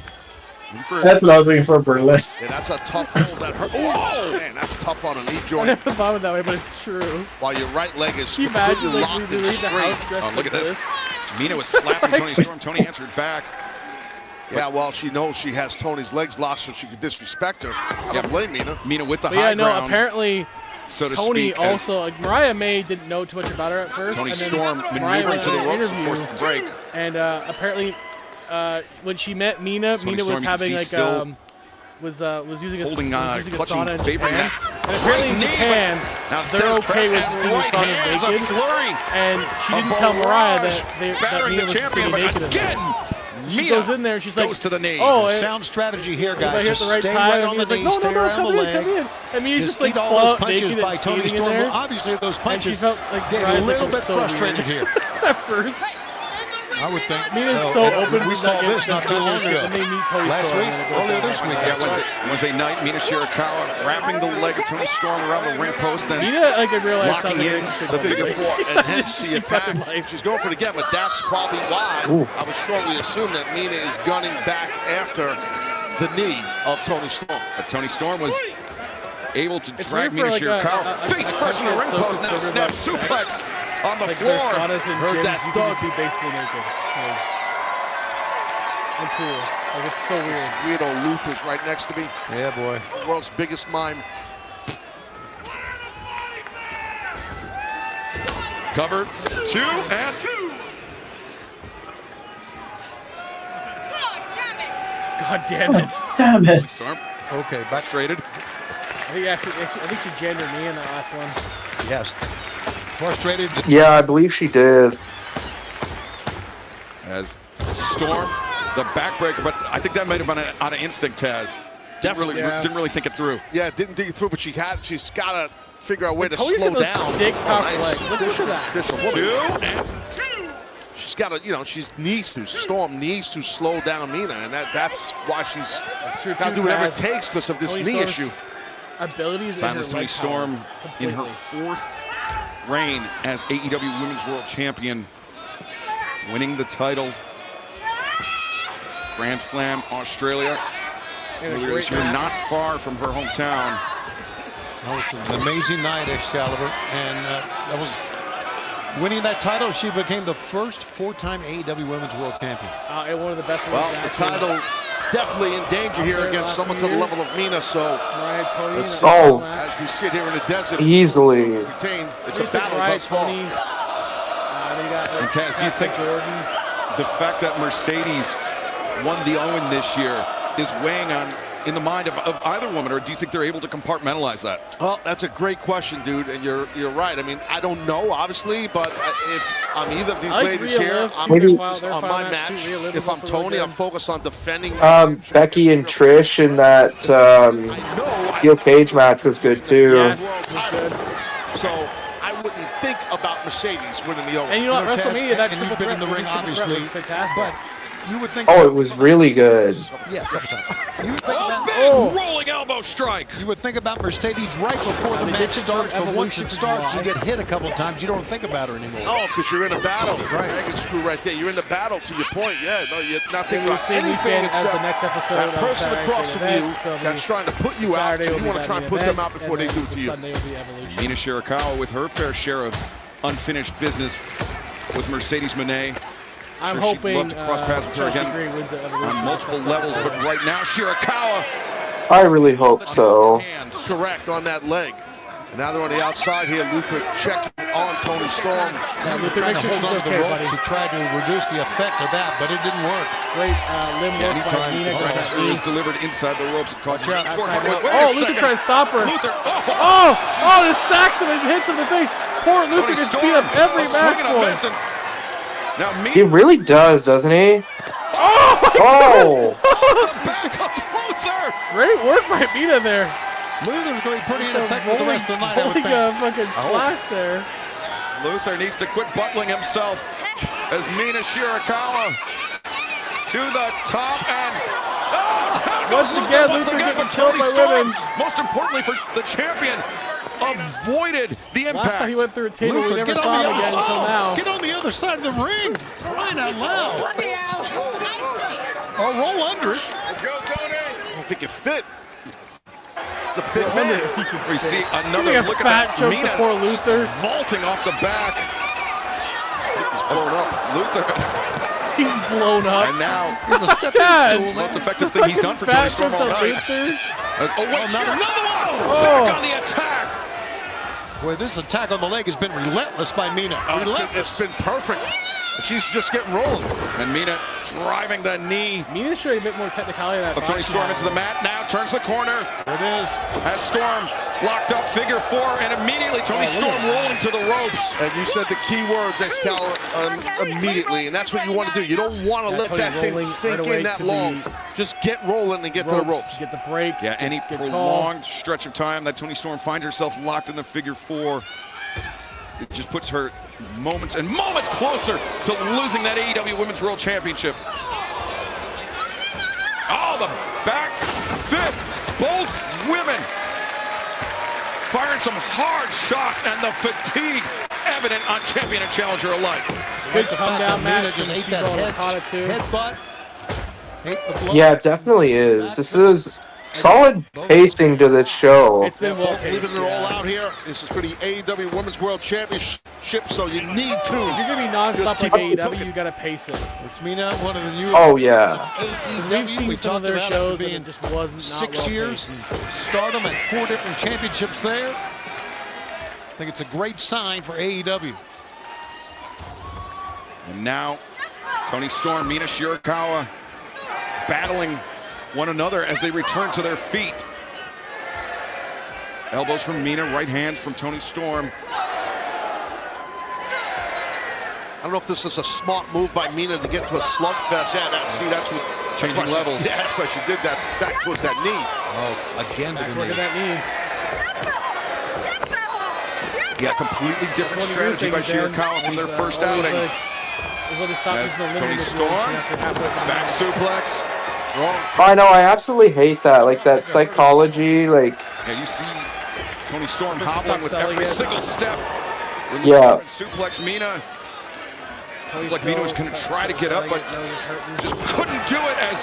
Speaker 11: That's what I was looking for, burlesque.
Speaker 19: Yeah, that's a tough hold that hurt. Oh, man, that's tough on a knee
Speaker 3: I
Speaker 19: joint.
Speaker 3: never thought of it that way, but it's true.
Speaker 19: While your right leg is
Speaker 3: Can you
Speaker 19: completely
Speaker 3: imagine, like,
Speaker 19: locked
Speaker 3: we
Speaker 19: and
Speaker 3: leave the house
Speaker 19: straight.
Speaker 3: dressed
Speaker 19: Oh, look
Speaker 3: like
Speaker 19: at this.
Speaker 3: this?
Speaker 19: Mina was slapping Tony Storm. Tony answered back. Yeah, well, she knows she has Tony's legs locked, so she could disrespect her. I don't blame Mina. Mina with the
Speaker 3: But
Speaker 19: high
Speaker 3: yeah, no,
Speaker 19: ground.
Speaker 3: apparently
Speaker 19: so to
Speaker 3: Tony
Speaker 19: speak,
Speaker 3: also, like, Mariah May didn't know too much about her at first.
Speaker 19: Tony
Speaker 3: and then
Speaker 19: Storm
Speaker 3: Mariah
Speaker 19: maneuvering
Speaker 3: went
Speaker 19: to the
Speaker 3: on an
Speaker 19: ropes to
Speaker 3: interview,
Speaker 19: force the break.
Speaker 3: And apparently, when she met Mina,
Speaker 19: Tony
Speaker 3: Mina was
Speaker 19: Storm, you can
Speaker 3: having
Speaker 19: see
Speaker 3: like
Speaker 19: still
Speaker 3: was using a
Speaker 19: holding,
Speaker 3: using a
Speaker 19: clutching,
Speaker 3: sauna in
Speaker 19: favoring
Speaker 3: Japan.
Speaker 19: that.
Speaker 3: And apparently in
Speaker 19: Right knee,
Speaker 3: Japan,
Speaker 19: now
Speaker 3: they're
Speaker 19: there's
Speaker 3: okay
Speaker 19: press
Speaker 3: with
Speaker 19: and
Speaker 3: doing
Speaker 19: right
Speaker 3: saunas
Speaker 19: hands, a
Speaker 3: naked.
Speaker 19: flurry.
Speaker 3: And she
Speaker 19: A
Speaker 3: didn't tell Mariah
Speaker 19: barrage,
Speaker 3: that
Speaker 19: battering
Speaker 3: Mina
Speaker 19: the
Speaker 3: was
Speaker 19: champion,
Speaker 3: pretty
Speaker 19: but
Speaker 3: naked.
Speaker 19: again,
Speaker 3: She
Speaker 19: Mina
Speaker 3: goes in there and she's like,
Speaker 19: goes to the knee.
Speaker 3: "Oh,
Speaker 12: Sound strategy here,
Speaker 3: am I
Speaker 12: guys.
Speaker 3: here at
Speaker 12: Just
Speaker 3: the right
Speaker 12: stay
Speaker 3: time?"
Speaker 12: right
Speaker 3: And
Speaker 12: on the
Speaker 3: he's like,
Speaker 12: knee,
Speaker 3: "No,
Speaker 12: stay
Speaker 3: no,
Speaker 12: right
Speaker 3: come
Speaker 12: on the
Speaker 3: in,
Speaker 12: leg.
Speaker 3: come in." I mean, he's just like
Speaker 12: eat all
Speaker 3: full
Speaker 12: those
Speaker 3: out
Speaker 12: punches
Speaker 3: naked
Speaker 12: by
Speaker 3: and
Speaker 12: Tony
Speaker 3: skating in
Speaker 12: Storm.
Speaker 3: there.
Speaker 12: Well, obviously, those
Speaker 3: And
Speaker 12: punches
Speaker 3: she felt like
Speaker 12: get a
Speaker 3: Mariah's
Speaker 12: little
Speaker 3: like,
Speaker 12: bit
Speaker 3: so
Speaker 12: frustrated
Speaker 3: weird.
Speaker 12: here.
Speaker 3: At first.
Speaker 12: I would think.
Speaker 3: Mina's so open.
Speaker 12: We
Speaker 3: with
Speaker 12: saw
Speaker 3: that
Speaker 12: this
Speaker 3: game,
Speaker 12: not too long ago.
Speaker 3: And they meet Tony
Speaker 12: Last
Speaker 3: Storm,
Speaker 12: week,
Speaker 3: and it goes
Speaker 12: earlier
Speaker 3: down.
Speaker 12: this week.
Speaker 19: Yeah, Wednesday night, Mina Shirakawa wrapping the leg of Tony Storm around the ring post, then
Speaker 3: Mina, like, I realized
Speaker 19: locking
Speaker 3: something
Speaker 19: in
Speaker 3: interesting
Speaker 19: the
Speaker 3: about
Speaker 19: figure
Speaker 3: her.
Speaker 19: four,
Speaker 3: She
Speaker 19: and
Speaker 3: said
Speaker 19: hence
Speaker 3: she
Speaker 19: the attack.
Speaker 3: fucking like-
Speaker 19: She's going for it again, but that's probably why I would strongly assume that Mina is gunning back after the knee of Tony Storm. But Tony Storm was able to drag Mina Shirakawa face first in the ring post, now snap suplex on the
Speaker 3: like
Speaker 19: floor.
Speaker 3: their saunas and
Speaker 19: Heard
Speaker 3: gyms,
Speaker 19: that
Speaker 3: you
Speaker 19: thud.
Speaker 3: can just be basically naked. Like, and pools. Like, it's so weird.
Speaker 19: Guido Luther's right next to me.
Speaker 12: Yeah, boy.
Speaker 19: World's biggest mime. Cover, 2 and 2.
Speaker 3: God damn it.
Speaker 11: Damn it.
Speaker 19: Storm.
Speaker 12: Okay, back
Speaker 19: Frustrated.
Speaker 3: I think she jammed her knee in that last one.
Speaker 12: Yes. Frustrated.
Speaker 18: Yeah, I believe she did.
Speaker 19: As Storm, the backbreaker, but I think that might have been out of instinct, Taz.
Speaker 12: Definitely,
Speaker 19: Didn't really think it through.
Speaker 12: Yeah, didn't think it through, but she's got to figure out a way to
Speaker 3: Tony's
Speaker 12: slow
Speaker 3: got those
Speaker 12: down.
Speaker 3: big, powerful
Speaker 19: nice.
Speaker 3: legs. Look at that.
Speaker 12: Official woman.
Speaker 19: 2 and 2.
Speaker 12: She's got to, she needs to. Storm needs to slow down Mina, and that's why she's got to do whatever it takes because of this
Speaker 3: Tony
Speaker 12: knee
Speaker 3: Storm's
Speaker 12: issue.
Speaker 3: Abilities
Speaker 19: Timeless
Speaker 3: in her
Speaker 19: Tony
Speaker 3: leg
Speaker 19: Storm
Speaker 3: power,
Speaker 19: in her
Speaker 3: completely.
Speaker 19: 4th reign as AEW Women's World Champion, winning the title. Grand Slam, Australia.
Speaker 3: And a
Speaker 19: Earlier
Speaker 3: great
Speaker 19: this year,
Speaker 3: match.
Speaker 19: not far from her hometown.
Speaker 12: That was an amazing night, Excalibur, and that was winning that title. She became the first 4-time AEW Women's World Champion.
Speaker 3: And one of the best
Speaker 12: Well,
Speaker 3: women's
Speaker 12: the
Speaker 3: matches.
Speaker 12: title definitely in danger
Speaker 3: Up
Speaker 12: here
Speaker 3: there
Speaker 12: against
Speaker 3: last
Speaker 12: someone
Speaker 3: few
Speaker 12: to the
Speaker 3: years.
Speaker 12: level of Mina. So
Speaker 3: Mariah, Tony,
Speaker 12: let's
Speaker 3: that
Speaker 18: Oh.
Speaker 3: match.
Speaker 12: as we sit here in the desert,
Speaker 18: Easily.
Speaker 12: retain, it's a
Speaker 3: It's like
Speaker 12: battle
Speaker 3: Mariah,
Speaker 12: thus far.
Speaker 3: Tony, they got,
Speaker 19: And Taz, do you think
Speaker 3: Jordan?
Speaker 19: the fact that Mercedes won the Owen this year is weighing in the mind of either woman, or do you think they're able to compartmentalize that?
Speaker 12: Well, that's a great question, dude, and you're right. I mean, I don't know, obviously, but if I'm either of these
Speaker 3: I like
Speaker 12: ladies
Speaker 3: Rhea
Speaker 12: here,
Speaker 3: Liv,
Speaker 12: I'm
Speaker 3: too.
Speaker 12: focused
Speaker 3: Their
Speaker 12: on
Speaker 3: final
Speaker 12: my
Speaker 3: match,
Speaker 12: match.
Speaker 3: too. Rhea Liv
Speaker 12: If
Speaker 3: is
Speaker 12: I'm
Speaker 3: also really
Speaker 12: Tony,
Speaker 3: good.
Speaker 12: I'm focused on defending. my
Speaker 18: Becky and Trish in that steel cage match was good too.
Speaker 3: Yes, it was good.
Speaker 12: So I wouldn't think about Mercedes winning the Owen.
Speaker 3: And you know what,
Speaker 12: Taz,
Speaker 3: WrestleMania, that
Speaker 12: and
Speaker 3: triple
Speaker 12: you've been
Speaker 3: threat,
Speaker 12: in the ring,
Speaker 3: triple threat
Speaker 12: obviously,
Speaker 3: was fantastic.
Speaker 12: but you would think.
Speaker 18: Oh, it was really good.
Speaker 12: Yeah, a couple times. You would think about,
Speaker 19: Big rolling elbow strike.
Speaker 12: You would think about Mercedes right before the
Speaker 3: they
Speaker 12: match
Speaker 3: did
Speaker 12: starts, but once
Speaker 3: Evolution
Speaker 12: it starts, you
Speaker 3: live.
Speaker 12: get hit a couple times. You don't think about her anymore.
Speaker 19: Oh, because you're in a battle.
Speaker 12: Right.
Speaker 19: I can screw right there. You're in the battle, to your point. Yeah, no, you're not thinking
Speaker 3: We'll
Speaker 19: about
Speaker 3: see
Speaker 19: anything
Speaker 3: weekend as
Speaker 19: except
Speaker 3: the next episode
Speaker 19: that
Speaker 3: of
Speaker 19: person
Speaker 3: Saturday's
Speaker 19: across from
Speaker 3: main
Speaker 19: you
Speaker 3: event. So
Speaker 19: that's trying to put you out.
Speaker 3: Saturday
Speaker 19: So
Speaker 3: will
Speaker 19: you
Speaker 3: be
Speaker 19: want to
Speaker 3: that
Speaker 19: try and
Speaker 3: main
Speaker 19: put them
Speaker 3: event,
Speaker 19: out before
Speaker 3: and
Speaker 19: they do
Speaker 3: then
Speaker 19: it to you.
Speaker 3: Sunday will be Evolution.
Speaker 19: Mina Shirakawa with her fair share of unfinished business with Mercedes Moné.
Speaker 3: I'm
Speaker 19: Sure,
Speaker 3: hoping
Speaker 19: she'd love to cross paths with her
Speaker 3: Chelsea
Speaker 19: again
Speaker 3: Green wins the Evolution
Speaker 19: on multiple
Speaker 3: match.
Speaker 19: levels, but right now Shirakawa
Speaker 18: I really hope so.
Speaker 12: Hand correct on that leg. And now they're on the outside here. Luther checking on Tony Storm.
Speaker 3: Yeah, Luther,
Speaker 12: trying
Speaker 3: make
Speaker 12: to
Speaker 3: sure
Speaker 12: hold on
Speaker 3: she's
Speaker 12: to the
Speaker 3: okay,
Speaker 12: rope
Speaker 3: buddy.
Speaker 12: to try to reduce the effect of that, but it didn't work.
Speaker 3: Great limb work by
Speaker 19: anytime
Speaker 3: Mina. Got that
Speaker 19: Grasser
Speaker 3: knee.
Speaker 19: is delivered inside the ropes. It causes
Speaker 12: Watch out.
Speaker 3: Oh, Luther trying to stop her.
Speaker 19: Luther,
Speaker 3: Oh, just sacks him and hits him in the face. Poor Luther gets beat up every match, boys.
Speaker 19: Now
Speaker 18: He really does, doesn't he?
Speaker 3: Oh!
Speaker 19: back up Luther.
Speaker 3: Great work by Mina there.
Speaker 12: Luther's going to be pretty
Speaker 3: Just a
Speaker 12: ineffective the rest of the night, I would
Speaker 3: rolling
Speaker 12: think.
Speaker 3: fucking splash there.
Speaker 19: Luther needs to quit buckling himself.
Speaker 4: as Mina Shirakawa to the top and
Speaker 3: once again, Luther getting killed by women.
Speaker 4: Most importantly for the champion, avoided the impact.
Speaker 3: Last time he went through a table, we never saw him again until now.
Speaker 12: Get on the other side of the ring. Crying out loud. Or roll under it.
Speaker 4: Let's go, Tony.
Speaker 19: I don't know if he can fit.
Speaker 4: It's a big man. We see another look at that. Mina
Speaker 3: poor Luther.
Speaker 4: Vaulting off the back. He's blown up. Luther.
Speaker 3: He's blown up.
Speaker 4: And now
Speaker 12: he's a stepping stool.
Speaker 4: Most effective thing he's done for Tony Storm all night. Oh wait, another one! Back on the attack.
Speaker 12: Boy, this attack on the leg has been relentless by Mina.
Speaker 19: It's been perfect. She's just getting rolling.
Speaker 4: And Mina driving the knee.
Speaker 3: Mina's showing a bit more technicality than that.
Speaker 4: Tony Storm into the mat now, turns the corner.
Speaker 12: There it is.
Speaker 4: Has Storm locked up, figure 4, and immediately Tony Storm rolling to the ropes.
Speaker 19: And you said the key words, Excalibur, immediately, and that's what you want to do. You don't want to let that thing sink in that long. Just get rolling and get to the ropes.
Speaker 3: Get the break.
Speaker 4: Yeah, any prolonged stretch of time that Tony Storm finds herself locked in the figure 4, it just puts her moments and moments closer to losing that AEW Women's World Championship. Oh, the back fist. Both women firing some hard shots, and the fatigue evident on champion and challenger alike.
Speaker 3: Good come down match.
Speaker 12: Just ate that headbutt. Ate the blood.
Speaker 18: Yeah, it definitely is. This is solid pacing to this show.
Speaker 3: It's been well
Speaker 19: leaving it all out here. This is for the AEW Women's World Championship, so you need to.
Speaker 3: If you're gonna be non-stop like AEW, you gotta pace it.
Speaker 12: It's Mina, one of the new.
Speaker 18: Oh yeah.
Speaker 3: We've seen some of their shows and it just wasn't
Speaker 12: 6 years. Stardom and 4 different championships there. I think it's a great sign for AEW.
Speaker 4: And now, Tony Storm, Mina Shirakawa battling one another as they return to their feet. Elbows from Mina, right hands from Tony Storm.
Speaker 19: I don't know if this is a smart move by Mina to get to a slugfest. Yeah, that's what
Speaker 4: changing levels.
Speaker 19: Yeah, that's why she did that back towards that knee.
Speaker 12: Oh, again to the
Speaker 3: Look at that knee.
Speaker 4: Yeah, completely different strategy by Shirakawa from their first outing. As Tony Storm, back suplex.
Speaker 18: I know, I absolutely hate that. Like that psychology, like.
Speaker 4: Yeah, you see Tony Storm hobbling with every single step.
Speaker 18: Yeah.
Speaker 4: Suplex Mina. Looks like Mina was going to try to get up, but just couldn't do it as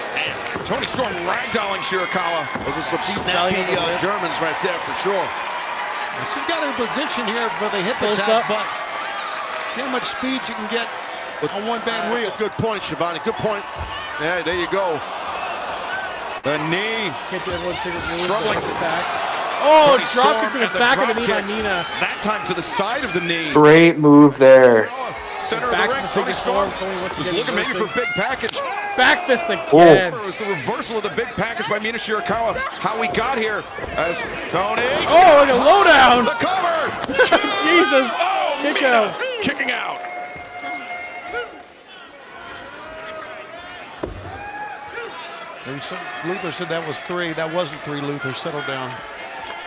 Speaker 4: Tony Storm ragdolling Shirakawa.
Speaker 19: Those are some snappy Germans right there for sure.
Speaker 12: She's got her position here for the hip attack, but see how much speed she can get on one bad wheel.
Speaker 19: Good point, Shivani. Good point. Yeah, there you go.
Speaker 4: The knee.
Speaker 3: Troubling. Oh, dropped it to the back of the knee by Mina.
Speaker 4: That time to the side of the knee.
Speaker 18: Great move there.
Speaker 4: Center of the ring, Tony Storm was looking maybe for a big package.
Speaker 3: Back fist again.
Speaker 4: It was the reversal of the big package by Mina Shirakawa. How we got here as Tony.
Speaker 3: Oh, like a lowdown.
Speaker 4: The cover.
Speaker 3: Jesus.
Speaker 4: Oh,
Speaker 3: Kick
Speaker 4: Mina
Speaker 3: out.
Speaker 4: Kicking out.
Speaker 12: Luther said that was 3. That wasn't 3, Luther. Settle down.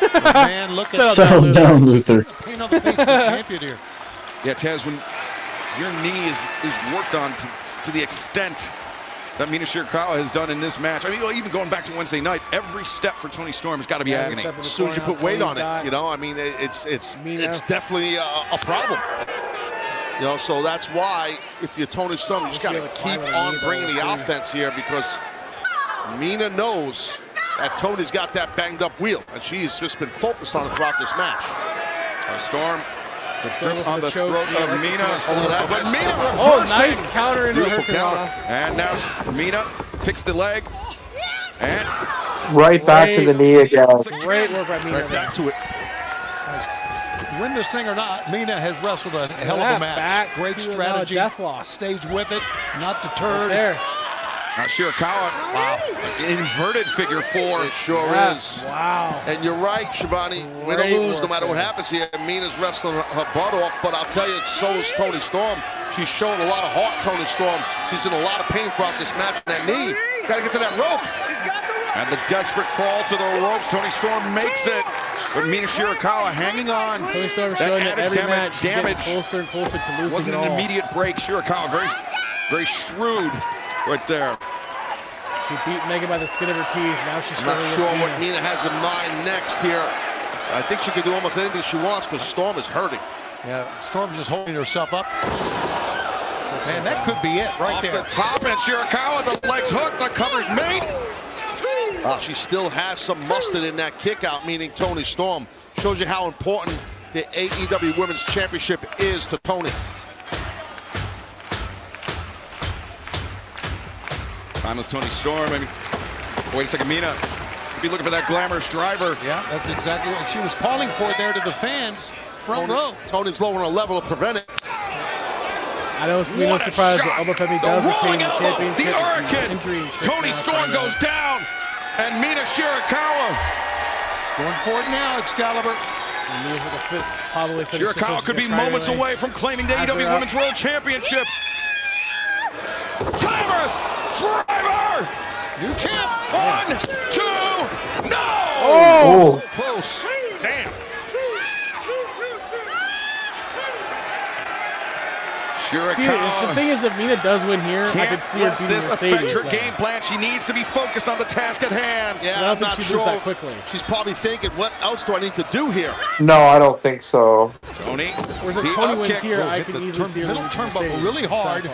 Speaker 12: But man, look at
Speaker 11: Settle down, Luther.
Speaker 12: Paint on the face of the champion here.
Speaker 4: Yeah, Taz, when your knee is worked on to the extent that Mina Shirakawa has done in this match. I mean, even going back to Wednesday night, every step for Tony Storm has got to be agony.
Speaker 19: As soon as you put weight on it, you know, I mean, it's definitely a problem. You know, so that's why if you're Tony Storm, you just got to keep on bringing the offense here, because Mina knows that Tony's got that banged up wheel, and she's just been focused on it throughout this match.
Speaker 4: Storm on the throat of Mina. But Mina reversing.
Speaker 3: Oh, nice counter into her
Speaker 4: counter. And now Mina picks the leg. And
Speaker 18: right back to the knee again.
Speaker 3: Great work by Mina.
Speaker 19: Right back to it.
Speaker 12: Win this thing or not, Mina has wrestled a hell of a match. Great strategy. Stays with it, not deterred.
Speaker 3: Right there.
Speaker 4: Now Shirakawa, wow, inverted figure 4.
Speaker 19: It sure is.
Speaker 3: Wow.
Speaker 19: And you're right, Shivani. Win or lose, no matter what happens here. Mina's wrestling her butt off, but I'll tell you, so is Tony Storm. She's showing a lot of heart, Tony Storm. She's in a lot of pain throughout this match. That knee, got to get to that rope.
Speaker 4: And the desperate crawl to the ropes. Tony Storm makes it.
Speaker 19: But Mina Shirakawa hanging on.
Speaker 3: Toni Storm showing that every match she's getting closer and closer to losing
Speaker 19: Wasn't
Speaker 3: it
Speaker 19: an
Speaker 3: all.
Speaker 19: immediate break. Shirakawa very shrewd right there.
Speaker 3: She beat Megan by the skin of her teeth. Now she's
Speaker 22: I'm not sure what Mina has in mind next here. I think she could do almost anything she wants because Storm is hurting.
Speaker 12: Yeah, Storm's just holding herself up. Man, that could be it right there.
Speaker 19: Off the top, and Shirakawa, the legs hooked, the cover's made.
Speaker 22: She still has some mustard in that kick out, meaning Toni Storm. Shows you how important the AEW Women's Championship is to Toni.
Speaker 19: Timeless Toni Storm. I mean, wait a second, Mina. Be looking for that glamorous driver.
Speaker 12: Yeah, that's exactly what she was calling for there to the fans. Front row.
Speaker 22: Tony's low on a level to prevent it.
Speaker 3: I know it's no surprise that Alba Femi does retain the championship.
Speaker 19: The Hurricane. Toni Storm goes down, and Mina Shirakawa.
Speaker 12: Going for it now, Excalibur.
Speaker 19: Shirakawa could be moments away from claiming the AEW Women's World Championship. Glamorous driver.
Speaker 12: New champ.
Speaker 19: 1, 2, no!
Speaker 3: Oh!
Speaker 19: So close. Damn.
Speaker 3: See, the thing is, if Mina does win here, I could see her beating
Speaker 19: this
Speaker 3: Mercedes.
Speaker 19: affect her game plan. She needs to be focused on the task at hand.
Speaker 22: Yeah,
Speaker 3: I don't
Speaker 22: I'm
Speaker 3: think
Speaker 22: not
Speaker 3: she
Speaker 22: sure.
Speaker 3: moves that quickly.
Speaker 22: She's probably thinking, what else do I need to do here?
Speaker 18: No, I don't think so.
Speaker 19: Toni.
Speaker 3: Whereas if Toni wins here, I could easily see her
Speaker 12: middle turnbuckle really hard,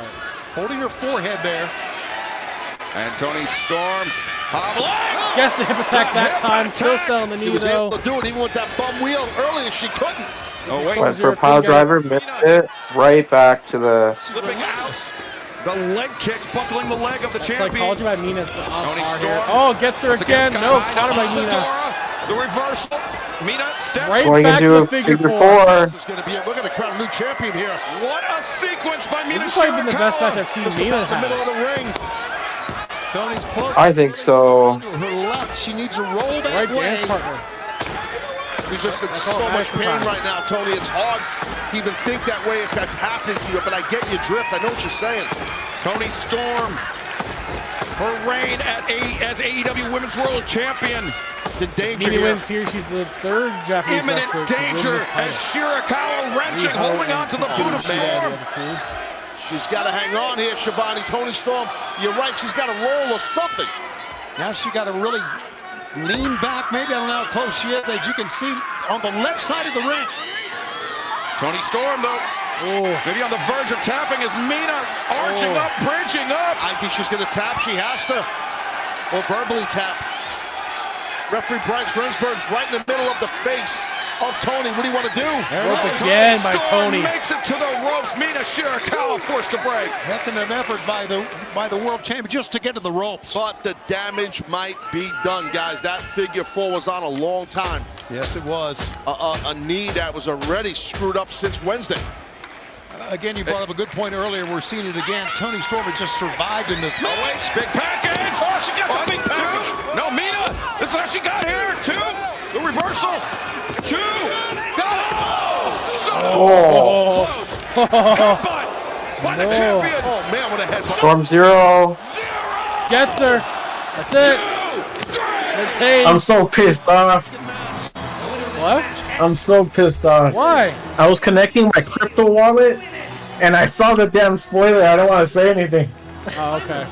Speaker 12: holding her forehead there.
Speaker 19: And Toni Storm.
Speaker 3: Gets the hip attack that time. Still selling the knee,
Speaker 22: She was
Speaker 3: though.
Speaker 22: able to do it even with that bum wheel. Earlier, she couldn't.
Speaker 19: Oh, wait.
Speaker 18: Went for a pile driver, missed it. Right back to the...
Speaker 19: Slipping out. The leg kicks, buckling the leg of the champion.
Speaker 3: Psychology by Mina.
Speaker 19: Toni Storm.
Speaker 3: Oh, gets her again. No, caught her by Mina.
Speaker 19: The reversal. Mina steps
Speaker 3: right
Speaker 18: going
Speaker 3: back
Speaker 18: into
Speaker 3: to
Speaker 18: a
Speaker 3: figure
Speaker 18: four.
Speaker 22: This is going to be it. We're going to crown a new champion here.
Speaker 19: What a sequence by Mina
Speaker 3: This has probably been the best match I've seen Mina
Speaker 22: The middle
Speaker 3: have.
Speaker 22: of the ring.
Speaker 12: Tony's close.
Speaker 18: I think so.
Speaker 12: To her left, she needs to roll that
Speaker 3: Right
Speaker 12: way.
Speaker 3: dance partner.
Speaker 22: She's just in so much pain right now, Tony. It's hard to even think that way if that's happening to you, but I get your drift. I know what you're saying.
Speaker 19: Toni Storm. Her reign as AEW Women's World Champion.
Speaker 22: It's in danger
Speaker 3: Mina
Speaker 22: here.
Speaker 3: wins here. She's the third Japanese
Speaker 19: Imminent
Speaker 3: wrestler to win
Speaker 19: danger
Speaker 3: this title.
Speaker 19: as Shirakawa wrenching, holding on to the boot of Storm.
Speaker 22: She's got to hang on here, Shivani. Toni Storm, you're right. She's got to roll or something.
Speaker 12: Now she got to really lean back. Maybe I don't know how close she is. As you can see on the left side of the ring.
Speaker 19: Toni Storm, though, maybe on the verge of tapping as Mina arching up, bridging up.
Speaker 22: I think she's going to tap. She has to. Or verbally tap. Referee Bryce Rensburg's right in the middle of the face of Toni. What do you want to do?
Speaker 3: Rope again by
Speaker 19: Storm
Speaker 3: Toni.
Speaker 19: makes it to the ropes. Mina Shirakawa forced to break.
Speaker 12: Heck of an effort by the world champion just to get to the ropes.
Speaker 22: But the damage might be done, guys. That figure four was on a long time.
Speaker 12: Yes, it was.
Speaker 22: A knee that was already screwed up since Wednesday.
Speaker 12: Again, you brought up a good point earlier. We're seeing it again. Toni Storm has just survived in this.
Speaker 19: Oh, wait, big package. Oh, she got the big package. No, Mina. This is how she got here. 2. The reversal. 2. So close. Headbutt by the champion.
Speaker 22: Oh, man, what a headbutt.
Speaker 18: Storm 0.
Speaker 3: Gets her. That's it. Retained.
Speaker 11: I'm so pissed off.
Speaker 3: What?
Speaker 11: I'm so pissed off.
Speaker 3: Why?
Speaker 11: I was connecting my crypto wallet, and I saw the damn spoiler. I don't want to say anything.
Speaker 3: Oh, okay.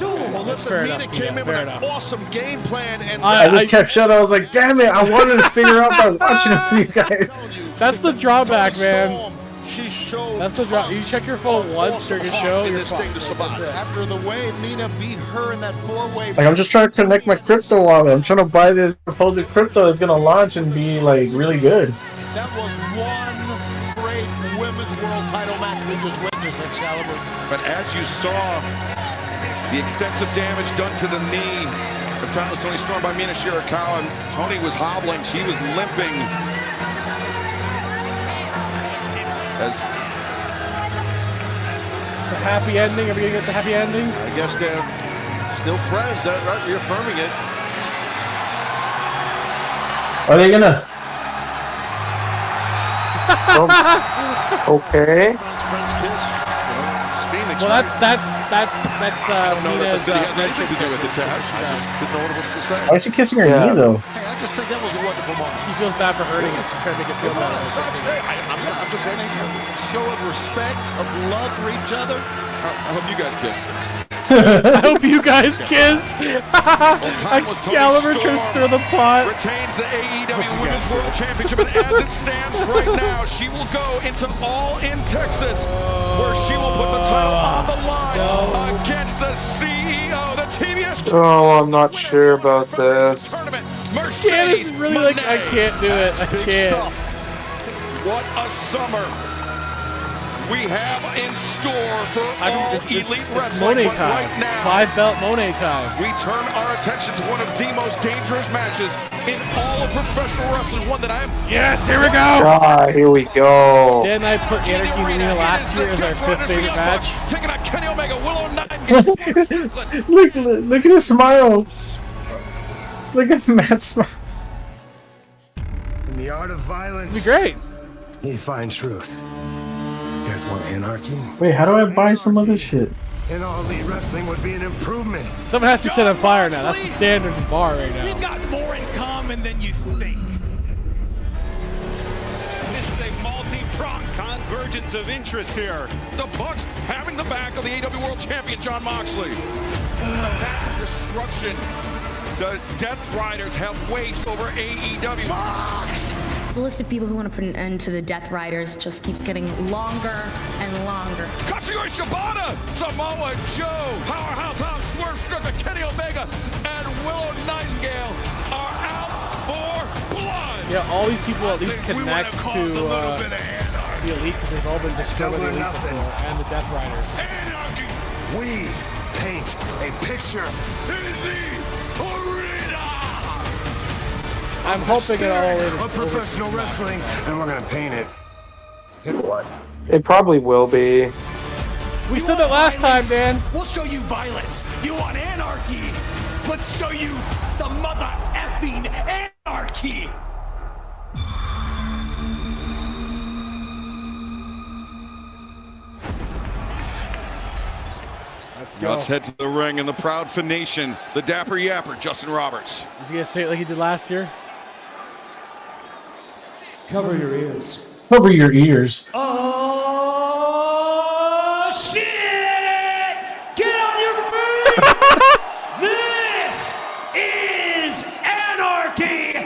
Speaker 22: Well, listen, Mina came in with an awesome game plan, and
Speaker 11: I just kept shut. I was like, damn it! I wanted to figure out by watching it for you guys.
Speaker 3: That's the drawback, man.
Speaker 22: She showed.
Speaker 3: That's the drop. You check your phone once during a show, you're fine.
Speaker 12: After the way Mina beat her in that four-way.
Speaker 11: Like, I'm just trying to connect my crypto wallet. I'm trying to buy this supposed crypto that's gonna launch and be like really good.
Speaker 12: That was one great women's world title match we just witnessed, Excalibur.
Speaker 19: But as you saw, the extensive damage done to the knee of Timeless Toni Storm by Mina Shirakawa. Toni was hobbling. She was limping. As
Speaker 3: the happy ending. Are we gonna get the happy ending?
Speaker 22: I guess they're still friends. That right, reaffirming it.
Speaker 11: Are they gonna?
Speaker 18: Okay.
Speaker 22: Friends kiss. She's feeling the
Speaker 3: Well, that's Nina's
Speaker 4: Anything to do with it, Taz. I just didn't know what it was to say.
Speaker 11: Why is she kissing her knee though?
Speaker 12: Hey, I just think that was a wonderful moment.
Speaker 3: She feels bad for hurting it. She's trying to make it feel better.
Speaker 12: I'm just saying, show of respect, of love for each other.
Speaker 4: I hope you guys kiss.
Speaker 3: I hope you guys kiss. Excalibur tries to stir the pot.
Speaker 4: Retains the AEW Women's World Championship, and as it stands right now, she will go into All In Texas, where she will put the title on the line against the CEO, the TBS.
Speaker 18: Oh, I'm not sure about this.
Speaker 3: Candace is really like, I can't do it. I can't.
Speaker 4: What a summer we have in store for all elite wrestling.
Speaker 3: Monet
Speaker 4: But
Speaker 3: time.
Speaker 4: right now,
Speaker 3: 5-belt Monet time.
Speaker 4: we turn our attention to one of the most dangerous matches in all of professional wrestling. One that I am.
Speaker 3: Yes, here we go.
Speaker 18: Ah, here we go.
Speaker 3: Didn't I put Anarchy Nina last year as our 5th favorite match?
Speaker 4: Taking on Kenny Omega, Willow Nightingale.
Speaker 11: Look at his smile. Look at Matt's smile.
Speaker 6: In the art of violence,
Speaker 3: It'd be great.
Speaker 6: you find truth. You guys want anarchy?
Speaker 11: Wait, how do I buy some other shit?
Speaker 6: And all elite wrestling would be an improvement.
Speaker 3: Someone has to be set on fire now. That's the standard bar right
Speaker 1: We've
Speaker 3: now.
Speaker 1: got more in common than you think.
Speaker 4: This is a multi-pronged convergence of interest here. The Bucks having the back of the AEW World Champion Jon Moxley. The path of destruction. The Death Riders have waged over AEW.
Speaker 5: The list of people who want to put an end to the Death Riders just keeps getting longer and longer.
Speaker 4: Katsuyori Shibata, Samoa Joe, Powerhouse Hobbs, Swerve Strickland, Kenny Omega, and Willow Nightingale are out for blood.
Speaker 3: Yeah, all these people at least connect to the Elite because they've all been destroyed by the Elite before, and the Death Riders.
Speaker 6: We paint a picture in the arena.
Speaker 3: I'm hoping it all is
Speaker 6: of professional wrestling, and we're gonna paint it. What?
Speaker 18: It probably will be.
Speaker 3: We said that last time, Dan.
Speaker 21: We'll show you violence. You want anarchy? Let's show you some mother effing anarchy.
Speaker 4: Let's head to the ring, and the proud Phoenician, the Dapper Yapper, Justin Roberts.
Speaker 3: Is he gonna say it like he did last year?
Speaker 21: Cover your ears.
Speaker 11: Cover your ears.
Speaker 21: Oh, shit! Get on your feet! This is anarchy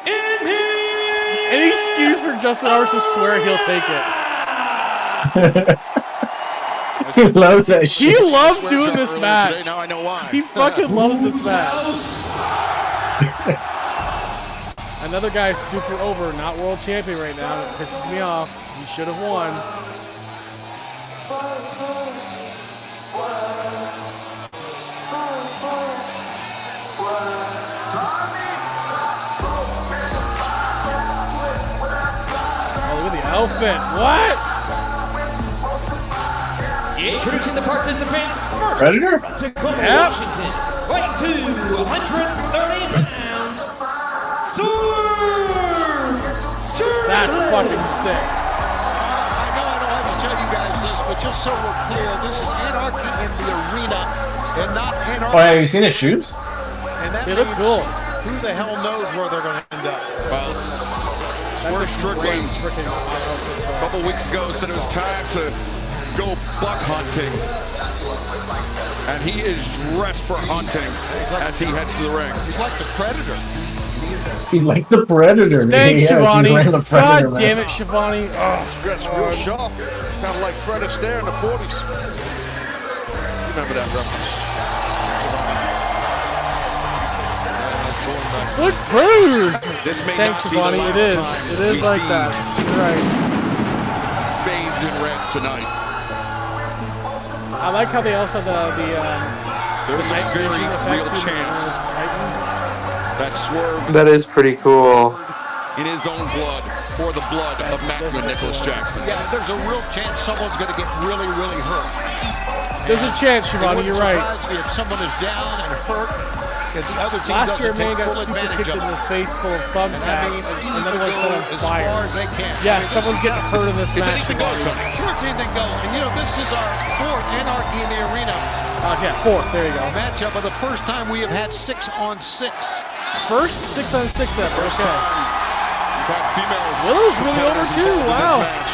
Speaker 21: in here!
Speaker 3: Any excuse for Justin Roberts to swear he'll take it.
Speaker 11: He loves that shit.
Speaker 3: He loves doing this match.
Speaker 4: Today, now I know why.
Speaker 3: He fucking loves this match. Another guy's super over, not world champion right now. It pisses me off. He should have won. Oh, look at the outfit. What?
Speaker 21: Introducing the participants first.
Speaker 11: Predator?
Speaker 21: Tacoma,
Speaker 3: Yep.
Speaker 21: Washington, weighing 230 pounds.
Speaker 3: That's fucking sick.
Speaker 12: I know I don't have to tell you guys this, but just so we're clear, this is anarchy in the arena and not anarchy.
Speaker 11: Oh, have you seen his shoes?
Speaker 12: And that
Speaker 3: They look
Speaker 12: means
Speaker 3: cool.
Speaker 12: Who the hell knows where they're going to end up?
Speaker 4: Well, Swerve Strickland a couple weeks ago said it was time to go buck hunting, and he is dressed for hunting as he heads to the ring.
Speaker 12: He's like the Predator.
Speaker 11: He like the Predator.
Speaker 3: Thanks,
Speaker 11: Yes, he's
Speaker 3: Shivani.
Speaker 11: wearing the Predator,
Speaker 3: God
Speaker 11: man.
Speaker 3: damn it, Shivani.
Speaker 4: Dressed real sharp, kind of like Fred Astaire in the 40s. Remember that reference?
Speaker 3: Look rude.
Speaker 4: This may
Speaker 3: Thanks,
Speaker 4: not be the
Speaker 3: Shivani.
Speaker 4: last
Speaker 3: It is.
Speaker 4: time
Speaker 3: It is
Speaker 4: we
Speaker 3: like
Speaker 4: see
Speaker 3: that. You're right.
Speaker 4: bathed in red tonight.
Speaker 3: I like how they also have
Speaker 4: There's a very real chance that Swerve
Speaker 18: That is pretty cool.
Speaker 4: in his own blood for the blood of Matthew and Nicholas Jackson.
Speaker 12: Yeah, there's a real chance someone's going to get really, really hurt.
Speaker 3: There's a chance, Shivani.
Speaker 12: It
Speaker 3: You're
Speaker 12: wouldn't
Speaker 3: right.
Speaker 12: surprise me if someone is down and hurt The other team
Speaker 3: Last year,
Speaker 12: doesn't
Speaker 3: man
Speaker 12: take
Speaker 3: got
Speaker 12: full
Speaker 3: super
Speaker 12: advantage
Speaker 3: kicked
Speaker 12: of
Speaker 3: in
Speaker 12: it.
Speaker 3: the face full of thumbtacks.
Speaker 12: And
Speaker 3: Another one set on
Speaker 12: as
Speaker 3: fire.
Speaker 12: far as they can.
Speaker 3: Yeah,
Speaker 12: I mean,
Speaker 3: someone's
Speaker 12: this is-
Speaker 3: getting hurt in this
Speaker 12: it's
Speaker 3: match.
Speaker 12: anything goes, Tony. Sure, it's anything goes. And you know, this is our 4th Anarchy in the Arena.
Speaker 3: Yeah, 4th. There you go.
Speaker 12: Matchup of the first time we have had 6-on-6.
Speaker 3: First 6-on-6 ever.
Speaker 4: First
Speaker 3: Okay.
Speaker 4: time. We've had female
Speaker 3: Willow's really over
Speaker 4: competitors
Speaker 3: too.
Speaker 4: involved in this
Speaker 3: Wow.
Speaker 4: match.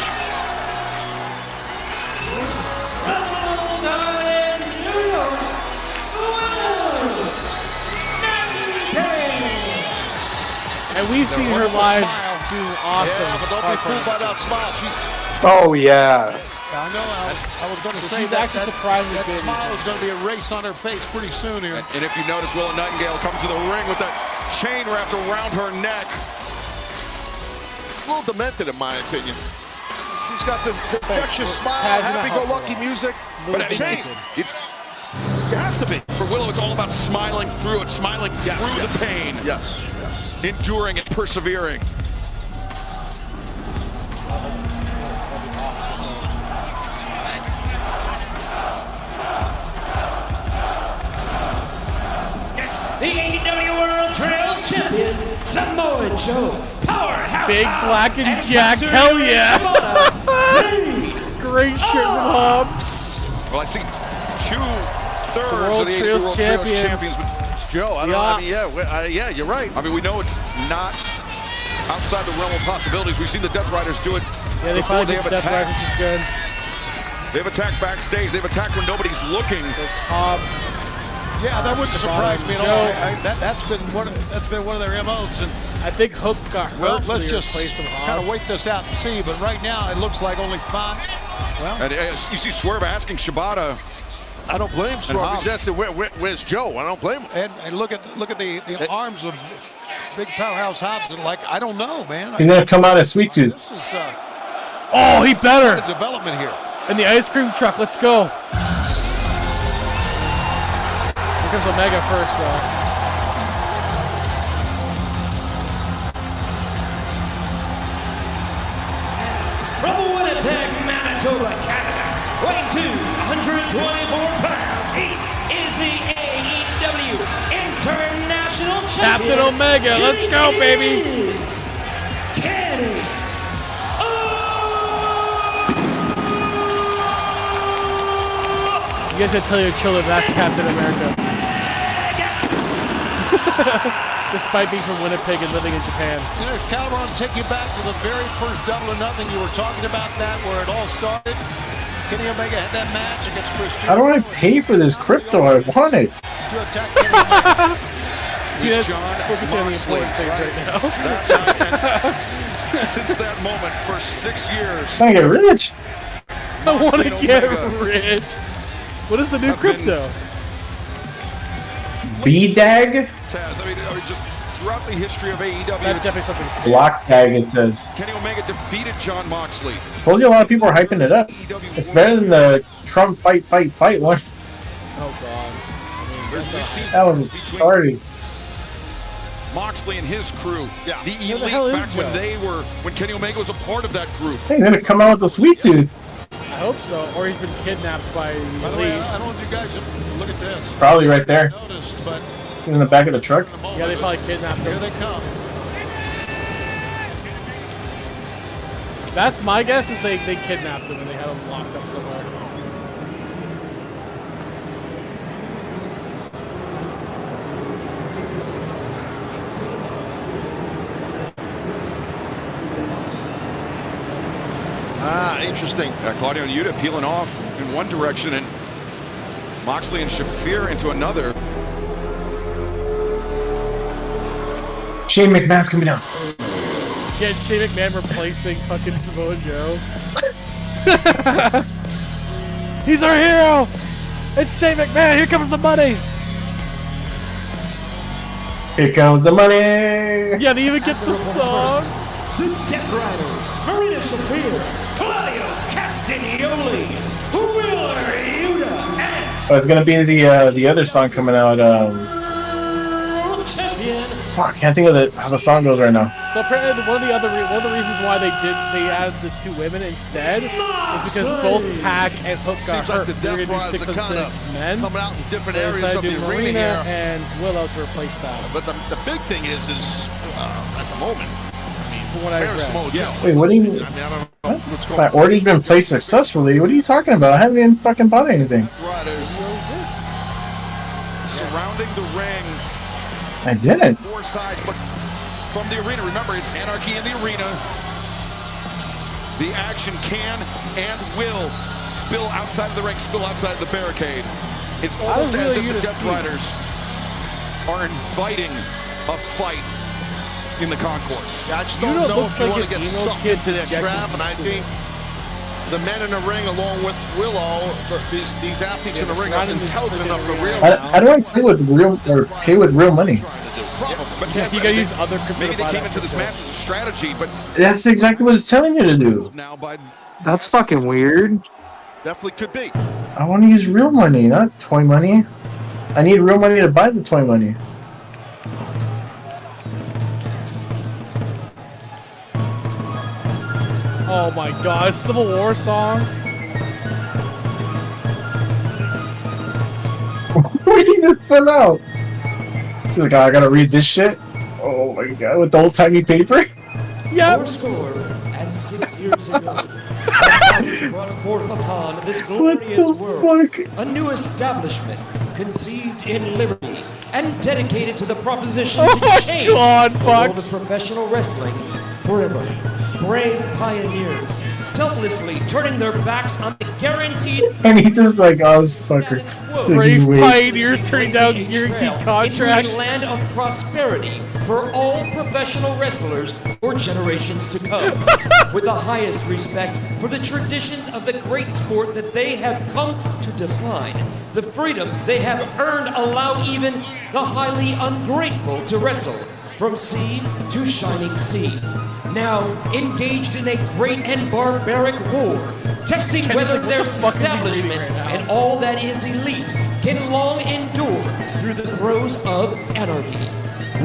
Speaker 3: And we've seen her live do awesome.
Speaker 12: Yeah, but don't be fooled by that smile. She's.
Speaker 18: Oh yeah.
Speaker 12: I know. I was going to say
Speaker 3: she's
Speaker 12: that.
Speaker 3: actually surprisingly
Speaker 12: that
Speaker 3: good.
Speaker 12: smile is going to be erased on her face pretty soon here.
Speaker 4: And if you notice, Willow Nightingale comes to the ring with that chain wrapped around her neck.
Speaker 22: A little demented, in my opinion. She's got this infectious smile, happy-go-lucky music, but a chain. You have to be.
Speaker 4: For Willow, it's all about smiling through it, smiling through the pain.
Speaker 22: Yes.
Speaker 4: Enduring and persevering.
Speaker 21: The AEW World Trails Champions, Samoa Joe, Powerhouse
Speaker 3: Big
Speaker 21: Hobbs,
Speaker 3: Black and Jack, hell yeah! Great shirt from Hobbs.
Speaker 4: Well, I see 2/3
Speaker 3: World
Speaker 4: of the AEW
Speaker 3: Trios
Speaker 4: World Trios
Speaker 3: Champions.
Speaker 4: Champions with Joe. I don't know. I mean, yeah, you're right. I mean, we know it's not outside the realm of possibilities. We've seen the Death Riders do it
Speaker 3: Yeah, they
Speaker 4: before.
Speaker 3: finally did Death Riders is good.
Speaker 4: They've attacked backstage. They've attacked when nobody's looking.
Speaker 3: Hobbs.
Speaker 12: Yeah, that wouldn't surprise me at all. That's been one of their MOs. And
Speaker 3: I think Hook got hurt.
Speaker 12: well,
Speaker 3: so
Speaker 12: let's
Speaker 3: they
Speaker 12: just
Speaker 3: replaced him with
Speaker 12: kind of
Speaker 3: Hobbs.
Speaker 12: wait this out and see. But right now, it looks like only 5. Well,
Speaker 4: And you see Swerve asking Shibata.
Speaker 22: I don't blame Swerve.
Speaker 4: Hobbs.
Speaker 22: He's asking, where's Joe? I don't blame him.
Speaker 12: and look at the arms of Big Powerhouse Hobbs. And like, I don't know, man.
Speaker 11: He's gonna come out as Sweet Tooth.
Speaker 12: This is
Speaker 3: Oh, he better.
Speaker 12: development here.
Speaker 3: In the ice cream truck. Let's go. Here comes Omega first, though.
Speaker 21: From Winnipeg, Manitoba, Canada, weighing 224 pounds, he is the AEW International Champion.
Speaker 3: Captain Omega, let's go, baby.
Speaker 21: Kenny.
Speaker 3: You guys gotta tell your children that's Captain America. Despite being from Winnipeg and living in Japan.
Speaker 12: You know, Caliber, I'll take you back to the very first Double or Nothing. You were talking about that, where it all started. Kenny Omega had that match against Chris
Speaker 11: How do I pay for this crypto? I want it.
Speaker 12: to attack Kenny Omega.
Speaker 3: Yeah,
Speaker 4: John
Speaker 3: focusing on the
Speaker 4: Moxley,
Speaker 3: important things right now.
Speaker 4: Since that moment, for 6 years,
Speaker 11: I'm gonna get rich.
Speaker 3: I want to
Speaker 4: Moxley
Speaker 3: get
Speaker 4: and Omega
Speaker 3: rich. What is the new crypto?
Speaker 11: B-Dag?
Speaker 4: Taz, I mean, just throughout the history of AEW,
Speaker 3: That's definitely something scary.
Speaker 11: Block tag, it says.
Speaker 4: Kenny Omega defeated John Moxley.
Speaker 11: Supposedly a lot of people are hyping it up. It's better than the Trump fight one.
Speaker 3: Oh, God. I mean,
Speaker 4: We've seen
Speaker 11: That was sorry.
Speaker 4: Moxley and his crew, the
Speaker 3: Where the
Speaker 4: Elite,
Speaker 3: hell is
Speaker 4: back
Speaker 3: Joe?
Speaker 4: when Kenny Omega was a part of that group.
Speaker 11: Hey, they're gonna come out with the Sweet Tooth.
Speaker 3: I hope so. Or he's been kidnapped by the
Speaker 12: By the way,
Speaker 3: Elite.
Speaker 12: I don't want you guys to look at this.
Speaker 11: Probably right there.
Speaker 12: Noticed, but
Speaker 11: In the back of the truck.
Speaker 3: Yeah, they probably kidnapped
Speaker 12: here
Speaker 3: him.
Speaker 12: they come.
Speaker 3: That's my guess, is they kidnapped him and they had him locked up somewhere.
Speaker 22: Ah, interesting.
Speaker 4: Claudio and Yuta peeling off in one direction and Moxley and Shafir into another.
Speaker 11: Shane McMahon's coming down.
Speaker 3: Yeah, Shane McMahon replacing fucking Samoa Joe. He's our hero! It's Shane McMahon, here comes the money!
Speaker 11: Here comes the money.
Speaker 3: Yeah, they even get the song.
Speaker 21: The Death Riders, Marina Shafir, Claudio Castagnoli, Wheeler Yuta, and
Speaker 11: Oh, it's gonna be the other song coming out.
Speaker 21: World Champion
Speaker 11: Fuck, I can't think of how the song goes right now.
Speaker 3: So apparently, one of the reasons why they added the 2 women instead is because both Pac and Hook got hurt.
Speaker 22: Like the Death Riders are kind of coming out in different areas of the arena here,
Speaker 3: and Willow to replace that.
Speaker 22: But the big thing is at the moment.
Speaker 11: Wait, what do you mean? My order's been placed successfully. What are you talking about? I haven't even fucking bought anything.
Speaker 19: Surrounding the ring.
Speaker 11: I didn't.
Speaker 19: 4 sides, but from the arena. Remember, it's anarchy in the arena. The action can and will spill outside of the ring, spill outside of the barricade. It's almost as if the Death Riders are inviting a fight in the concourse.
Speaker 22: Yeah, I just don't know if you want to get sucked into that trap, and I think the men in the ring, along with Willow, these athletes in the ring are intelligent enough to realize.
Speaker 11: How do I pay with real money?
Speaker 19: But
Speaker 3: you gotta use other crypto.
Speaker 19: Maybe they came into this match with a strategy, but
Speaker 11: that's exactly what it's telling you to do.
Speaker 18: That's fucking weird.
Speaker 19: Definitely could be.
Speaker 11: I want to use real money, not toy money. I need real money to buy the toy money.
Speaker 3: Oh my god, Civil War song.
Speaker 11: What did he just fill out? He's like, oh, I gotta read this shit? Oh my god, with the old timey paper?
Speaker 3: Yep.
Speaker 21: 6 years ago, brought forth upon this glorious world a new establishment conceived in liberty and dedicated to the proposition to change the world of professional wrestling forever. Brave pioneers, selflessly turning their backs on the guaranteed.
Speaker 11: And he just like, oh, this fucker.
Speaker 3: Brave pioneers turning down guaranteed contracts.
Speaker 21: Into a land of prosperity for all professional wrestlers for generations to come. With the highest respect for the traditions of the great sport that they have come to define. The freedoms they have earned allow even the highly ungrateful to wrestle from sea to shining sea. Now engaged in a great and barbaric war, testing whether their establishment and all that is elite can long endure through the throes of anarchy.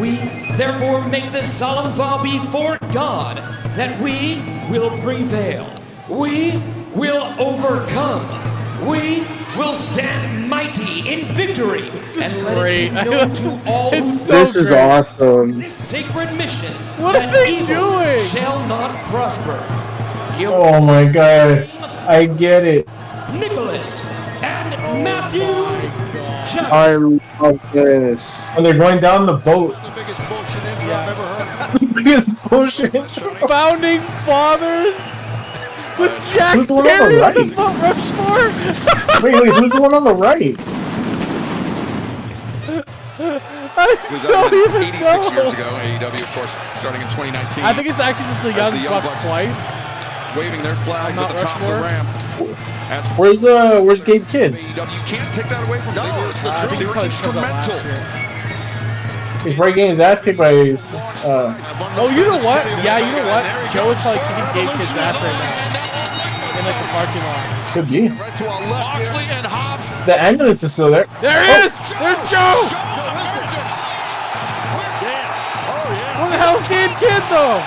Speaker 21: We therefore make the solemn vow before God that we will prevail. We will overcome. We will stand mighty in victory and let it be known to all who
Speaker 18: This is awesome.
Speaker 21: this sacred mission
Speaker 3: What are
Speaker 21: that
Speaker 3: they
Speaker 21: evil
Speaker 3: doing?
Speaker 21: shall not prosper.
Speaker 11: Oh my god, I get it.
Speaker 21: Nicholas and Matthew Jackson.
Speaker 18: I love this.
Speaker 11: And they're going down the boat.
Speaker 22: The biggest bullshit intro I've ever heard.
Speaker 11: The biggest bullshit intro.
Speaker 3: Founding Fathers with Jack
Speaker 11: Who's the one on the
Speaker 3: Perry
Speaker 11: right?
Speaker 3: the Mount Rushmore.
Speaker 11: Wait, who's the one on the right?
Speaker 3: I don't even
Speaker 19: 86
Speaker 3: know.
Speaker 19: years ago, AEW, of course, starting in 2019.
Speaker 3: I think it's actually just the Young Bucks twice.
Speaker 19: Waving their flags at the top of the ramp.
Speaker 11: Where's Gabe Kidd?
Speaker 19: AEW can't take that away from them. It's the truth. They were instrumental.
Speaker 11: He's probably getting his ass kicked by his.
Speaker 3: Oh, you know what? Yeah, you know what? Joe is probably kicking Gabe Kidd's ass right now. In like the parking lot.
Speaker 11: Could be.
Speaker 19: Right to our left. Moxley and Hobbs.
Speaker 11: The ambulance is still there.
Speaker 3: There he is! There's Joe! What the hell's Gabe Kidd though?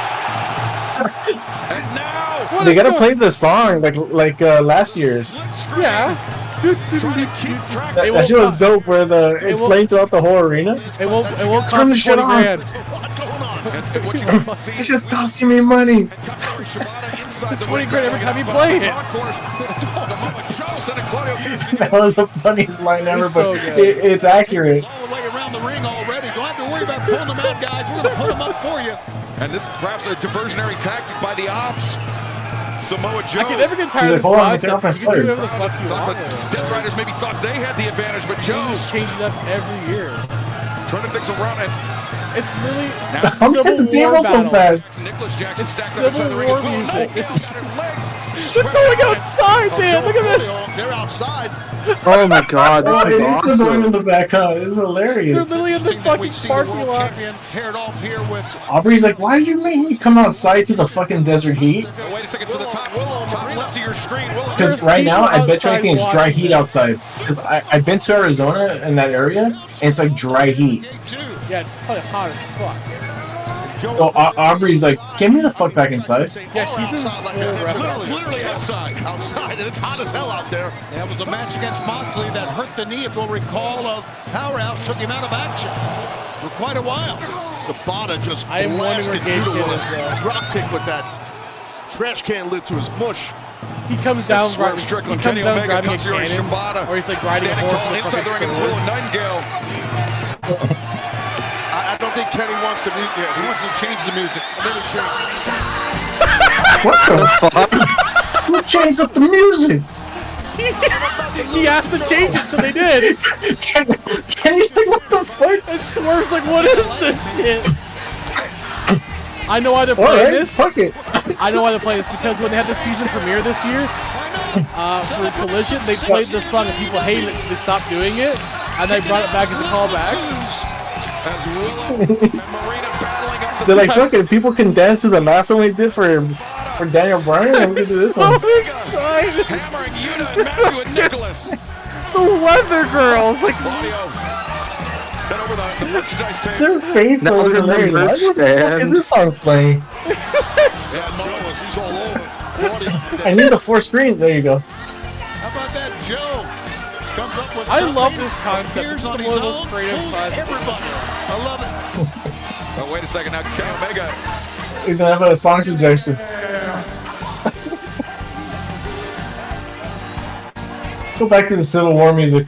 Speaker 19: And now
Speaker 11: They gotta play the song like last year's.
Speaker 3: Yeah.
Speaker 11: That shit was dope where it's playing throughout the whole arena.
Speaker 3: It won't
Speaker 11: Turn
Speaker 3: cost
Speaker 11: the
Speaker 3: you
Speaker 11: shit
Speaker 3: 20
Speaker 11: off.
Speaker 3: grand.
Speaker 11: It's just costing me money.
Speaker 3: It's 20 grand every time you play it.
Speaker 11: That was the funniest line ever,
Speaker 3: It's so
Speaker 11: but
Speaker 3: good.
Speaker 11: it's accurate.
Speaker 22: All the way around the ring already. Don't have to worry about pulling them out, guys. We're going to pull them up for you.
Speaker 19: And this perhaps a diversionary tactic by the Ops. Samoa Joe.
Speaker 3: I can never get tired of this
Speaker 11: Hold on,
Speaker 3: concept.
Speaker 11: get off my
Speaker 3: You can do
Speaker 11: sweater.
Speaker 3: whatever the fuck you
Speaker 19: Thought
Speaker 3: want.
Speaker 19: the Death Riders maybe thought they had the advantage, but
Speaker 3: You
Speaker 19: Joe
Speaker 3: just change it up every year.
Speaker 19: turning things around. And
Speaker 3: It's literally
Speaker 19: Now-
Speaker 3: a
Speaker 11: How
Speaker 3: Civil
Speaker 11: did the
Speaker 3: War
Speaker 11: table so
Speaker 3: battle.
Speaker 11: fast?
Speaker 19: Nicholas Jackson
Speaker 3: It's
Speaker 19: stacked up inside
Speaker 3: Civil
Speaker 19: the ring as
Speaker 3: War
Speaker 19: well.
Speaker 3: music.
Speaker 19: No,
Speaker 3: It's-
Speaker 19: their leg.
Speaker 3: They're going outside, man. Look at this.
Speaker 22: They're outside.
Speaker 18: Oh my god,
Speaker 11: Oh,
Speaker 18: this
Speaker 11: it
Speaker 18: is
Speaker 11: is still going in
Speaker 18: awesome.
Speaker 11: the back, huh? This is
Speaker 3: They're
Speaker 11: hilarious.
Speaker 3: literally in the
Speaker 22: Interesting that we
Speaker 3: fucking
Speaker 22: see the
Speaker 3: parking
Speaker 22: world
Speaker 3: lot.
Speaker 22: champion paired off here with
Speaker 11: Aubrey's like, why did you make me come outside to the fucking desert heat?
Speaker 19: Wait a second to the top left of your screen.
Speaker 11: Because right now, I bet you anything it's dry heat outside. Because I've been to Arizona in that area, and it's like dry heat.
Speaker 3: Yeah, it's probably hot as fuck.
Speaker 11: So Aubrey's like, get me the fuck back inside.
Speaker 3: Yeah, she's in
Speaker 19: literally outside, and it's hot as hell out there.
Speaker 12: That was a match against Moxley that hurt the knee, if you'll recall, of Powerhouse took him out of action for quite a while.
Speaker 19: Sabata just
Speaker 3: I am wondering where
Speaker 19: blasted
Speaker 3: Gabe
Speaker 19: Yuta with
Speaker 3: is,
Speaker 19: a drop kick with that trash can lid to his mush.
Speaker 3: He comes down,
Speaker 19: Swerve Strickland, Kenny Omega comes here, and Shibata
Speaker 3: or he's like riding a
Speaker 19: standing
Speaker 3: horse
Speaker 19: tall
Speaker 3: with a
Speaker 19: inside the ring, and
Speaker 3: fucking
Speaker 19: Willow Nightingale. I don't think Kenny wants to mute. Yeah, he wants to change the music.
Speaker 11: What the fuck? Who changed up the music?
Speaker 3: He asked to change it, so they did.
Speaker 11: Kenny's like, what the fuck?
Speaker 3: And Swerve's like, what is this shit? I know why they're playing this.
Speaker 11: Fuck it.
Speaker 3: I know why they're playing this, because when they had the season premiere this year, for Collision, they played this song and people hated it, so they stopped doing it, and they brought it back as a callback.
Speaker 11: They're like, fuck it, people can dance to the last one we did for Daniel Bryan, and we can do this one.
Speaker 3: So excited!
Speaker 19: Hammering Yuta and Matthew and Nicholas.
Speaker 3: The Weather Girls, like.
Speaker 19: Then over the merchandise table.
Speaker 11: Their face was hilarious. Why the fuck is this song playing?
Speaker 19: She's all over.
Speaker 11: I need the 4 screen. There you go.
Speaker 12: How about that, Joe? Comes up with
Speaker 3: I love this concept. It's one of those creative concepts.
Speaker 12: Everybody. I love it.
Speaker 19: Oh, wait a second now. Kenny Omega.
Speaker 11: He's gonna have a song suggestion. Let's go back to the Civil War music.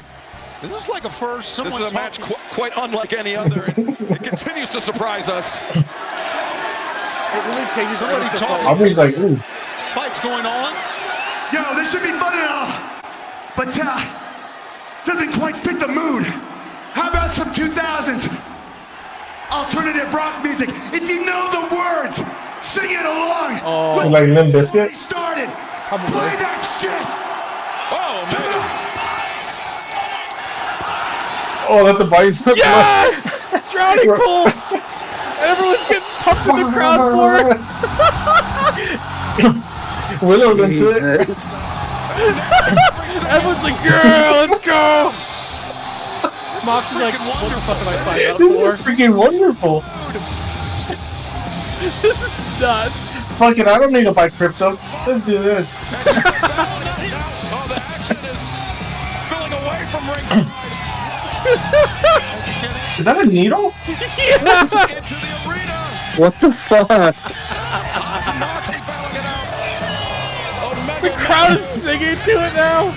Speaker 12: Is this like a first?
Speaker 19: This is a match quite unlike any other, and it continues to surprise us.
Speaker 3: It really changes.
Speaker 12: Somebody talking.
Speaker 11: Aubrey's like, ooh.
Speaker 12: Fights going on.
Speaker 6: Yo, this should be fun and all, but doesn't quite fit the mood. How about some 2000s alternative rock music? If you know the words, sing it along.
Speaker 11: Oh, like Limp Bizkit?
Speaker 6: Started.
Speaker 3: Probably.
Speaker 6: Play that shit.
Speaker 19: Oh, man.
Speaker 11: Oh, let the boys.
Speaker 3: Yes! Drowning pool! Everyone's getting pumped in the crowd for it.
Speaker 11: Willow's into it.
Speaker 3: Everyone's like, yeah, let's go! Mox is like, what the fuck did I find out
Speaker 11: This
Speaker 3: for?
Speaker 11: is freaking wonderful.
Speaker 3: This is nuts.
Speaker 11: Fuck it, I don't need to buy crypto. Let's do this.
Speaker 19: Oh, the action is spilling away from ringside.
Speaker 11: Is that a needle?
Speaker 3: Yes!
Speaker 19: Into the arena.
Speaker 18: What the fuck?
Speaker 19: Moxley fouling it out.
Speaker 3: The crowd is singing to it now.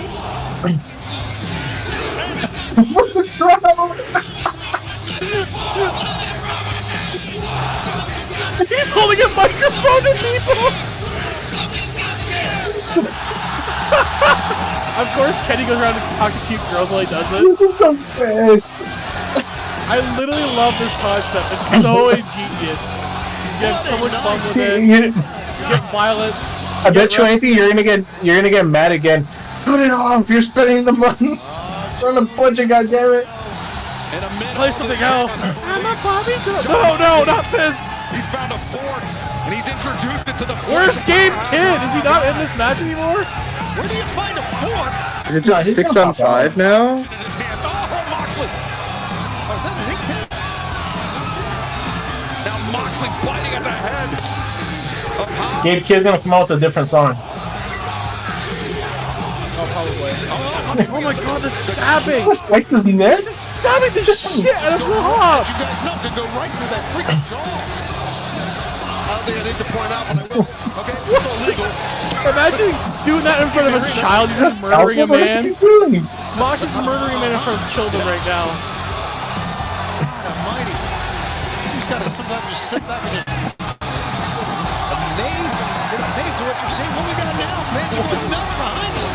Speaker 11: What the crowd?
Speaker 3: He's holding a microphone to people. Of course, Kenny goes around and talks to cute girls while he does it.
Speaker 11: This is the best.
Speaker 3: I literally love this concept. It's so ingenious. You have so much fun with it. You get violence.
Speaker 11: I bet you anything you're gonna get mad again. Put it off. You're spending the money. Run a budget, goddammit.
Speaker 3: Play something else. I'm a Bobby girl. No, not this.
Speaker 19: He's found a fork, and he's introduced it to the fork.
Speaker 3: Where's Gabe Kidd? Is he not in this match anymore?
Speaker 19: Where do you find a fork?
Speaker 18: Is it just 6 on 5 now?
Speaker 19: In his hand. Oh, Moxley. Oh, is that an ink tag? Now Moxley biting at the head of Hobbs.
Speaker 11: Gabe Kidd's gonna come out with a different song.
Speaker 3: Oh, probably. Oh my god, the stabbing!
Speaker 11: Like his neck?
Speaker 3: This is stabbing the shit out of Rob!
Speaker 19: You guys know to go right through that freaking jaw. I don't think I need to point out, but I will. Okay, it's illegal.
Speaker 3: Imagine doing that in front of a child. You're just murdering a man. Mox is murdering a man in front of children right now.
Speaker 12: Almighty. He's got to sometimes just sit back and amazed to what you're seeing. What we got now? Fans are going nuts behind us.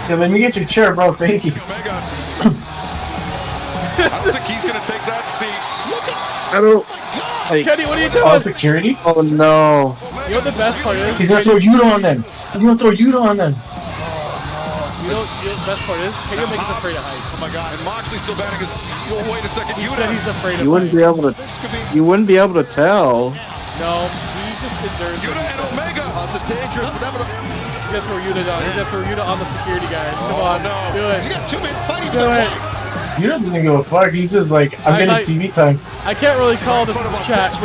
Speaker 11: Yeah, let me get your chair, bro. Thank you.
Speaker 19: Omega. I don't think he's going to take that seat. Look at.
Speaker 18: I don't. Like,
Speaker 3: Kenny, what are you doing?
Speaker 11: Oh, security?
Speaker 18: Oh no.
Speaker 3: You know what the best part is?
Speaker 11: He's gonna throw Yuta on them. He's gonna throw Yuta on them.
Speaker 3: You know what the best part is? Kenny will make us afraid of heights.
Speaker 19: Oh my god. And Moxley's still batting his. Oh, wait a second.
Speaker 3: He said he's afraid of
Speaker 18: You wouldn't
Speaker 3: heights.
Speaker 18: be able to. You wouldn't be able to tell.
Speaker 3: No, he just endures.
Speaker 19: Yuta and Omega.
Speaker 22: This is dangerous.
Speaker 3: He's gonna throw Yuta on the security guys. Come on, do it.
Speaker 22: You got 2 men fighting.
Speaker 3: Do it.
Speaker 11: You don't give a fuck. He's just like, I'm getting TV time.
Speaker 3: I can't really call this in the chat. It's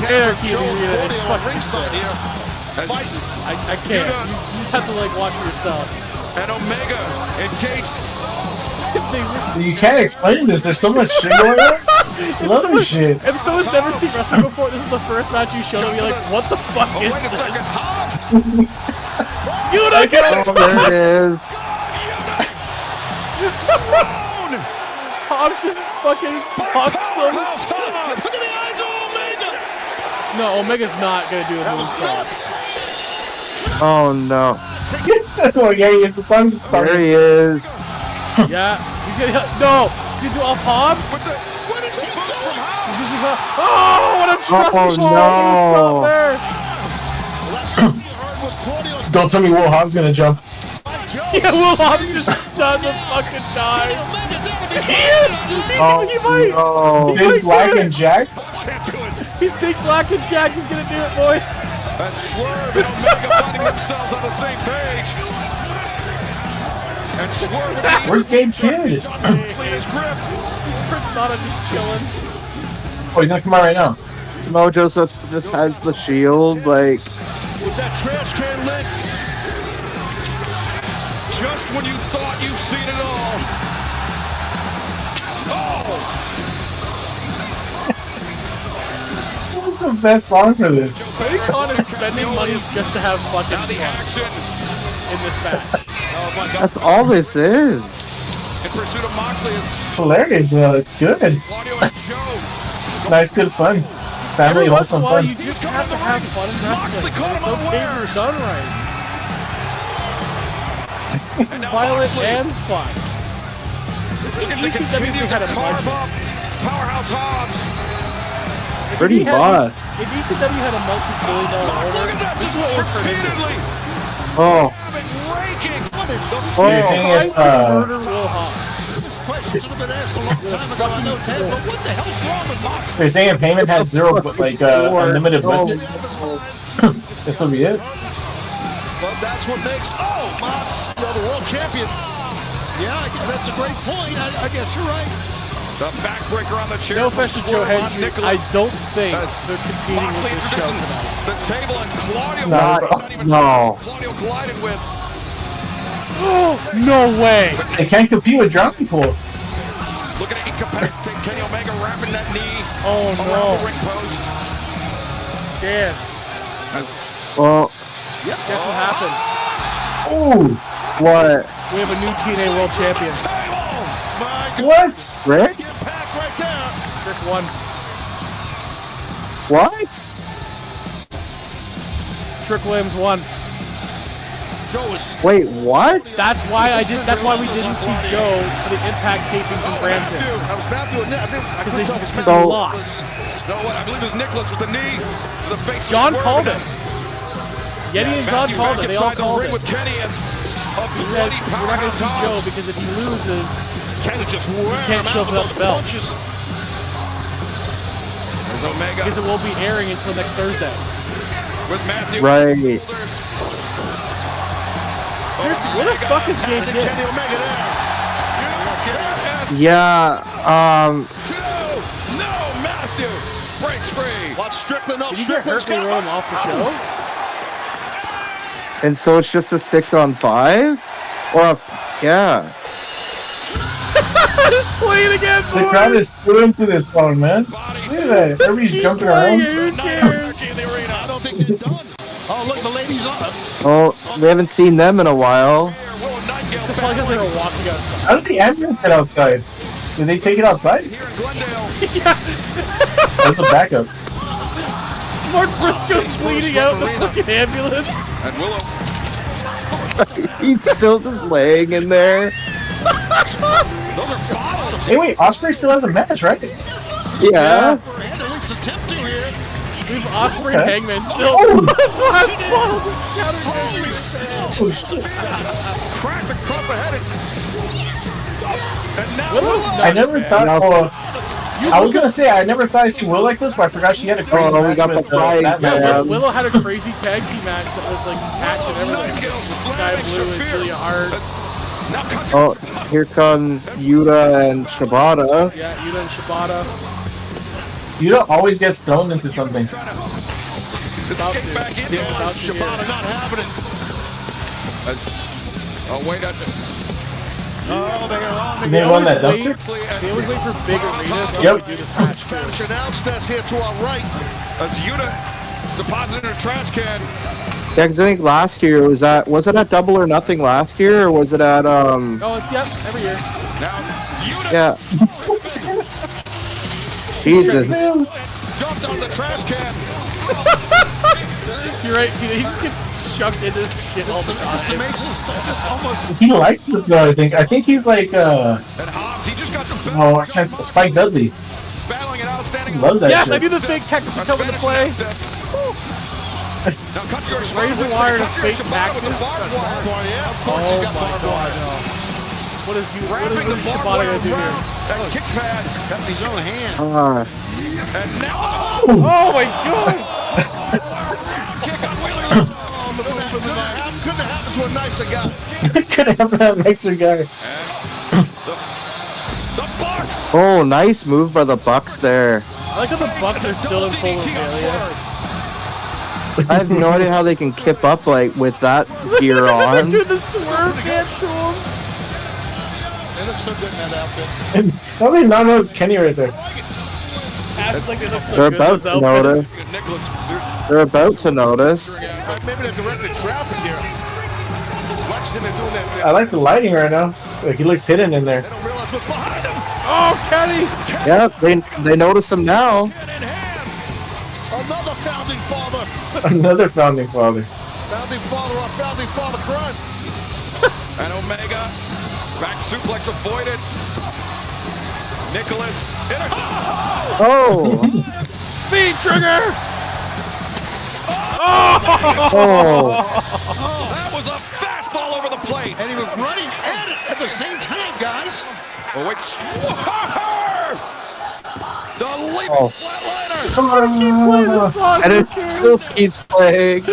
Speaker 3: anarchy in the arena. It's fucking
Speaker 22: ringside here.
Speaker 3: I can't. You just have to like watch for yourself.
Speaker 19: And Omega engaged.
Speaker 11: You can't explain this. There's so much shit going on. I love this shit.
Speaker 3: If someone's never seen wrestling before, this is the first match you showed me. Like, what the fuck is
Speaker 19: Wait a
Speaker 3: this?
Speaker 19: second. Hobbs!
Speaker 3: Yuta, get
Speaker 18: Oh, there it is.
Speaker 3: Hobbs just fucking bucks him.
Speaker 19: Look at the eyes of Omega.
Speaker 3: No, Omega's not gonna do a moonsault.
Speaker 18: Oh no.
Speaker 11: Oh yeah, he is. The song just started.
Speaker 18: There he is.
Speaker 3: Yeah, he's gonna no. He's gonna do off Hobbs.
Speaker 19: What is he doing from Hobbs?
Speaker 3: Oh, what a trusty ball there.
Speaker 11: Don't tell me Will Hobbs gonna jump.
Speaker 3: Yeah, Will Hobbs just doesn't fucking die. He is! He might!
Speaker 11: No. Big Black and Jack?
Speaker 3: He's Big Black and Jack. He's gonna do it, boys.
Speaker 19: And Swerve and Omega finding themselves on the same page. And Swerve.
Speaker 11: Where's Gabe Kidd?
Speaker 19: His grip.
Speaker 3: Prince Nana just chilling.
Speaker 11: Oh, he's gonna come out right now.
Speaker 18: Mojo just has the shield, like.
Speaker 19: With that trash can lit. Just when you thought you've seen it all.
Speaker 11: What's the best song for this?
Speaker 3: Tony Khan is spending money just to have fucking fun in this match.
Speaker 19: Oh my God.
Speaker 18: That's all this is.
Speaker 19: In pursuit of Moxley is
Speaker 11: Hilarious though. It's good.
Speaker 19: Claudio and Joe.
Speaker 11: Nice, good fun. Family,
Speaker 3: Every once in
Speaker 11: wholesome
Speaker 3: a while,
Speaker 11: fun.
Speaker 3: you just have to have fun in wrestling. It's okay if it's done right. This is violent and fun. This is ECW had a budget.
Speaker 19: Powerhouse Hobbs.
Speaker 18: Pretty buff.
Speaker 3: If ECW had a multi-billion-dollar order, this is what we're turning into.
Speaker 18: Oh.
Speaker 19: Raking. What is the
Speaker 18: Oh.
Speaker 3: He's trying to murder Will Hobbs.
Speaker 19: question should have been asked a long time ago. I know, Ted, but what the hell's wrong with Moxley?
Speaker 11: They're saying Payment had zero, like unlimited budget. This will be it.
Speaker 22: But that's what makes Mox, the world champion. Yeah, that's a great point. I guess you're right.
Speaker 19: The backbreaker on the chair.
Speaker 3: No offense to Joe Hendry, I don't think they're competing
Speaker 19: Moxley
Speaker 3: with this show
Speaker 19: introducing
Speaker 3: tonight.
Speaker 19: the table and Claudio.
Speaker 18: No.
Speaker 19: Claudio collided with.
Speaker 3: No way.
Speaker 11: They can't compete with Drowning Pool.
Speaker 19: Look at incapacitated Kenny Omega wrapping that knee
Speaker 3: around
Speaker 19: the ring post.
Speaker 3: Yeah.
Speaker 18: Well.
Speaker 3: Guess what happened?
Speaker 11: Ooh.
Speaker 18: What?
Speaker 3: We have a new TNA World Champion.
Speaker 11: What?
Speaker 18: Rick?
Speaker 3: Rick won.
Speaker 18: What?
Speaker 3: Trick Williams won.
Speaker 18: Wait, what?
Speaker 3: That's why we didn't see Joe for the Impact tapings in Brampton.
Speaker 19: I was about to admit,
Speaker 3: Because he
Speaker 18: So-
Speaker 3: lost.
Speaker 19: No, what? I believe it was Nicholas with the knee to the face.
Speaker 3: John
Speaker 19: of
Speaker 3: called
Speaker 19: Swerve.
Speaker 3: it. Yeti and John
Speaker 19: Matthew
Speaker 3: called
Speaker 19: back
Speaker 3: it. They all
Speaker 19: inside the
Speaker 3: called
Speaker 19: ring
Speaker 3: it.
Speaker 19: with Kenny as a
Speaker 3: He said,
Speaker 19: bloody
Speaker 3: we're not going to
Speaker 19: powerhouse
Speaker 3: see Joe
Speaker 19: Hobbs.
Speaker 3: because if he loses,
Speaker 19: Kenny just
Speaker 3: he
Speaker 19: wear
Speaker 3: can't
Speaker 19: him
Speaker 3: show
Speaker 19: out
Speaker 3: for
Speaker 19: with
Speaker 3: that
Speaker 19: those
Speaker 3: belt.
Speaker 19: punches. There's Omega
Speaker 3: Because it won't be airing until next Thursday.
Speaker 19: with Matthew.
Speaker 18: Right.
Speaker 3: Seriously, where the fuck is Gabe Kidd?
Speaker 19: Kenny Omega there.
Speaker 18: Yeah,
Speaker 19: No, Matthew breaks free. Watch Strickland. No,
Speaker 3: Did he get hurt when we wrote him off the show?
Speaker 18: and so it's just a 6-on-5? Or a, yeah.
Speaker 3: Just play it again,
Speaker 11: The
Speaker 3: boys.
Speaker 11: crowd is still into this song, man. Look at that. Everybody's jumping around.
Speaker 3: Who cares?
Speaker 19: I don't think they're done. Oh, look, the ladies on.
Speaker 18: Oh, we haven't seen them in a while.
Speaker 3: It's probably because they were walking outside.
Speaker 11: How did the ambulance get outside? Did they take it outside?
Speaker 19: Here in Glendale.
Speaker 3: Yeah.
Speaker 11: That's a backup.
Speaker 3: Mark Briscoe's bleeding out in the fucking ambulance.
Speaker 19: And Willow.
Speaker 18: He's still just laying in there.
Speaker 19: Those are bottles.
Speaker 11: Hey, wait, Osprey still has a match, right?
Speaker 18: Yeah.
Speaker 19: And at least attempting here.
Speaker 3: We have Osprey and
Speaker 11: Okay.
Speaker 3: Hangman still.
Speaker 11: Oh.
Speaker 3: Glass bottles and shattered
Speaker 19: Cracked across the head. And now
Speaker 3: Willow's
Speaker 11: I
Speaker 3: nuts,
Speaker 11: never
Speaker 3: man.
Speaker 11: thought. I was gonna say I never thought I'd see Will like this, but I forgot she had a crazy match.
Speaker 18: We got the frying pan.
Speaker 3: Willow had a crazy tag team match that was like catch and everything. Sky Blue and Julia Hart.
Speaker 18: Oh, here comes Yuta and Shibata.
Speaker 3: Yeah, Yuta and Shibata.
Speaker 11: Yuta always gets thrown into something.
Speaker 19: Escape back in. Shibata not having it. Oh, wait. Oh, they are on.
Speaker 11: Is anyone that dumpster?
Speaker 3: They always wait for big arenas.
Speaker 11: Yep.
Speaker 19: Spanish announce that's here to our right. As Yuta deposited in a trash can.
Speaker 18: Yeah, because I think last year was it at Double or Nothing last year, or was it at
Speaker 3: Oh, yep, every year.
Speaker 19: Now, Yuta.
Speaker 18: Yeah. Jesus.
Speaker 19: Jumped on the trash can.
Speaker 3: You're right. He just gets shoved into shit all the time.
Speaker 11: He likes it though. I think he's like
Speaker 19: And Hobbs, he just got the belt.
Speaker 11: oh, I can't, Spike Dudley.
Speaker 19: Battling an outstanding.
Speaker 11: He loves that
Speaker 3: Yes,
Speaker 11: shit.
Speaker 3: I do the fake technical come into play.
Speaker 19: Now cut your
Speaker 3: Razor wire and a fake
Speaker 19: with the
Speaker 3: cactus.
Speaker 19: barbed wire. Yeah, of course
Speaker 3: Oh
Speaker 19: he's got
Speaker 3: my
Speaker 19: barbed
Speaker 3: god,
Speaker 19: wire.
Speaker 3: no. What is
Speaker 19: Wrapping the barbed
Speaker 3: Shibata
Speaker 19: wire
Speaker 3: gonna do here?
Speaker 19: around that kick pad. Got in his own hand. And now,
Speaker 3: oh my god!
Speaker 19: kick on Wheeler. Couldn't have happened to a nicer guy.
Speaker 11: Could have a nicer guy.
Speaker 19: The Bucks.
Speaker 18: Oh, nice move by the Bucks there.
Speaker 3: I like how the Bucks are still in full regalia.
Speaker 18: I have no idea how they can kip up like with that gear on.
Speaker 3: Do the swerve dance to him.
Speaker 19: They look so good in that outfit.
Speaker 11: How do they not know it's Kenny right there?
Speaker 3: Passes like they look so
Speaker 18: They're
Speaker 3: good,
Speaker 18: about
Speaker 3: those
Speaker 18: to notice.
Speaker 19: Nicholas,
Speaker 18: They're about to notice.
Speaker 19: maybe they're directing traffic here. Flexing and doing that.
Speaker 11: I like the lighting right now. Like he looks hidden in there.
Speaker 19: They don't realize what's behind them.
Speaker 3: Oh, Kenny!
Speaker 18: Yeah, they notice him now.
Speaker 19: Another founding father.
Speaker 11: Another founding father.
Speaker 19: Founding father on founding father crime. And Omega. Back suplex avoided. Nicholas.
Speaker 18: Oh!
Speaker 3: Speed trigger!
Speaker 18: Oh!
Speaker 19: That was a fastball over the plate. And he was running at it at the same time, guys. Oh, wait. Swerve! The leap flatliner.
Speaker 18: And it still keeps playing.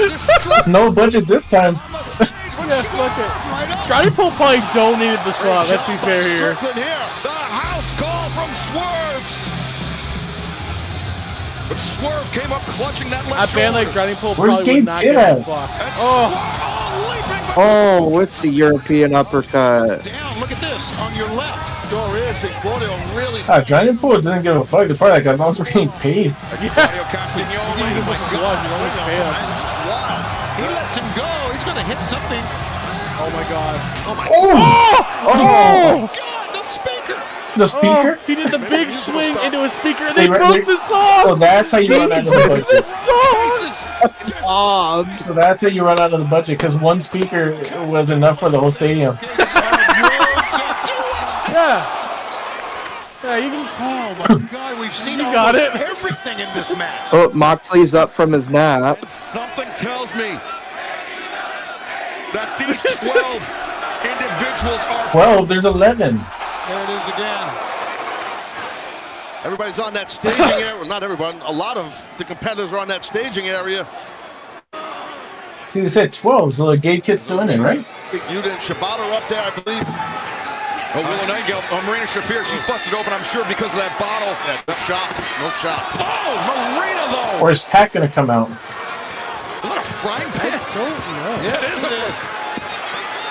Speaker 11: No budget this time.
Speaker 3: Yeah, fuck it. Johnny Pope probably donated the song, let's be fair here.
Speaker 19: The house call from Swerve. But Swerve came up clutching that left
Speaker 3: A band
Speaker 19: shoulder.
Speaker 3: like Johnny Pope
Speaker 11: Where's
Speaker 3: probably
Speaker 11: Gabe
Speaker 3: would not
Speaker 11: Kidd
Speaker 3: give a
Speaker 11: at?
Speaker 3: fuck.
Speaker 18: Oh, with the European uppercut.
Speaker 19: Down, look at this on your left. Sure is. And Claudio really.
Speaker 11: Johnny Poole didn't give a fuck. The part that guy's also getting paid.
Speaker 19: Claudio Castagnoli.
Speaker 3: He was wild.
Speaker 19: He lets him go. He's going to hit something.
Speaker 3: Oh my god.
Speaker 19: Oh my
Speaker 11: Oh!
Speaker 19: God, the speaker.
Speaker 11: The speaker?
Speaker 3: Oh, he did the big swing into a speaker and
Speaker 11: They
Speaker 3: they broke the song!
Speaker 11: So that's how you run out of the
Speaker 3: broke the
Speaker 11: budget.
Speaker 3: song!
Speaker 11: So that's how you run out of the budget, because one speaker was enough for the whole stadium.
Speaker 3: Yeah. Yeah, you can.
Speaker 19: Oh my God, we've seen everything in this match.
Speaker 18: Oh, Moxley's up from his nap.
Speaker 19: Something tells me that these 12 individuals are
Speaker 11: 12, there's 11.
Speaker 19: There it is again. Everybody's on that staging area. Well, not everyone. A lot of the competitors are on that staging area.
Speaker 11: See, they said 12, so the Gabe Kidd's still in it, right?
Speaker 19: Yuta and Shibata are up there, I believe. Oh, Willow Nightingale. Oh, Marina Shafir, she's busted open, I'm sure, because of that bottle. Yeah, no shot. No shot. Oh, Marina, though.
Speaker 11: Or is Pat going to come out?
Speaker 19: Is that a frying pan?
Speaker 3: I don't know.
Speaker 19: Yeah, it is.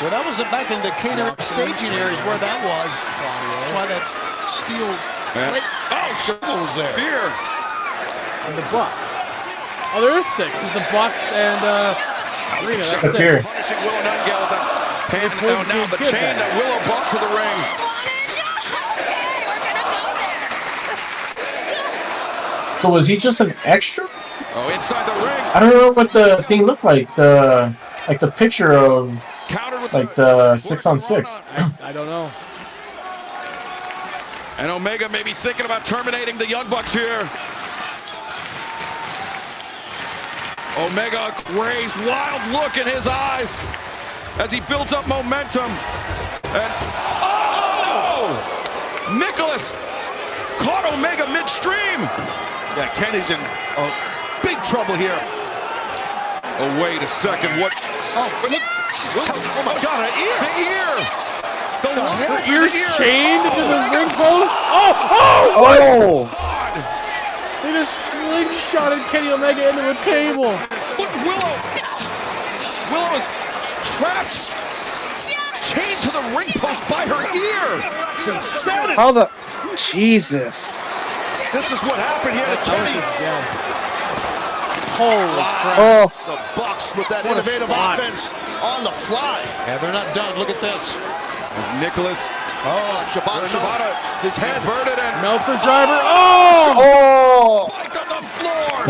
Speaker 12: Well, that was back in the catering staging areas where that was. That's why that steel plate.
Speaker 19: Oh, Shafir was there. Fear.
Speaker 3: And the Bucks. Oh, there is 6. It's the Bucks and Marina. That's 6.
Speaker 19: Punishing Willow Nightingale with that hand. Now the chain that Willow brought to the ring.
Speaker 11: So was he just an extra?
Speaker 19: Oh, inside the ring.
Speaker 11: I don't know what the thing looked like. The picture of like the 6-on-6.
Speaker 3: I don't know.
Speaker 19: And Omega may be thinking about terminating the Young Bucks here. Omega, crazed, wild look in his eyes as he builds up momentum. And oh! Nicholas caught Omega midstream. Yeah, Kenny's in big trouble here. Oh, wait a second. What? Oh, look. Oh my God, an ear. The ear.
Speaker 3: The ear's chained to the ring post. They just slingshotted Kenny Omega into a table.
Speaker 19: Look, Willow is trapped, chained to the ring post by her ear. It's insanity.
Speaker 18: How the... Jesus.
Speaker 19: This is what happened here to Kenny.
Speaker 3: Holy crap.
Speaker 18: Oh.
Speaker 19: The Bucks with that innovative offense on the fly. Yeah, they're not done. Look at this. There's Nicholas. Shibata, his head inverted and
Speaker 3: Meltzer driver. Oh!
Speaker 19: On the floor.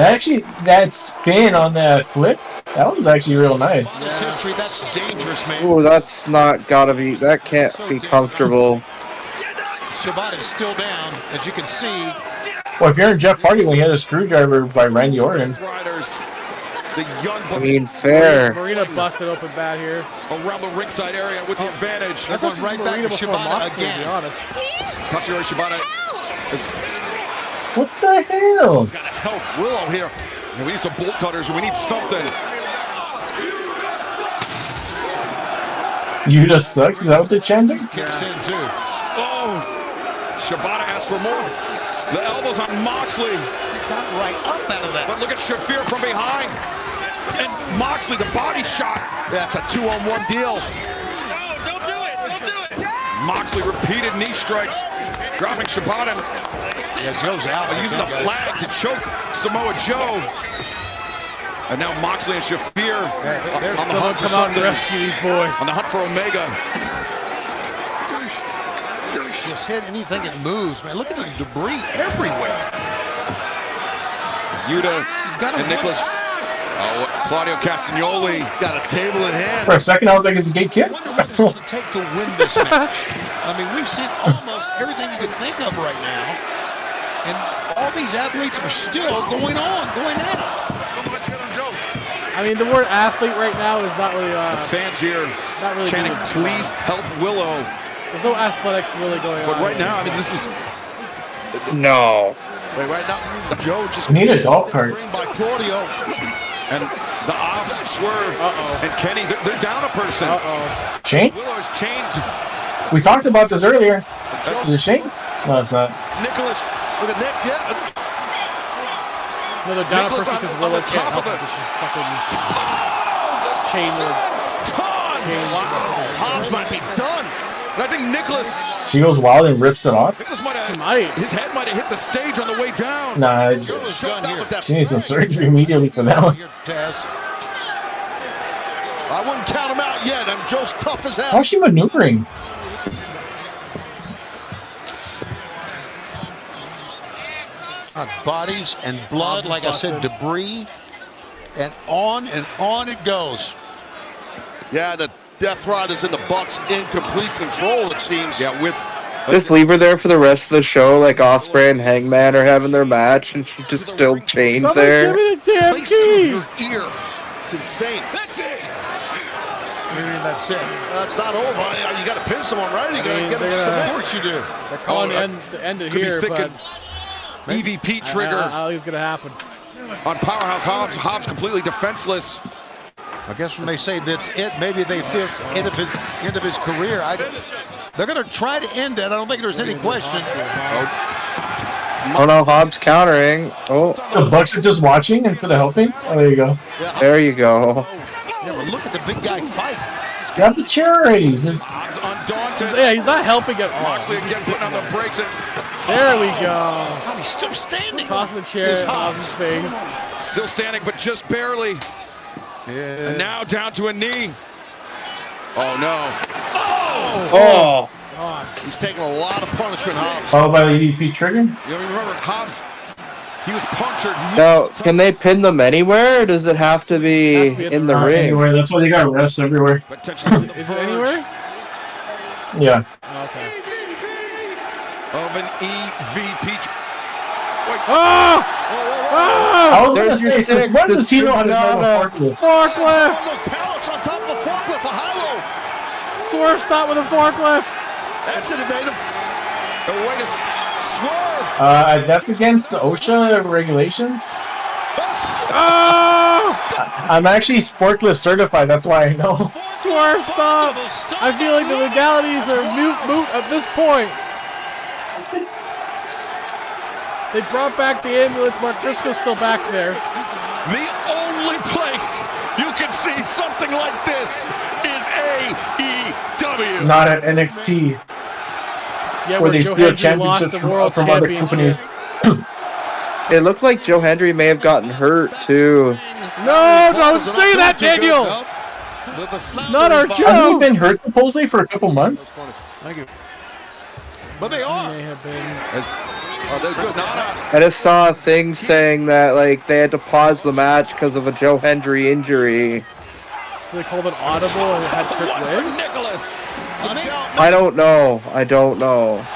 Speaker 11: That spin on that flip, that was actually real nice.
Speaker 19: This history, that's dangerous, man.
Speaker 18: Ooh, that's not gotta be. That can't be comfortable.
Speaker 12: Shibata's still down, as you can see.
Speaker 11: Well, if you're in Jeff Hardy when he had a screwdriver by Randy Orton.
Speaker 18: I mean, fair.
Speaker 3: Marina busted open bad here.
Speaker 19: Around the ringside area with the advantage.
Speaker 3: That's going right back to Shibata again. To be honest.
Speaker 19: Katsuyori Shibata.
Speaker 11: What the hell?
Speaker 19: He's got to help Willow here. And we need some bolt cutters. We need something.
Speaker 11: Yuta sucks. Is that what the chanting?
Speaker 12: Kicks in too.
Speaker 19: Oh, Shibata asks for more. The elbows on Moxley.
Speaker 12: Got right up out of that.
Speaker 19: But look at Shafir from behind. And Moxley, the body shot. That's a 2-on-1 deal.
Speaker 1: No, don't do it. Don't do it.
Speaker 19: Moxley repeated knee strikes, dropping Shibata.
Speaker 12: Yeah, Joe's out.
Speaker 19: Using the flag to choke Samoa Joe. And now Moxley and Shafir on the hunt for
Speaker 3: come out and
Speaker 19: something.
Speaker 3: rescue these boys.
Speaker 19: On the hunt for Omega.
Speaker 12: Just hit anything that moves, man. Look at the debris everywhere.
Speaker 19: Yuta and Nicholas. Oh, Claudio Castagnoli got a table in hand.
Speaker 11: For a second, I was like, "It's a gate kick."
Speaker 12: I wonder what it's going to take to win this match. I mean, we've seen almost everything you could think of right now, and all these athletes are still going at it.
Speaker 3: I mean, the word athlete right now is not really.
Speaker 19: The fans here
Speaker 3: not really
Speaker 19: chanting, "Please help Willow."
Speaker 3: There's no athletics really going on.
Speaker 19: But right now, I mean, this is.
Speaker 18: No.
Speaker 19: Wait, right now, Joe just.
Speaker 11: We need a dog cart.
Speaker 19: By Claudio. And the ops swerve. And Kenny, they're down a person.
Speaker 11: Shane?
Speaker 19: Willow's chained.
Speaker 11: We talked about this earlier. Is it Shane? No, it's not.
Speaker 19: Nicholas with a neck. Yeah.
Speaker 3: No, they're down
Speaker 19: Nicholas
Speaker 3: a person because
Speaker 19: on
Speaker 3: Willow
Speaker 19: the
Speaker 3: can't
Speaker 19: top
Speaker 3: help
Speaker 19: of
Speaker 3: it.
Speaker 19: the.
Speaker 3: She's fucking chained.
Speaker 19: Wow. Hobbs might be done. But I think Nicholas.
Speaker 11: She goes wild and rips it off.
Speaker 19: His head might have hit the stage on the way down.
Speaker 11: Nah, she needs some surgery immediately for that one.
Speaker 19: I wouldn't count him out yet. I'm Joe's tough as hell.
Speaker 11: How's she maneuvering?
Speaker 12: Bodies and blood, like I said, debris, and on it goes.
Speaker 22: Yeah, the Death Riders and the Bucks in complete control, it seems.
Speaker 19: Yeah, with.
Speaker 18: Just leave her there for the rest of the show, like Ospreay and Hangman are having their match, and she's just still chained there.
Speaker 3: Give me the damn key!
Speaker 22: Your ear. It's insane.
Speaker 19: That's it.
Speaker 12: That's it.
Speaker 22: It's not over. You got to pin someone, right? You got to get them submit.
Speaker 12: Of course you do.
Speaker 3: They're calling the end of here, but
Speaker 19: EVP trigger.
Speaker 3: I don't think it's gonna happen.
Speaker 19: On Powerhouse Hobbs. Hobbs completely defenseless.
Speaker 12: I guess when they say that's it, maybe they feel it's the end of his career. They're going to try to end it. I don't think there's any question.
Speaker 18: Oh no, Hobbs countering. Oh,
Speaker 11: the Bucks are just watching instead of helping. Oh, there you go.
Speaker 18: There you go.
Speaker 12: Yeah, but look at the big guy fight.
Speaker 11: Grab the chair already.
Speaker 19: Hobbs undaunted.
Speaker 3: Yeah, he's not helping at all.
Speaker 19: Moxley again putting on the brakes.
Speaker 3: There we go.
Speaker 12: God, he's still standing.
Speaker 3: Toss the chair off his face.
Speaker 19: Still standing, but just barely.
Speaker 12: Yeah.
Speaker 19: And now down to a knee. Oh no.
Speaker 18: Oh.
Speaker 3: God.
Speaker 22: He's taking a lot of punishment, Hobbs.
Speaker 11: Followed by the EVP trigger.
Speaker 19: You remember Hobbs? He was punctured.
Speaker 18: Now, can they pin them anywhere, or does it have to be in the ring?
Speaker 11: Anywhere. That's why they got refs everywhere.
Speaker 3: Is it anywhere?
Speaker 11: Yeah.
Speaker 3: Okay.
Speaker 19: Of an EVP.
Speaker 3: Oh!
Speaker 11: I was going to say, since when does he know how to drive a forklift?
Speaker 3: Forklift!
Speaker 19: Those pallets on top of a forklift for Hilo.
Speaker 3: Swerve stop with a forklift.
Speaker 19: That's innovative. The way to
Speaker 11: That's against OSHA regulations. I'm actually forklift certified. That's why I know.
Speaker 3: Swerve, stop! I feel like the legalities are moot at this point. They brought back the ambulance. Mark Briscoe's still back there.
Speaker 19: The only place you can see something like this is AEW.
Speaker 11: Not at NXT.
Speaker 3: Yeah,
Speaker 11: where they
Speaker 3: Joe
Speaker 11: steal
Speaker 3: Hendry
Speaker 11: championships from other companies.
Speaker 18: It looked like Joe Hendry may have gotten hurt too.
Speaker 3: No, don't say that, Daniel. Not our Joe.
Speaker 11: Hasn't he been hurt supposedly for a couple months?
Speaker 19: Thank you. But they are.
Speaker 3: May have been.
Speaker 18: I just saw a thing saying that like they had to pause the match because of a Joe Hendry injury.
Speaker 3: So they called it audible and it had Trick win?
Speaker 18: I don't know.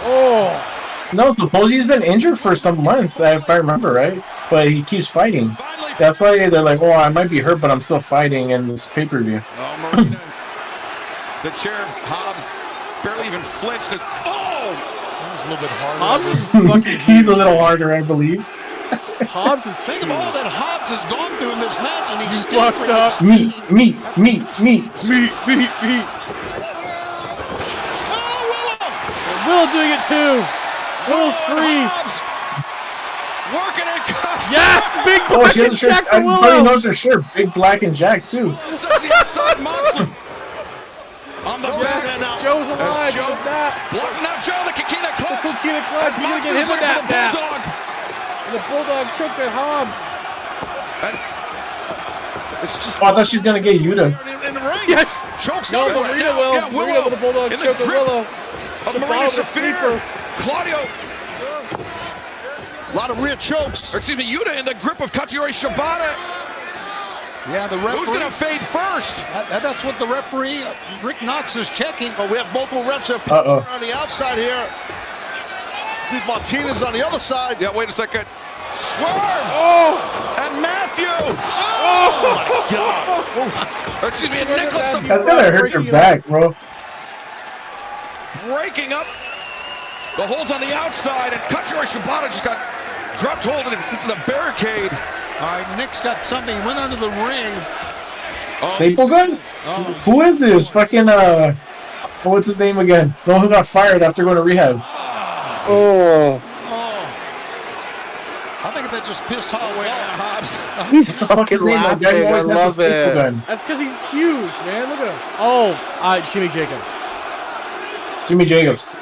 Speaker 3: Oh.
Speaker 11: No, supposedly he's been injured for some months, if I remember right. But he keeps fighting. That's why they're like, oh, I might be hurt, but I'm still fighting in this pay-per-view.
Speaker 19: The chair, Hobbs barely even flinched. Oh! That was a little bit harder.
Speaker 3: Hobbs is fucking...
Speaker 11: He's a little harder, I believe.
Speaker 3: Hobbs is...
Speaker 19: Think of all that Hobbs has gone through in this match, and he's
Speaker 3: fucked up.
Speaker 11: Meat.
Speaker 3: Will doing it too. Will's free.
Speaker 19: Working it.
Speaker 3: Yes, big
Speaker 11: Oh,
Speaker 3: black
Speaker 11: she has
Speaker 3: and
Speaker 11: a shirt.
Speaker 3: Jack for
Speaker 11: Everybody
Speaker 3: Willow.
Speaker 11: knows her shirt. Big Black and Jack too.
Speaker 19: The outside Moxley. On the back now.
Speaker 3: Joe's alive.
Speaker 19: Joe
Speaker 3: Joe's not.
Speaker 19: blocking out Joe. The Kikina clutch.
Speaker 3: The Kikina clutch. He's gonna get him with that
Speaker 19: Bulldog.
Speaker 3: And the Bulldog choked at Hobbs.
Speaker 19: It's just.
Speaker 11: Oh, I thought she's gonna get Yuta.
Speaker 19: In the ring.
Speaker 3: Yes.
Speaker 19: Chokes
Speaker 3: No,
Speaker 19: everywhere.
Speaker 3: Marina will.
Speaker 19: Yeah,
Speaker 3: Marina with the Bulldog
Speaker 19: in the
Speaker 3: choke at
Speaker 19: grip
Speaker 3: Willow.
Speaker 19: of
Speaker 3: The
Speaker 19: Marina
Speaker 3: bottom of the
Speaker 19: Shafir.
Speaker 3: sleeper.
Speaker 19: Claudio. A lot of rear chokes. Or excuse me, Yuta in the grip of Katsuyori Shibata.
Speaker 12: Yeah, the referee.
Speaker 19: Who's going to fade first?
Speaker 12: That's what the referee, Rick Knox, is checking.
Speaker 19: Oh, we have multiple refs here on the outside here. Steve Martinez on the other side. Yeah, wait a second. Swerve!
Speaker 3: Oh!
Speaker 19: And Matthew!
Speaker 3: Oh,
Speaker 19: my God! Or excuse me, and Nicholas the
Speaker 11: That's gonna hurt your back, bro.
Speaker 19: breaking up the holds on the outside, and Katsuyori Shibata just got dropped hold into the barricade.
Speaker 12: All right, Nick's got something. He went under the ring.
Speaker 11: Staple gun? Who is this? Fucking what's his name again? The one who got fired after going to rehab.
Speaker 18: Oh.
Speaker 12: I think they just pissed Holloway off.
Speaker 19: Hobbs.
Speaker 18: He's fucking laughing. I love it.
Speaker 3: That's because he's huge, man. Look at him. Oh, Jimmy Jacobs.
Speaker 11: Jimmy Jacobs.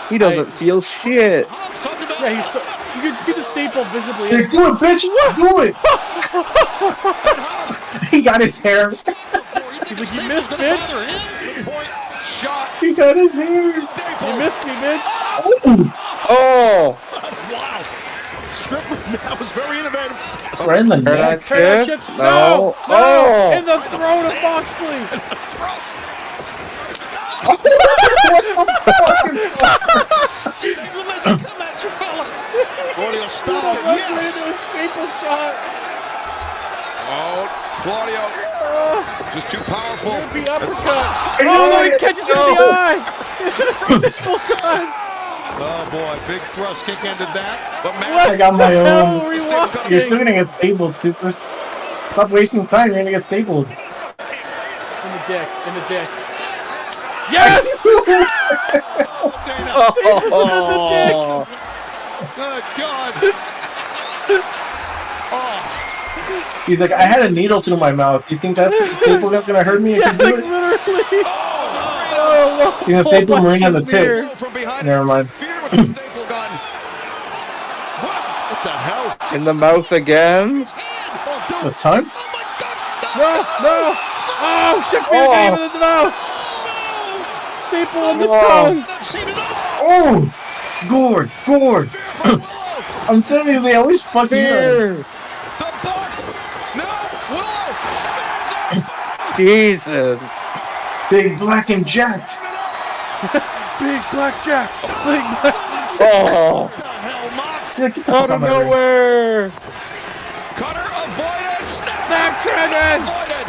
Speaker 18: He doesn't feel shit.
Speaker 3: Yeah, he's so... You can see the staple visibly.
Speaker 11: Hey, do it, bitch! Do it! He got his hair.
Speaker 3: He's like, you missed, bitch.
Speaker 19: Shot.
Speaker 11: He got his hair.
Speaker 3: You missed me, bitch.
Speaker 18: Oh!
Speaker 19: Wow. Strickland, that was very innovative.
Speaker 11: Right in the neck.
Speaker 3: No!
Speaker 18: Oh!
Speaker 3: In the throat of Moxley.
Speaker 19: Come at you, fella. Claudio stopped it. Yes.
Speaker 3: Into a staple shot.
Speaker 19: Oh, Claudio. Just too powerful.
Speaker 3: Be uppercut. Oh, he catches him in the eye. Staple gun.
Speaker 12: Oh boy, big thrust kick ended that.
Speaker 19: But
Speaker 11: I got my own.
Speaker 3: You're
Speaker 11: You're still gonna get stapled, stupid. Stop wasting time. You're gonna get stapled.
Speaker 3: In the dick. In the dick. Yes! Staples him in the dick.
Speaker 12: Good God.
Speaker 11: He's like, I had a needle through my mouth. You think that staple gun's gonna hurt me if you do it?
Speaker 3: Literally.
Speaker 11: You're gonna staple Marina on the tip. Never mind.
Speaker 19: What the hell?
Speaker 18: In the mouth again?
Speaker 11: The tongue?
Speaker 3: No! Oh, Sheffield gave it in the mouth. Staple on the tongue.
Speaker 11: Oh! Gourd! I'm telling you, they always fuck me up.
Speaker 19: The box. No. Willow.
Speaker 18: Jesus.
Speaker 11: Big Black and Jacked.
Speaker 3: Big Black Jack. Big Black.
Speaker 18: Oh.
Speaker 19: What the hell, Mox?
Speaker 18: Out of nowhere.
Speaker 19: Cutter avoided.
Speaker 3: Snapdragon.
Speaker 19: Avoided.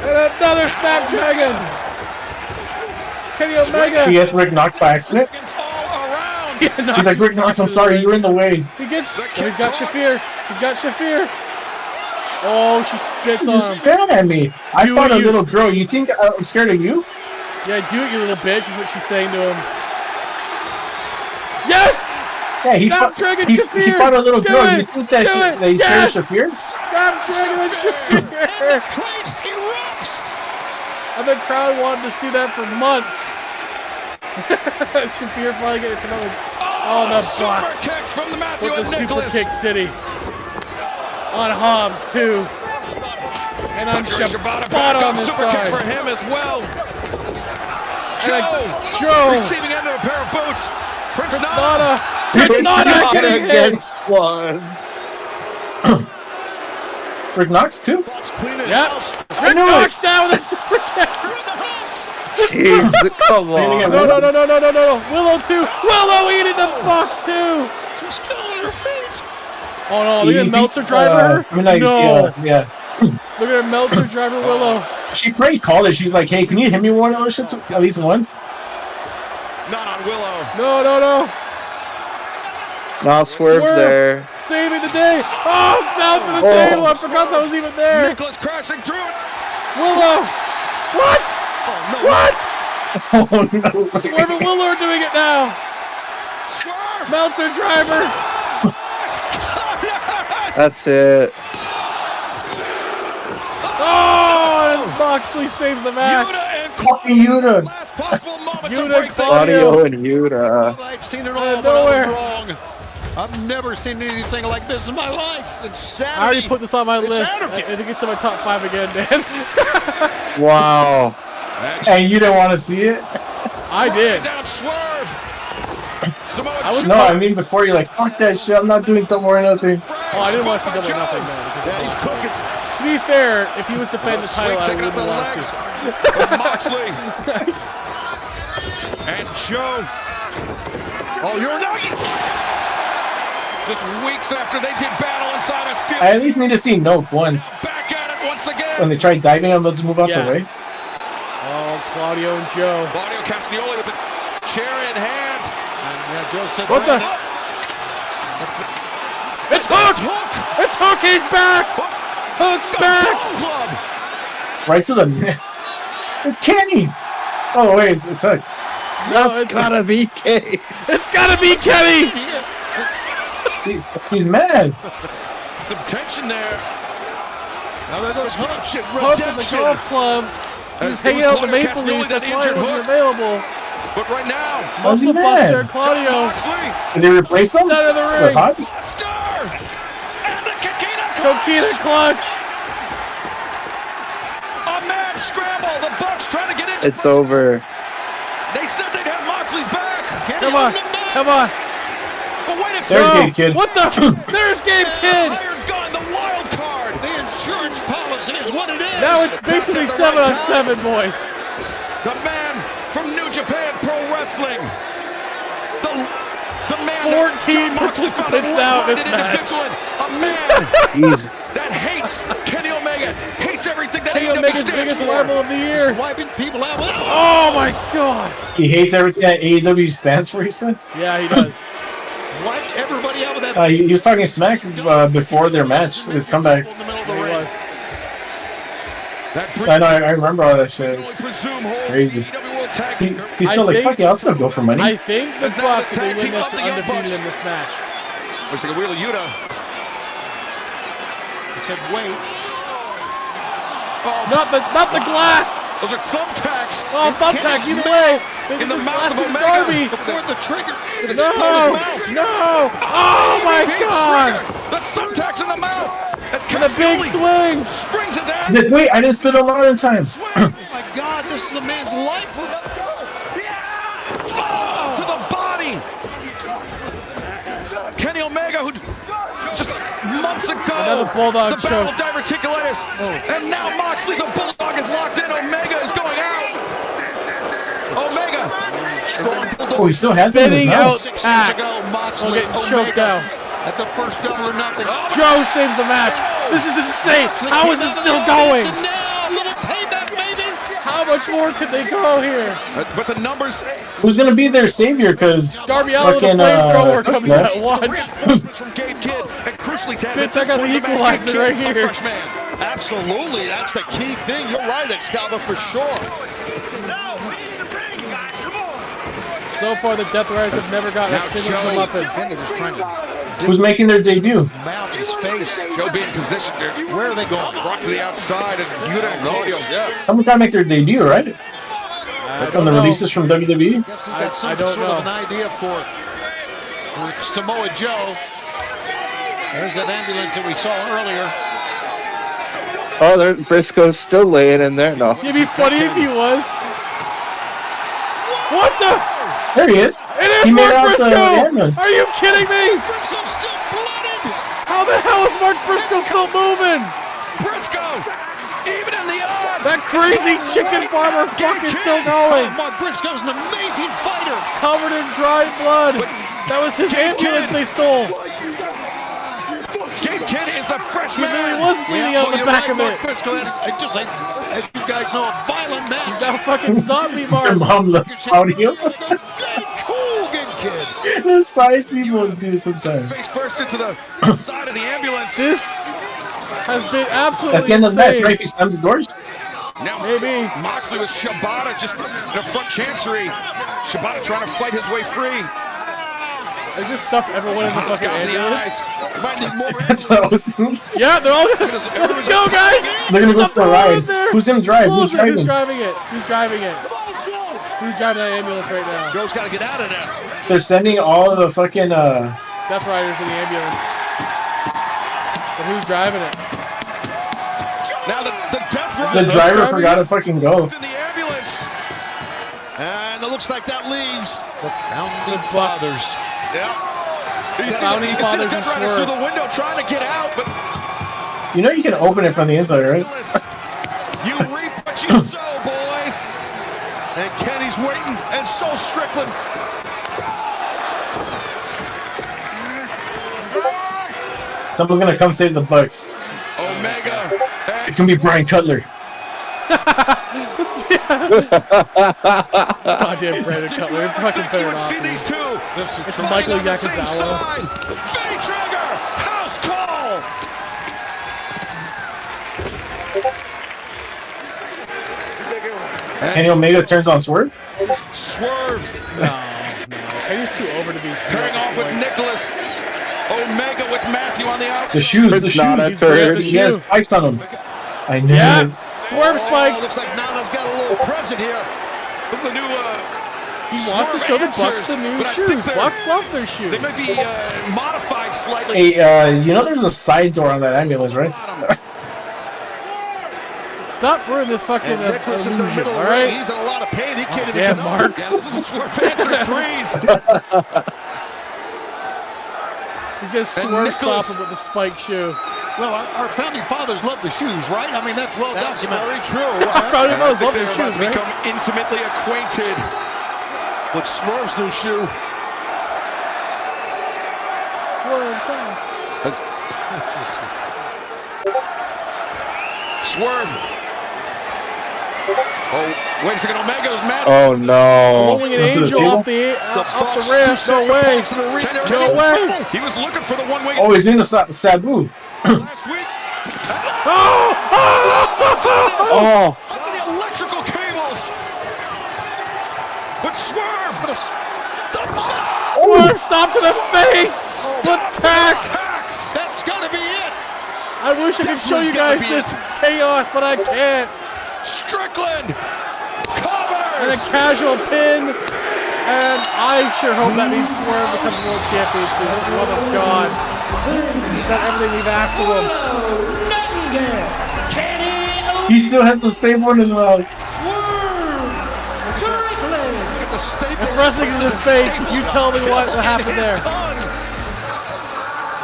Speaker 3: And another Snapdragon. Kenny Omega.
Speaker 11: He gets Rick knocked by accident.
Speaker 19: All around.
Speaker 11: He's like, Rick Knox, I'm sorry, you were in the way.
Speaker 3: He's got Shafir. He's got Shafir. Oh, she spits on him.
Speaker 11: Spit at me. I fought a little girl. You think I'm scared of you?
Speaker 3: Yeah, do it, you little bitch, is what she's saying to him. Yes!
Speaker 11: Yeah,
Speaker 3: he fought
Speaker 11: a little girl. You think that he's scared of Shafir?
Speaker 3: Stop dragging Shafir! And the crowd wanted to see that for months. Shafir probably getting comeuppance. Oh, the box.
Speaker 19: From the Matthew
Speaker 3: with the
Speaker 19: and
Speaker 3: super kick city. On Hobbs, too. And on Shibata on this
Speaker 19: super
Speaker 3: side.
Speaker 19: kick for him as well.
Speaker 3: Joe
Speaker 19: receiving end of a pair of boots. Prince
Speaker 3: Nana.
Speaker 11: Prince Nana against one. Rick Knox too?
Speaker 3: Yep. Rick Knox down with a super kick.
Speaker 18: Jeez, come on.
Speaker 3: No. Willow too. Willow eating the box too.
Speaker 19: She's still on her feet.
Speaker 3: Oh no, look at Meltzer driver her. No.
Speaker 11: Yeah.
Speaker 3: Look at her Meltzer driver Willow.
Speaker 11: She pretty called it. She's like, hey, can you hit me one of those shits at least once?
Speaker 19: Not on Willow.
Speaker 3: No.
Speaker 18: Now Swerve's there.
Speaker 3: Saving the day. Oh, down to the table. I forgot that was even there.
Speaker 19: Nicholas crashing through it.
Speaker 3: Willow. What?
Speaker 19: Oh, no.
Speaker 3: What?
Speaker 11: Oh, no.
Speaker 3: Swerve and Willow are doing it now.
Speaker 19: Swerve.
Speaker 3: Meltzer driver.
Speaker 18: That's it.
Speaker 3: Oh, and Moxley saves the match.
Speaker 11: Yuta.
Speaker 19: Last possible moment
Speaker 3: Yuta,
Speaker 19: to break
Speaker 18: Claudio and Yuta.
Speaker 19: I've seen it all, but
Speaker 3: nowhere.
Speaker 19: I was wrong. I've never seen anything like this in my life. It's Saturday.
Speaker 3: I already put this on my list.
Speaker 19: Saturday.
Speaker 3: I think it's in my top 5 again, Dan.
Speaker 18: Wow.
Speaker 11: And you didn't want to see it?
Speaker 3: I did.
Speaker 19: Down Swerve.
Speaker 11: I mean before you're like, fuck that shit, I'm not doing double or nothing.
Speaker 3: Oh, I didn't want to see double or nothing, no.
Speaker 19: Yeah, he's cooking.
Speaker 3: To be fair, if he was defending the title, I wouldn't want to see it.
Speaker 19: Moxley. And Joe. Oh, you're not. Just weeks after they did battle inside a steel.
Speaker 11: I at least need to see Nope once.
Speaker 19: Back at it once again.
Speaker 11: When they try diving him, they'll just move out the way.
Speaker 3: Oh, Claudio and Joe.
Speaker 19: Claudio Castagnoli with the chair in hand. And Joe said,
Speaker 3: what the? It's Hook! It's Hook! He's back! Hook's back!
Speaker 11: Right to the... It's Kenny! Oh, wait, it's Hook.
Speaker 3: No,
Speaker 18: it's gotta be Kenny.
Speaker 3: It's gotta be Kenny!
Speaker 11: He's mad.
Speaker 19: Some tension there. Now there goes Hook.
Speaker 3: Hook in the golf club. He's hanging out with the Maple Leafs. That's why he wasn't available.
Speaker 19: But right now,
Speaker 3: Muscle Buster Claudio.
Speaker 11: Did they replace him?
Speaker 3: Center of the ring.
Speaker 19: Star. And the
Speaker 3: Coquina clutch.
Speaker 19: A mad scramble. The Bucks trying to get into
Speaker 18: It's over.
Speaker 19: They said they'd have Moxley's back.
Speaker 3: Come on.
Speaker 19: But wait a
Speaker 11: second. There's Game Kid.
Speaker 3: What the? There's Game Kid.
Speaker 19: Hired gun, the wild card. The insurance policy is what it is.
Speaker 3: Now it's basically 7-on-7, boys.
Speaker 19: The man from New Japan Pro Wrestling. The man
Speaker 3: 14 participants now in this match.
Speaker 19: A man that hates Kenny Omega, hates everything that
Speaker 3: Kenny Omega's biggest rival of the year.
Speaker 19: Wiping people out.
Speaker 3: Oh my God.
Speaker 11: He hates everything that AEW stands for, he said?
Speaker 3: Yeah, he does.
Speaker 19: Wipe everybody out with that.
Speaker 11: He was talking smack before their match, his comeback. I know, I remember all that shit. It's crazy. He's still like, fuck yeah, I'll still go for money.
Speaker 3: I think the Bucks, if they win this, are undefeated in this match.
Speaker 19: Looks like a wheel of Yuta. He said, wait. Oh,
Speaker 3: not the glass.
Speaker 19: Those are thumbtacks.
Speaker 3: Oh, thumbtacks, either way.
Speaker 19: In the mouth of Omega. Before the trigger.
Speaker 3: No. Oh my God.
Speaker 19: That's thumbtacks in the mouth.
Speaker 3: And a big swing.
Speaker 19: Springs it down.
Speaker 11: Wait, I didn't spit a lot in time.
Speaker 19: Oh my God, this is a man's life. Oh, to the body. Kenny Omega, who just months ago,
Speaker 3: another bulldog
Speaker 19: the battle of diverticulitis. And now Moxley, the bulldog, is locked in. Omega is going out. Omega.
Speaker 11: Oh, he still has it in his mouth.
Speaker 3: Moxley getting choked out.
Speaker 19: At the first double or nothing.
Speaker 3: Joe saves the match. This is insane. How is it still going?
Speaker 19: Now, a little payback, maybe.
Speaker 3: How much more could they go here?
Speaker 19: But the numbers.
Speaker 11: Who's gonna be their savior? Because
Speaker 3: Darby Allin with a flamethrower comes out. Watch.
Speaker 19: From Gabe Kidd and crucially,
Speaker 3: Bitch, I got the equalizer right here.
Speaker 19: Absolutely, that's the key thing. You're right, Excalibur, for sure.
Speaker 3: So far, the Death Riders have never gotten a single comeuppance.
Speaker 11: Who's making their debut?
Speaker 19: Mouth his face. Joe being positioned there. Where are they going? Brought to the outside, and Yuta and Claudio. Yeah.
Speaker 11: Someone's gotta make their debut, right? On the releases from WWE?
Speaker 12: I don't know. An idea for Samoa Joe. There's that ambulance that we saw earlier.
Speaker 18: Oh, there, Briscoe's still laying in there. No.
Speaker 3: It'd be funny if he was. What the?
Speaker 11: There he is.
Speaker 3: It is Mark Briscoe! Are you kidding me?
Speaker 19: Briscoe's still blooded!
Speaker 3: How the hell is Mark Briscoe still moving?
Speaker 19: Briscoe! Even in the odds!
Speaker 3: That crazy chicken farmer fuck is still going!
Speaker 19: Mark Briscoe's an amazing fighter!
Speaker 3: Covered in dried blood! That was his ambulance they stole!
Speaker 19: Gabe Kidd is the freshman!
Speaker 3: He really was bleeding out the back of it!
Speaker 19: Mark Briscoe, just like, as you guys know, a violent match!
Speaker 3: He's now fucking zombie Mark!
Speaker 11: Your mom loves audio.
Speaker 19: Cool, Gabe Kidd!
Speaker 11: The science people do sometimes.
Speaker 19: Face first into the side of the ambulance.
Speaker 3: This has been absolutely
Speaker 11: That's the end of the match, right? If he slams the doors.
Speaker 19: Now,
Speaker 3: maybe.
Speaker 19: Moxley with Shibata just in the front chancery. Shibata trying to fight his way free.
Speaker 3: They just stuffed everyone in the fucking ambulance.
Speaker 19: Might need more.
Speaker 11: That's what I was thinking.
Speaker 3: Yeah, they're all gonna. Let's go, guys!
Speaker 11: They're gonna go for a ride. Who's gonna drive? Who's driving?
Speaker 3: Who's driving it? Who's driving it? Who's driving that ambulance right now?
Speaker 19: Joe's got to get out of there.
Speaker 11: They're sending all of the fucking
Speaker 3: Death Riders in the ambulance. But who's driving it?
Speaker 19: Now the Death Riders.
Speaker 11: The driver forgot to fucking go.
Speaker 19: In the ambulance. And it looks like that leaves
Speaker 12: the Founding Fathers.
Speaker 19: Yeah. You can see the Death Riders through the window trying to get out, but
Speaker 11: you know you can open it from the inside, right?
Speaker 19: You reap what you sow, boys. And Kenny's waiting, and so Strickland.
Speaker 11: Someone's gonna come save the Bucks.
Speaker 19: Omega.
Speaker 11: It's gonna be Brian Cutler.
Speaker 3: Goddamn Brandon Cutler. You're fucking better off.
Speaker 19: See these two.
Speaker 3: It's Michael Yakuzawa.
Speaker 19: V-Trigger. House call.
Speaker 11: Kenny Omega turns on Swerve?
Speaker 19: Swerve.
Speaker 3: No. Kenny's too over to be
Speaker 19: pairing off with Nicholas. Omega with Matthew on the outside.
Speaker 11: The shoes, the shoes. He has spikes on him. I knew it.
Speaker 3: Swerve spikes.
Speaker 19: Looks like Nana's got a little present here. This is the new.
Speaker 3: He wants to show the Bucks the new shoes. Bucks love their shoes.
Speaker 19: They might be modified slightly.
Speaker 11: Hey, you know there's a side door on that ambulance, right?
Speaker 3: Stop ruining the fucking
Speaker 19: Nicholas is in the middle of the ring. He's in a lot of pain. He can't even
Speaker 3: Damn, Mark.
Speaker 19: Answer threes.
Speaker 3: He's gonna swerve stop him with the spike shoe.
Speaker 12: Well, our founding fathers love the shoes, right? I mean, that's well
Speaker 19: That's
Speaker 12: documented.
Speaker 19: very true.
Speaker 3: Our founding fathers love the
Speaker 19: They're
Speaker 3: shoes,
Speaker 19: about to
Speaker 3: right?
Speaker 19: become intimately acquainted with Swerve's new shoe.
Speaker 3: Swerve's house.
Speaker 19: That's Swerve. Oh, wait a second. Omega's mad.
Speaker 18: Oh no!
Speaker 3: Rolling an angel off the ramp. No way! No way!
Speaker 19: He was looking for the one-way.
Speaker 11: Oh, he's doing the Sabu.
Speaker 19: Last week.
Speaker 18: Oh!
Speaker 19: The electrical cables. But Swerve.
Speaker 3: Swerve stop to the face. The tax.
Speaker 19: That's gotta be it.
Speaker 3: I wish I could show you guys this chaos, but I can't.
Speaker 19: Strickland covers
Speaker 3: And a casual pin, and I sure hope that means Swerve becomes world champion soon. For the love of God, he's done everything we've asked of him.
Speaker 11: He still has the staple in his mouth.
Speaker 3: If wrestling is his fate, you tell me what happened there.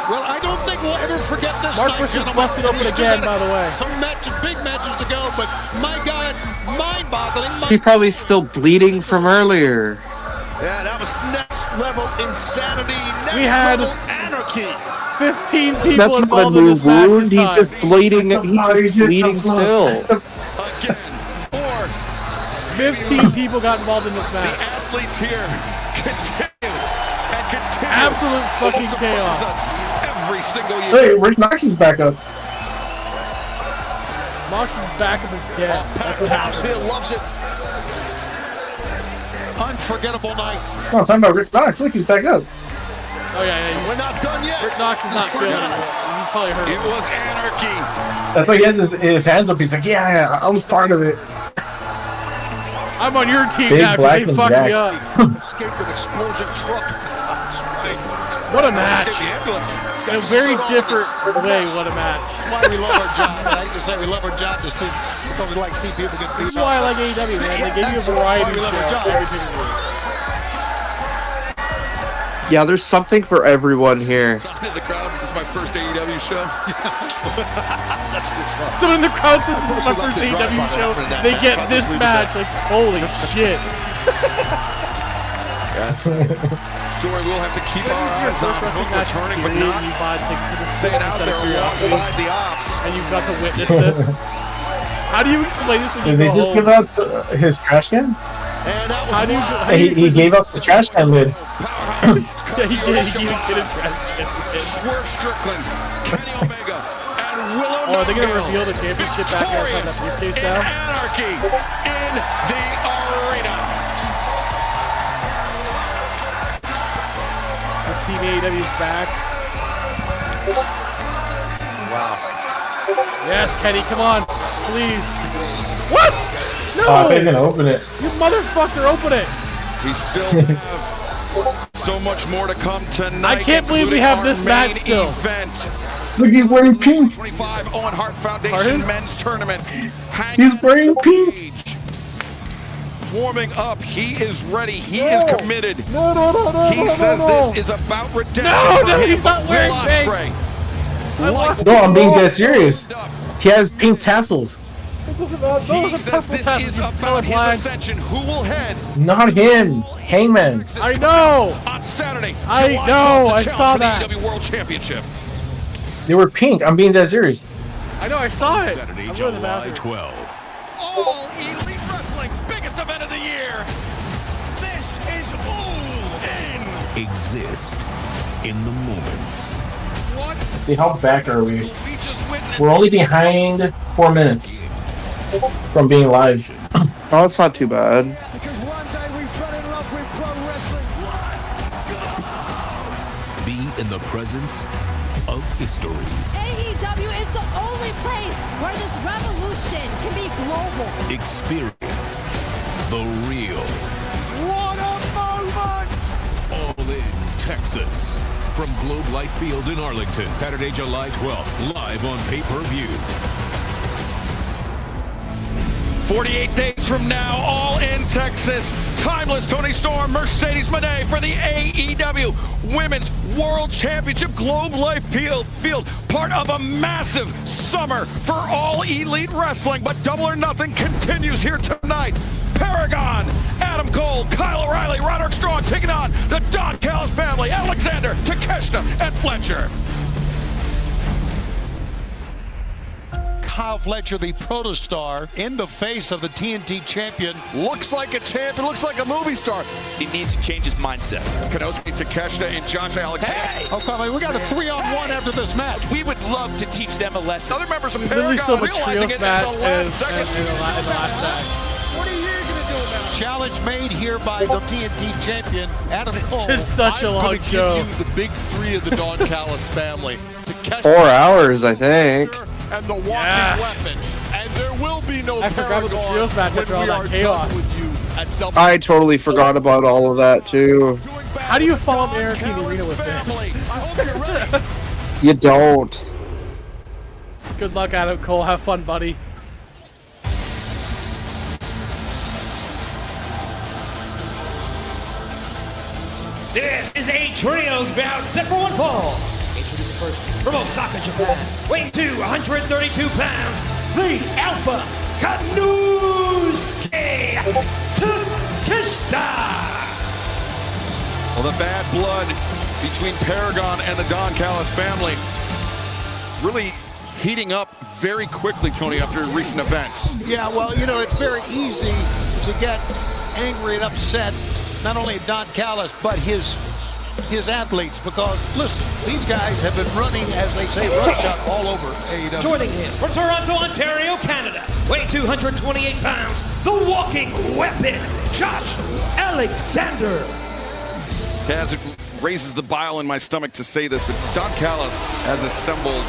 Speaker 12: Well, I don't think we'll ever forget this.
Speaker 3: Mark was just busted open again, by the way.
Speaker 12: Some matches, big matches to go, but my God, mind-boggling.
Speaker 18: He's probably still bleeding from earlier.
Speaker 19: Yeah, that was next level insanity.
Speaker 3: We had
Speaker 19: level anarchy.
Speaker 3: 15 people
Speaker 18: That's not a
Speaker 3: involved in
Speaker 18: new
Speaker 3: this match
Speaker 18: wound.
Speaker 3: this
Speaker 18: He's
Speaker 3: time.
Speaker 18: just bleeding. He's just bleeding still.
Speaker 19: Again, or
Speaker 3: 15 people got involved in this match.
Speaker 19: The athletes here continue and continue.
Speaker 3: Absolute fucking chaos.
Speaker 19: Us every single year.
Speaker 11: Hey, Rick Knox is back up.
Speaker 3: Mox's back up is dead. That's what
Speaker 19: Taps
Speaker 3: happened.
Speaker 19: here loves it. Unforgettable night.
Speaker 11: Oh, I'm talking about Rick Knox. Look, he's back up.
Speaker 3: Oh yeah.
Speaker 19: We're not done yet.
Speaker 3: Rick Knox is not feeling it. He's probably hurt.
Speaker 19: It was anarchy.
Speaker 11: That's why he has his hands up. He's like, yeah, I was part of it.
Speaker 3: I'm on your team
Speaker 11: Big
Speaker 3: now
Speaker 11: Black
Speaker 3: because they
Speaker 11: and
Speaker 3: fucked me
Speaker 11: Jack.
Speaker 3: up.
Speaker 19: Escaped an explosion truck.
Speaker 3: What a match.
Speaker 19: Escaped the ambulance.
Speaker 3: In a very different way, what a match.
Speaker 12: That's why we love our job. I hate to say we love our job to see, because we like to see people get beat up.
Speaker 3: This is why I like AEW, man. They give you a variety of show every pay-per-view.
Speaker 18: Yeah, there's something for everyone here.
Speaker 19: Someone in the crowd, this is my first AEW show. That's good stuff.
Speaker 3: Someone in the crowd says this is my first AEW show. They get this match. Like, holy shit.
Speaker 19: That's a story we'll have to keep our eyes on. Hook returning, but not staying out there alongside the ops.
Speaker 3: And you've got to witness this. How do you explain this when you
Speaker 11: Did they
Speaker 3: go
Speaker 11: just
Speaker 3: home?
Speaker 11: give out his trash can?
Speaker 3: How do you
Speaker 11: He gave up the trash can lid.
Speaker 3: Yeah, he did. He even get a trash can.
Speaker 19: Swerve Strickland, Kenny Omega, and Willow
Speaker 3: Oh, are they going to
Speaker 19: Nightingale
Speaker 3: reveal the championship back outside that briefcase now?
Speaker 19: Anarchy in the arena.
Speaker 3: The Team AEW's back.
Speaker 19: Wow.
Speaker 3: Yes, Kenny, come on. Please. What? No!
Speaker 11: Oh, they're going to open it.
Speaker 3: You motherfucker, open it.
Speaker 19: We still have so much more to come tonight.
Speaker 3: I can't believe we have this match still.
Speaker 19: Event.
Speaker 11: Look, he's wearing pink.
Speaker 19: 25 Owen Hart Foundation
Speaker 3: Pardon?
Speaker 19: Men's Tournament.
Speaker 11: He's wearing pink.
Speaker 19: Warming up. He is ready. He is committed.
Speaker 11: No.
Speaker 19: He says this is about redemption.
Speaker 3: No, he's not wearing pink.
Speaker 11: No, I'm being dead serious. He has pink tassels.
Speaker 3: It doesn't matter.
Speaker 19: He
Speaker 3: Those are
Speaker 19: says
Speaker 3: purple
Speaker 19: this
Speaker 3: tassels,
Speaker 19: is
Speaker 3: you
Speaker 19: about his
Speaker 3: colorblind.
Speaker 19: ascension. Who will head
Speaker 11: Not him. Hangman.
Speaker 3: I know.
Speaker 19: on Saturday?
Speaker 3: I
Speaker 19: July
Speaker 3: know,
Speaker 19: 12th to
Speaker 3: I
Speaker 19: challenge
Speaker 3: saw
Speaker 19: for the
Speaker 3: that.
Speaker 19: AEW World Championship.
Speaker 11: They were pink. I'm being dead serious.
Speaker 3: I know, I saw it.
Speaker 10: Saturday,
Speaker 3: I'm going to the
Speaker 10: July
Speaker 3: bathroom.
Speaker 10: 12th.
Speaker 19: All Elite Wrestling's biggest event of the year. This is all in.
Speaker 10: Exist in the moments.
Speaker 19: What
Speaker 11: Let's see, how back are we?
Speaker 19: we just witnessed.
Speaker 11: We're only behind 4 minutes from being live.
Speaker 18: Oh, it's not too bad.
Speaker 8: Because one day we fell in love with pro wrestling.
Speaker 10: Be in the presence of history.
Speaker 2: AEW is the only place where this revolution can be global.
Speaker 10: Experience the real
Speaker 8: What a moment!
Speaker 10: All In Texas. From Globe Life Field in Arlington, Saturday, July 12th, live on pay-per-view.
Speaker 19: 48 days from now, all in Texas. Timeless Tony Storm, Mercedes Moné for the AEW Women's World Championship Globe Life Field. Part of a massive summer for all Elite Wrestling. But Double or Nothing continues here tonight. Paragon, Adam Cole, Kyle O'Reilly, Roderick Strong taking on the Don Callis family, Alexander, Takeshita, and Fletcher.
Speaker 12: Kyle Fletcher, the protostar, in the face of the TNT champion.
Speaker 19: Looks like a champion, looks like a movie star.
Speaker 9: He needs to change his mindset.
Speaker 19: Kanosuke Takeshita and Josh Alexander.
Speaker 9: Hey!
Speaker 12: Oh, come on, we got a 3-on-1 after this match.
Speaker 9: We would love to teach them a lesson.
Speaker 19: Other members of
Speaker 3: Literally still
Speaker 19: Paragon
Speaker 3: have a
Speaker 19: realizing
Speaker 3: trios
Speaker 19: it
Speaker 3: match
Speaker 19: is the last second.
Speaker 3: in the last match.
Speaker 8: What are you going to do about it?
Speaker 12: Challenge made here by the TNT champion, Adam Cole.
Speaker 3: This is such a long show.
Speaker 19: Give you the big three of the Don Callis family. Takeshita
Speaker 18: 4 hours, I think.
Speaker 19: and the walking weapon. And there will be no
Speaker 3: I forgot about the
Speaker 19: Paragon
Speaker 3: trios match
Speaker 19: when
Speaker 3: after all
Speaker 19: we
Speaker 3: that
Speaker 19: are
Speaker 3: chaos.
Speaker 19: done with you at Double.
Speaker 18: I totally forgot about all of that, too.
Speaker 3: How do you follow Anarchy in the arena with this?
Speaker 19: I hope you're ready.
Speaker 18: You don't.
Speaker 3: Good luck, Adam Cole. Have fun, buddy.
Speaker 21: This is a trios bout set for one fall. Introducing first from Osaka, Japan, weighing 132 pounds, the Alpha Kanosuke Takeshita.
Speaker 19: Well, the bad blood between Paragon and the Don Callis family really heating up very quickly, Tony, after recent events.
Speaker 12: Yeah, well, you know, it's very easy to get angry and upset, not only at Don Callis, but his athletes, because listen, these guys have been running, as they say, roughshod all over AEW.
Speaker 21: Joining him from Toronto, Ontario, Canada, weighing 228 pounds, the walking weapon, Josh Alexander.
Speaker 4: Taz, it raises the bile in my stomach to say this, but Don Callis has assembled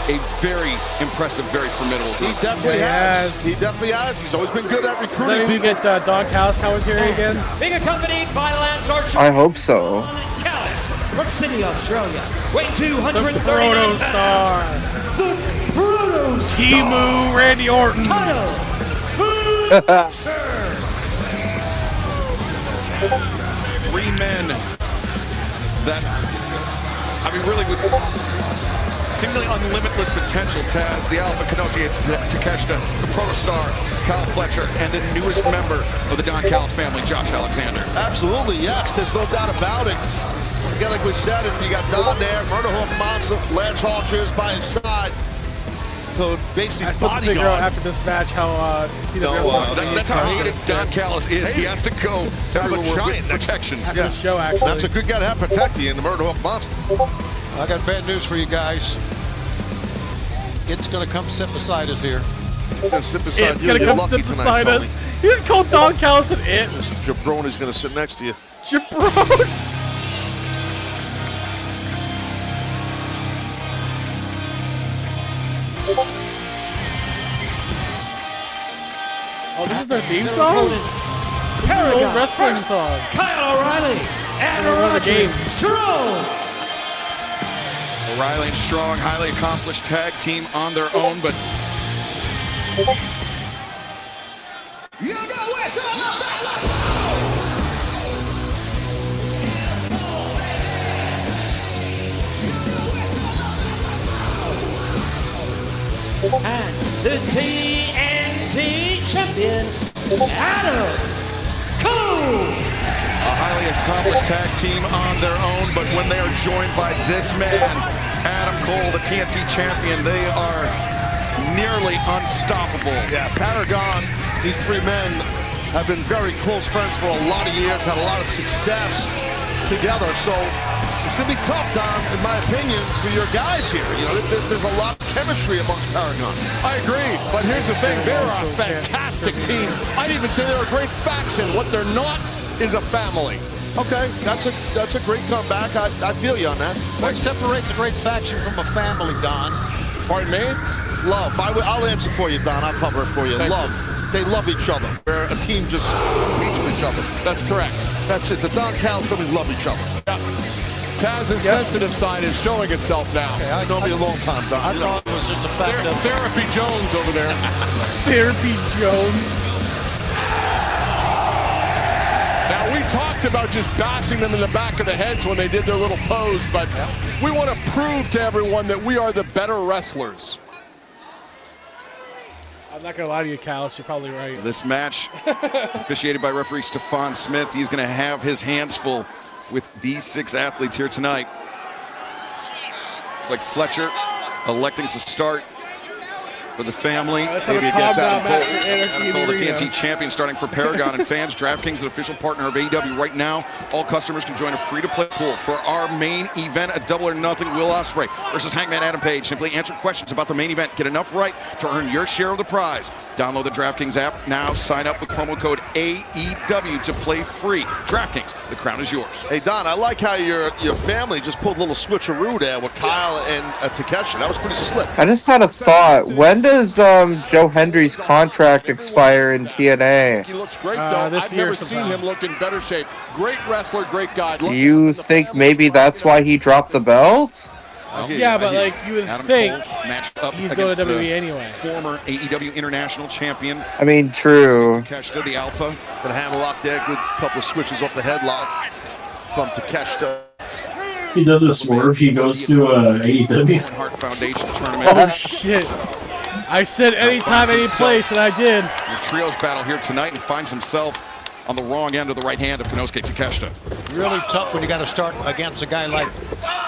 Speaker 4: a very impressive, very formidable group.
Speaker 22: He definitely has. He definitely has. He's always been good at recruiting.
Speaker 3: Then we get Don Callis commentary again.
Speaker 21: Being accompanied by Lance Archer.
Speaker 18: I hope so.
Speaker 21: Callis from Sydney, Australia, weighing 239
Speaker 3: Proto Star.
Speaker 21: The Proto Star.
Speaker 3: Timu Randy Orton.
Speaker 4: Three men that, I mean, really with seemingly unlimitless potential. Taz, the Alpha Kenosi, Takeshita, the Protostar, Kyle Fletcher, and the newest member of the Don Callis family, Josh Alexander.
Speaker 22: Absolutely, yes. There's no doubt about it. Again, like we said, you got Don there, Murder Hawk Monster, Lance Archer is by his side. So basically,
Speaker 3: I still have to figure out after this match how
Speaker 4: that's how hated Don Callis is. He has to go everywhere with protection.
Speaker 3: After the show, actually.
Speaker 22: That's a good guy to have protecting in the Murder Hawk Monster.
Speaker 12: I got bad news for you guys. It's going to come sit beside us here.
Speaker 3: It's going to come sit beside us. He just called Don Callis an it.
Speaker 22: Jabroni's going to sit next to you.
Speaker 3: Jabron. Oh, this is their theme song? This is an old wrestling song.
Speaker 21: Kyle O'Reilly and Roger Strong.
Speaker 4: O'Reilly and Strong, highly accomplished tag team on their own, but
Speaker 8: you know it's all about
Speaker 21: and the TNT champion, Adam Cole.
Speaker 4: a highly accomplished tag team on their own, but when they are joined by this man, Adam Cole, the TNT champion, they are nearly unstoppable.
Speaker 22: Yeah, Paragon, these three men have been very close friends for a lot of years, had a lot of success together, so it's going to be tough, Don, in my opinion, for your guys here. You know, there's a lot of chemistry amongst Paragon.
Speaker 19: I agree, but here's the thing. They're a fantastic team. I'd even say they're a great faction. What they're not is a family.
Speaker 22: Okay, that's a great comeback. I feel you on that.
Speaker 12: What separates a great faction from a family, Don?
Speaker 19: Pardon me?
Speaker 22: Love. I'll answer for you, Don. I'll cover it for you. Love. They love each other. Where a team just hates each other.
Speaker 19: That's correct.
Speaker 22: That's it. The Don Callis family love each other.
Speaker 19: Yeah. Taz's sensitive side is showing itself now.
Speaker 22: Okay, I know me a long time, Don.
Speaker 12: I thought it was just a fact of
Speaker 19: Therapy Jones over there.
Speaker 3: Therapy Jones.
Speaker 19: Now, we talked about just bashing them in the back of the heads when they did their little pose, but we want to prove to everyone that we are the better wrestlers.
Speaker 3: I'm not going to lie to you, Callis. You're probably right.
Speaker 4: This match, officiated by referee Stefan Smith, he's going to have his hands full with these 6 athletes here tonight. It's like Fletcher electing to start for the family. Maybe against Adam Cole, the TNT champion, starting for Paragon and fans. DraftKings, an official partner of AEW right now. All customers can join a free-to-play pool for our main event, a Double or Nothing. Will Ospreay versus Hangman Adam Page. Simply answer questions about the main event. Get enough right to earn your share of the prize. Download the DraftKings app now. Sign up with promo code AEW to play free. DraftKings, the crown is yours.
Speaker 22: Hey, Don, I like how your family just pulled a little switcheroo there with Kyle and Takeshita. That was pretty slick.
Speaker 18: I just had a thought. When does Joe Hendry's contract expire in TNA?
Speaker 19: He looks great, though. I've never seen him look in better shape. Great wrestler, great guy.
Speaker 18: Do you think maybe that's why he dropped the belt?
Speaker 3: Yeah, but like you would
Speaker 4: Adam
Speaker 3: think
Speaker 4: Cole matched up
Speaker 3: he's going to
Speaker 4: against
Speaker 3: WWE anyway.
Speaker 4: Former AEW International Champion.
Speaker 18: I mean, true.
Speaker 4: Takeshita, the Alpha.
Speaker 22: Got a hammerlock there. Good couple of switches off the headlock from Takeshita.
Speaker 11: He does a swerve. He goes to AEW.
Speaker 4: Heart Foundation tournament.
Speaker 3: Oh shit! I said anytime, any place, and I did.
Speaker 4: The trios battle here tonight, and finds himself on the wrong end of the right hand of Konosuke Takeshita.
Speaker 12: Really tough when you got to start against a guy like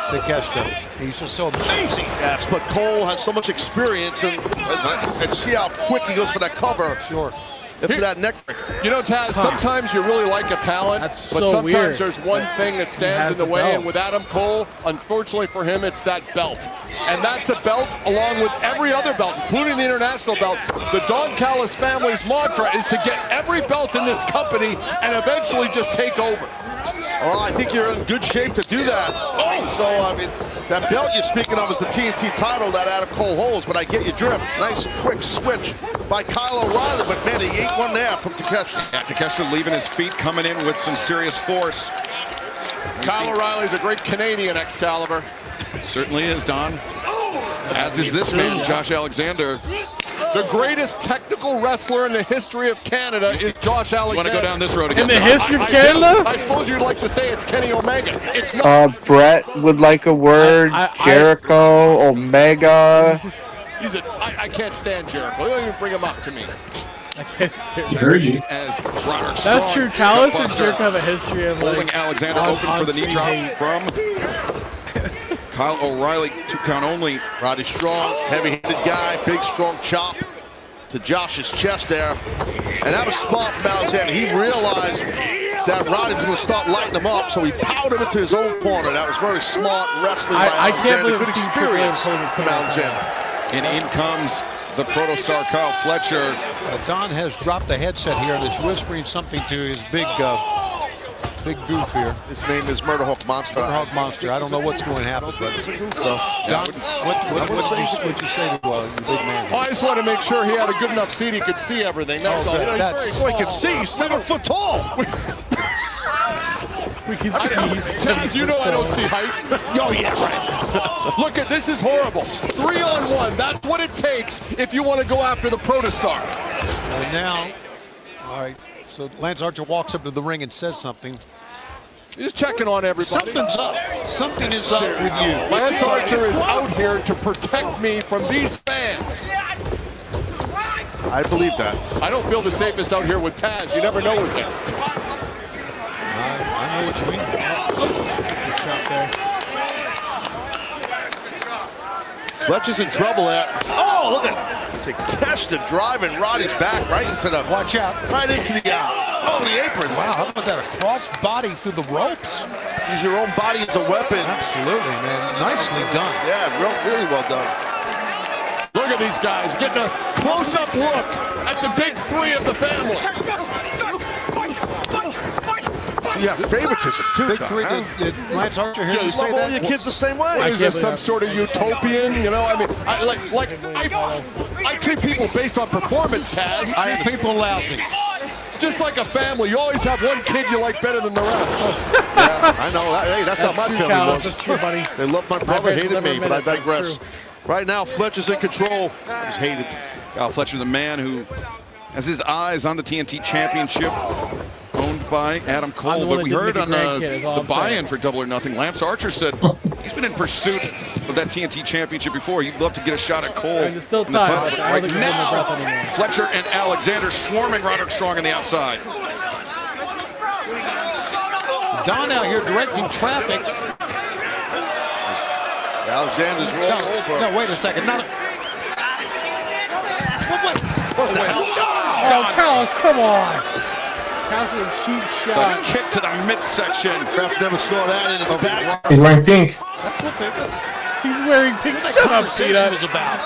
Speaker 12: Takeshita. He's just so amazing.
Speaker 22: Yes, but Cole has so much experience, and see how quick he goes for that cover.
Speaker 12: Sure.
Speaker 19: after that neck break.
Speaker 22: You know, Taz, sometimes you really like a talent, but sometimes there's one thing that stands in the way, and with Adam Cole, unfortunately for him, it's that belt. And that's a belt along with every other belt, including the international belt. The Don Callis family's mantra is to get every belt in this company and eventually just take over.
Speaker 19: Well, I think you're in good shape to do that. So, I mean, that belt you're speaking of is the TNT title that Adam Cole holds, but I get your drift. Nice quick switch by Kyle O'Reilly, but man, he ate one there from Takeshita.
Speaker 4: Yeah, Takeshita leaving his feet, coming in with some serious force.
Speaker 22: Kyle O'Reilly's a great Canadian Excalibur.
Speaker 4: Certainly is, Don. As is this man, Josh Alexander.
Speaker 22: The greatest technical wrestler in the history of Canada is Josh Alexander.
Speaker 4: You want to go down this road again?
Speaker 3: In the history of Canada?
Speaker 22: I suppose you'd like to say it's Kenny Omega. It's not.
Speaker 18: Brett would like a word. Jericho, Omega.
Speaker 22: I can't stand Jericho. Don't even bring him up to me.
Speaker 3: I can't stand
Speaker 11: Jersey.
Speaker 4: As Roderick
Speaker 3: That's
Speaker 4: Strong,
Speaker 3: true. Callis and
Speaker 4: gutbuster,
Speaker 3: Jericho have a history of
Speaker 4: holding
Speaker 3: like
Speaker 4: Alexander open for the knee drop from Kyle O'Reilly. 2 count only.
Speaker 19: Roddy Strong, heavy-handed guy, big strong chop to Josh's chest there. And that was smart from Alexander. He realized that Roddy was going to start lighting him up, so he powered him into his own corner. That was very smart wrestling by
Speaker 3: I can't
Speaker 19: Alexander.
Speaker 3: believe
Speaker 19: Good
Speaker 3: I've seen Triple H
Speaker 19: experience
Speaker 3: hold it
Speaker 19: from Alexander.
Speaker 4: And in comes the protostar Kyle Fletcher.
Speaker 12: Don has dropped the headset here and is whispering something to his big goof here.
Speaker 19: His name is Murderhawk Monster.
Speaker 12: Murderhawk Monster. I don't know what's going to happen, but Don, what did you say to your big man?
Speaker 22: I just want to make sure he had a good enough seat he could see everything. That's all.
Speaker 19: He can see. He's 7 foot tall.
Speaker 3: We can see.
Speaker 22: Taz, you know I don't see height.
Speaker 19: Oh, yeah, right.
Speaker 22: Look at this is horrible. 3-on-1. That's what it takes if you want to go after the protostar.
Speaker 12: And now, all right. So Lance Archer walks up to the ring and says something.
Speaker 22: He's checking on everybody.
Speaker 12: Something's up. Something is up with you.
Speaker 22: Lance Archer is out here to protect me from these fans.
Speaker 19: I believe that.
Speaker 22: I don't feel the safest out here with Taz. You never know with him.
Speaker 12: I know what you mean.
Speaker 3: Good shot there.
Speaker 19: Fletcher's in trouble there. Oh, look at Takeshita driving Roddy's back right into the.
Speaker 12: Watch out.
Speaker 19: Right into the apron.
Speaker 12: Wow, how about that? A cross body through the ropes.
Speaker 19: Use your own body as a weapon.
Speaker 12: Absolutely, man. Nicely done.
Speaker 19: Yeah, really well done.
Speaker 22: Look at these guys getting a close-up look at the big 3 of the family.
Speaker 19: You have favoritism too.
Speaker 12: Big 3.
Speaker 19: Huh?
Speaker 12: Did Lance Archer hear you say
Speaker 19: all
Speaker 12: that?
Speaker 19: your kids the same way.
Speaker 22: What is this, some sort of utopian? You know, I mean, I treat people based on performance, Taz.
Speaker 12: I am people lousy.
Speaker 22: Just like a family, you always have one kid you like better than the rest.
Speaker 19: Yeah, I know. Hey, that's how my
Speaker 3: true,
Speaker 19: family
Speaker 3: Callis.
Speaker 19: was.
Speaker 3: That's true, buddy.
Speaker 19: They loved my brother,
Speaker 3: parents
Speaker 19: hated
Speaker 3: never
Speaker 19: me, but I
Speaker 3: admit it.
Speaker 19: digress. Right now, Fletcher's in control. He's hated.
Speaker 4: Kyle Fletcher, the man who has his eyes on the TNT Championship, owned by Adam Cole. But we heard on the buy-in for Double or Nothing, Lance Archer said he's been in pursuit of that TNT Championship before. He'd love to get a shot at Cole.
Speaker 3: And it's still
Speaker 4: in the
Speaker 3: time.
Speaker 4: title.
Speaker 3: I
Speaker 4: Right
Speaker 3: don't think he's holding
Speaker 4: now,
Speaker 3: their breath anymore.
Speaker 4: Fletcher and Alexander swarming Roderick Strong on the outside.
Speaker 12: Don out here directing traffic.
Speaker 19: Alexander's rolling over.
Speaker 12: No, wait a second. Not
Speaker 19: What the hell?
Speaker 3: Oh, Callis, come on. Callis is a cheap shot.
Speaker 4: The kick to the midsection.
Speaker 19: Ref never saw that in his back.
Speaker 11: He's wearing pink.
Speaker 12: That's what
Speaker 3: He's wearing pink.
Speaker 12: that
Speaker 3: Shut up,
Speaker 12: conversation
Speaker 3: Peanut.
Speaker 12: was about.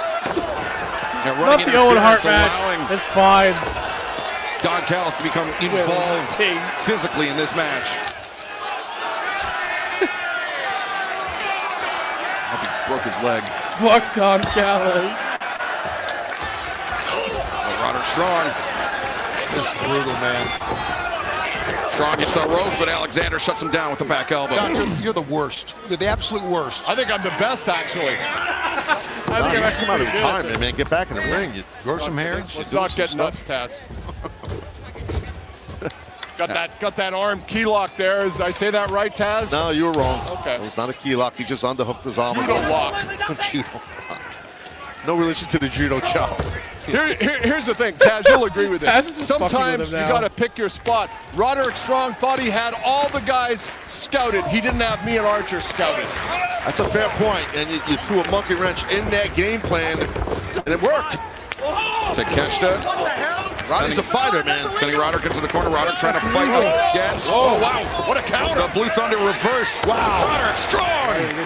Speaker 3: Not the Owen Hart match. It's fine.
Speaker 4: Don Callis to become involved physically in this match. Hope he broke his leg.
Speaker 3: Fuck Don Callis.
Speaker 4: Roderick Strong.
Speaker 12: This is brutal, man.
Speaker 4: Strong gets the ropes, but Alexander shuts him down with the back elbow.
Speaker 12: Don, you're the worst. You're the absolute worst.
Speaker 22: I think I'm the best, actually.
Speaker 19: I think come out of retirement, man. Get back in the ring. You
Speaker 12: grow some hair.
Speaker 22: Let's not get nuts, Taz. Got that arm key lock there. Is I say that right, Taz?
Speaker 19: No, you were wrong.
Speaker 22: Okay.
Speaker 19: It was not a key lock. He just underhooked his arm.
Speaker 22: Judo lock.
Speaker 19: Judo lock. No relation to the judo chop.
Speaker 22: Here's the thing, Taz, you'll agree with this. Sometimes you
Speaker 3: now.
Speaker 22: got to pick your spot. Roderick Strong thought he had all the guys scouted. He didn't have me and Archer scouted.
Speaker 19: That's a fair point, and you threw a monkey wrench in that game plan, and it worked.
Speaker 4: Takeshita
Speaker 22: Roddy's a fighter, man.
Speaker 4: Sending Roderick into the corner. Roderick trying to fight against. Oh, wow. What a counter. The Blue Thunder reversed. Wow. Roderick strong.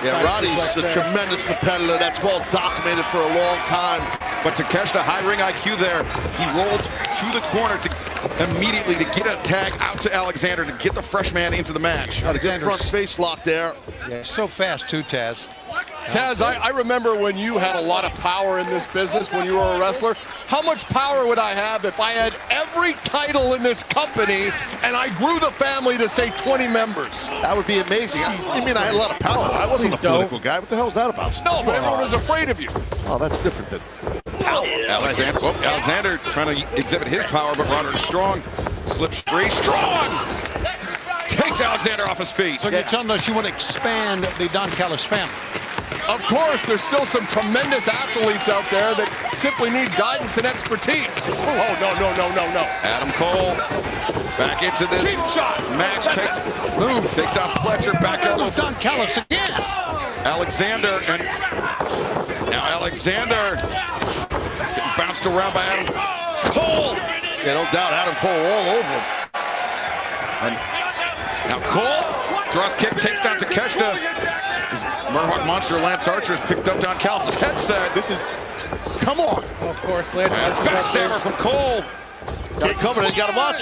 Speaker 22: Yeah, Roddy's a tremendous competitor. That's well documented for a long time.
Speaker 4: But Takeshita, high ring IQ there. He rolled to the corner immediately to get a tag out to Alexander to get the fresh man into the match.
Speaker 22: Alexander's front face lock there.
Speaker 12: Yeah, so fast too, Taz.
Speaker 13: Taz, I remember when you had a lot of power in this business when you were a wrestler. How much power would I have if I had every title in this company and I grew the family to, say, 20 members?
Speaker 22: That would be amazing. What do you mean I had a lot of power? I wasn't a political guy. What the hell is that about?
Speaker 13: No, but everyone was afraid of you.
Speaker 22: Oh, that's different than power.
Speaker 4: Alexander trying to exhibit his power, but Roderick strong. Slips free. Strong! Takes Alexander off his feet.
Speaker 12: So you're telling us you want to expand the Don Callis family?
Speaker 13: Of course, there's still some tremendous athletes out there that simply need guidance and expertise. Oh, no.
Speaker 4: Adam Cole back into this
Speaker 13: cheap shot
Speaker 4: match. Takes down Fletcher. Back elbow.
Speaker 12: Don Callis again.
Speaker 4: Alexander, and now Alexander getting bounced around by Adam Cole.
Speaker 22: Yeah, no doubt, Adam Cole all over him.
Speaker 4: And now Cole draws kick, takes down Takeshita. Murdoch Monster Lance Archer has picked up Don Callis' headset. This is, come on.
Speaker 3: Oh, of course, Lance Archer.
Speaker 4: Backstabber from Cole.
Speaker 22: Got it covered, you got to watch.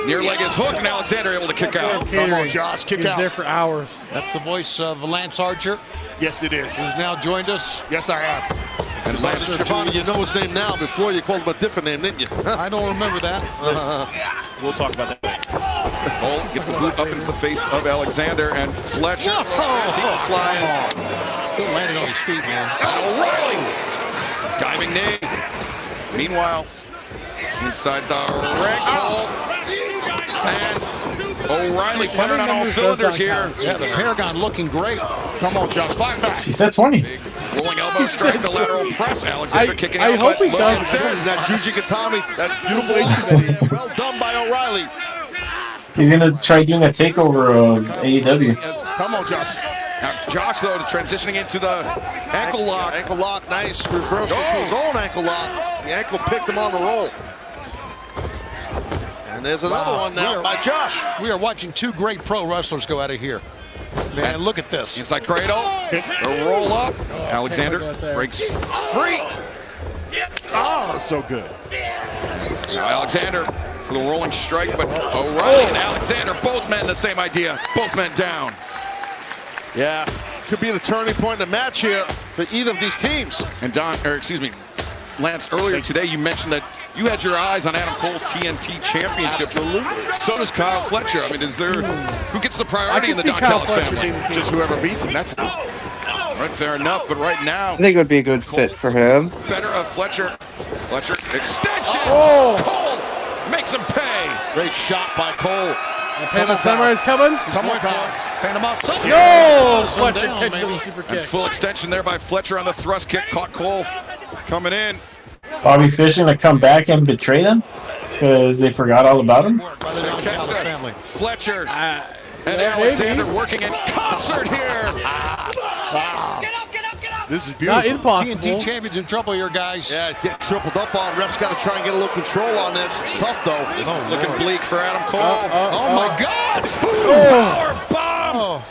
Speaker 4: Near leg is hooked, and Alexander able to kick out.
Speaker 22: Come on, Josh, kick out.
Speaker 3: He's there for hours.
Speaker 12: That's the voice of Lance Archer.
Speaker 22: Yes, it is.
Speaker 12: Who's now joined us.
Speaker 22: Yes, I have. And Lance Archer, you know his name now. Before you called him a different name, didn't you?
Speaker 12: I don't remember that.
Speaker 22: We'll talk about that.
Speaker 4: Cole gets the boot up into the face of Alexander, and Fletcher flying.
Speaker 12: Still landing on his feet, man.
Speaker 4: O'Reilly! Diving knee. Meanwhile, inside the ring, and O'Reilly firing on all cylinders here.
Speaker 12: Yeah, the Paragon looking great.
Speaker 22: Come on, Josh, 5 back.
Speaker 11: She said 20.
Speaker 4: Rolling elbow strike, the lateral press. Alexander kicking out.
Speaker 3: I hope he does.
Speaker 22: There's that Juji Gatami. That beautiful well done by O'Reilly.
Speaker 11: He's going to try doing a takeover of AEW.
Speaker 22: Come on, Josh.
Speaker 4: Now, Josh, though, transitioning into the ankle lock.
Speaker 22: Ankle lock, nice reversal to his own ankle lock. The ankle picked him on the roll. And there's another one now by Josh.
Speaker 12: We are watching two great pro wrestlers go out of here. Man, look at this.
Speaker 4: Inside cradle, the roll up. Alexander breaks free.
Speaker 22: Oh, so good.
Speaker 4: Now Alexander for the rolling strike, but O'Reilly and Alexander, both men the same idea. Both men down.
Speaker 22: Yeah, could be the turning point in the match here for either of these teams.
Speaker 4: And Lance, earlier today you mentioned that you had your eyes on Adam Cole's TNT Championship.
Speaker 22: Absolutely.
Speaker 4: So does Kyle Fletcher. I mean, who gets the priority in the Don Callis family?
Speaker 22: Just whoever beats him, that's it.
Speaker 4: Right, fair enough, but right now,
Speaker 18: I think it would be a good fit for him.
Speaker 4: better of Fletcher. Fletcher, extension!
Speaker 3: Oh.
Speaker 4: Cole makes him pay!
Speaker 22: Great shot by Cole.
Speaker 3: Panama Samurai's coming.
Speaker 22: Come on, Kyle.
Speaker 12: Panama Samurai.
Speaker 3: Yo! Fletcher catches the super
Speaker 4: And
Speaker 3: kick.
Speaker 4: full extension there by Fletcher on the thrust kick. Caught Cole coming in.
Speaker 11: Bobby Fish going to come back and betray them because they forgot all about him.
Speaker 4: Fletcher and Alexander working in concert here.
Speaker 22: Wow. This is
Speaker 3: Not
Speaker 22: beautiful.
Speaker 3: impossible.
Speaker 12: TNT champions in trouble here, guys.
Speaker 22: Yeah, get tripled up on. Ref's got to try and get a little control on this. It's tough, though.
Speaker 4: This is looking bleak for Adam Cole.
Speaker 22: Oh, my God.
Speaker 4: Power bomb.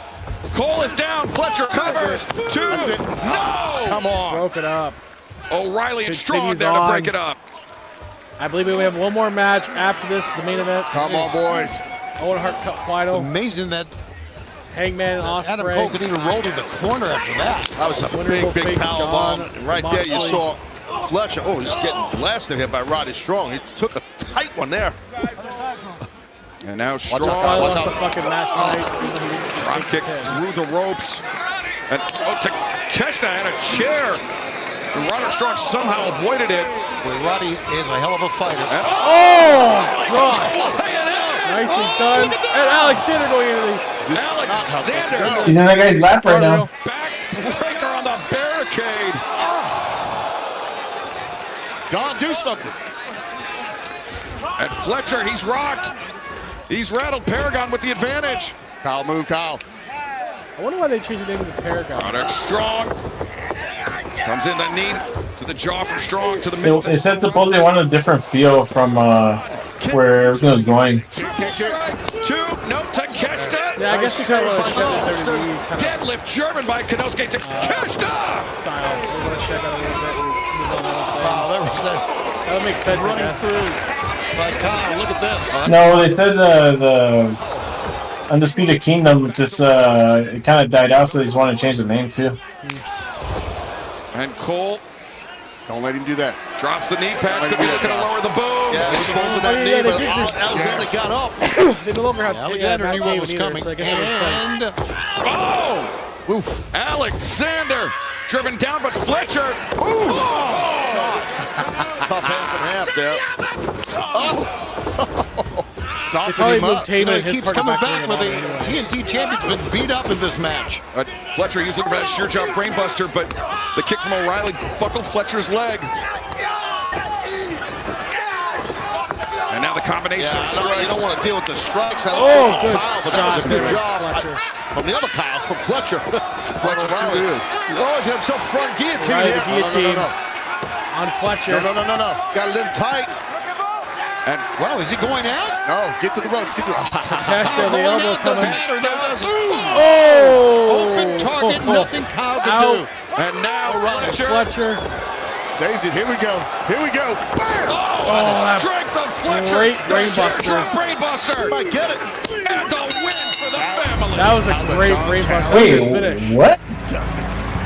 Speaker 4: Cole is down. Fletcher covers. Two.
Speaker 22: That's it.
Speaker 4: No.
Speaker 22: Come on.
Speaker 3: Broke it up.
Speaker 4: O'Reilly and Strong
Speaker 3: Continues
Speaker 4: there to
Speaker 3: on.
Speaker 4: break it up.
Speaker 3: I believe we have one more match after this, the main event.
Speaker 22: Come on, boys.
Speaker 3: Owen Hart Cup final.
Speaker 12: Amazing that
Speaker 3: Hangman and Ospreay.
Speaker 12: Adam Cole could even roll to the corner after that.
Speaker 22: That was a big power bomb. And right there you saw Fletcher. Oh, he's getting blasted here by Roddy Strong. He took a tight one there.
Speaker 4: And now Strong.
Speaker 3: Watch out. The fucking match tonight.
Speaker 4: Drop kick through the ropes. And Takeshita had a chair. And Roderick Strong somehow avoided it.
Speaker 12: Well, Roddy is a hell of a fighter.
Speaker 4: And,
Speaker 3: God. Nicely done. And Alexander going into the...
Speaker 4: Alexander.
Speaker 11: He's in that guy's lap right now.
Speaker 4: Backbreaker on the barricade.
Speaker 22: Don, do something.
Speaker 4: And Fletcher, he's rocked. He's rattled. Paragon with the advantage.
Speaker 22: Kyle, move, Kyle.
Speaker 3: I wonder why they changed the name of the Paragon.
Speaker 4: Roderick Strong comes in the knee. To the jaw from Strong to the middle.
Speaker 11: They said suppose they wanted a different feel from where everything was going.
Speaker 4: Two, no, Takeshita.
Speaker 3: Yeah, I guess we kind of want to shut it WWE kind of
Speaker 4: Deadlift German by Konosuke Takeshita.
Speaker 3: style. We want to shut that a little bit.
Speaker 12: Wow, there was that.
Speaker 3: That would make sense.
Speaker 12: Running through. But Kyle, look at this.
Speaker 11: No, they said the Undisputed Kingdom just it kind of died out, so they just want to change the name too.
Speaker 4: And Cole, don't let him do that. Drops the knee pad. Could be looking to lower the boom.
Speaker 12: Yeah, he was going for that knee, but Alexander got up.
Speaker 3: They no longer have
Speaker 12: Alexander knew what was coming.
Speaker 3: So I guess that makes sense.
Speaker 4: And oof. Alexander driven down, but Fletcher. Ooh.
Speaker 12: Tough half and half there.
Speaker 3: Softening him up.
Speaker 12: He keeps coming back with the TNT champion's been beat up in this match.
Speaker 4: Fletcher, he was looking for that sheer jaw brainbuster, but the kick from O'Reilly buckled Fletcher's leg. And now the combination of strikes.
Speaker 12: You don't want to deal with the strikes.
Speaker 3: Good
Speaker 12: Kyle, but that was a good job from the other Kyle, from Fletcher.
Speaker 4: Fletcher's too good.
Speaker 12: He's always had some front guillotine
Speaker 3: Right,
Speaker 12: here.
Speaker 3: the guillotine on Fletcher.
Speaker 12: No. Got it in tight.
Speaker 4: And
Speaker 12: wow, is he going out?
Speaker 4: No, get to the ropes. Get to the
Speaker 3: Takeshita, the elbow coming.
Speaker 12: Open target, nothing Kyle can do.
Speaker 4: And now
Speaker 3: Fletcher.
Speaker 4: Saved it. Here we go. Bam! Oh, strength of Fletcher.
Speaker 3: Great brainbuster.
Speaker 4: Brainbuster.
Speaker 12: I get it.
Speaker 4: And a win for the family.
Speaker 3: That was a great brainbuster.
Speaker 11: Wait,
Speaker 3: Good finish.
Speaker 11: what?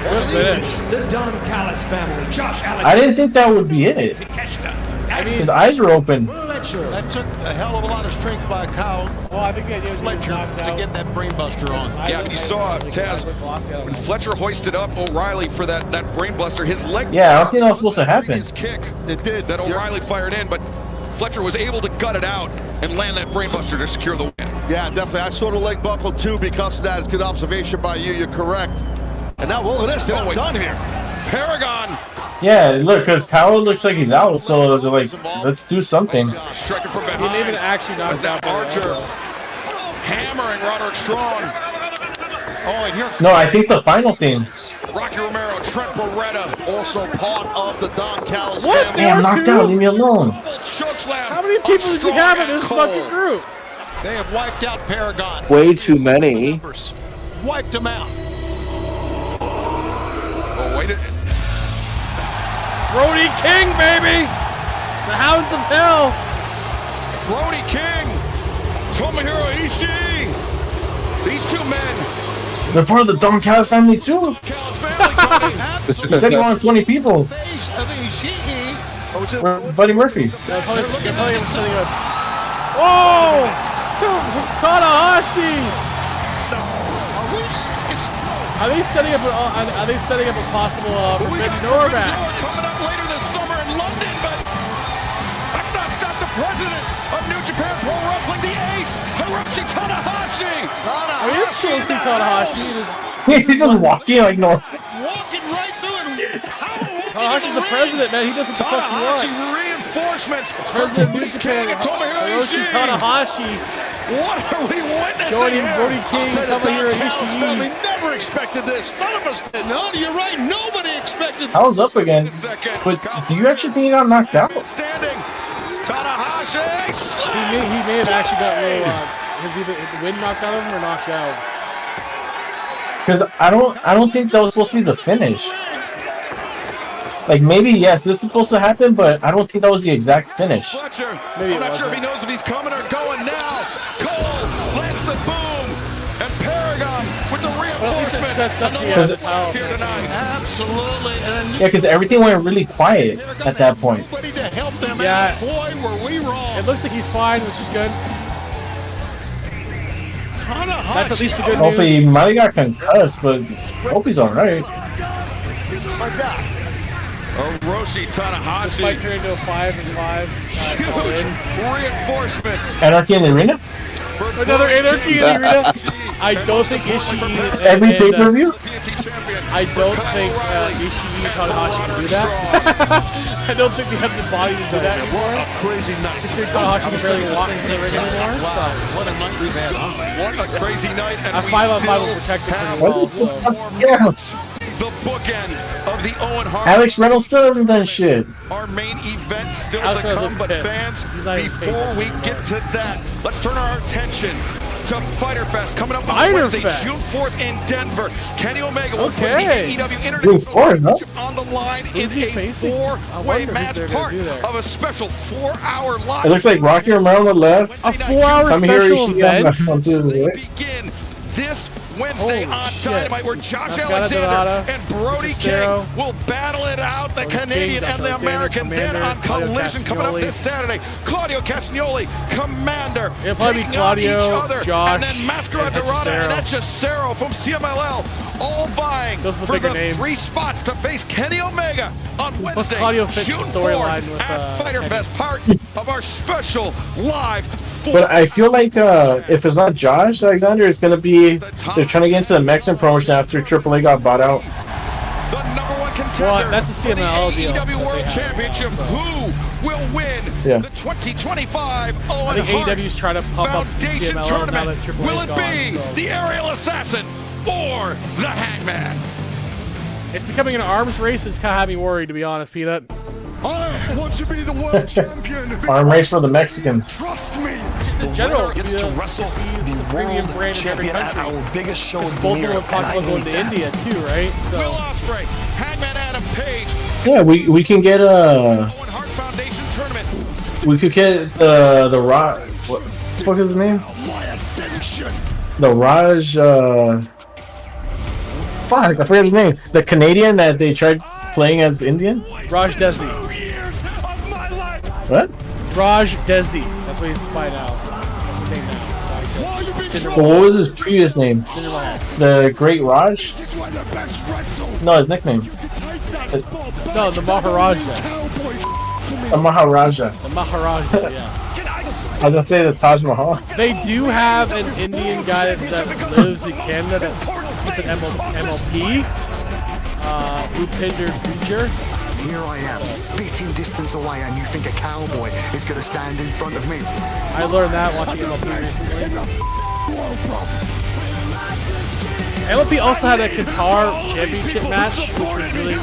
Speaker 3: Good finish.
Speaker 21: The Don Callis family. Josh Alexander.
Speaker 11: I didn't think that would be it. His eyes were open.
Speaker 12: That took a hell of a lot of strength by Kyle.
Speaker 3: Well, I think the idea was
Speaker 12: Fletcher to get that brainbuster on.
Speaker 4: Yeah, but you saw Taz when Fletcher hoisted up O'Reilly for that brainbuster. His leg.
Speaker 11: Yeah, I don't think that was supposed to happen.
Speaker 4: His kick. It did. That O'Reilly fired in, but Fletcher was able to gut it out and land that brainbuster to secure the win.
Speaker 12: Yeah, definitely. I saw the leg buckle too because of that. It's good observation by you. You're correct. And now, look at this. They're done here.
Speaker 4: Paragon.
Speaker 11: Yeah, look, because Kyle looks like he's out, so they're like, let's do something.
Speaker 4: Striking from
Speaker 3: He
Speaker 4: behind.
Speaker 3: may even actually knocked out
Speaker 4: Archer hammering Roderick Strong.
Speaker 12: Oh, and here.
Speaker 11: No, I think the final thing.
Speaker 4: Rocky Romero, Trent Beretta.
Speaker 12: Also part of the Don Callis
Speaker 3: What?
Speaker 12: family.
Speaker 11: Damn, knocked out, leave me alone.
Speaker 4: Chokeslam.
Speaker 3: How many people did you have in this fucking group?
Speaker 12: They have wiped out Paragon.
Speaker 18: Way too many.
Speaker 12: Wiped them out.
Speaker 4: Oh, wait.
Speaker 3: Brody King, baby! The Hounds of Hell!
Speaker 4: Brody King, Tomohiro Ishii. These two men.
Speaker 11: They're part of the Don Callis family too.
Speaker 4: Callis family.
Speaker 11: He said he wanted 20 people. Buddy Murphy.
Speaker 3: They're probably setting up. Oh! Tanahashi! Are they setting up a possible Forbidden Door match?
Speaker 4: Coming up later this summer in London, but let's not stop the president of New Japan Pro Wrestling, the ace, Hiroshi Tanahashi.
Speaker 3: I mean, it's cool to see Tanahashi.
Speaker 11: He's just walking like normal.
Speaker 12: Walking right through it.
Speaker 3: Tanahashi's the president, man. He does what the fuck he wants.
Speaker 4: Tanahashi reinforcements.
Speaker 3: President of New Japan, Hiroshi Tanahashi.
Speaker 4: What are we witnessing
Speaker 3: Joining
Speaker 4: here?
Speaker 3: Brody King, Tomohiro
Speaker 12: family
Speaker 3: Ishii.
Speaker 12: never expected this. None of us did. No, you're right. Nobody expected.
Speaker 11: Kyle's up again. But do you actually think he got knocked out?
Speaker 4: Standing. Tanahashi.
Speaker 3: He may have actually got a little, has either the wind knocked out of him or knocked out.
Speaker 11: Because I don't think that was supposed to be the finish. Like maybe yes, this is supposed to happen, but I don't think that was the exact finish.
Speaker 4: Fletcher.
Speaker 3: Maybe
Speaker 4: I'm not sure if he knows if he's coming or going now. Cole lands the boom, and Paragon with the reinforcements.
Speaker 3: Sets up
Speaker 4: and
Speaker 3: the
Speaker 4: the here tonight.
Speaker 12: Absolutely. And
Speaker 11: Yeah, because everything went really quiet at that point.
Speaker 12: nobody to help them
Speaker 3: Yeah.
Speaker 12: out. Boy, were we wrong.
Speaker 3: It looks like he's fine, which is good.
Speaker 12: Tanahashi.
Speaker 3: That's at least the good
Speaker 11: Hopefully
Speaker 3: news.
Speaker 11: he might have got concussed, but hope he's alright.
Speaker 12: My God.
Speaker 4: Orochi
Speaker 3: This
Speaker 4: Tanahashi.
Speaker 3: might turn into a 5-5. All
Speaker 4: Huge
Speaker 3: in.
Speaker 4: reinforcements.
Speaker 11: Anarchy in the arena?
Speaker 3: Another anarchy in the arena. I don't think Ishii.
Speaker 11: Every pay-per-view?
Speaker 4: TNT champion.
Speaker 3: I don't think Ishii and Tanahashi can do that. I don't think they have the body to do that anymore.
Speaker 12: What a crazy night.
Speaker 3: Considering Tanahashi can barely walk in the ring anymore.
Speaker 12: Wow, what a night we've had, huh?
Speaker 4: What a crazy night. And
Speaker 3: A
Speaker 4: we
Speaker 3: 5-on-5
Speaker 4: still
Speaker 3: will protect it
Speaker 4: have
Speaker 3: pretty well. So.
Speaker 11: Yeah.
Speaker 4: the book bookend of the Owen Hart.
Speaker 11: Alex Reynolds still hasn't done shit.
Speaker 4: Our main event still
Speaker 3: Alex
Speaker 4: to
Speaker 3: Reynolds
Speaker 4: come, but
Speaker 3: pissed.
Speaker 4: fans,
Speaker 3: He's not even
Speaker 4: before we
Speaker 3: famous
Speaker 4: get to that, let's turn our attention to Fighter Fest coming up on
Speaker 3: Fighter
Speaker 4: Wednesday,
Speaker 3: Fest.
Speaker 4: June 4th in Denver. Kenny Omega will put the
Speaker 3: Okay.
Speaker 4: AEW
Speaker 11: June
Speaker 4: International
Speaker 11: 4th, huh?
Speaker 4: Championship on the line
Speaker 3: Who's
Speaker 4: in
Speaker 3: he
Speaker 4: a
Speaker 3: facing? I
Speaker 4: four-way
Speaker 3: wonder who
Speaker 4: match,
Speaker 3: they're gonna
Speaker 4: part
Speaker 3: do there.
Speaker 4: of a special 4-hour live.
Speaker 11: It looks like Rocky Romero left.
Speaker 3: A 4-hour
Speaker 11: Tomohiro
Speaker 3: special
Speaker 11: Ishii
Speaker 3: event.
Speaker 11: on Tuesday.
Speaker 4: Begin this Wednesday
Speaker 3: Holy
Speaker 4: on
Speaker 3: shit.
Speaker 4: Dynamite, where Josh
Speaker 3: Mascota
Speaker 4: Alexander
Speaker 3: Dorada,
Speaker 4: and Brody
Speaker 3: Cicero.
Speaker 4: King will battle it out, the
Speaker 3: Brody
Speaker 4: Canadian
Speaker 3: King,
Speaker 4: and the
Speaker 3: Josh
Speaker 4: American.
Speaker 3: Alexander,
Speaker 4: Then on
Speaker 3: Claudio
Speaker 4: Collision coming up
Speaker 3: Castagnoli.
Speaker 4: this Saturday, Claudio Castagnoli, Commander,
Speaker 3: It'll probably be
Speaker 4: taking on
Speaker 3: Claudio,
Speaker 4: each other,
Speaker 3: Josh,
Speaker 4: and then Mascara
Speaker 3: and
Speaker 4: Dorada and
Speaker 3: Hechicero.
Speaker 4: Hechicero from CMLL, all vying
Speaker 3: Those are the
Speaker 4: for
Speaker 3: bigger
Speaker 4: the
Speaker 3: names.
Speaker 4: 3 spots to face Kenny Omega on Wednesday,
Speaker 3: Claudio fits the
Speaker 4: June
Speaker 3: storyline
Speaker 4: 4th
Speaker 3: with,
Speaker 4: at Fighter
Speaker 3: Kenny.
Speaker 4: Fest, part of our special live.
Speaker 11: But I feel like if it's not Josh Alexander, it's gonna be they're trying to get into the Mexican promotion after AAA got bought out.
Speaker 4: The number one contender
Speaker 3: Well, that's a
Speaker 4: for the
Speaker 3: CMLL deal that
Speaker 4: AEW
Speaker 3: they
Speaker 4: World
Speaker 3: have,
Speaker 4: Championship.
Speaker 3: so.
Speaker 4: Who will win
Speaker 11: Yeah.
Speaker 4: the 2025
Speaker 3: I
Speaker 4: Owen
Speaker 3: think
Speaker 4: Hart
Speaker 3: AEW's trying to pump up the
Speaker 4: Foundation
Speaker 3: CMLL now that
Speaker 4: Tournament?
Speaker 3: AAA
Speaker 4: Will
Speaker 3: is
Speaker 4: it
Speaker 3: gone,
Speaker 4: be
Speaker 3: so.
Speaker 4: the Aerial Assassin or the Hangman?
Speaker 3: It's becoming an arms race. It's kind of had me worried, to be honest, Peanut.
Speaker 8: I want to be the world champion.
Speaker 11: Arm race for the Mexicans.
Speaker 8: Trust me.
Speaker 3: Just in general,
Speaker 8: winner gets to wrestle
Speaker 3: the premium brand in every
Speaker 8: champion at
Speaker 3: country.
Speaker 8: our biggest show of the
Speaker 3: Both of
Speaker 8: year.
Speaker 3: them have talked about going to India too, right? So
Speaker 4: Will Ospreay, Hangman Adam Page,
Speaker 11: Yeah, we can get
Speaker 4: Owen Hart Foundation Tournament.
Speaker 11: we could get the Raj. What the fuck is his name?
Speaker 8: My ascension.
Speaker 11: The Raj. Fuck, I forget his name. The Canadian that they tried playing as Indian.
Speaker 3: Raj Desi.
Speaker 11: What?
Speaker 3: Raj Desi. That's what he's by now. That's his name now. Raj Desi.
Speaker 11: Well, what was his previous name? The Great Raj? No, his nickname.
Speaker 3: No, the Maharaja.
Speaker 11: The Maharaja.
Speaker 3: The Maharaja, yeah.
Speaker 11: I was gonna say the Taj Mahal.
Speaker 3: They do have an Indian guy that lives in Canada that's an MLP. Upinder Preacher.
Speaker 16: Here I am, spitting distance away, and you think a cowboy is going to stand in front of me?
Speaker 3: I learned that watching MLP recently. MLP also had a Qatar championship match, which was really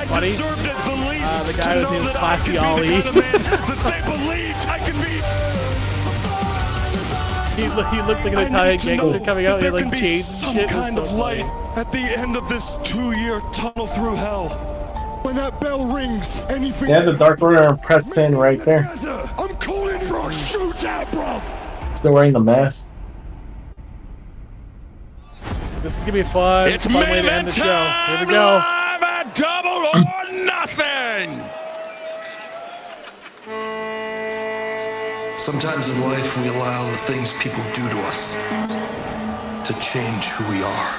Speaker 3: funny. The guy with his Classy Ali. He looked like an Italian gangster coming out. He had like chains and shit.
Speaker 8: Kind of light at the end of this 2-year tunnel through hell. When that bell rings, anything.
Speaker 11: They had the Dark Order pressed in right there.
Speaker 8: I'm calling for a shootout, bro.
Speaker 11: Still wearing the mask.
Speaker 3: This is gonna be fun. It's a fun way to end the show. Here we go.
Speaker 4: Live at Double or Nothing.
Speaker 20: Sometimes in life we allow the things people do to us to change who we are.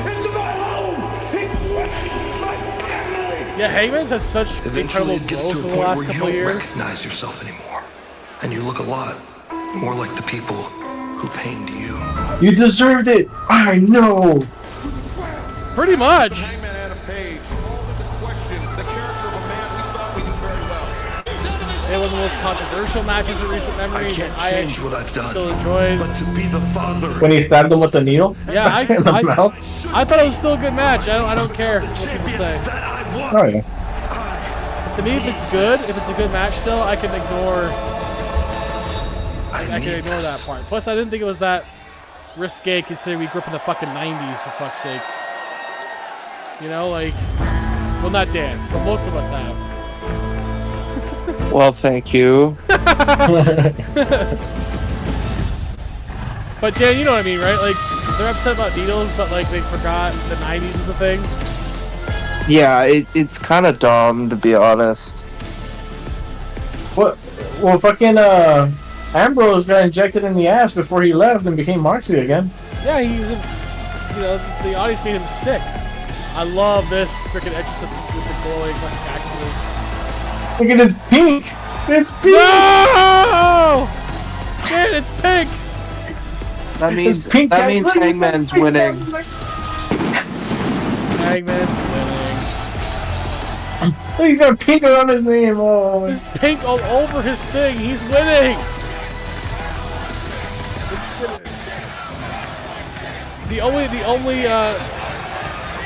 Speaker 8: Into my home! My family!
Speaker 3: Yeah, Heyman's has such
Speaker 20: Eventually
Speaker 3: incredible
Speaker 20: it gets
Speaker 3: growth
Speaker 20: to a
Speaker 3: over the
Speaker 20: point
Speaker 3: last
Speaker 20: where you
Speaker 3: couple of
Speaker 20: don't
Speaker 3: years.
Speaker 20: recognize yourself anymore. And you look a lot more like the people who pained you.
Speaker 11: You deserved it. I know.
Speaker 3: Pretty much.
Speaker 4: Hangman Adam Page calls into question the character of a man we thought we knew very well.
Speaker 3: They were one of the most controversial matches in recent memory.
Speaker 20: I can't
Speaker 3: I
Speaker 20: change what I've done,
Speaker 3: still enjoyed.
Speaker 20: but to be the father.
Speaker 11: When he stabbed him with the needle.
Speaker 3: Yeah,
Speaker 11: in the mouth.
Speaker 3: I thought it was still a good match. I don't care what people say.
Speaker 11: Oh yeah.
Speaker 3: To me, if it's good, if it's a good match still, I can ignore. I can ignore that part. Plus, I didn't think it was that risque considering we grew up in the fucking 90s, for fuck's sakes. You know, like, well, not Dan, but most of us have.
Speaker 18: Well, thank you.
Speaker 3: But Dan, you know what I mean, right? Like, they're upset about needles, but like they forgot the 90s is a thing.
Speaker 18: Yeah, it's kind of dumb, to be honest.
Speaker 11: What? Well, fucking Ambrose got injected in the ass before he left and became Moxley again.
Speaker 3: Yeah, he's, you know, the audience made him sick. I love this freaking entrance with the glowing fucking cactuses.
Speaker 11: Look at his pink. It's pink.
Speaker 3: No! Man, it's pink.
Speaker 18: That means
Speaker 11: pink
Speaker 18: Hangman's winning.
Speaker 3: Hangman's winning.
Speaker 11: He's got pink around his name. Oh.
Speaker 3: There's pink all over his thing. He's winning. The only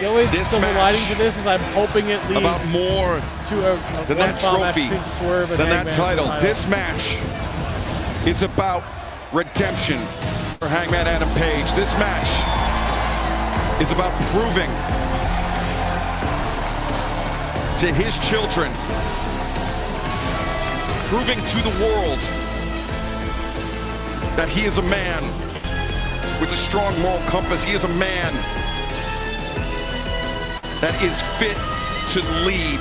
Speaker 3: The only silver lining to this is I'm hoping it leads
Speaker 19: about more
Speaker 3: to a
Speaker 19: than that trophy,
Speaker 3: swerve
Speaker 19: than that title. This match is about redemption for Hangman Adam Page. This match is about proving to his children, proving to the world that he is a man with a strong moral compass. He is a man that is fit to lead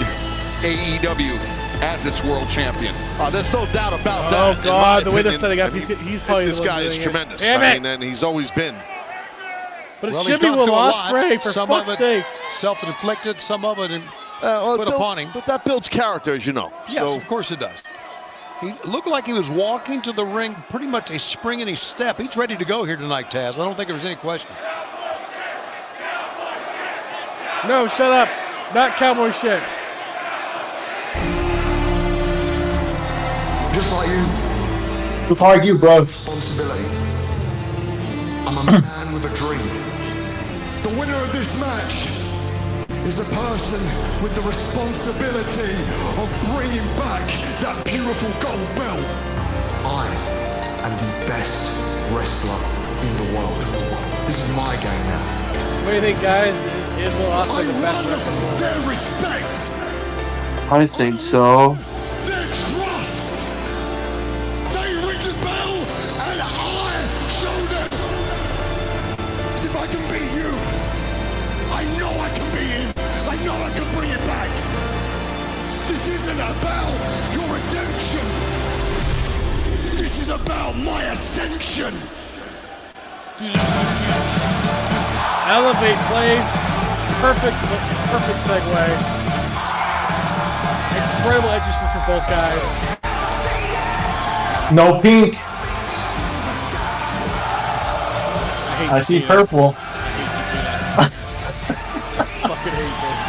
Speaker 19: AEW as its world champion.
Speaker 12: There's no doubt about that.
Speaker 3: Oh God, the way they're setting up, he's probably
Speaker 12: this
Speaker 3: the one
Speaker 12: guy is
Speaker 3: doing it.
Speaker 12: tremendous.
Speaker 3: Damn
Speaker 12: I
Speaker 3: it.
Speaker 12: mean, and he's always been.
Speaker 3: But it
Speaker 12: Well,
Speaker 3: should
Speaker 12: he's
Speaker 3: be
Speaker 12: gone
Speaker 3: Will
Speaker 12: through a lot.
Speaker 3: Ospreay, for
Speaker 12: Some
Speaker 3: fuck's
Speaker 12: of it
Speaker 3: sakes.
Speaker 12: Self-inflicted, some of it put upon him.
Speaker 22: But that builds character, as you know.
Speaker 12: Yes,
Speaker 22: So,
Speaker 12: of course it does. He looked like he was walking to the ring, pretty much a spring in his step. He's ready to go here tonight, Taz. I don't think there was any question.
Speaker 3: No, shut up. Not cowboy shit.
Speaker 16: Just like you.
Speaker 11: Who called you, bro?
Speaker 16: Responsibility. I'm a man with a dream. The winner of this match is a person with the responsibility of bringing back that beautiful gold belt. I am the best wrestler in the world. This is my game now.
Speaker 3: What do you think, guys? Is Will Ospreay the best wrestler in the world?
Speaker 16: Their respect,
Speaker 18: I think so.
Speaker 16: their trust. They ring the bell and I show them. 'Cause if I can beat you, I know I can beat him. I know I can bring it back. This isn't about your redemption. This is about my ascension.
Speaker 3: Elevate plays. Perfect segue. Incredible entrances for both guys.
Speaker 11: No pink. I see purple.
Speaker 3: Fucking hate this.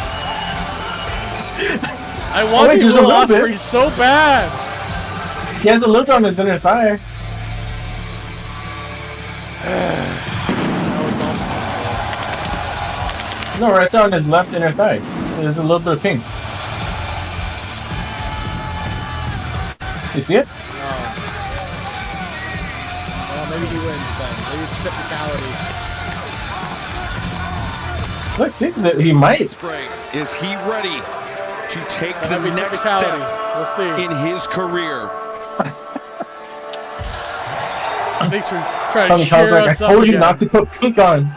Speaker 3: I want
Speaker 11: Wait,
Speaker 3: to
Speaker 11: there's a
Speaker 3: Will
Speaker 11: little bit.
Speaker 3: Ospreay so bad.
Speaker 11: He has a look on his inner thigh. No, right there on his left inner thigh. There's a little bit of pink. You see it?
Speaker 3: Well, maybe he wins then. Maybe it's technicality.
Speaker 11: Look, see, he might.
Speaker 19: Is he ready to take the
Speaker 3: Every
Speaker 19: next
Speaker 3: technicality.
Speaker 19: step
Speaker 3: We'll see.
Speaker 19: in his career?
Speaker 3: Thanks for trying
Speaker 11: Tommy
Speaker 3: to
Speaker 11: Khan's
Speaker 3: cheer
Speaker 11: like, I
Speaker 3: us up
Speaker 11: told you
Speaker 3: again.
Speaker 11: not to put pink on.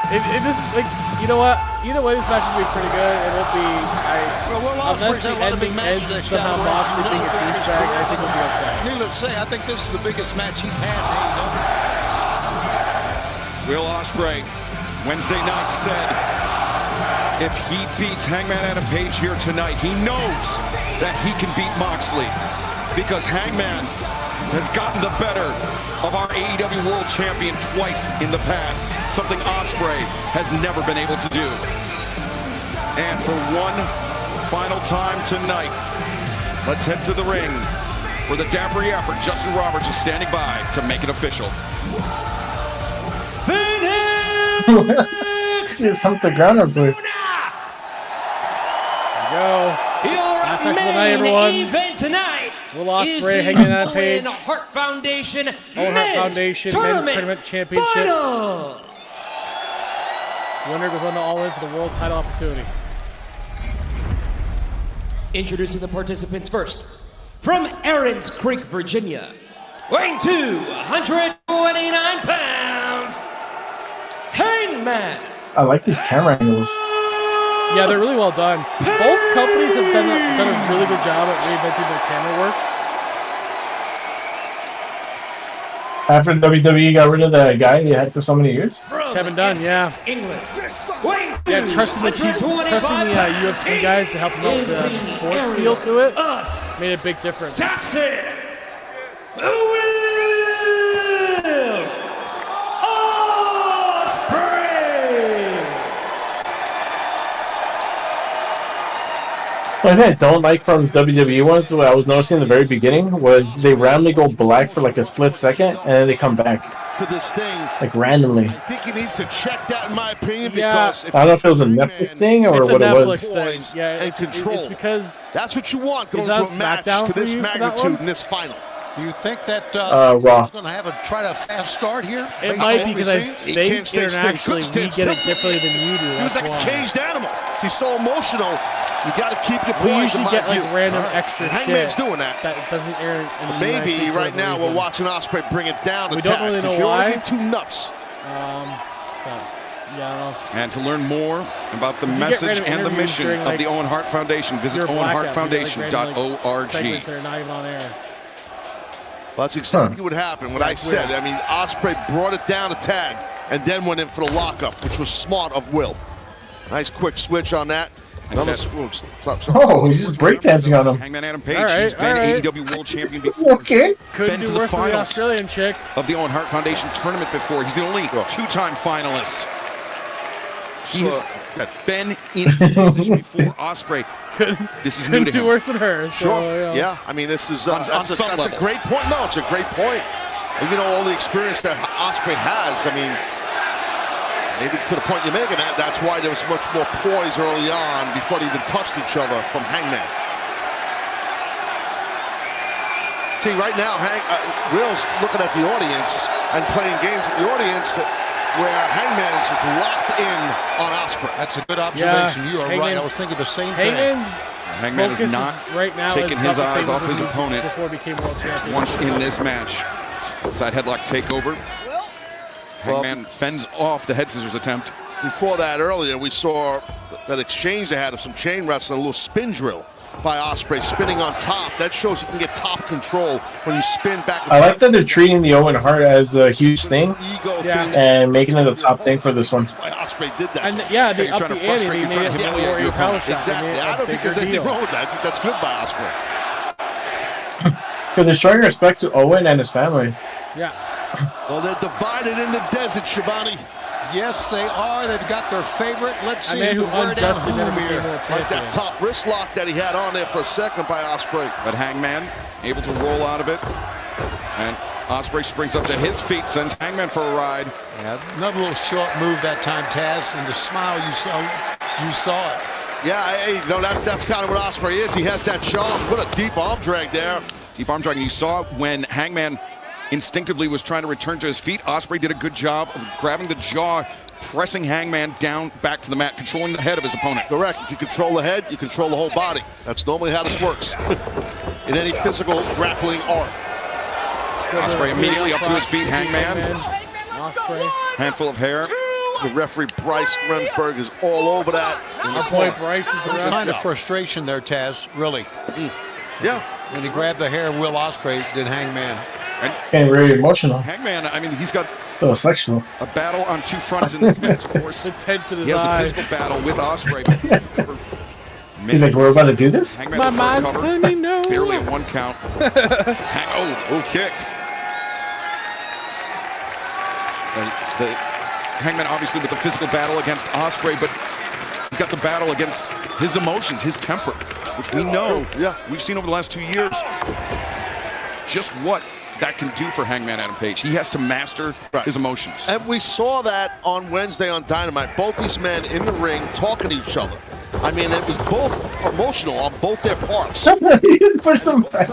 Speaker 3: This is like, you know what? Either way, this match will be pretty good. It won't be. Unless the ending ends and somehow Moxley being a douchebag, I think it'll be okay.
Speaker 12: Needless to say, I think this is the biggest match he's had in AEW.
Speaker 19: Will Ospreay, Wednesday night, said if he beats Hangman Adam Page here tonight, he knows that he can beat Moxley because Hangman has gotten the better of our AEW World Champion twice in the past, something Ospreay has never been able to do. And for one final time tonight, let's head to the ring where the dapper yapper Justin Roberts is standing by to make it official.
Speaker 11: Just humped the ground up there.
Speaker 3: There you go. Last match of the night, everyone.
Speaker 21: Event tonight
Speaker 3: Will Ospreay hanging on Page.
Speaker 21: Owen Hart Foundation
Speaker 3: Owen Hart Foundation Men's Tournament Championship.
Speaker 21: Final.
Speaker 3: Winner goes on to All In for the world title opportunity.
Speaker 21: Introducing the participants first. From Aaron's Creek, Virginia, weighing 229 pounds, Hangman.
Speaker 11: I like these camera angles.
Speaker 3: Yeah, they're really well done. Both companies have done a really good job at reinventing their camera work.
Speaker 11: After WWE got rid of the guy they had for so many years.
Speaker 3: Kevin Dunn, yeah.
Speaker 21: England.
Speaker 3: Yeah, trusting the UFC guys to help them out with the sports feel to it made a big difference.
Speaker 21: That's it. Will Ospreay.
Speaker 11: One thing I don't like from WWE ones, what I was noticing in the very beginning, was they randomly go black for like a split second and then they come back.
Speaker 12: for this thing.
Speaker 11: Like randomly.
Speaker 12: I think he needs to check that, in my opinion, because if
Speaker 11: I don't know if it was a Netflix thing or what it was.
Speaker 12: Thing. Yeah,
Speaker 3: it's
Speaker 12: control.
Speaker 3: It's because
Speaker 12: that's what you want going
Speaker 3: is
Speaker 12: to
Speaker 3: that
Speaker 12: a match
Speaker 3: SmackDown
Speaker 12: to
Speaker 3: for
Speaker 12: this
Speaker 3: you for that
Speaker 12: magnitude
Speaker 3: one?
Speaker 12: in this final.
Speaker 7: Do you think that
Speaker 11: Raw.
Speaker 7: he's going to have a try to fast start here?
Speaker 3: It might be because I think internationally we get it differently than you do.
Speaker 12: He was like a caged animal. He's so emotional. You got to keep your
Speaker 3: We
Speaker 12: poise.
Speaker 3: usually get like random extra
Speaker 12: Hangman's
Speaker 3: shit
Speaker 12: doing that.
Speaker 3: That doesn't air in the
Speaker 12: Maybe
Speaker 3: United States
Speaker 12: right
Speaker 3: for
Speaker 12: now
Speaker 3: whatever
Speaker 12: we're watching Ospreay bring it down.
Speaker 3: We don't really know why.
Speaker 12: You don't get too nuts.
Speaker 3: Yeah, I don't know.
Speaker 14: And to learn more about the
Speaker 3: You get
Speaker 14: message
Speaker 3: random
Speaker 14: and the
Speaker 3: interviews
Speaker 14: mission
Speaker 3: during,
Speaker 14: of
Speaker 3: like,
Speaker 14: the Owen Hart Foundation, visit
Speaker 3: your blackout,
Speaker 14: owenhartfoundation.org.
Speaker 3: Segments that are not even on air.
Speaker 12: Well, that's exactly what happened. What I said. I mean, Ospreay brought it down a tad and then went in for the lockup, which was smart of Will. Nice quick switch on that.
Speaker 11: Oh, he's just breakdancing on him.
Speaker 14: Hangman Adam Page,
Speaker 3: All right,
Speaker 14: who's been
Speaker 3: all right.
Speaker 14: AEW World Champion before.
Speaker 11: Okay.
Speaker 3: Couldn't
Speaker 14: Been
Speaker 3: do
Speaker 14: to the
Speaker 3: worse than the
Speaker 14: finals
Speaker 3: Australian chick.
Speaker 14: of the Owen Hart Foundation tournament before. He's the only two-time finalist. He has been in this position before. Ospreay. This is new to
Speaker 3: do
Speaker 14: him.
Speaker 3: worse than her. So,
Speaker 12: Sure. Yeah. I mean, this is
Speaker 14: On
Speaker 12: that's
Speaker 14: some
Speaker 12: a
Speaker 14: level.
Speaker 12: great point. No, it's a great point. And you know all the experience that Ospreay has. I mean, maybe to the point you're making, that's why there was much more poise early on before they even touched each other from Hangman. See, right now, Will's looking at the audience and playing games with the audience where Hangman is just locked in on Ospreay.
Speaker 7: That's a good observation.
Speaker 3: Yeah,
Speaker 7: You are right. I was thinking the same thing.
Speaker 14: Hangman is not
Speaker 3: right now
Speaker 14: taking
Speaker 3: is
Speaker 14: his
Speaker 3: about the
Speaker 14: eyes
Speaker 3: same
Speaker 14: off
Speaker 3: as
Speaker 14: his
Speaker 3: he was
Speaker 14: opponent
Speaker 3: before he became world champion.
Speaker 14: once in this match. Side headlock takeover. Hangman fends off the head scissors attempt.
Speaker 12: Before that, earlier, we saw that exchange they had of some chain wrestling, a little spin drill by Ospreay, spinning on top. That shows you can get top control when you spin back and
Speaker 11: I like that they're treating the Owen Hart as a huge thing
Speaker 12: thing.
Speaker 11: and making it a top thing for this one.
Speaker 12: Why Ospreay did that.
Speaker 3: And yeah, they
Speaker 14: You're
Speaker 3: up
Speaker 14: trying
Speaker 3: the
Speaker 14: to
Speaker 3: ante.
Speaker 14: frustrate,
Speaker 3: They
Speaker 14: you're
Speaker 3: made
Speaker 14: trying
Speaker 3: it
Speaker 14: to
Speaker 3: the
Speaker 14: humiliate
Speaker 3: Warrior
Speaker 14: your
Speaker 3: Power
Speaker 14: opponent.
Speaker 3: Shot.
Speaker 12: Exactly.
Speaker 3: They made it
Speaker 12: I
Speaker 3: a
Speaker 12: don't think
Speaker 3: bigger
Speaker 12: there's anything
Speaker 3: deal.
Speaker 12: wrong with that. I think that's good by Ospreay.
Speaker 11: Because they're showing respect to Owen and his family.
Speaker 3: Yeah.
Speaker 12: Well, they're divided in the desert, Shivani.
Speaker 7: Yes, they are. They've got their favorite. Let's see.
Speaker 3: A man who
Speaker 7: the word out
Speaker 3: unjustly never
Speaker 7: home
Speaker 3: became
Speaker 7: here.
Speaker 3: world
Speaker 12: Like
Speaker 3: champion.
Speaker 12: that top wrist lock that he had on there for a second by Ospreay.
Speaker 14: But Hangman able to roll out of it. And Ospreay springs up to his feet, sends Hangman for a ride.
Speaker 7: Yeah, another little short move that time, Taz, and the smile you saw it.
Speaker 12: Yeah, that's kind of what Ospreay is. He has that charm. What a deep arm drag there.
Speaker 14: Deep arm drag. And you saw when Hangman instinctively was trying to return to his feet, Ospreay did a good job of grabbing the jaw, pressing Hangman down back to the mat, controlling the head of his opponent.
Speaker 12: Correct. If you control the head, you control the whole body. That's normally how this works in any physical grappling art.
Speaker 14: Ospreay immediately up to his feet. Hangman,
Speaker 3: Ospreay.
Speaker 14: handful of hair.
Speaker 12: The referee Bryce Remsburg is all over that.
Speaker 3: Our boy Bryce is the ref.
Speaker 7: Kind of frustration there, Taz, really.
Speaker 12: Yeah.
Speaker 7: When he grabbed the hair of Will Ospreay, did Hangman.
Speaker 11: It's getting very emotional.
Speaker 14: Hangman, I mean, he's got
Speaker 11: Oh, sexual.
Speaker 14: a battle on two fronts in this match, of course.
Speaker 3: The tense in his
Speaker 14: He has
Speaker 3: eyes.
Speaker 14: the physical battle with Ospreay.
Speaker 11: He's like, we're about to do this?
Speaker 14: Hangman
Speaker 3: My
Speaker 14: with
Speaker 3: mind's
Speaker 14: cover.
Speaker 3: telling me no.
Speaker 14: Barely a one count. Kick. The Hangman obviously with the physical battle against Ospreay, but he's got the battle against his emotions, his temper, which we know, we've seen over the last 2 years just what that can do for Hangman Adam Page. He has to master his emotions.
Speaker 12: And we saw that on Wednesday on Dynamite. Both these men in the ring talking to each other. I mean, it was both emotional on both their parts.
Speaker 11: He's put some back.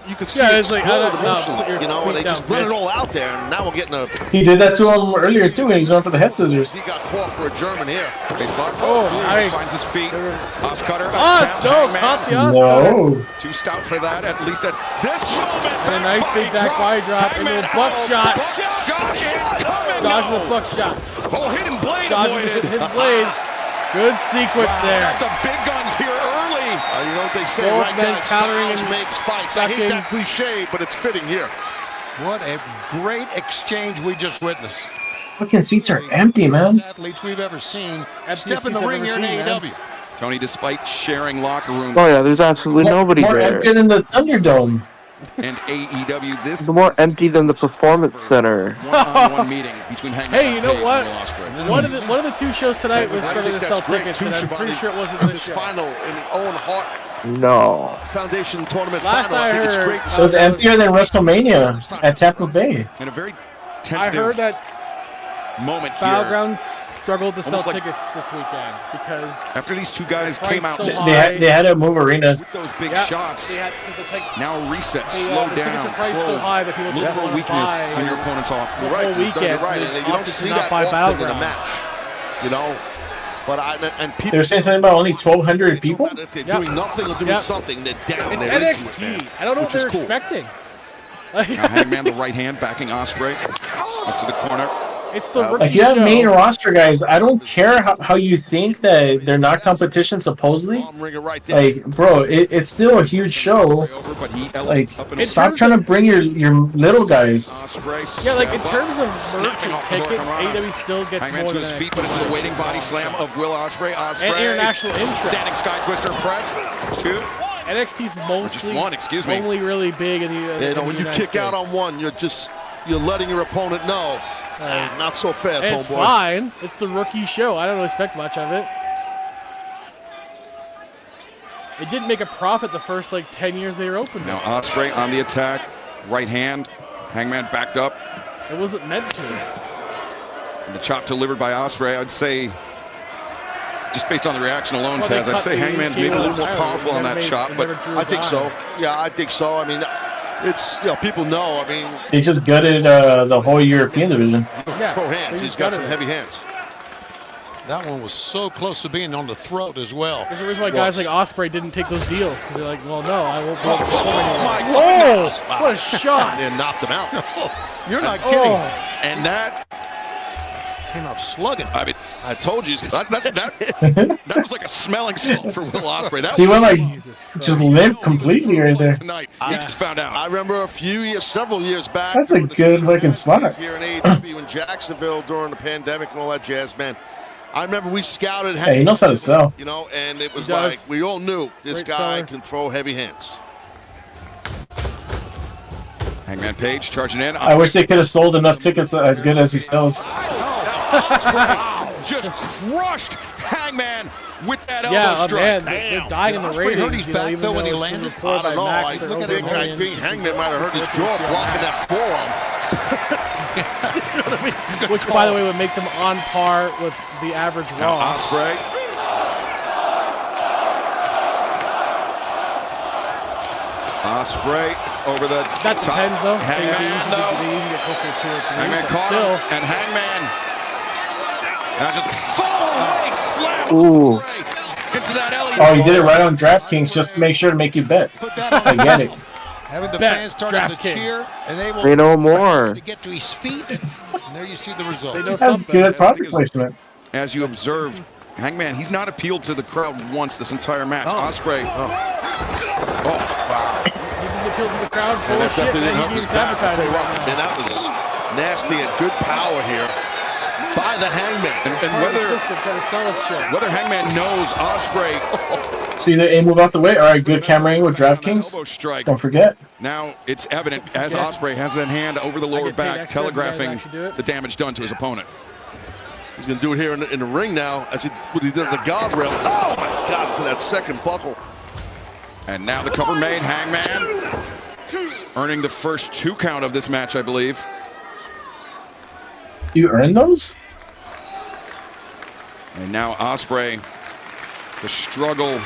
Speaker 12: You could see
Speaker 3: Yeah,
Speaker 12: it
Speaker 3: it's like,
Speaker 12: explode
Speaker 3: put
Speaker 12: emotionally,
Speaker 3: your
Speaker 12: you know,
Speaker 3: feet
Speaker 12: and they
Speaker 3: down,
Speaker 12: just let it
Speaker 3: bitch.
Speaker 12: all out there, and now we're getting a...
Speaker 11: He did that to him earlier, too, when he's going for the head scissors.
Speaker 12: He got caught for a German here.
Speaker 14: Face lock.
Speaker 3: Oh, nice.
Speaker 14: Finds his feet. Os Cutter.
Speaker 3: Don't cop the Os Cutter.
Speaker 11: No.
Speaker 14: Too stout for that, at least at this moment.
Speaker 3: And a nice big back body drop into a buckshot.
Speaker 14: Shot incoming.
Speaker 3: Dodging the buckshot.
Speaker 14: Oh, hidden blade
Speaker 3: Dodging
Speaker 14: avoided.
Speaker 3: his blade. Good sequence there.
Speaker 14: The big guns here early.
Speaker 12: You know what they say,
Speaker 3: Both
Speaker 12: right
Speaker 3: men
Speaker 12: guy
Speaker 3: countering
Speaker 12: styles
Speaker 3: and
Speaker 12: makes fights. I hate
Speaker 3: ducking.
Speaker 12: that cliche, but it's fitting here.
Speaker 7: What a great exchange we just witnessed.
Speaker 11: Fucking seats are empty, man.
Speaker 7: Athletes we've ever seen
Speaker 3: Emptiest
Speaker 7: step in the
Speaker 3: seats I've
Speaker 7: ring
Speaker 3: ever
Speaker 7: here in
Speaker 3: seen, man.
Speaker 7: AEW.
Speaker 14: Tony, despite sharing locker rooms
Speaker 18: Oh yeah, there's absolutely nobody
Speaker 11: More
Speaker 18: there.
Speaker 11: empty than the Thunderdome.
Speaker 14: and AEW, this
Speaker 18: It's more empty than the Performance Center.
Speaker 14: one-on-one meeting between Hangman
Speaker 3: Hey, you know
Speaker 14: Page
Speaker 3: what?
Speaker 14: and Will Ospreay.
Speaker 3: One of the two shows tonight was
Speaker 12: I
Speaker 3: starting
Speaker 12: think
Speaker 3: to sell
Speaker 12: that's great,
Speaker 3: tickets,
Speaker 12: too,
Speaker 3: and I'm pretty
Speaker 12: Shivani.
Speaker 3: sure it wasn't this
Speaker 12: This
Speaker 3: show.
Speaker 12: final in the Owen Hart
Speaker 18: No.
Speaker 12: Foundation tournament
Speaker 3: Last
Speaker 12: final.
Speaker 3: I
Speaker 12: I think it's
Speaker 3: heard,
Speaker 12: great.
Speaker 11: It was emptier than WrestleMania at Tampa Bay.
Speaker 14: And a very tentative
Speaker 3: heard that
Speaker 14: moment here.
Speaker 3: Battlegrounds struggled to sell
Speaker 14: Almost like-
Speaker 3: tickets this weekend because
Speaker 14: After these two guys
Speaker 3: the
Speaker 14: came
Speaker 3: price
Speaker 14: out
Speaker 3: so
Speaker 11: They had to move arenas.
Speaker 14: with those big
Speaker 3: Yeah,
Speaker 14: shots,
Speaker 3: they had- 'cause the tech-
Speaker 14: now reset,
Speaker 3: the
Speaker 14: slow
Speaker 3: tickets
Speaker 14: down,
Speaker 3: are priced so high that people
Speaker 14: look
Speaker 3: just
Speaker 14: for a
Speaker 3: wanna
Speaker 14: weakness
Speaker 3: buy
Speaker 14: on your opponent's offense.
Speaker 3: the whole weekend.
Speaker 12: You're right.
Speaker 3: so
Speaker 12: And
Speaker 3: they
Speaker 12: you don't
Speaker 3: opted to
Speaker 12: see
Speaker 3: not
Speaker 12: that
Speaker 3: buy
Speaker 12: often in a
Speaker 3: Battleground.
Speaker 12: match. You know, but and people.
Speaker 11: They were saying something about only 1,200 people.
Speaker 12: If they're
Speaker 3: Yep.
Speaker 12: doing nothing or doing
Speaker 3: Yep.
Speaker 12: something, they're down.
Speaker 3: It's
Speaker 12: They're into it,
Speaker 3: NXT.
Speaker 12: man,
Speaker 3: I don't know what
Speaker 12: which is
Speaker 3: they're
Speaker 12: cool.
Speaker 3: expecting.
Speaker 14: Now Hangman the right hand backing Ospreay up to the corner.
Speaker 3: It's the rookie
Speaker 11: Like you have
Speaker 3: show.
Speaker 11: main roster guys. I don't care how you think that they're not competition supposedly. Like, bro, it's still a huge show. Like, stop trying to bring your little guys.
Speaker 3: Yeah, like in terms of merchant tickets, AEW still gets
Speaker 14: Hangman
Speaker 3: more
Speaker 14: to
Speaker 3: than
Speaker 14: his feet,
Speaker 3: NXT.
Speaker 14: but into the waiting body slam of Will Ospreay. Ospreay.
Speaker 3: And international interest.
Speaker 14: Standing sky twister press. Two.
Speaker 3: NXT's mostly
Speaker 14: one, excuse me.
Speaker 3: only really big in the
Speaker 12: You
Speaker 3: in
Speaker 12: know,
Speaker 3: the
Speaker 12: when you
Speaker 3: United
Speaker 12: kick out
Speaker 3: States.
Speaker 12: on one, you're letting your opponent know. Not so fast,
Speaker 3: It's
Speaker 12: homeboy.
Speaker 3: fine. It's the rookie show. I don't expect much of it. It didn't make a profit the first 10 years they were open.
Speaker 14: Now Ospreay on the attack. Right hand. Hangman backed up.
Speaker 3: It wasn't meant to.
Speaker 14: And the chop delivered by Ospreay, I'd say, just based on the reaction alone,
Speaker 3: Well, they
Speaker 14: Taz, I'd
Speaker 3: cut
Speaker 14: say
Speaker 3: the
Speaker 14: Hangman's maybe a little more
Speaker 3: Ireland.
Speaker 14: powerful on that
Speaker 3: They
Speaker 14: chop, but
Speaker 3: never drew a
Speaker 12: I think
Speaker 3: dime.
Speaker 12: so. Yeah, I think so. I mean, it's, people know. I mean,
Speaker 11: They just gutted the whole European division.
Speaker 12: pro hands.
Speaker 3: they
Speaker 12: He's
Speaker 3: just
Speaker 12: got
Speaker 3: gutted
Speaker 12: some
Speaker 3: it.
Speaker 12: heavy hands.
Speaker 7: That one was so close to being on the throat as well.
Speaker 3: There's a reason why guys like Ospreay didn't take those deals because they're like, well, no, I won't be able to perform
Speaker 14: my
Speaker 3: anymore. Whoa!
Speaker 14: goodness.
Speaker 3: What a shot!
Speaker 12: And knocked him out.
Speaker 7: You're not kidding.
Speaker 3: Oh.
Speaker 14: and that,
Speaker 7: Came out slugging.
Speaker 14: I mean,
Speaker 12: I told you.
Speaker 14: that was like a smelling salt for Will Ospreay. That
Speaker 11: He
Speaker 14: was
Speaker 11: went just limp completely right there.
Speaker 14: tonight. We just found out.
Speaker 12: I remember several years back.
Speaker 11: That's a
Speaker 12: during the
Speaker 11: good
Speaker 12: two
Speaker 11: looking
Speaker 12: matches
Speaker 11: spot.
Speaker 12: here in AEW in Jacksonville during the pandemic and all that jazz, man. I remember we scouted.
Speaker 11: Hey, he knows how to sell.
Speaker 12: You know, and it was
Speaker 3: He does.
Speaker 12: like we all knew this
Speaker 3: Great
Speaker 12: guy
Speaker 3: seller.
Speaker 12: can throw heavy hands.
Speaker 14: Hangman Page charging in.
Speaker 11: I wish they could have sold enough tickets as good as he sells.
Speaker 14: Ospreay just crushed Hangman with that elbow
Speaker 3: Yeah,
Speaker 14: strike.
Speaker 3: man, they're dying in the
Speaker 7: Ospreay
Speaker 3: ratings.
Speaker 7: hurt his back,
Speaker 3: even
Speaker 7: though, when he
Speaker 3: it's been
Speaker 7: landed?
Speaker 3: reported
Speaker 12: I don't
Speaker 3: by
Speaker 12: know.
Speaker 3: Max
Speaker 12: I
Speaker 3: they're
Speaker 12: look at
Speaker 3: over
Speaker 12: that guy.
Speaker 3: millions.
Speaker 12: Hangman might have hurt his jaw blocking that forearm.
Speaker 3: Which, by the way, would make them on par with the average
Speaker 14: Now
Speaker 3: Raw.
Speaker 14: Ospreay. Ospreay over the
Speaker 3: That
Speaker 14: top.
Speaker 3: depends, though.
Speaker 14: Hangman,
Speaker 3: They usually
Speaker 14: no.
Speaker 3: get closer to 2 or 3.
Speaker 14: Hangman
Speaker 3: but
Speaker 14: caught
Speaker 3: still,
Speaker 14: him, and Hangman now just fall away slam
Speaker 11: Ooh.
Speaker 14: Ospreay into that alley.
Speaker 11: Oh, he did it right on DraftKings just to make sure to make you bet. I get it.
Speaker 7: Having the
Speaker 3: Bet,
Speaker 7: fans starting to
Speaker 3: DraftKings.
Speaker 7: cheer and able
Speaker 18: They know more.
Speaker 7: to get to his feet. And there you see the result.
Speaker 3: they know
Speaker 11: That's
Speaker 3: something.
Speaker 11: good product placement.
Speaker 14: As you observed, Hangman, he's not appealed to the crowd once this entire match. Ospreay. Oh, wow.
Speaker 3: He didn't appeal to the crowd.
Speaker 12: And that
Speaker 3: Bullshit,
Speaker 12: definitely didn't
Speaker 3: man.
Speaker 12: help
Speaker 3: He
Speaker 12: his
Speaker 3: gets
Speaker 12: back. I'll tell
Speaker 3: advertising
Speaker 12: you what,
Speaker 3: right now.
Speaker 12: man, that was nasty and good power here by the Hangman.
Speaker 14: And
Speaker 3: Part of the
Speaker 14: whether
Speaker 3: system trying to sell us shit.
Speaker 14: whether Hangman knows Ospreay
Speaker 11: See the A move out the way. All right, good camera angle with
Speaker 14: elbow
Speaker 11: DraftKings.
Speaker 14: strike.
Speaker 11: Don't forget.
Speaker 14: Now it's evident as Ospreay has that hand over the lower
Speaker 3: get paid
Speaker 14: back,
Speaker 3: extra if you guys
Speaker 14: telegraphing
Speaker 3: actually do it.
Speaker 14: the damage done to his opponent.
Speaker 12: He's going to do it here in the ring now, as what he did in the guardrail. Oh, my God, into that second buckle.
Speaker 14: And now the cover made. Hangman earning the first 2 count of this match, I believe.
Speaker 11: You earn those?
Speaker 14: And now Ospreay, the struggle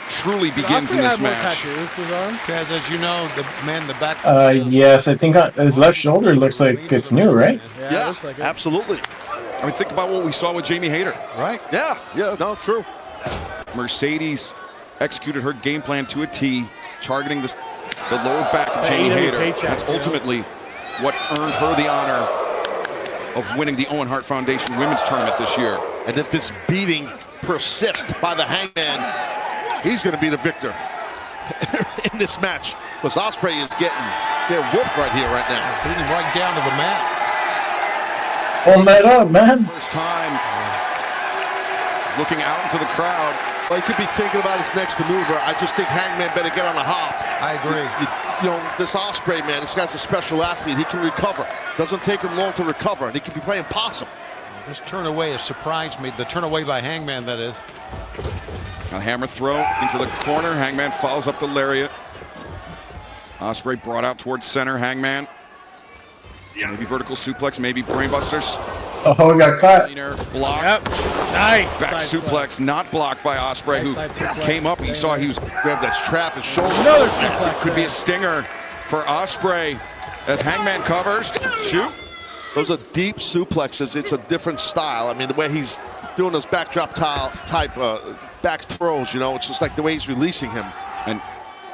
Speaker 14: truly begins in
Speaker 3: Ospreay
Speaker 14: this
Speaker 3: had more
Speaker 14: match.
Speaker 3: tattoos, his arm.
Speaker 7: Because as you know, the man in the back.
Speaker 11: Yes, I think his left shoulder looks like it's new, right?
Speaker 3: Yeah, it
Speaker 12: Yeah,
Speaker 3: looks like it.
Speaker 12: absolutely.
Speaker 14: I mean, think about what we saw with Jamie Hayter.
Speaker 12: Right? Yeah, no, true.
Speaker 14: Mercedes executed her game plan to a T, targeting the lower back of
Speaker 3: The
Speaker 14: Jamie
Speaker 3: AEW
Speaker 14: Hayter.
Speaker 3: paychecks,
Speaker 14: That's
Speaker 3: you know?
Speaker 14: ultimately what earned her the honor of winning the Owen Hart Foundation Women's Tournament this year.
Speaker 12: And if this beating persists by the Hangman, he's going to be the victor in this match. Because Ospreay is getting whooped right here, right now.
Speaker 7: Beating right down to the mat.
Speaker 11: Hold that up, man.
Speaker 14: First time looking out into the crowd.
Speaker 12: Well, he could be thinking about his next maneuver. I just think Hangman better get on the hop.
Speaker 7: I agree.
Speaker 12: You know, this Ospreay, man, this guy's a special athlete. He can recover. Doesn't take him long to recover. And he can be playing possum.
Speaker 7: This turn away has surprised me. The turn away by Hangman, that is.
Speaker 14: A hammer throw into the corner. Hangman follows up the lariat. Ospreay brought out towards center. Hangman Maybe vertical suplex, maybe brainbusters.
Speaker 11: Oh, we got cut.
Speaker 14: Block.
Speaker 3: Yep. Nice.
Speaker 14: Back suplex, not blocked by Ospreay, who came up. You saw he was grabbed that strap, his shoulder.
Speaker 3: Another suplex.
Speaker 14: Could be a stinger for Ospreay as Hangman covers. Shoot.
Speaker 12: Those are deep suplexes. It's a different style. I mean, the way he's doing those backdrop type back throws, you know, it's just like the way he's releasing him.
Speaker 14: And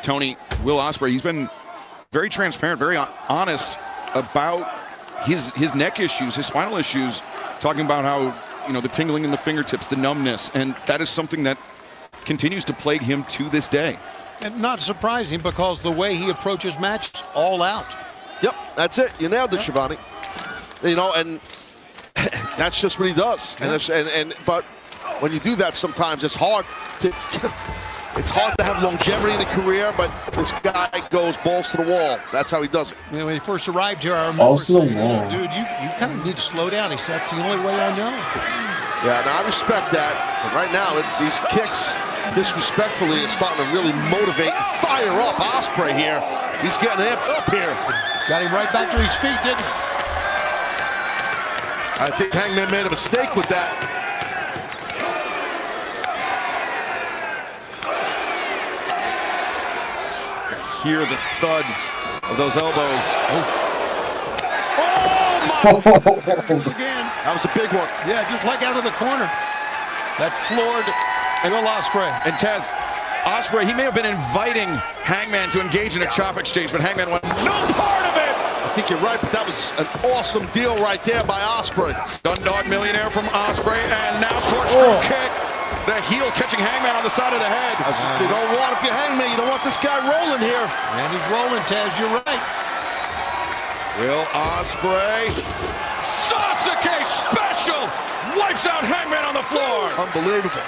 Speaker 14: Tony, Will Ospreay, he's been very transparent, very honest about his neck issues, his spinal issues, talking about how, you know, the tingling in the fingertips, the numbness, and that is something that continues to plague him to this day.
Speaker 12: And not surprising because the way he approaches matches, all out. Yep, that's it. You nailed it, Shivani. You know, and that's just what he does. And but when you do that, sometimes it's hard to have longevity in a career. But this guy goes balls to the wall. That's how he does it. You know, when he first arrived here, I remember
Speaker 11: Balls to the wall.
Speaker 12: dude, you kind of need to slow down. He said, "That's the only way I know." Yeah, now I respect that. But right now, these kicks, disrespectfully, are starting to really motivate and fire up Ospreay here. He's getting amped up here. Got him right back to his feet, didn't he? I think Hangman made a mistake with that.
Speaker 14: Hear the thuds of those elbows.
Speaker 12: Oh my! Again. That was a big one. Yeah, just like out of the corner. That floored Will Ospreay.
Speaker 14: And Taz, Ospreay, he may have been inviting Hangman to engage in a chop exchange, but Hangman went, no part of it!
Speaker 12: I think you're right, but that was an awesome deal right there by Ospreay.
Speaker 14: Stun Dog Millionaire from Ospreay, and now corkscrew kick. The heel catching Hangman on the side of the head.
Speaker 12: You don't want, if you Hangman, you don't want this guy rolling here. And he's rolling, Taz, you're right.
Speaker 14: Will Ospreay, Sasuke special, wipes out Hangman on the floor.
Speaker 12: Unbelievable.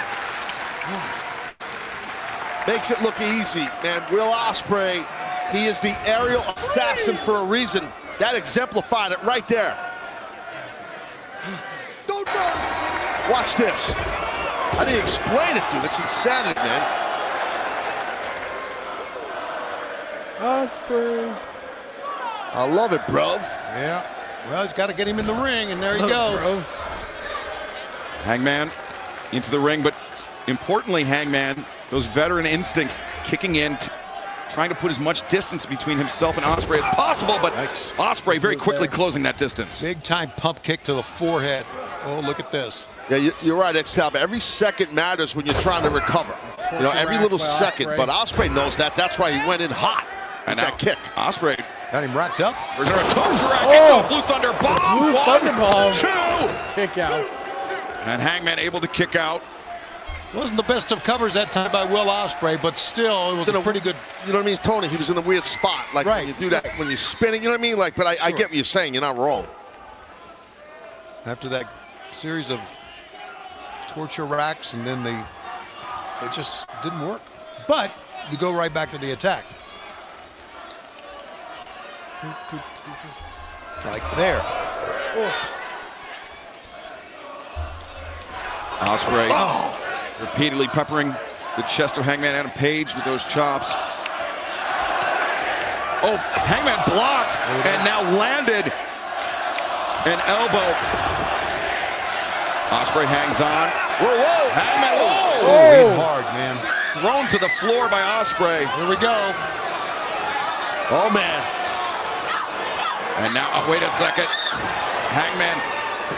Speaker 12: Makes it look easy, man. Will Ospreay, he is the aerial assassin for a reason. That exemplified it right there. Don't run. Watch this. How do you explain it, dude? It's insanity, man.
Speaker 3: Ospreay.
Speaker 12: I love it, bro. Yeah. Well, he's got to get him in the ring, and there he goes.
Speaker 3: Bro.
Speaker 14: Hangman into the ring, but importantly, Hangman, those veteran instincts kicking in, trying to put as much distance between himself and Ospreay as possible, but Ospreay very quickly closing that distance.
Speaker 12: Big time pump kick to the forehead. Oh, look at this. Yeah, you're right, Excalibur. Every second matters when you're trying to recover. You know, every little second. But Ospreay knows that. That's why he went in hot.
Speaker 14: And
Speaker 12: that kick.
Speaker 14: Ospreay
Speaker 12: got him racked up.
Speaker 14: There's a into a Blue Thunder bomb.
Speaker 3: Blue Thunder bomb.
Speaker 14: 2.
Speaker 3: Kick out.
Speaker 14: And Hangman able to kick out.
Speaker 12: Wasn't the best of covers that time by Will Ospreay, but still it was a pretty good. You know what I mean, Tony? He was in a weird spot. Like when you do that when you're spinning. You know what I mean? Like, but I get what you're saying. You're not wrong. After that series of torture racks, and then it just didn't work. But you go right back to the attack. Like there.
Speaker 14: Ospreay repeatedly peppering the chest of Hangman Adam Page with those chops. Oh, Hangman blocked and now landed an elbow. Ospreay hangs on. Whoa! Hangman,
Speaker 12: whoa! Hard, man.
Speaker 14: Thrown to the floor by Ospreay.
Speaker 12: Here we go. Oh, man.
Speaker 14: And now, wait a second. Hangman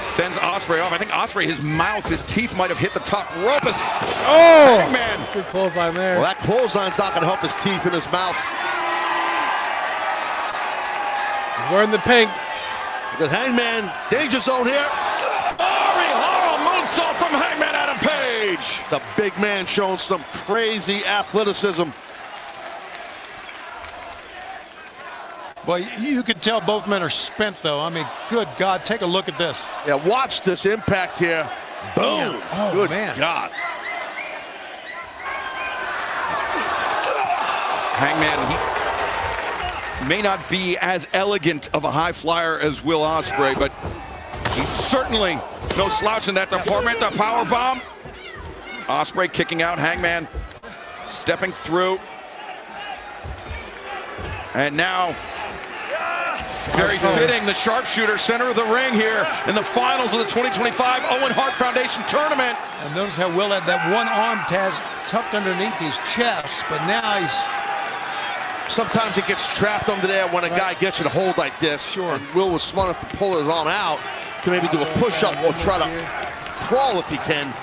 Speaker 14: sends Ospreay off. I think Ospreay, his mouth, his teeth might have hit the top rope. Hangman.
Speaker 3: Good clothesline there.
Speaker 12: Well, that clothesline's not going to help his teeth in his mouth.
Speaker 3: He's wearing the pink.
Speaker 12: Look at Hangman. Danger zone here.
Speaker 14: Moonsault from Hangman Adam Page.
Speaker 12: The big man showing some crazy athleticism. Well, you can tell both men are spent, though. I mean, good God, take a look at this. Yeah, watch this impact here. Boom. Oh, good man. God.
Speaker 14: Hangman, he may not be as elegant of a high flyer as Will Ospreay, but he's certainly no slouch in that department. The power bomb. Ospreay kicking out. Hangman stepping through. And now Very fitting, the sharpshooter, center of the ring here in the finals of the 2025 Owen Hart Foundation tournament.
Speaker 12: And notice how Will had that one arm, Taz, tucked underneath his chest, but now he's...
Speaker 22: Sometimes it gets trapped under there when a guy gets you to hold like this. Sure. And Will was smart enough to pull his arm out to maybe do a push-up or try to crawl if he can.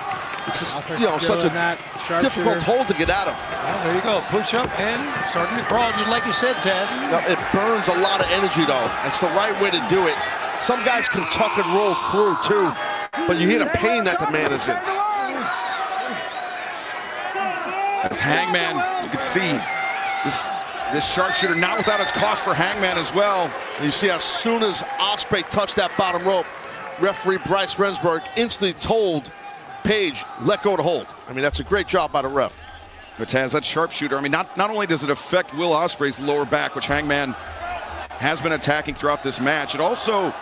Speaker 22: It's just, such a difficult hold to get out of.
Speaker 12: Well, there you go, push-up and starting to crawl, just like you said, Taz.
Speaker 22: It burns a lot of energy, though. It's the right way to do it. Some guys can tuck and roll through, too, but you hear the pain that the man is in.
Speaker 14: As Hangman, you can see this sharpshooter not without its cost for Hangman as well.
Speaker 22: And you see as soon as Ospreay touched that bottom rope, referee Bryce Rensburg instantly told Page, let go of the hold. I mean, that's a great job by the ref.
Speaker 14: But Taz, that sharpshooter, I mean, not only does it affect Will Ospreay's lower back, which Hangman has been attacking throughout this match, it also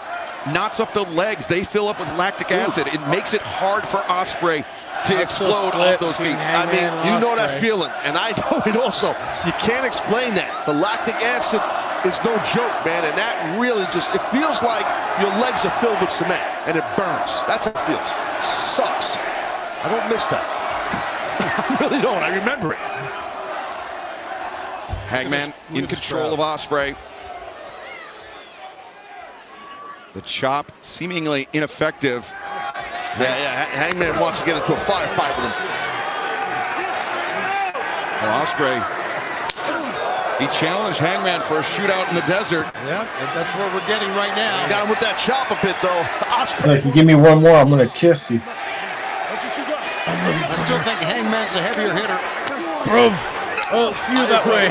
Speaker 14: knots up the legs. They fill up with lactic acid. It makes it hard for Ospreay to explode off those feet.
Speaker 22: I mean, you know that feeling, and I know it also. You can't explain that. The lactic acid is no joke, man, and that really it feels like your legs are filled with cement, and it burns. That's how it feels. Sucks. I don't miss that. I really don't. I remember it.
Speaker 14: Hangman in control of Ospreay. The chop seemingly ineffective.
Speaker 22: Yeah. Hangman wants to get into a firefight with him.
Speaker 14: Well, Ospreay, he challenged Hangman for a shootout in the desert.
Speaker 12: Yeah, and that's what we're getting right now.
Speaker 22: Got him with that chop a bit, though.
Speaker 11: Ospreay. If you give me one more, I'm going to kiss you.
Speaker 12: I still think Hangman's a heavier hitter.
Speaker 3: Bro, oh, see you that way.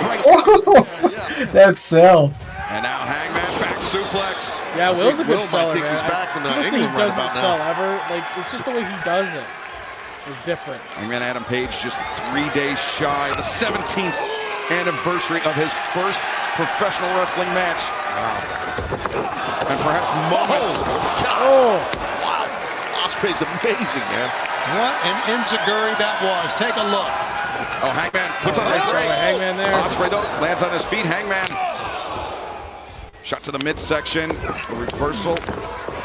Speaker 11: That's sell.
Speaker 14: And now Hangman back suplex.
Speaker 3: Yeah, Will's a good seller, man.
Speaker 22: He's back in the
Speaker 3: England
Speaker 22: England right
Speaker 3: doesn't
Speaker 22: about
Speaker 3: sell
Speaker 22: now.
Speaker 3: ever. Like, it's just the way he does it. It's different.
Speaker 14: Hangman Adam Page just 3 days shy, the 17th anniversary of his first professional wrestling match. Wow. And perhaps moments.
Speaker 22: Wow. Ospreay's amazing, man.
Speaker 12: What an enziguri that was. Take a look.
Speaker 14: Oh, Hangman puts on the brakes.
Speaker 3: Hangman there.
Speaker 14: Ospreay, though, lands on his feet. Hangman. Shot to the midsection. A reversal.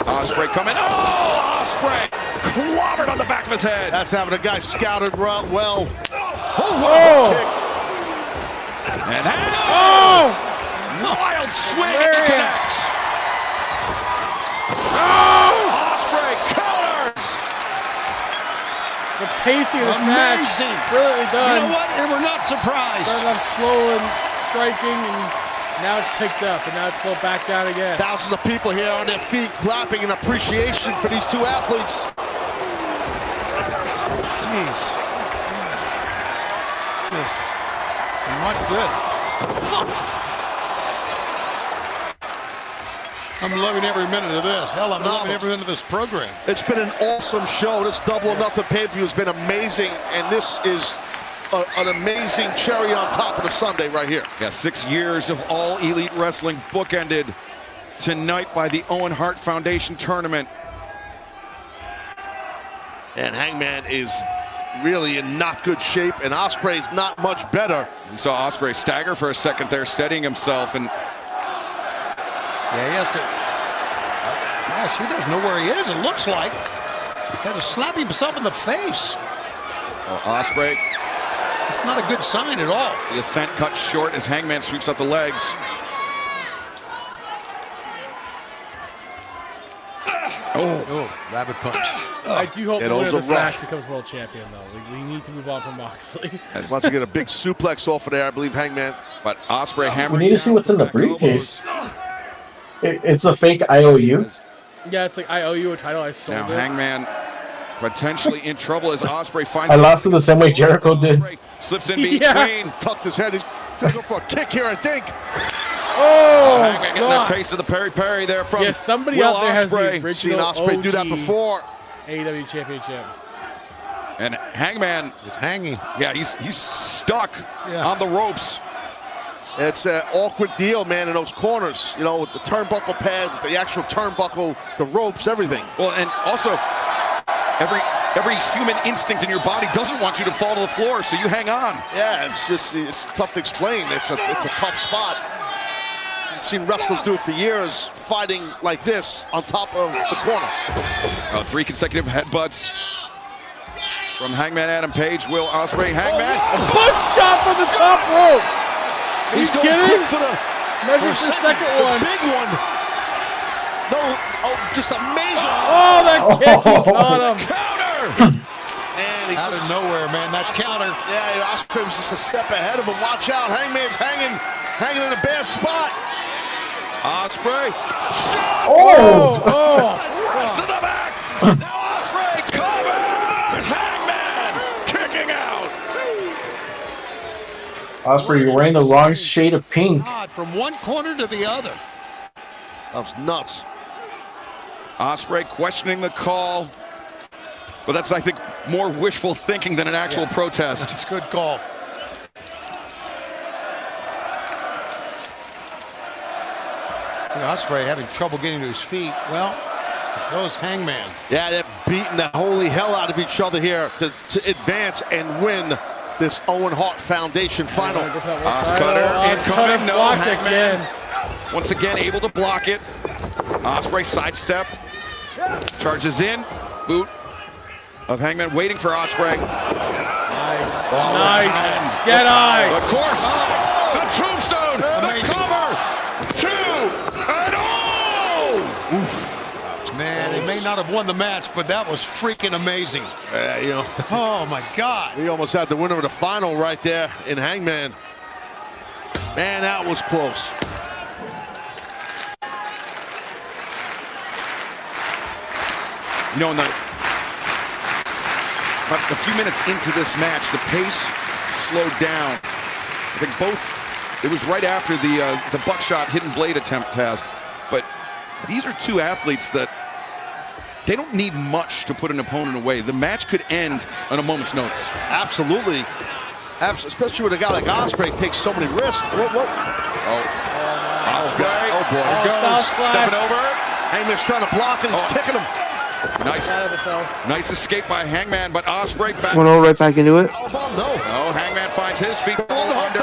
Speaker 14: Ospreay coming. Oh, Ospreay clobbered on the back of his head.
Speaker 22: That's having a guy scouted well.
Speaker 3: Oh!
Speaker 22: Kick.
Speaker 14: And wild swing connects. Ospreay counters.
Speaker 3: The pacing of this match, brilliantly done.
Speaker 12: You know what? And we're not surprised.
Speaker 3: Started off slow and striking, and now it's picked up, and now it's slowed back down again.
Speaker 22: Thousands of people here on their feet clapping in appreciation for these two athletes.
Speaker 12: Jeez. And watch this. I'm loving every minute of this. Hell, I'm loving every minute of this program.
Speaker 22: It's been an awesome show. This Double or Nothing pay-per-view has been amazing, and this is an amazing cherry on top of the Sunday right here.
Speaker 14: Yeah, 6 years of All Elite Wrestling bookended tonight by the Owen Hart Foundation tournament.
Speaker 22: And Hangman is really in not good shape, and Ospreay's not much better.
Speaker 14: You saw Ospreay stagger for a second there, steadying himself, and
Speaker 12: yeah, he has to. Gosh, he doesn't know where he is, it looks like. He had to slap himself in the face.
Speaker 14: Ospreay.
Speaker 12: It's not a good sign at all.
Speaker 14: The ascent cut short as Hangman sweeps up the legs.
Speaker 12: Oh, rabbit punch.
Speaker 3: I do hope the winner of this match becomes world champion, though. We need to move on from Moxley.
Speaker 22: As much to get a big suplex off of there, I believe Hangman.
Speaker 14: But Ospreay hammering.
Speaker 11: We need to see what's in the briefcase. It's a fake IOU.
Speaker 3: Yeah, it's like I owe you a title. I sold
Speaker 14: now
Speaker 3: it.
Speaker 14: Hangman potentially in trouble as Ospreay finds.
Speaker 11: I lost it the same way Jericho did.
Speaker 14: Slips in between,
Speaker 22: tucked his head. He's gonna go for a kick here, I think.
Speaker 3: Oh,
Speaker 14: Hangman getting a taste of the peri-peri there from
Speaker 3: somebody
Speaker 14: Will
Speaker 3: out there has the
Speaker 14: Ospreay.
Speaker 3: original
Speaker 22: Seen Ospreay
Speaker 3: OG
Speaker 22: do that before.
Speaker 3: AEW Championship.
Speaker 14: And Hangman
Speaker 12: is hanging.
Speaker 14: Yeah, he's stuck on the ropes.
Speaker 22: It's an awkward deal, man, in those corners. You know, with the turnbuckle pad, with the actual turnbuckle, the ropes, everything.
Speaker 14: Well, and also, every human instinct in your body doesn't want you to fall to the floor, so you hang on.
Speaker 22: Yeah, it's tough to explain. It's a tough spot.
Speaker 12: Seen wrestlers do it for years, fighting like this on top of the corner.
Speaker 14: 3 consecutive headbutts from Hangman Adam Page. Will Ospreay, Hangman.
Speaker 3: A butt shot from the top rope. Are you kidding?
Speaker 12: Quick for the
Speaker 3: measure for the second one.
Speaker 12: Big one. No, just amazing.
Speaker 3: Oh, that kick, he caught him.
Speaker 12: Counter. And out of nowhere, man, that counter. Yeah, Ospreay was just a step ahead of him. Watch out, Hangman's hanging in a bad spot.
Speaker 14: Ospreay.
Speaker 19: Rest to the back. Now Ospreay covers. Hangman kicking out.
Speaker 11: Ospreay, you're wearing the wrong shade of pink.
Speaker 12: God, from one corner to the other. That was nuts.
Speaker 14: Ospreay questioning the call. But that's, I think, more wishful thinking than an actual protest.
Speaker 12: It's a good call. Ospreay having trouble getting to his feet. Well, so is Hangman. Yeah, they're beating the holy hell out of each other here to advance and win this Owen Hart Foundation final.
Speaker 14: Oscutter incoming. No, Hangman. Once again, able to block it. Ospreay sidestep. Charges in. Boot of Hangman waiting for Ospreay.
Speaker 3: Nice.
Speaker 14: Oh,
Speaker 3: nice.
Speaker 14: Man.
Speaker 3: Dead eye.
Speaker 14: Of course. The tombstone. The cover. 2 and Oof.
Speaker 12: Man, he may not have won the match, but that was freaking amazing. You know. Oh my God. We almost had the winner of the final right there in Hangman. Man, that was close.
Speaker 14: You know, about a few minutes into this match, the pace slowed down. I think it was right after the buckshot hidden blade attempt, Taz. But these are 2 athletes that they don't need much to put an opponent away. The match could end on a moment's notice.
Speaker 12: Absolutely. Especially with a guy like Ospreay takes so many risks. Whoa.
Speaker 14: Ospreay.
Speaker 12: Oh boy. Goes.
Speaker 14: Stepping over.
Speaker 12: Hangman's trying to block and he's kicking him.
Speaker 14: Nice escape by Hangman, but Ospreay back.
Speaker 18: Want to roll right back into it?
Speaker 14: No, Hangman finds his feet under.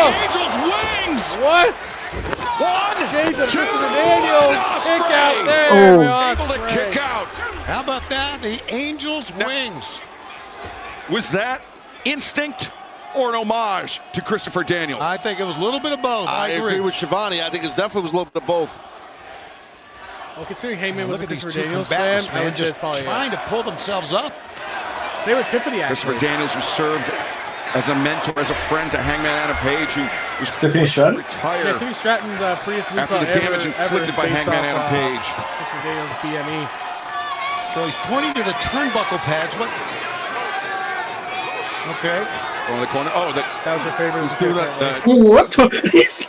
Speaker 19: Angel's wings.
Speaker 3: What?
Speaker 19: 1,
Speaker 3: Jesus,
Speaker 19: 2,
Speaker 3: Mr. Daniels. Kick out there.
Speaker 14: Able to kick out.
Speaker 12: How about that? The Angel's wings.
Speaker 14: Was that instinct or an homage to Christopher Daniels?
Speaker 12: I think it was a little bit of both. I agree with Shivani. I think it definitely was a little bit of both.
Speaker 3: Well, considering Hangman was a Christopher
Speaker 12: two
Speaker 3: Daniels fan,
Speaker 12: combatants, man, just trying to pull themselves up.
Speaker 3: Same with Tiffany, actually.
Speaker 14: Christopher Daniels, who served as a mentor, as a friend to Hangman Adam Page, who was
Speaker 11: Tiffany Stratton?
Speaker 14: retired.
Speaker 3: Yeah, Tiffany Stratton's previous move
Speaker 14: after the damage inflicted by Hangman Adam Page.
Speaker 3: Christopher Daniels' BME.
Speaker 12: So he's pointing to the turnbuckle pads. What? Okay.
Speaker 14: Going to the corner. Oh,
Speaker 3: that was your favorite.
Speaker 11: What? He's